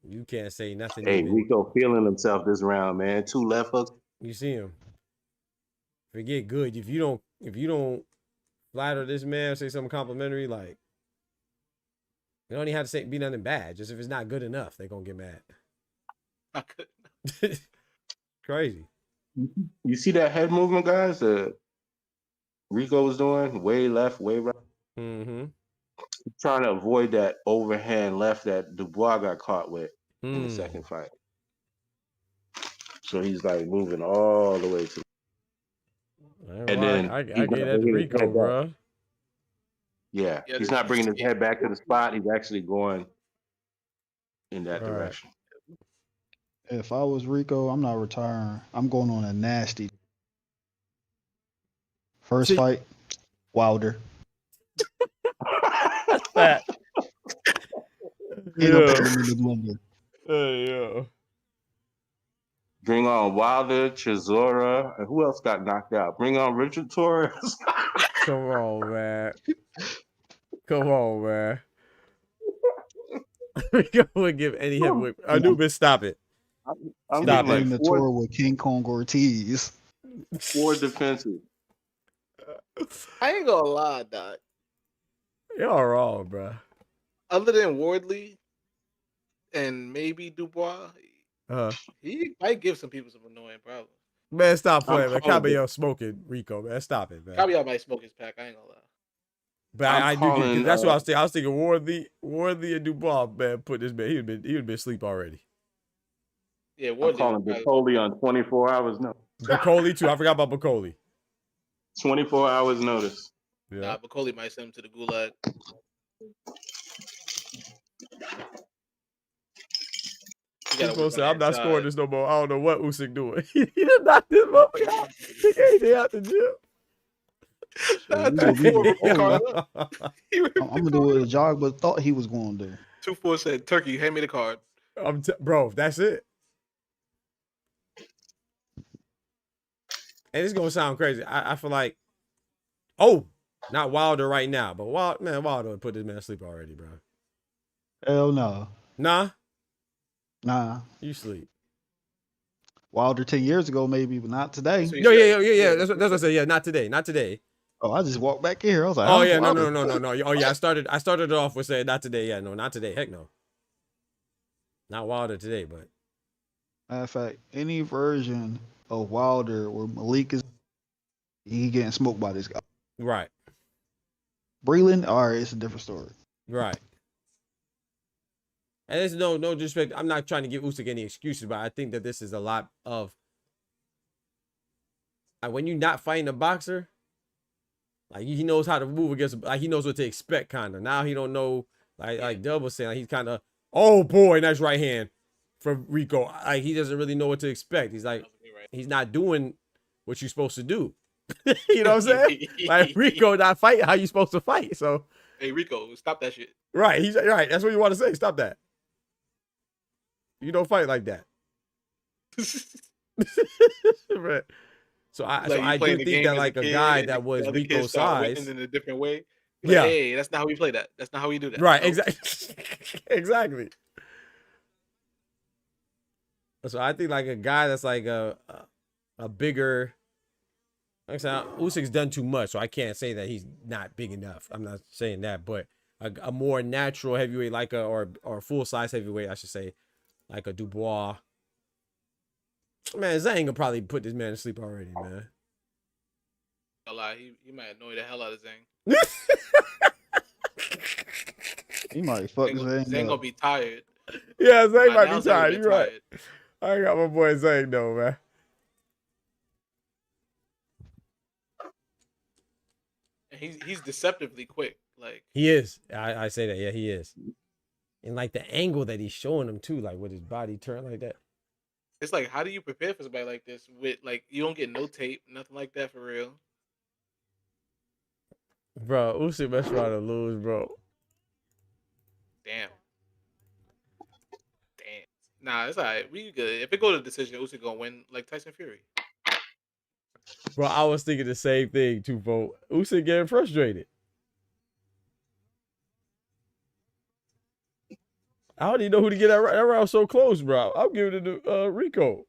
You can't say nothing. Hey, even. Rico feeling himself this round, man. 2 left hooks. You see him. Forget good. If you don't flatter this man or say something complimentary, like you don't even have to say be nothing bad. Just if it's not good enough, they're gonna get mad. Not good. Crazy. You see that head movement, guys? That Rico was doing way left, way right. Mm-hmm. Trying to avoid that overhand left that Dubois got caught with in the second fight. So he's like moving all the way to. And then I gave that to Rico, bro. Yeah, he's not bringing his head back to the spot. He's actually going in that direction. If I was Rico, I'm not retiring. I'm going on a nasty. First fight, Wilder. Fat. Ain't no putting him in the blender. Yeah. Bring on Wilder, Chisora, and who else got knocked out? Bring on Richard Torres. Come on, man. Come on, man. Rico would give any heavyweight. Anubis, stop it. I'm Stop getting it. like the tour with King Kong Ortiz. 4 defenses. I ain't gonna lie, Doc. Y'all wrong, bro. Other than Wardley and maybe Dubois, he might give some people some annoying problems. Man, stop playing, man. Caballero smoking Rico, man. Stop it, man. Caballero might smoke his pack. I ain't gonna lie. But I do get, because that's what I was thinking. I was thinking Wardley and Dubois, man, put this man. He would been asleep already. Yeah, Wardley. I'm calling Bacoli on 24 hours notice. Bacoli too. I forgot about Bacoli. 24 hours notice. Yeah. Nah, Bacoli might send him to the gulag. People say I'm not scoring this no more. I don't know what Usyk doing. He did not this motherfucker out. He ain't out the gym. I'm gonna do a jog, but thought he was going there. 2-4 said, "Turkey, hand me the card." Bro, that's it. And it's gonna sound crazy. I feel like, not Wilder right now, but Wilder would put this man to sleep already, bro. Hell no. Nah. You sleep. Wilder 10 years ago, maybe, but not today. Yeah. That's what I said. Yeah, not today. Oh, I just walked back here. I was like, oh yeah, no. Oh yeah, I started it off with saying not today. Yeah, no, not today. Heck no. Not Wilder today, but. Matter of fact, any version of Wilder where Malik is, he getting smoked by this guy. Right. Breland, all right, it's a different story. Right. And there's no disrespect. I'm not trying to give Usyk any excuses, but I think that this is a lot of. When you're not fighting a boxer, like he knows how to move against, like he knows what to expect, kind of. Now he don't know, like Dub was saying, like he's kind of, oh boy, nice right hand from Rico. Like he doesn't really know what to expect. He's like, he's not doing what you're supposed to do. You know what I'm saying? Like Rico not fighting how you supposed to fight. So, hey Rico, stop that shit. Right, he's right. That's what you want to say. Stop that. You don't fight like that. Right. So I do think that like a guy that was Rico's size in a different way. Like, yeah. Hey, that's not how we play that. That's not how we do that. Right. Exactly. Exactly. So I think like a guy that's like a bigger. Like I said, Usyk's done too much, so I can't say that he's not big enough. I'm not saying that, but a more natural heavyweight, like or full size heavyweight, I should say, like a Dubois. Man, Zhang will probably put this man to sleep already, man. A lie, he might annoy the hell out of Zhang. He might fuck Zhang Zang gonna up. be tired. Yeah, Zhang By might now, be Zhang tired. been You're right. tired. I got my boy Zhang though, man. And he's deceptively quick. Like He is. I say that. Yeah, he is. And like the angle that he's showing him too, like with his body turned like that. it's like, how do you prepare for somebody like this? With like, you don't get no tape, nothing like that for real. Bro, Usyk best try to lose, bro. Damn. Nah, it's alright. We good. If it go to decision, Usyk gonna win like Tyson Fury. Bro, I was thinking the same thing too, bro. Usyk getting frustrated. I don't even know who to get that round so close, bro. I'm giving it to Rico.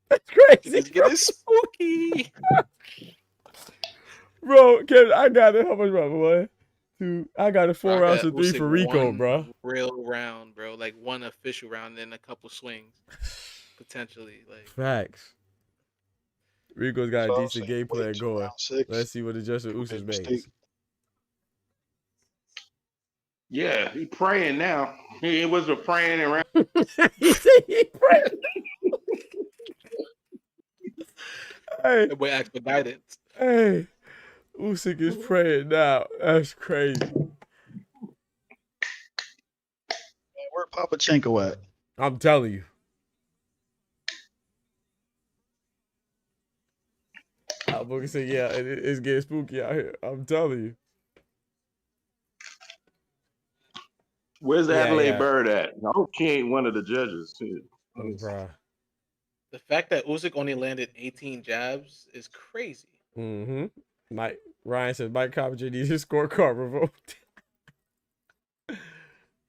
That's crazy. It's getting spooky. Bro, Kevin, I got it. How much, bro, boy? Dude, I got it 4 Bro, I rounds got to 3 for Usyk Rico, one bro. real round, bro. Like one official round, and then a couple swings, potentially. Like Facts. Rico's got a So I'm decent saying, game plan wait till going. round 6. Let's see what adjustment Big Usyk mistake. makes. Yeah, he praying now. He was a praying around. He said he praying. Hey, that boy asked for guidance. hey, Usyk is praying now. That's crazy. Man, where Papachenko at? I'm telling you. I'm gonna say, yeah, it's getting spooky out here. I'm telling you. Where's Yeah, Adelaide yeah. Bird at? I hope she ain't one of the judges too. Bruh. The fact that Usyk only landed 18 jabs is crazy. Mm-hmm. Ryan says Mike Coppinger needs his scorecard revoked.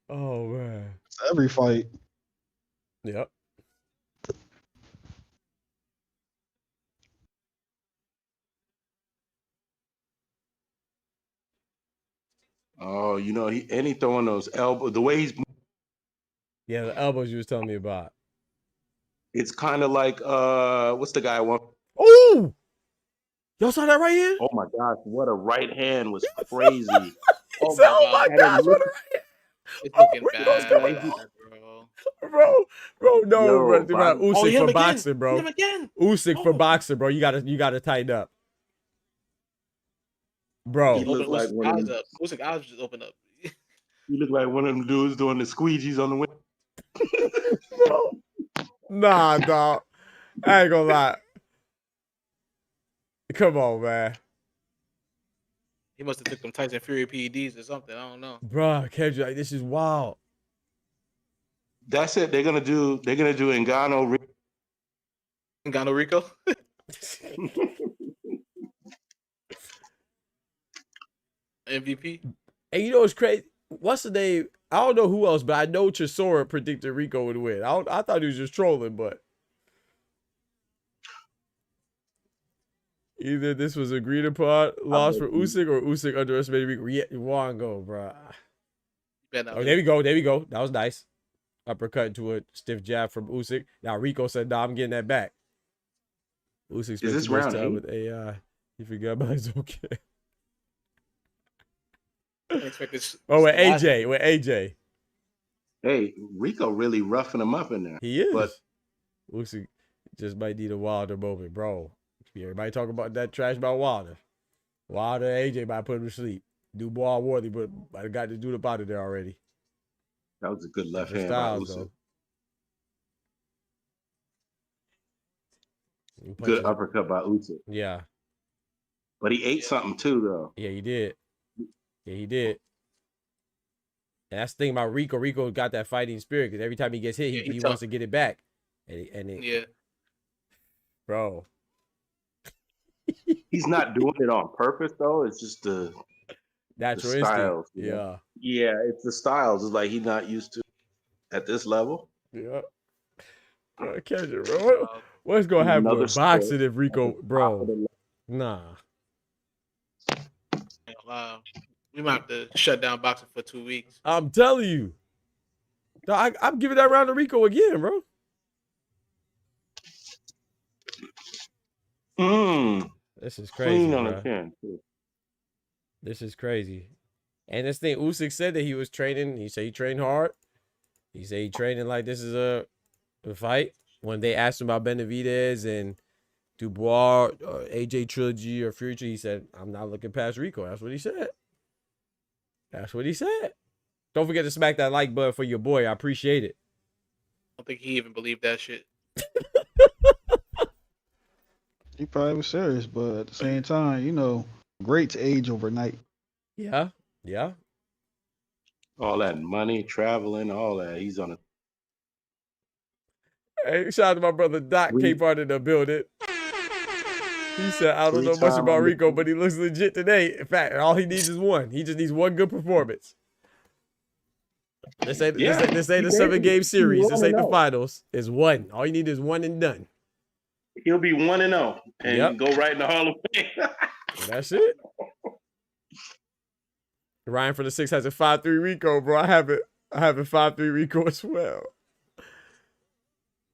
Oh man. It's every fight. Yep. Oh, you know, he throwing those elbows. The way he's, Yeah, the elbows you was telling me about. it's kind of like what's the guy one? Oh, y'all saw that right here? Oh my gosh, what a right hand was crazy. Oh Said, my oh my god, gosh, what a right. it's Oh, looking Rico's bad, coming out. bro. Bro, no, Yo, bro. Bob- Usyk Oh, hit for him again. boxing, Hit bro. him again. Usyk for Oh. boxing, bro. You gotta tighten up, He bro. Open looked like Usyk's one of eyes them. up. Usyk eyes just open up. He looked like one of them dudes doing the squeegees on the window. Bro. Nah, dog. I ain't gonna lie. Come on, man. He must have took them Tyson Fury PEDs or something. I don't know. Bro, Kendrick, like, this is wild. That's it. They're gonna do Ngannou. Ngannou Rico. MVP. And you know what's crazy? What's the name? I don't know who else, but I know Chisora predicted Rico would win. I thought he was just trolling, but either this was agreed upon loss for Usyk or Usyk underestimated Rico. Yeah, Wongo, bro. Oh, there we go. There we go. That was nice. Uppercut into a stiff jab from Usyk. Now Rico said, "Nah, I'm getting that back." Usyk spent this too much round time 8? with AI. He forgot about his okay. Expect this. Oh, with AJ. With AJ. Hey, Rico really roughing him up in there. He is. But Usyk just might need a Wilder moment, bro. Everybody talk about that trash about Wilder. Wilder, AJ might put him to sleep. Dubois, Worthy, but I got to do the out of there already. that was a good left Different hand by styles, Usyk. though. Good uppercut by Usyk. Yeah. But he ate something too, though. Yeah, he did. Yeah, he did. And that's the thing about Rico. Rico got that fighting spirit because every time he gets hit, Yeah, he wants to get it back. Yeah. Bro. He's not doing it on purpose, though. It's just the Natural styles. instinct. You know? Yeah, it's the styles. It's like he's not used to at this level. Yeah. Bro, catch it, bro. What's going to happen Another with boxing sport if Rico, at the top bro? of the Nah. We might have to shut down boxing for 2 weeks. I'm telling you. No, I'm giving that round to Rico again, bro. This is crazy, Clean on the bro. 10. Too. This is crazy. And this thing, Usyk said that he was training. He said he trained hard. He said he training like this is a fight. When they asked him about Benavidez and Dubois, AJ Trilogy, or Future, he said, I'm not looking past Rico. That's what he said. That's what he said. Don't forget to smack that like button for your boy. I appreciate it. I don't think he even believed that shit. He probably was serious, but at the same time, you know, greats age overnight. Yeah. Yeah. All that money, traveling, all that. He's on a. Hey, shout out to my brother Doc, came part of the building. He said, I don't know much about Rico, but he looks legit today. In fact, all he needs is one. He just needs one good performance. This ain't the 7-game series. This ain't the finals. It's one. All you need is one and done. He'll be 1-0 and go right in the Hall of Fame. That's it. Ryan for the 6 has a 5-3 Rico, bro. I have it 5-3 Rico as well.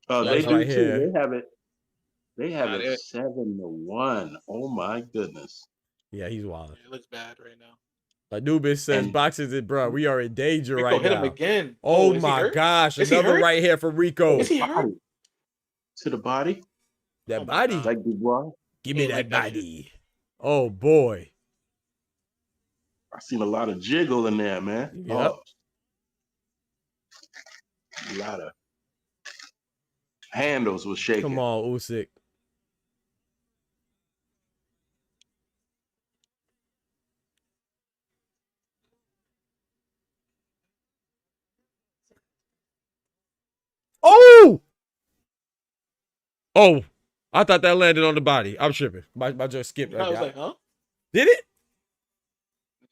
Oh, they do right too. here. They have it 7-1. Oh my goodness. Yeah, he's wild. It looks bad right now. Anubis says, boxes it, bro. We are in danger Rico right hit now. him again. Oh is he my hurt? gosh. Is he Another hurt? right here for Rico. Is he hurt? To the body? That body. Like Dubois? Give me that body. Oh boy. I seen a lot of jiggle in there, man. Yep. Oh. A lot of handles was shaking. Come on, Usyk. Oh! Oh, I thought that landed on the body. I'm tripping. My joke skipped. I was like, huh? Did it?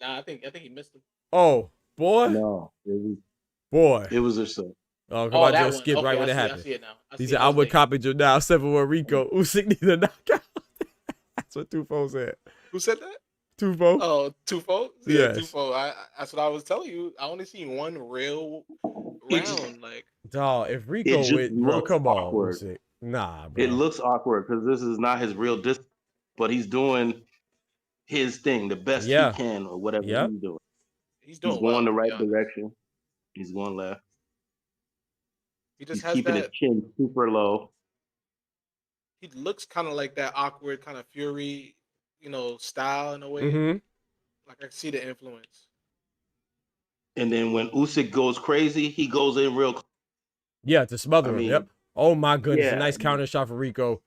Nah, I think he missed him. Oh, boy. No. Boy. It was just a. Oh, come on, just skip right when it I happened. see it now. He said, I would copy you now. 7-1 Rico. Usyk needs a knockout. That's what Tufo said. Who said that? Tufo. Oh, Tufo? Yes. Tufo. That's what I was telling you. I only seen one real round. Like, dog, if Rico went, bro, come awkward. on, Usyk. Nah, bro. It looks awkward because this is not his real distance, but he's doing his thing the best he can or whatever he's doing. He's doing going the right direction. He's going left. He's has keeping his chin super low. He looks kind of like that awkward kind of Fury, style in a way. Mm-hmm. Like I see the influence. And then when Usyk goes crazy, he goes in real. Yeah, to smother him. Yep. Oh my goodness, Yeah, a nice counter shot for Rico.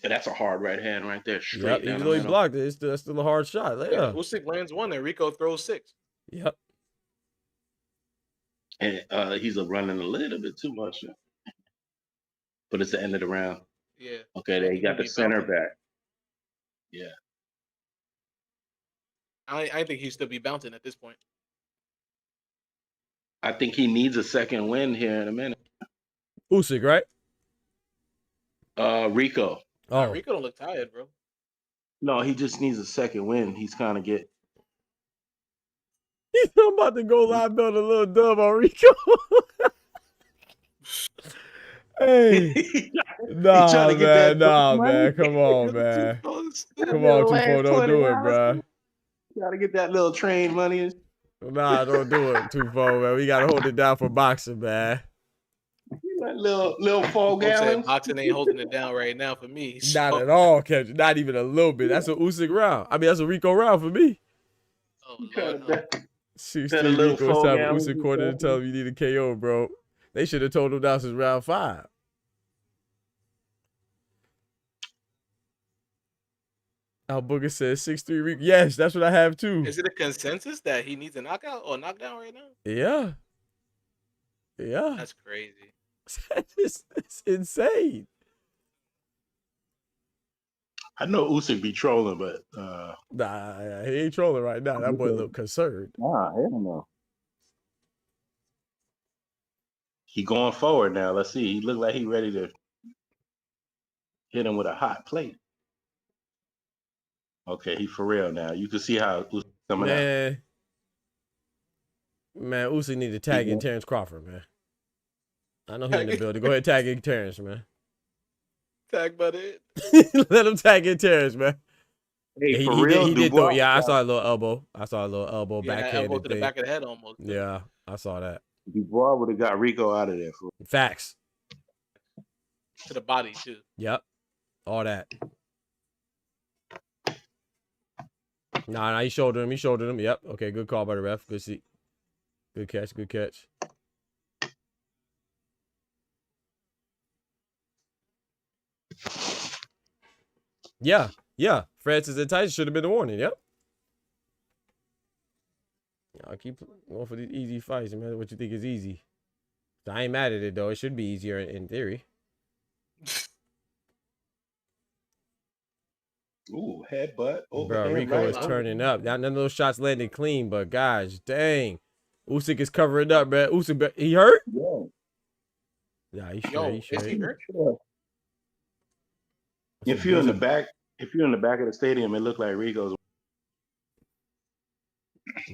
That's a hard right hand right there. Straight down even though he blocked it, that's still a hard shot. Yeah. Usyk lands one and Rico throws 6. Yep. And he's running a little bit too much. But it's the end of the round. Yeah. Okay, they got the center back. Yeah. I think he'd still be bouncing at this point. I think he needs a second win here in a minute. Usyk, right? Rico. Oh. Rico don't look tired, bro. No, he just needs a second win. He's kind of get. He's about to go live build a little dub on Rico. Hey. Nah, man. Nah, man. Come on, man. Come on, Tufo. Don't do it, bro. Gotta get that little train money. Nah, don't do it, Tufo, man. We gotta hold it down for boxing, man. That little 4 gallons. Boxing ain't holding it down right now for me. So. Not at all, Kevin. Not even a little bit. That's a Usyk round. I mean, that's a Rico round for me. Oh, Lord. 16 Rico time Usyk corner to tell him you need a KO, bro. They should have told him that since round 5. Al Booger says 6-3 Rico. Yes, that's what I have too. Is it a consensus that he needs a knockout or knockdown right now? Yeah. Yeah. That's crazy. It's insane. I know Usyk be trolling, but nah, he ain't trolling right now. That boy look concerned. Nah, I don't know. He going forward now. Let's see. He look like he ready to hit him with a hot plate. Okay, he for real now. You can see how Usyk coming out. Man, Usyk need to tag in Terrence Crawford, man. I know he in the building. Go ahead, tag in Terrence, man. Tag butt it. Let him tag in Terrence, man. Hey, Yeah, for real, he did throw. Dubois. Yeah, I saw a little elbow. I saw a little elbow Yeah, elbow backhanded to the thing. back of the head almost. Yeah, I saw that. Dubois would have got Rico out of there. For Facts. To the body too. Yep. All that. Nah, he shouldered him. He shouldered him. Yep. Okay, good call by the ref. Good see. Good catch. Good catch. Yeah. Yeah. Francis and Tyson should have been the warning. Yep. I'll keep going for these easy fights, man. What you think is easy? I ain't mad at it, though. It should be easier in theory. ooh, headbutt. Bro, Rico is turning up. Now, none of those shots landed clean, but gosh, dang. Usyk is covering up, bro. Usyk, he hurt? Yeah. Yeah, he Yo, straight. He is he straight. hurt? If you're in the back of the stadium, it looked like Rico's.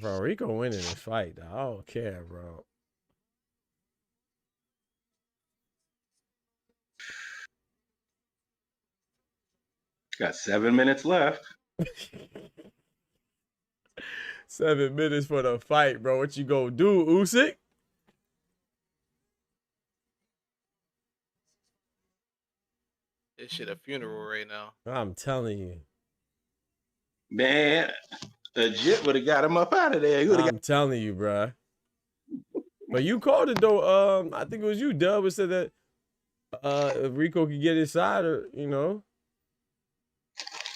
Bro, Rico winning this fight, dog. I don't care, bro. Got 7 minutes left. 7 minutes for the fight, bro. What you gonna do, Usyk? This shit a funeral right now. I'm telling you. Man, a Jit would have got him up out of there. He I'm telling you, bro. But you called it though. I think it was you, Dub, who said that if Rico could get his side, or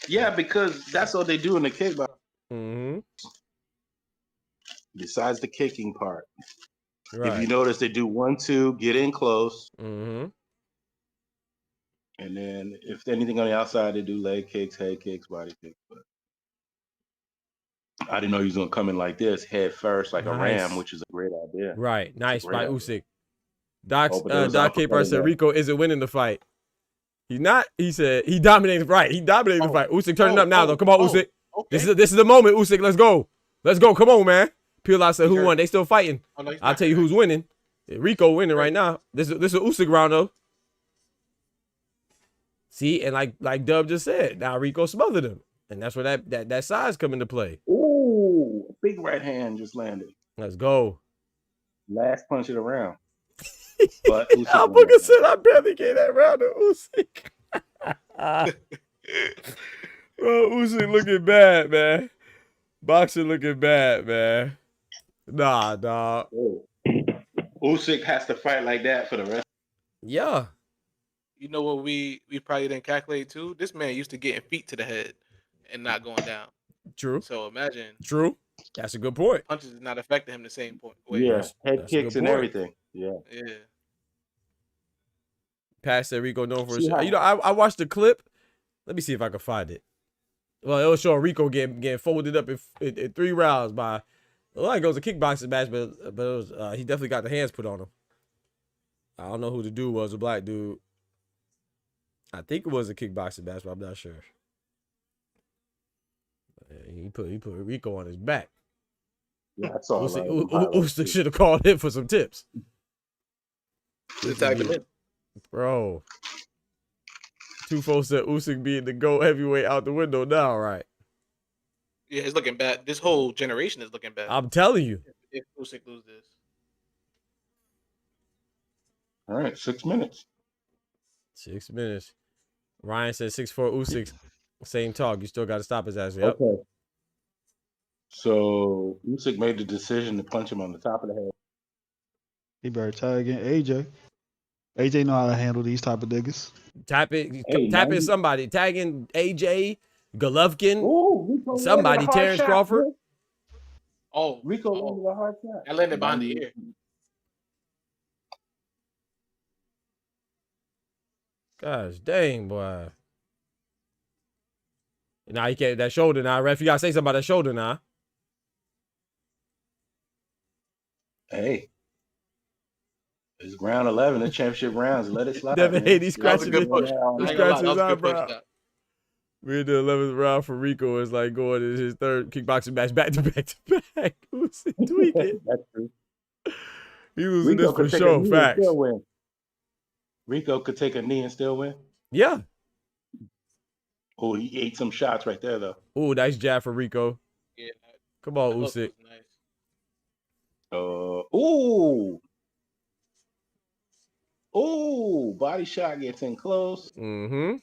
Yeah, because that's what they do in the kickboxing. Mm-hmm. Besides the kicking part. Right. If you notice, they do 1-2, get in close. Mm-hmm. And then if anything on the outside, they do leg kicks, head kicks, body kicks. But I didn't know he was going to come in like this, head first, like a ram, which is a great idea. Right. Nice by idea. Usyk. Doc uppercut Capar said there. Rico isn't winning the fight. He's not. He said he dominated. Right. He dominated the fight. Usyk turning up now, though. Come on, Usyk. Okay. This is the moment, Usyk. Let's go. Let's go. Come on, man. Pilot said who won. They still fighting. Oh, no, I'll tell you who's winning. Rico winning right now. This is Usyk round though. See, and like Dub just said, now Rico smothered him, and that's where that size come into play. Ooh, big right hand just landed. Let's go. Last punch of the round. But Booker said I barely gave that round to Usyk. Bro, Usyk looking bad, man. Boxing looking bad, man. Nah, dog. Usyk has to fight like that for the rest. Yeah. You know what we probably didn't calculate too? This man used to getting feet to the head and not going down. True. So imagine. True. That's a good point. Punches is not affecting him the same way. Yeah, head kicks and everything. Yeah. Yeah. Pass that Rico known for his. I watched the clip. Let me see if I can find it. Well, it was showing Rico getting folded up in 3 rounds by. Well, like it was a kickboxing match, but it was he definitely got the hands put on him. I don't know who the dude was, a black dude. I think it was a kickboxing match, but I'm not sure. He put Rico on his back. Yeah, that's all. Usyk should have called him for some tips. Bro. 2 folks said Usyk being the GOAT heavyweight out the window now, right? Yeah, it's looking bad. This whole generation is looking bad. I'm telling you. If Usyk loses this. All right, 6 minutes. 6 minutes. Ryan said 6'4" Usyk. Same talk. You still got to stop his ass. Yep. Okay. So Usyk made the decision to punch him on the top of the head. He better tag in AJ. AJ know how to handle these type of niggas. Tap in somebody. Tagging AJ, Golovkin, somebody, Terrence Crawford. Rico landed a hard shot. I landed behind the ear. Gosh dang, boy. Now he can't that shoulder now, ref. You gotta say something about that shoulder now. Hey. It's round 11, the championship rounds. Let it slide. Devin Haney scratching his eyebrow. We're in the 11th round for Rico. Is like going to his third kickboxing match back to back to back. Usyk tweaking. That's true. He losing Rico this for could take a sure. knee and Facts. still win. Rico could take a knee and still win. Yeah. Oh, he ate some shots right there, though. Oh, nice jab for Rico. Yeah. Come on, That hook Usyk. was nice. Ooh, body shot gets in close. Mm-hmm.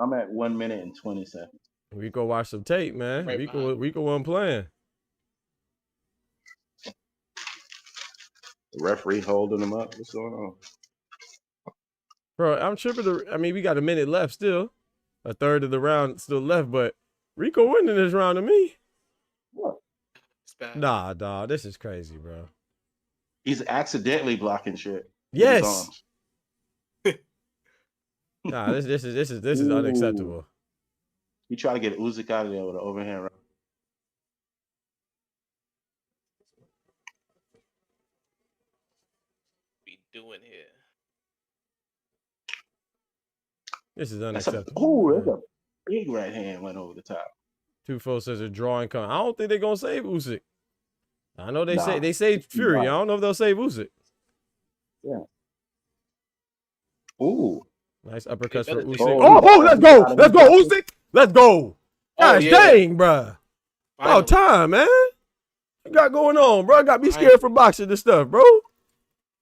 I'm at 1 minute and 20 seconds. Rico watch some tape, man. Right Rico wasn't playing. The referee holding him up. What's going on? Bro, I'm tripping. I mean, we got a minute left still. A third of the round still left, but Rico winning this round to me. What? It's bad. Nah, dawg, this is crazy, bro. He's accidentally blocking shit. with his Yes. arms. Nah, this is unacceptable. He tried to get Usyk out of there with an overhand right. What we doing here? This is That's unacceptable. that's a big right hand went over the top. 2-4 says a drawing come. I don't think they're gonna save Usyk. I know they Nah. say they saved Fury. Nah. I don't know if they'll save Usyk. Ooh. Nice uppercuts for better Usyk. do that. Oh, let's go. Let's go, Usyk. Let's go. Oh, Gosh yeah. dang, bruh. Finally. About time, man. What you got going on, bro? Got me scared for boxing this stuff, bro.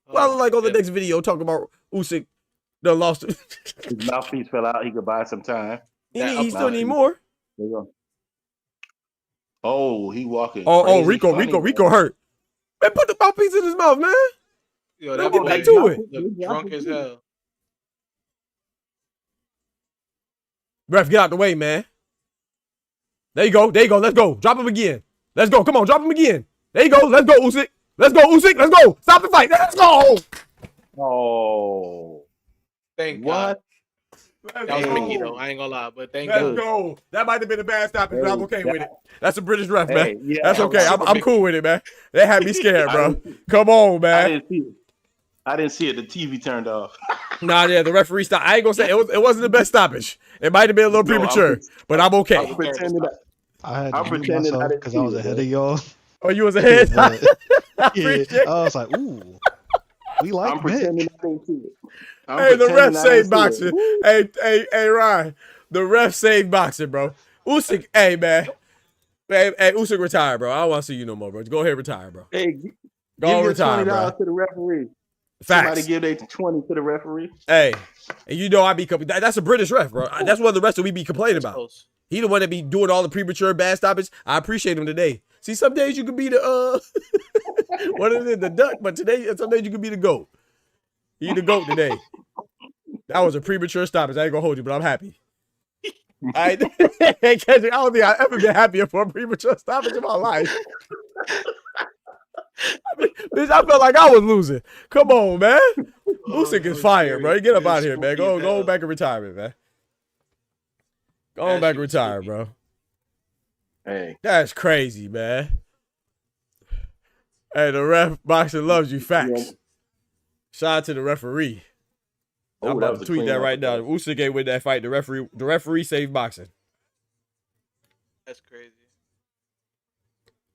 Well, I look like on the yeah. next video talking about Usyk done lost. His mouthpiece fell out. He could buy some time. he still need mouthpiece. more. There you go. Oh, he walking. Oh, crazy Rico funny. hurt. Man, put the mouthpiece in his mouth, man. Yo, Let's that get boy back to it. look drunk as hell. Ref, get out the way, man. There you go. Let's go. Drop him again. Let's go. Come on, drop him again. There you go. Let's go, Usyk. Let's go. Stop the fight. Let's go. Oh. Thank What? God. That was Mickey though. I ain't gonna lie, but thank Let's God. go. That might have been a bad stoppage, but I'm okay with it. That's a British ref, Hey, man. yeah, That's okay. super I'm big. cool with it, man. They had me scared, bro. I Come on, I man. didn't see it. I didn't see it. The TV turned off. Nah, yeah, the referee stopped. I ain't gonna say it wasn't the best stoppage. It might have been a little No, I'm premature, just- but I'm okay. I'm pretending that. I had I'm to mute pretending I myself didn't because see I was it, ahead man. of y'all. Oh, you was ahead. Yeah, I yeah, appreciate I was like, ooh, we like I'm Mick. pretending I didn't see it. I'm Hey, the pretending ref I didn't saved see boxing. it. Hey, Ryan. The ref saved boxing, bro. Usyk, hey, man. Hey, Usyk retire, bro. I don't want to see you no more, bro. Go ahead, retire, bro. Hey, Go on, give retire, your $20 bro. to the referee. Somebody Facts. give their 20 to the referee. Hey, and you know I be that's a British ref, bro. That's one of the refs that we be complaining about. Close. He the one that be doing all the premature bad stoppage. I appreciate him today. See, some days you could be the what is it, the duck, but today some days you could be the goat. You the goat today. That was a premature stoppage. I ain't gonna hold you, but I'm happy. I don't think I've ever been happier for a premature stoppage in my life. Bitch, I felt like I was losing. Come on, man. Usyk is fire, bro. Get up out of here, man. Go back in retirement, man. Go on back and retire, bro. Hey, That's crazy, man. Hey, the ref boxing loves you. Facts. Shout out to the referee. Oh, I'm that about was to a tweet clean that right now. uppercut. Usyk ain't win that fight. The referee saved boxing. That's crazy.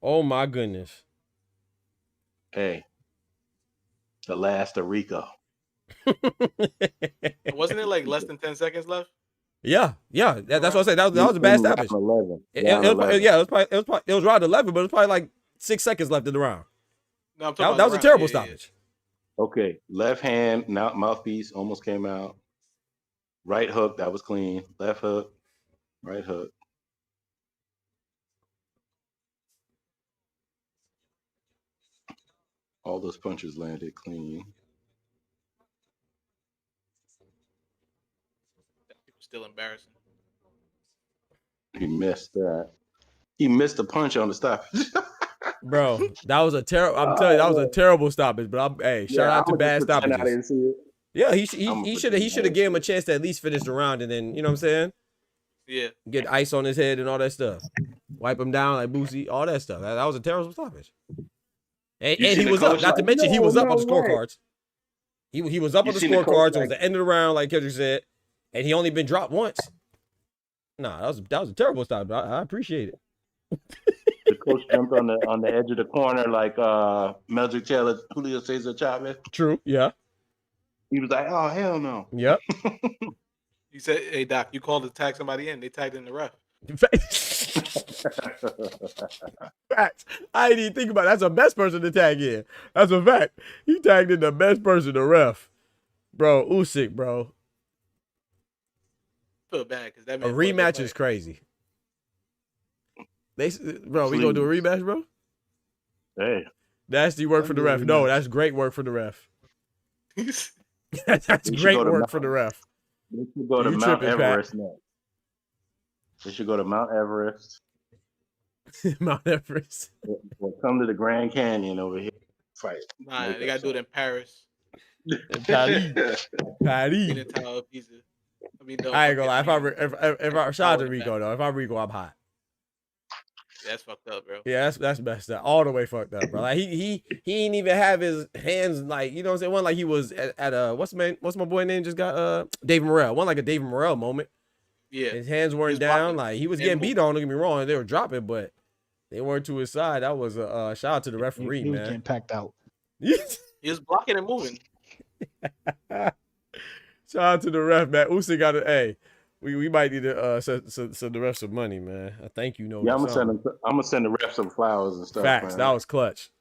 Oh my goodness. hey, the last of Rico. Wasn't it like less than 10 seconds left? Yeah. That's what I said. That was a bad stoppage. Round 11. It Round was 11. it was round 11, but it was probably like 6 seconds left in the round. No, I'm talking That about was a the terrible round. Yeah, stoppage. Okay, left hand, now mouthpiece almost came out. Right hook, that was clean. Left hook, right hook. All those punches landed clean. yeah. Still embarrassing. He missed that. He missed a punch on the stoppage. Bro, that was a terrible. I'm telling you, that was a terrible stoppage. But shout out to bad I stoppages. didn't see it. Yeah, I'ma he should pretend have I gave him a chance to at least finish the round, and then you know what I'm saying, Yeah. get ice on his head and all that stuff, wipe him down like Boosie, all that stuff. That was a terrible stoppage. And You he seen the was up. coach Not to like, mention he was up on the no way. scorecards. He was up You on the seen the coach scorecards. It was like- the end of the round, like Kendrick said, and he only been dropped once. Nah, that was a terrible stop. I appreciate it. The coach jumped on the edge of the corner like Magic Taylor, Julio Cesar Chavez. True. Yeah. He was like, "Oh hell no." Yep. He said, "Hey Doc, you called to tag somebody in. They tagged in the ref." Facts. I didn't even think about it. That's the best person to tag in. That's a fact. He tagged in the best person, the ref. Bro, Usyk, bro. I feel bad because that A man rematch is crazy. Bro, we gonna do a rematch, bro? Hey. Nasty work for the ref. No, that's great work for the ref. That's great work for the ref. They should go to You Mount tripping, Pat. Everest next. They should go to Mount Everest. Mount Everest. Or come to the Grand Canyon over here. Fight. Nah, they gotta do it in Paris. Paris. Paris. In the Tower of Pisa. I mean, I ain't gonna lie. If I shout out to Rico though, if I'm Rico, I'm hot. That's fucked up, bro. Yeah, that's messed up. All the way fucked up, bro. Like he ain't even have his hands like, you know what I'm saying? One like he was at what's my boy name just got David Morrell. One like a David Morrell moment. Yeah. His hands weren't down. Like he was getting beat on, don't get me wrong. They were dropping, but they weren't to his side. That was a shout out to the referee, He was man. getting packed out. He was blocking and moving. Shout out to the ref, man. Usyk got it. Hey, we might need to send the ref some money, man. A thank you note. Yeah, I'm gonna send the ref some flowers and stuff. Facts. Man. That was clutch.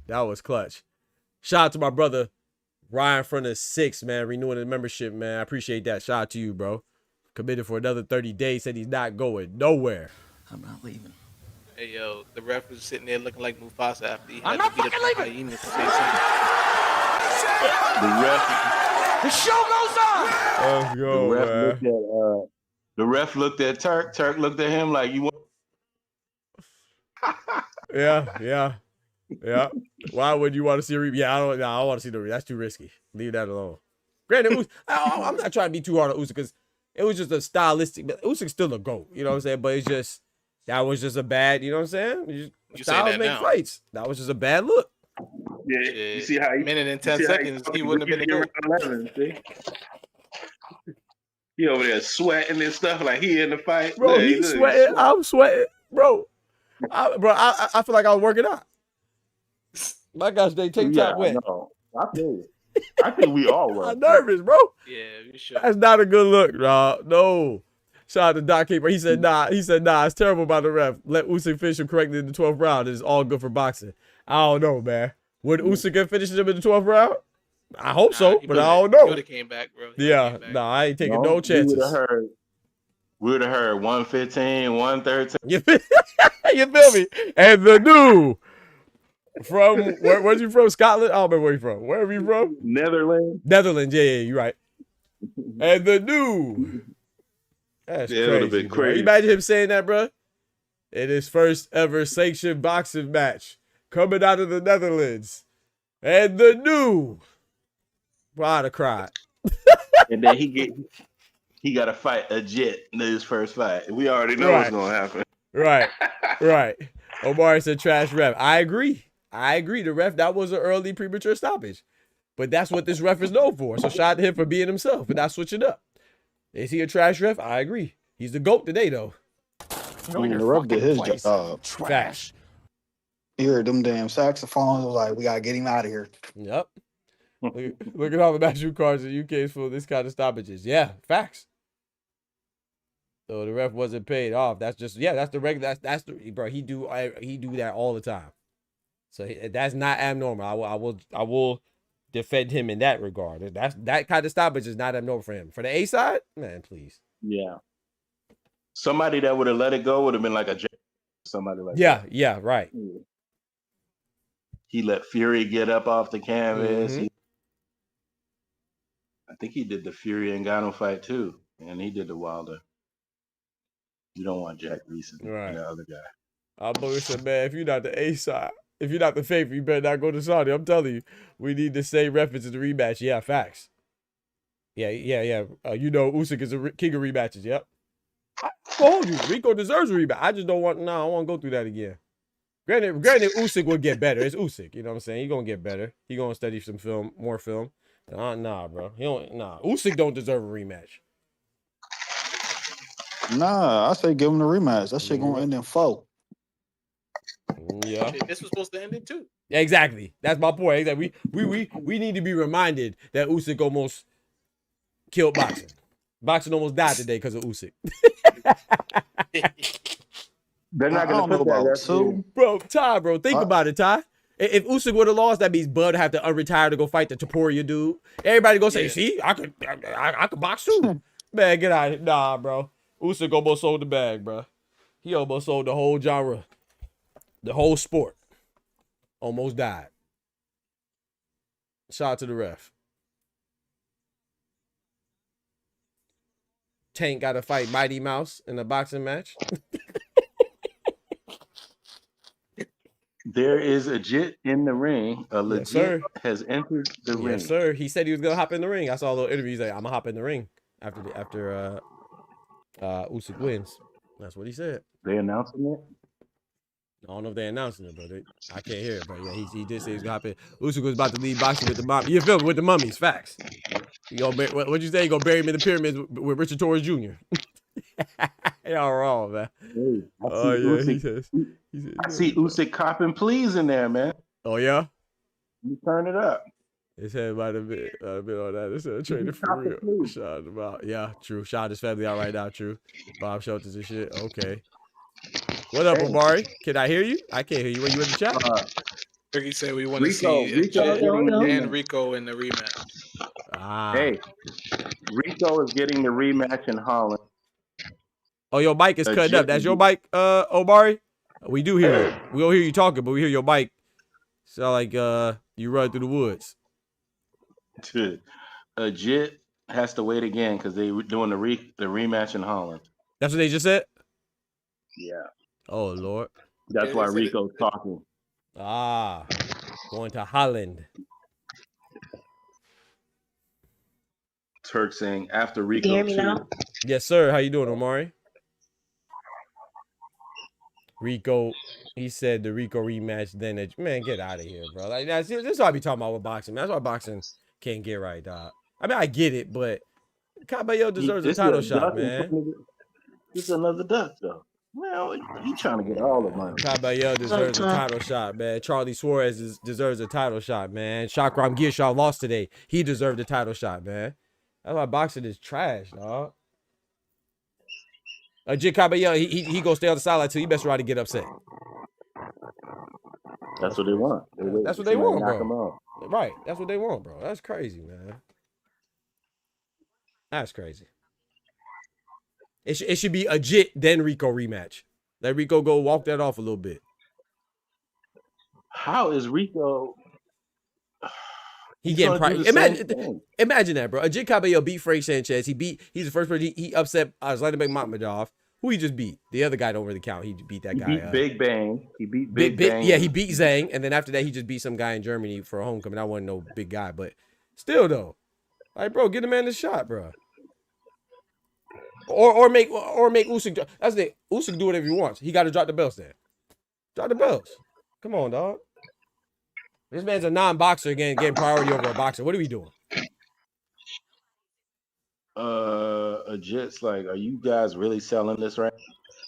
That was clutch. Shout out to my brother Ryan from the 6, man, renewing his membership, man. I appreciate that. Shout out to you, bro. Committed for another 30 days. Said he's not going nowhere. I'm not leaving. Hey yo, the ref was sitting there looking like Mufasa after he I'm had not to beat fucking up the leaving. hyenas to say something. The ref. The show goes on. Let's go, man. The ref looked at Turk. Turk looked at him like, "You want?" Yeah. Why would you want to see a replay? Yeah, I don't want to see the replay. That's too risky. Leave that alone. Granted, I'm not trying to be too hard on Usyk because it was just a stylistic. But Usyk's still a GOAT, you know what I'm saying? But it's just that was just a bad, you know what I'm saying? Styles make fights. That was just a bad look. Yeah, you see how minute and 10 seconds, he wouldn't have been the GOAT. 11, see? He over there sweating and stuff like he in the fight. Bro, Look, he's look, sweating. I'm sweating, bro. I feel like I was working out. My gosh, they take top wet. I feel you. I think we all were. I'm nervous, bro. Yeah, you sure. That's not a good look, dog. No. Shout out to Doc Keeper. He said, nah, it's terrible by the ref. Let Usyk finish him correctly in the 12th round. It's all good for boxing. I don't know, man. Would Usyk have finished him in the 12th round? I hope so, but I don't know. He would have came back, bro. I ain't taking no chances. We would have heard 115, 113. You feel me? And the new from where's you from? Scotland? I don't remember where you from. Where are you from? Netherlands. Yeah, you're right. And the new. That's crazy. It would have been crazy. Imagine him saying that, bro. In his first ever sanctioned boxing match, coming out of the Netherlands, and the new. Bro, I'd have cried. And then he got to fight a jet in his first fight. We already know what's gonna happen. Right. Omari said trash ref. I agree. The ref, that was an early premature stoppage. But that's what this ref is known for. So shout out to him for being himself and not switching up. Is he a trash ref? I agree. He's the GOAT today, though. I mean, the ref did his job. Trash. You heard them damn saxophones. Was like, we gotta get him out of here. Yep. Look at all the matchroom cards in the UK is full of this kind of stoppages. Yeah, facts. So the ref wasn't paid off. That's just that's the regular. That's the bro. He do that all the time. So that's not abnormal. I will defend him in that regard. That kind of stoppage is not abnormal for him. For the A side, man, please. Yeah. Somebody that would have let it go would have been like a somebody like that. Yeah, right. He let Fury get up off the canvas. Mm-hmm. I think he did the Fury and Ngannou fight too, and he did the Wilder. You don't want Jack Reese, right? The other guy. I'm always said, man, if you're not the A side, if you're not the favorite, you better not go to Saudi. I'm telling you, we need the same reference to the rematch. Yeah, facts. Yeah. You know, Usyk is a king of rematches. Yep. I told you, Rico deserves a rematch. I just don't want. No, I won't go through that again. Granted, Usyk will get better. It's Usyk. You know what I'm saying? He's gonna get better. He's gonna study some film, more film. Nah, bro. Usyk don't deserve a rematch. Nah, I say give him the rematch. That shit Give him gonna a- end in 4. Yeah. Shit, this was supposed to end in 2. Exactly. That's my point. Exactly. We need to be reminded that Usyk almost killed boxing. Boxing almost died today because of Usyk. They're not I gonna don't know put that about referee. 2. Bro, Ty, bro, think I- about it, Ty. If Usyk would have lost, that means Bud have to unretire to go fight the Topuria dude. Everybody go say, Yeah. see, I could box too. Man, get out of here. Nah, bro. Usyk almost sold the bag, bro. He almost sold the whole genre. The whole sport. Almost died. Shout out to the ref. Tank got to fight Mighty Mouse in a boxing match. There is a JIT in the ring. A Yes, legit sir. has entered the ring. Yes, sir. He said he was gonna hop in the ring. I saw a little interview. He's like, I'm gonna hop in the ring after Usyk wins. That's what he said. They announcing it. I don't know if they're announcing it, but I can't hear it. But yeah, he did say he's gonna hop in. Usyk was about to leave boxing with the mummy. You feel me? With the mummies. Facts. What'd you say? You gonna bury him in the pyramids with Richard Torres Jr. Y'all wrong, man. Hey, Oh yeah, he says. I see Usyk copping pleas in there, man. Oh yeah. You turn it up. His head might have been on that. It's a trainer for real. Shout him out. Yeah, true. Shout his family out right now. True. Bob Shelters and shit. Okay. What up, Omari? Can I hear you? I can't hear you. Were you in the chat? Turkey said we want to Rico, see Rico Jet getting the and rematch. Rico in the rematch. Ah. Hey, Rico is getting the rematch in Holland. Oh, your mic is cutting up. That's your mic, Omari? We do hear you. We don't hear you talking, but we hear your mic. Sound like you run through the woods. A JIT has to wait again because they were doing the rematch in Holland. That's what they just said? Yeah. Oh, Lord. That's why Rico's talking. Ah. Going to Holland. Turk saying after Rico. Can you hear me now? Yes, sir. How you doing, Omari? Rico, he said the Rico rematch. Then man, get out of here, bro. Like this is what I be talking about with boxing. Man. That's why boxing can't get right, dog. I mean, I get it, but Caballero deserves a title shot, man. This is another duck, though. Well, he trying to get all the money. Caballero deserves a title shot, man. Charlie Suarez deserves a title shot, man. Shakram Girshaw lost today. He deserved a title shot, man. That's why boxing is trash, dog. Jim Caballero, he gonna stay on the sideline too. He best try to get upset. That's what they want. That's what they want, bro. Right. That's what they want, bro. That's crazy, man. That's crazy. It should be a JIT then Rico rematch. Let Rico go walk that off a little bit. How is Rico? He getting price. Imagine that, bro. Ajit Cabello beat Frank Sanchez. He's the first person. He upset Zlatan Makhmadov. Who he just beat? The other guy don't really count. He beat that guy. He beat Big Bang. He beat Big Bang. Yeah, he beat Zhang, and then after that, he just beat some guy in Germany for a homecoming. I wasn't no big guy, but still though, like, bro, get the man the shot, bro. Or make Usyk. That's the Usyk do whatever he wants. He got to drop the belts then. Drop the belts. Come on, dog. This man's a non-boxer getting priority over a boxer. What are we doing? Ajit's like, are you guys really selling this right?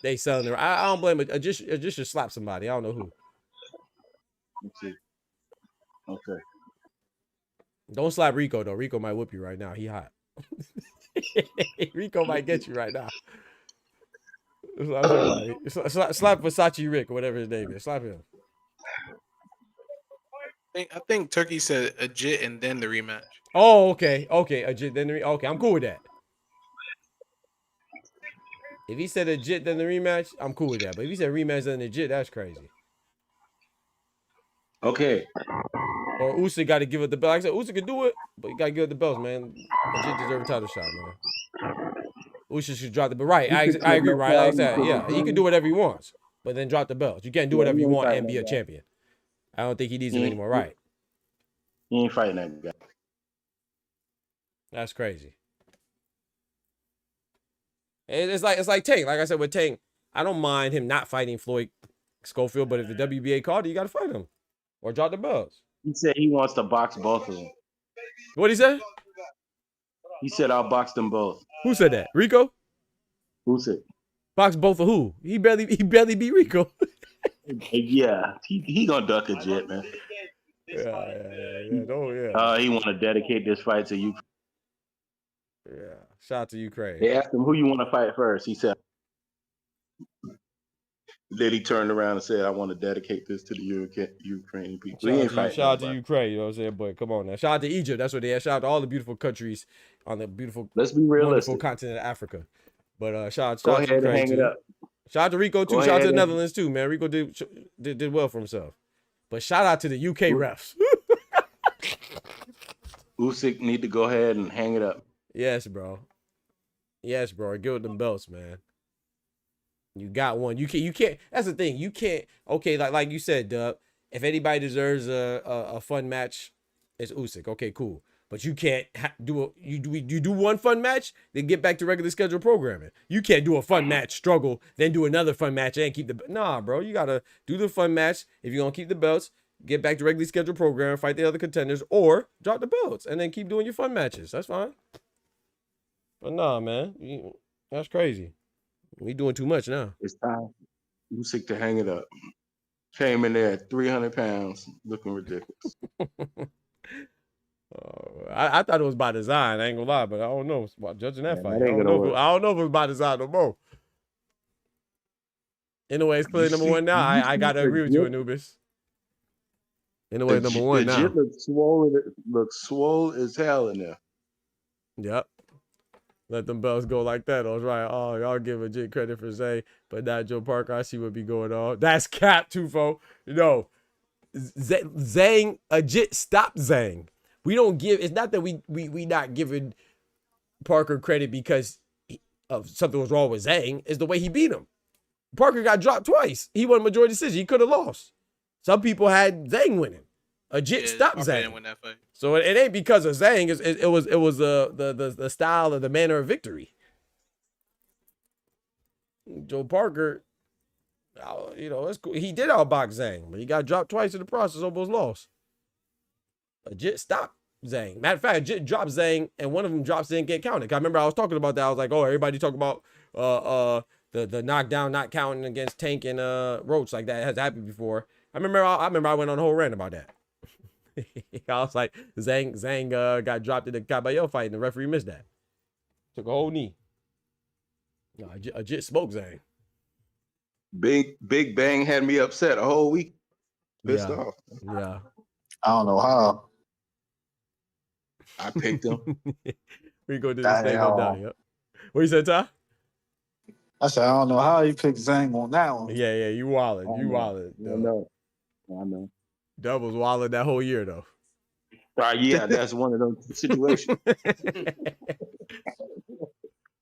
They selling it. I don't blame it. Ajit should slap somebody. I don't know who. Let's see. Okay. Don't slap Rico though. Rico might whip you right now. He hot. Rico might get you right now. Slap somebody. Slap Versace Rick or whatever his name is. Slap him. I think Turkey said a JIT and then the rematch. Oh, okay. Okay. A JIT, then the okay. I'm cool with that. If he said a JIT, then the rematch, I'm cool with that. But if he said rematch, then the JIT, that's crazy. Okay. Or Usyk got to give it the belt. Like I said, Usyk can do it, but you got to give it the belts, man. A JIT deserves a title shot, man. Usyk should drop the belt. Right. I agree, right? Like I said, yeah. He can do whatever he wants, but then drop the belts. You can't do whatever you want and be a champion. I don't think he needs him anymore. Right. He ain't fighting that guy. That's crazy. It's like Tank. Like I said with Tank, I don't mind him not fighting Floyd Schofield, but if the WBA called it, you got to fight him or drop the belts. He said he wants to box both of them. What'd he say? He said I'll box them both. Who said that? Rico? Usyk. Box both of who? He barely beat Rico. Yeah, he gonna duck a jet, man. Yeah. Oh yeah. He want to dedicate this fight to Ukraine. Yeah. Shout out to Ukraine. They asked him who you want to fight first. He said. Then he turned around and said, "I want to dedicate this to the Ukrainian people." Shout out to Ukraine, you know what I'm saying? But come on now. Shout out to Egypt. That's what they had. Shout out to all the beautiful countries on the beautiful, let's be wonderful realistic, continent of Africa. But shout go out ahead to Ukraine and hang too. it up. Shout out to Rico too. Go Shout out to the ahead Netherlands too, man. Rico did well for himself. But shout out to the UK refs. Usyk need to go ahead and hang it up. Yes, bro. Yes, bro. Get with them belts, man. You got one. You can't. That's the thing. You can't. Okay, like you said, Dub. If anybody deserves a fun match, it's Usyk. Okay, cool. But you can't you do one fun match, then get back to regular scheduled programming. You can't do a fun match, struggle, then do another fun match and keep the bro. You gotta do the fun match if you're gonna keep the belts. Get back to regularly scheduled program, fight the other contenders, or drop the belts and then keep doing your fun matches. That's fine. But nah, man, that's crazy. We doing too much now. It's time Usyk to hang it up. Came in there at 300 pounds, looking ridiculous. I thought it was by design. I ain't gonna lie, but I don't know. Judging that fight, that I don't know if it was by design no more. Anyway, it's clearly number one now. I gotta agree with you, Anubis. Anyway, number one now. Looks swole as hell in there. Yep. Let them belts go like that. I was right. Oh, y'all give legit credit for Zay, but not Joe Parker. I see what be going on. That's cap, Tufo. No. Zang, legit, stop Zang. We don't give, it's not that we not giving Parker credit because of something was wrong with Zang. It's the way he beat him. Parker got dropped twice. He won majority decision. He could have lost. Some people had Zang winning. Legit, stop Zang. Win that fight. So it ain't because of Zang. It was the style or the manner of victory. Joe Parker, it's cool. He did outbox Zang, but he got dropped twice in the process, almost lost. Legit, stop Zang. Matter of fact, legit dropped Zang, and one of them drops didn't get counted. I remember I was talking about that. I was like, oh, everybody talk about the knockdown not counting against Tank and Roach, like that has happened before. I remember I went on a whole rant about that. I was like, Zang got dropped in the Caballero fight, and the referee missed that. Took a whole knee. No, I just smoked Zang. Big Bang had me upset a whole week. Pissed off. Yeah. I don't know how. I picked him. We go to this thing on down. Yep. What you said, Ty? I said, I don't know how you picked Zang on that one. Yeah, you wildin'. You wildin'. I know. Dub was wildin' that whole year, though. Yeah, that's one of those situations. I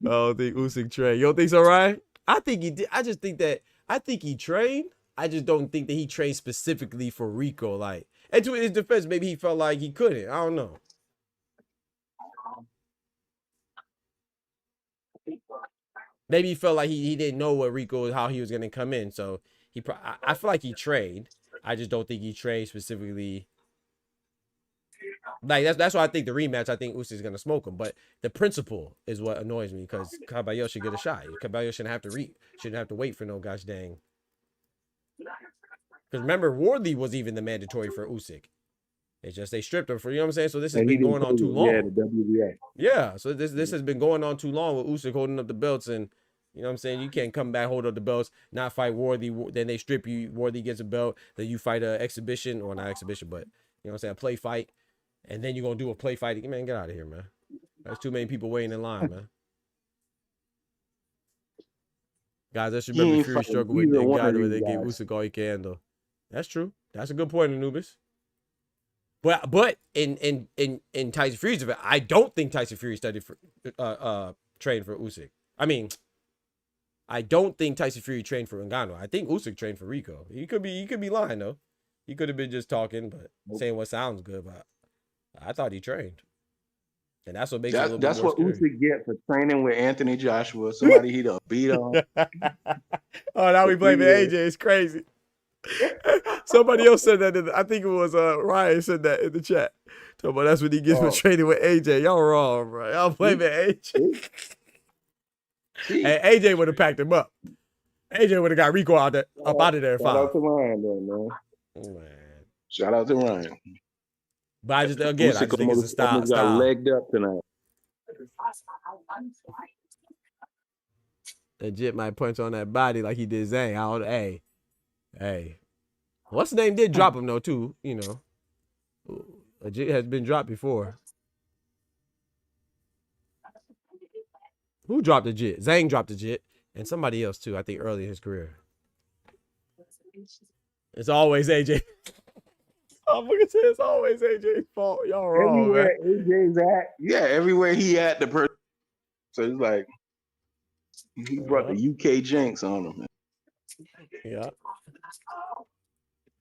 don't think Usyk trained. You don't think so, Ryan? I think he did. I think he trained. I just don't think that he trained specifically for Rico. Like, and to his defense, maybe he felt like he couldn't. I don't know. Maybe he felt like he didn't know what Rico, how he was going to come in. So I feel like he trained. I just don't think he trained specifically. Like that's why I think the rematch, I think Usyk's going to smoke him. But the principle is what annoys me because Caballero should get a shot. Caballero shouldn't have to wait for no gosh dang. Because remember, Wardley was even the mandatory for Usyk. It's just they stripped him for, you know what I'm saying? So this has been going on too long. Yeah, the WBA. Yeah, so this has been going on too long with Usyk holding up the belts, and you know what I'm saying? You can't come back, hold up the belts, not fight Wardley, then they strip you, Wardley gets a belt, then you fight an exhibition, or not exhibition, but you know what I'm saying, a play fight, and then you're going to do a play fight. Man, get out of here, man. There's too many people waiting in line, man. Guys, I should remember Fury struggle with the guy where they gave Usyk all he can handle. That's true. That's a good point, Anubis. But in Tyson Fury's event, I don't think Tyson Fury studied for trained for Usyk. I mean, I don't think Tyson Fury trained for Ngannou. I think Usyk trained for Rico. He could be lying though. He could have been just talking, but saying what sounds good. But I thought he trained, and that's what makes it a little bit more scary. Usyk get for training with Anthony Joshua, somebody he done beat on. Oh, now we blaming AJ. It's crazy. Somebody else said that. I think it was Ryan said that in the chat. So, but that's what he gets for training with AJ. Y'all wrong, bro. Y'all blaming AJ. Hey, AJ would have packed him up. AJ would have got Rico out of there at Shout 5. out to Ryan, though, man. Man. Shout out to Ryan. But I just think it's a almost got style. legged up tonight. Legit might punch on that body like he did Zane. I don't, hey. What's the name did drop him though too, you know. Legit has been dropped before. Who dropped the Jit? Zane dropped the Jit. And somebody else too, I think early in his career. It's always AJ. I'm gonna say it's always AJ's fault. Y'all wrong, Everywhere man. AJ's at, yeah, everywhere he at, the person. So it's like he brought the UK jinx on him. Man. Yeah.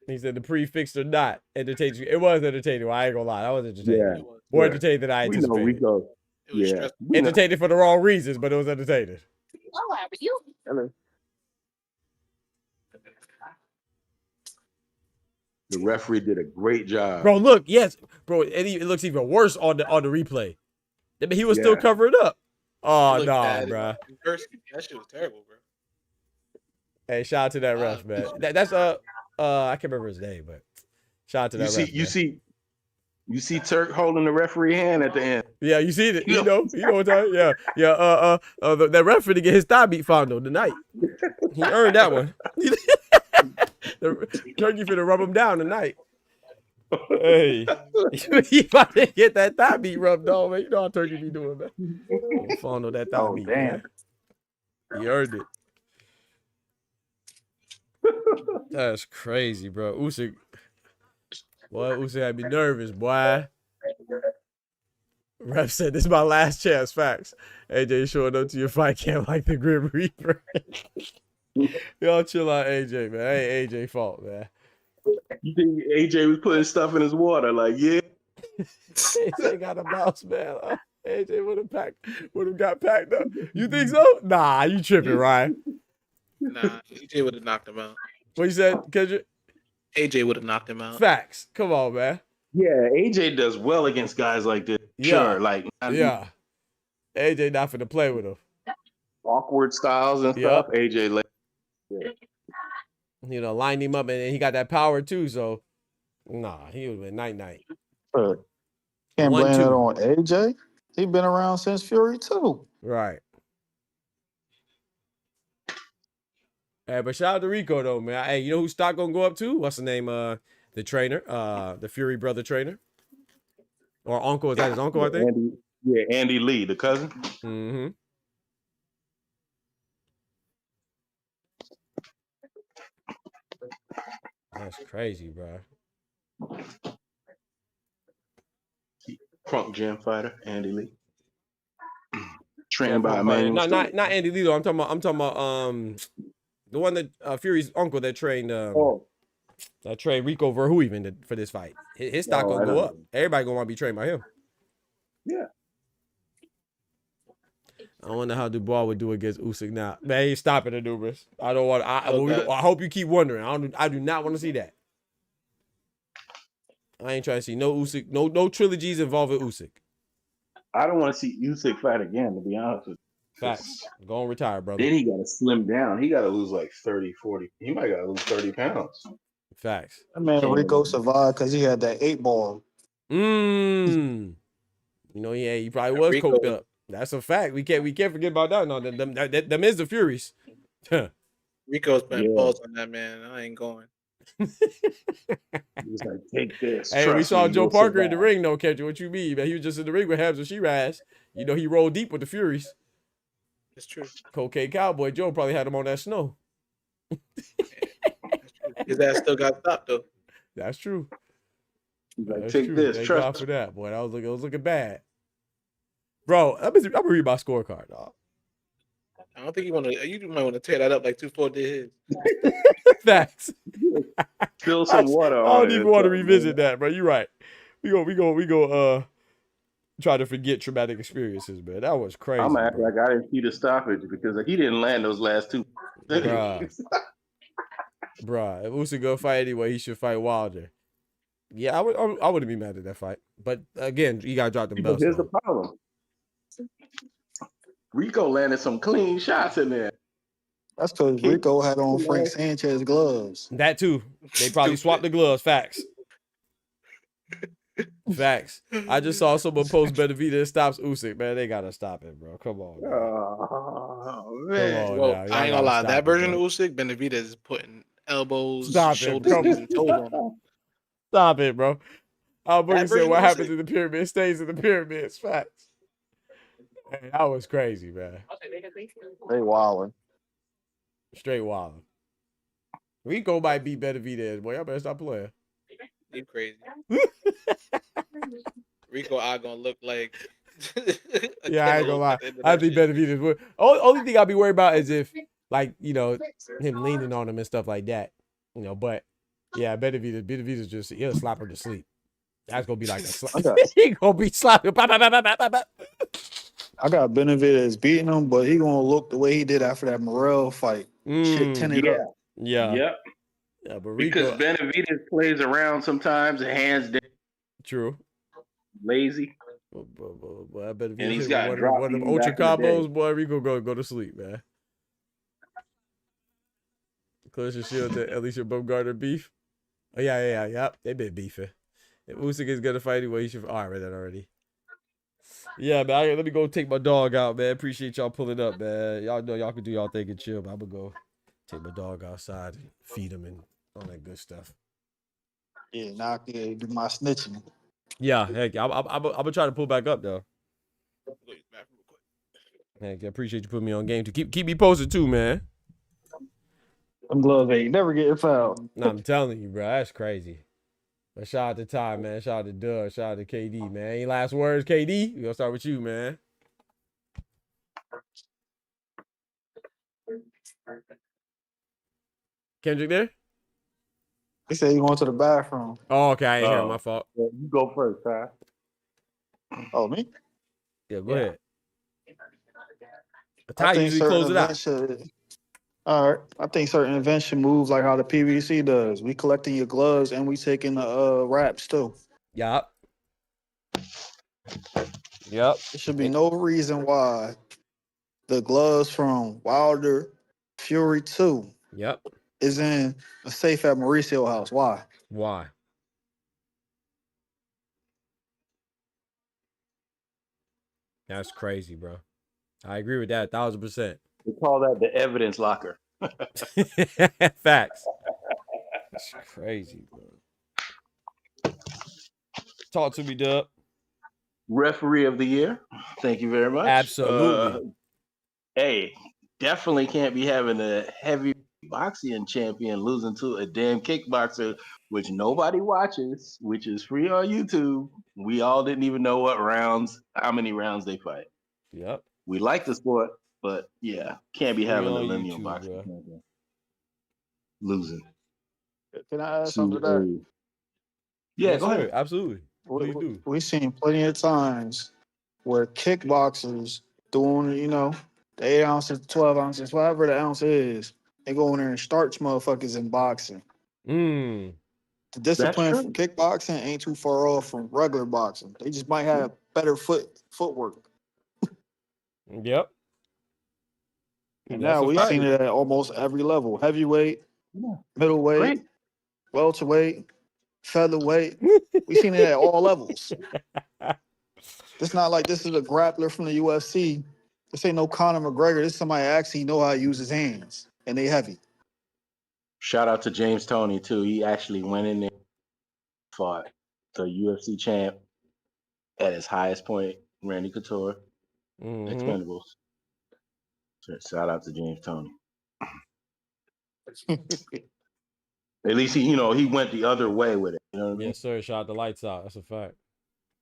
He said the prefix or not entertained you. It was entertaining. Well, I ain't gonna lie, I was entertained. Yeah, More entertained than I anticipated. We know Rico. Yeah, entertained for the wrong reasons, but it was entertaining. Oh, how are you? Hello. The referee did a great job. Bro, look, yes, bro, it looks even worse on the replay. He was still covering up. Oh, no, bro. That shit was terrible, bro. Hey, shout out to that ref, man. That's I can't remember his name, but shout out to that ref. You see Turk holding the referee hand at the end. Yeah, you see it. You know what I'm talking. Yeah. That ref to get his thigh beat fondled tonight. He earned that one. The Turkey finna rub him down tonight. Hey, he about to get that thigh beat rubbed on, man. You know how Turkey be doing, man. Fondle that thigh beat. Damn. Man. He earned it. That's crazy, bro. Usyk had me nervous, boy. Ref said, this is my last chance, facts. AJ showing up to your fight camp like the Grim Reaper. Y'all chill out, AJ, man. Ain't AJ fault, man. You think AJ was putting stuff in his water? Like, yeah. AJ got a bounce, man. AJ would have got packed up. You think so? Nah, you tripping, Ryan. Nah, AJ would have knocked him out. What you said, Kendrick? AJ would have knocked him out. Facts. Come on, man. Yeah, AJ does well against guys like this. Yeah. Sure, like AJ not finna play with him. Awkward styles and stuff. AJ like you know, line him up and he got that power too, so nah, he would have been night. Can't blame it on AJ. He been around since Fury 2. Right. Hey, but shout out to Rico though, man. Hey, you know who stock gonna go up to? What's the name? The trainer, the Fury brother trainer, or uncle? Is that his uncle? I think. Andy Lee, the cousin. Mm-hmm. That's crazy, bro. Crunk gym fighter, Andy Lee. Trained by a man. Not Andy Lee though. I'm talking about the one that Fury's uncle that trained that trained Rico Verhoeven for this fight. His stock gonna go up. Everybody gonna want to be trained by him. Yeah. I wonder how Dubois would do against Usyk now. Man, he's stopping the numerous. I don't want. I hope you keep wondering. I do not want to see that. I ain't trying to see no Usyk, no trilogies involving Usyk. I don't want to see Usyk fight again, to be honest with you. Facts. Go and retire, brother. Then he got to slim down. He got to lose like 30, 40. He might got to lose 30 pounds. Facts. That man Rico survived because he had that 8-ball. You know, yeah, he probably was coked up. That's a fact. We can't forget about that. No, them is the Furies. Rico's been balls on that, man. I ain't going. He was like, take this. Hey, we saw Joe Parker in the ring, though, Kendrick. What you mean, man? He was just in the ring with Habs and Shiraz. You know, he rolled deep with the Furies. It's true. Cocaine Cowboy Joe probably had him on that snow. His ass still got stopped, though. That's true. Like, That's take true. this. Thank Trust God for that, boy. It was looking bad. Bro, I'm gonna read my scorecard, dog. I don't think you might want to tear that up like 2-4 did his. Facts. Spill some water. I don't even want to revisit that, bro. You're right. We go try to forget traumatic experiences, man. That was crazy. I'm acting like I didn't see the stoppage because he didn't land those last two. Bruh, if Usyk go fight anyway, he should fight Wilder. Yeah, I wouldn't be mad at that fight. But again, you gotta drop them belts. Here's the problem. Rico landed some clean shots in there. That's because Kick. Rico had on Frank Sanchez gloves. That too. They probably swapped the gloves. Facts. Facts. I just saw someone post Benavidez stops Usyk. Man, they gotta stop it, bro. Come on, man. Oh, Come man. on Well, now. Y'all I ain't gonna gotta lie. stop That it, version bro. of Usyk, Benavidez is putting elbows, Stop it. shoulders, Come and toes on him. Stop it, bro. Our boogie That said version what of happens Usyk. in the pyramid stays in the pyramids. Facts. Hey, that was crazy, man. They wildin'. Straight wild. Rico might beat Benavidez, boy. Y'all better stop playing. You crazy. Rico I gonna look like a Yeah, I ain't gonna cantaloupe lie. at the end of I that think shit. Benavidez would. Only thing I'll be worried about is if, like, you know, him leaning on him and stuff like that. You know, but yeah, Benavidez just he'll slap him to sleep. That's gonna be like a slap. He gonna be slapping. Bah, bah, bah, bah, bah, bah, bah. I got Benavidez beating him, but he gonna look the way he did after that Morrell fight. Shit tinted Yeah. up. Yeah. Yep. Yeah, but Because Rico. Benavidez plays around sometimes, hands down, True. lazy, Boy, I bet if and he he's hit with got one of them dropping ultra back in the day. combos, boy, Rico go to sleep, man. Clarissa Shields and Alicia Bumgarner beef. Oh yeah. They been beefing. If Usyk is gonna fight anyway, he should. Oh, I read that already. Yeah, man. Let me go take my dog out, man. Appreciate y'all pulling up, man. Y'all know y'all can do y'all thing and chill, but I'm gonna go take my dog outside and feed him and all that good stuff. Yeah, now I can do my snitching. Yeah, heck, I'm gonna try to pull back up though. Wait, back real quick. Heck, I appreciate you putting me on game to keep me posted too, man. Them gloves ain't never getting fouled. Nah, I'm telling you, bro, that's crazy. But shout out to Ty, man. Shout out to Doug. Shout out to KD, man. Any last words, KD? We're gonna start with you, man. Kendrick there? He said he going to the bathroom. Oh, okay. I ain't hear him. My fault. You go first, Ty. Oh, me? Yeah, go ahead. I Ty think usually certain close it out. events should. All right. I think certain events should move like how the PVC does. We collecting your gloves and we taking the wraps too. Yup. There should be no reason why the gloves from Wilder Fury 2 Yep. is in a safe at Mauricio house. Why? Why? That's crazy, bro. I agree with that 1,000%. We call that the evidence locker. Facts. That's crazy, bro. Talk to me, Dub. Referee of the year. Thank you very much. Absolutely. Hey, definitely can't be having a heavy boxing champion losing to a damn kickboxer, which nobody watches, which is free on YouTube. We all didn't even know how many rounds they fight. Yep. We like the sport, but yeah, can't be Free having a on lineal YouTube, boxing bro. champion losing. Can I add something to that? Yeah, Yes, go sir. ahead. Absolutely. Please do. We've seen plenty of times where kickboxers doing, the 8 ounces, 12 ounces, whatever the ounce is, they go in there and starch motherfuckers in boxing. Mm. The That's discipline true. from kickboxing ain't too far off from regular boxing. They just might have better footwork. Yep. And That's now a we've fact. seen it at almost every level: heavyweight, Yeah. middleweight, Great. welterweight, featherweight. We've seen it at all levels. It's not like this is a grappler from the UFC. This ain't no Conor McGregor. This is somebody actually know how to use his hands, and they heavy. Shout out to James Toney too. He actually went in there, fought the UFC champ at his highest point, Randy Couture, Expendables. So shout out to James Toney. At least he went the other way with it. You know what I mean? Yes, sir. Shout out the lights out. That's a fact.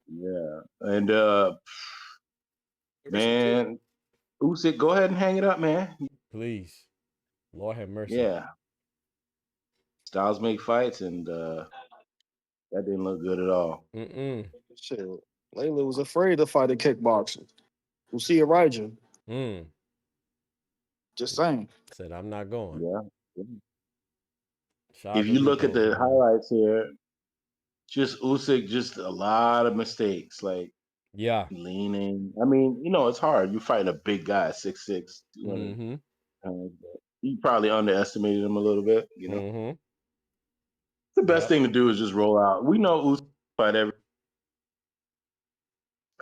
Yeah. And man, Usyk, go ahead and hang it up, man. Please. Lord have mercy. Yeah. Styles make fights, and that didn't look good at all. Shit, Layla was afraid to fight a kickboxer. We'll see Elijah. Just saying. Said I'm not going. Yeah. Shout If out to you look at Rico, the man. highlights here, just Usyk, just a lot of mistakes. Like Yeah. leaning. I mean, you know, it's hard. You fighting a big guy, 6'6", 200 Mm-hmm. pounds. You probably underestimated him a little bit. You know, Mm-hmm. the best Yep. thing to do is just roll out. We know Usyk fight every.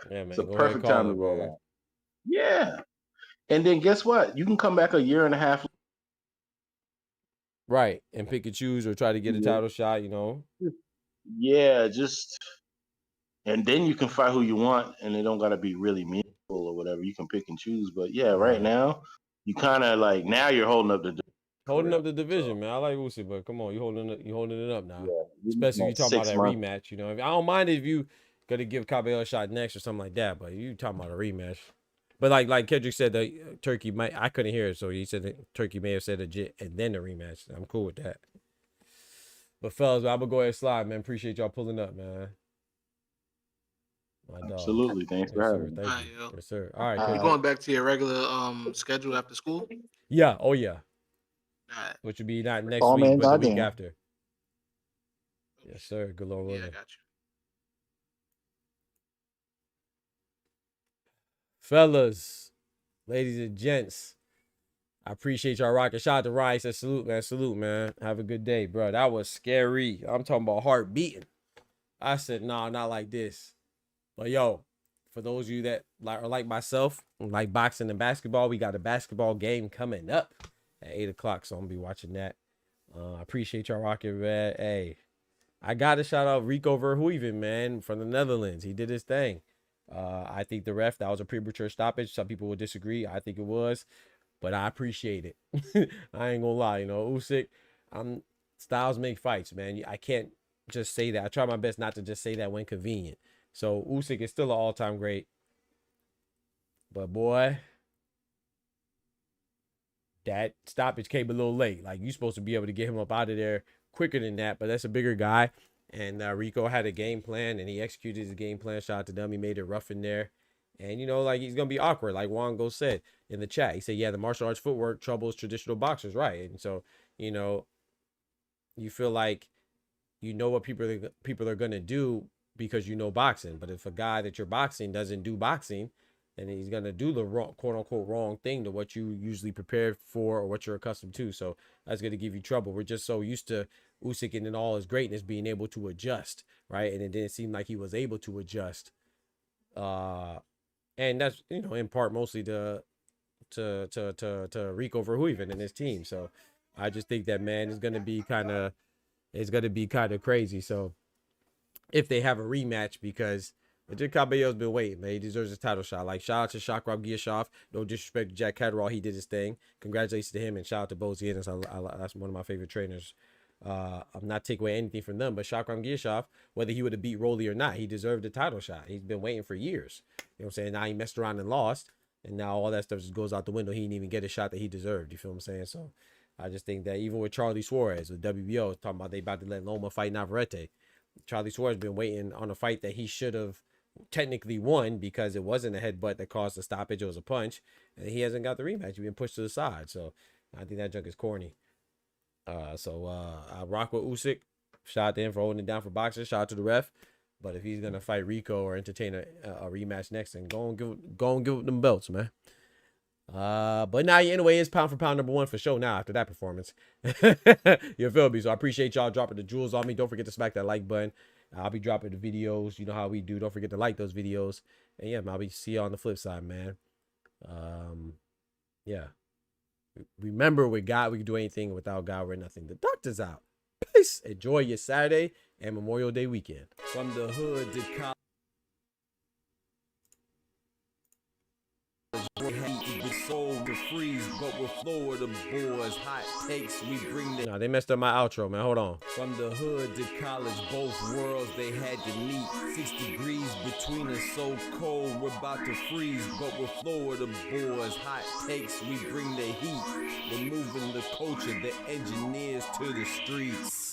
Yeah, It's a man. Go ahead, perfect call time to it, roll man. out. Yeah, and then guess what? You can come back a year and a half. Right. And pick and choose or try to get a later. title shot, you know. Yeah, just and then you can fight who you want, and it don't gotta be really meaningful or whatever. You can pick and choose. But yeah, right Right. now you kind of like now you're holding up the for Holding up real. the So division, man. I like Usyk, but come on, you holding it up now. yeah, you're looking Especially if you at talking about 6 that months. rematch, you know. I don't mind if you gonna give Cabello a shot next or something like that, but you talking about a rematch. But like Kendrick said, that Turkey might. I couldn't hear it, so he said that Turkey may have said a jit and then a rematch. I'm cool with that. But fellas, I'm gonna go ahead and slide, man. Appreciate y'all pulling up, man. My dog. Absolutely. Thanks for Yes, sir. having me. All Thank right, you. yo. Yes, sir. All right, You Kendrick. going back to your regular schedule after school? Yeah. Oh yeah. All right. Which would be not next Oh week, man, but the week goddamn. after. Yes, sir. Good Lord Yeah, I willing. got you. Fellas, ladies and gents, I appreciate y'all rocking. Shout out to Ryan. Said salute, man. Salute, man. Have a good day, bro. That was scary. I'm talking about heart beating. I said, nah, not like this. But yo, for those of you that are like myself, like boxing and basketball, we got a basketball game coming up at 8 o'clock. So I'm gonna be watching that. I appreciate y'all rocking, man. Hey, I got to shout out RICO VERHOEVEN, man, from the Netherlands. He did his thing. I think the ref, that was a premature stoppage. Some people would disagree. I think it was, but I appreciate it. I ain't gonna lie, you know, Usyk, styles make fights, man. I can't just say that. I try my best not to just say that when convenient. So Usyk is still an all-time great, but boy, that stoppage came a little late. Like, you supposed to be able to get him up out of there quicker than that, but that's a bigger guy. And RICO had a game plan, and he executed his game plan. Shout out to them. He made it rough in there. And, you know, like, he's going to be awkward, like Wongo said in the chat. He said, yeah, the martial arts footwork troubles traditional boxers, right? And so, you know, you feel like you know what people are going to do because you know boxing. But if a guy that you're boxing doesn't do boxing, then he's going to do the wrong, quote unquote, wrong thing to what you usually prepared for or what you're accustomed to. So that's going to give you trouble. We're just so used to Usyk and in all his greatness being able to adjust, right? And it didn't seem like he was able to adjust. And that's, you know, in part mostly to RICO VERHOEVEN and his team. So I just think that, man, it's going to be kind of crazy. So if they have a rematch, because Jake Cabello's been waiting, man. He deserves a title shot. Like, shout out to Shakrab Giyashov. No disrespect to Jack Catterall. He did his thing. Congratulations to him, and shout out to Bozy Ennis. That's one of my favorite trainers. I'm not taking away anything from them, but Shakrab Giyashov, whether he would have beat Rolly or not, he deserved a title shot. He's been waiting for years. You know what I'm saying? Now he messed around and lost, and now all that stuff just goes out the window. He didn't even get a shot that he deserved. You feel what I'm saying? So I just think that even with Charlie Suarez, with WBO, talking about they about to let Loma fight Navarrete. Charlie Suarez been waiting on a fight that he should have technically won because it wasn't a headbutt that caused the stoppage. It was a punch, and he hasn't got the rematch. He's been pushed to the side. So I think that junk is corny. I rock with Usyk. Shout out to him for holding it down for boxers. Shout out to the ref. But if he's gonna fight RICO or entertain a rematch next, then go and give them belts, man. But now anyway, it's pound for pound #1 for sure now after that performance. You feel me? So I appreciate y'all dropping the jewels on me. Don't forget to smack that like button. I'll be dropping the videos. You know how we do. Don't forget to like those videos. And yeah, man, I'll be see you on the flip side, man. Yeah. Remember, with God, we can do anything. Without God, we're nothing. The doctor's out. Peace. Enjoy your Saturday and Memorial Day weekend. From the hood to college. Soul to freeze, but with Florida boys, hot takes, we bring the. Nah, they messed up my outro, man. Hold on. From the hood to college, both worlds they had to meet. 6 degrees between us, so cold, we're about to freeze. But with Florida boys, hot takes, we bring the heat. We're moving the culture, the engineers to the streets.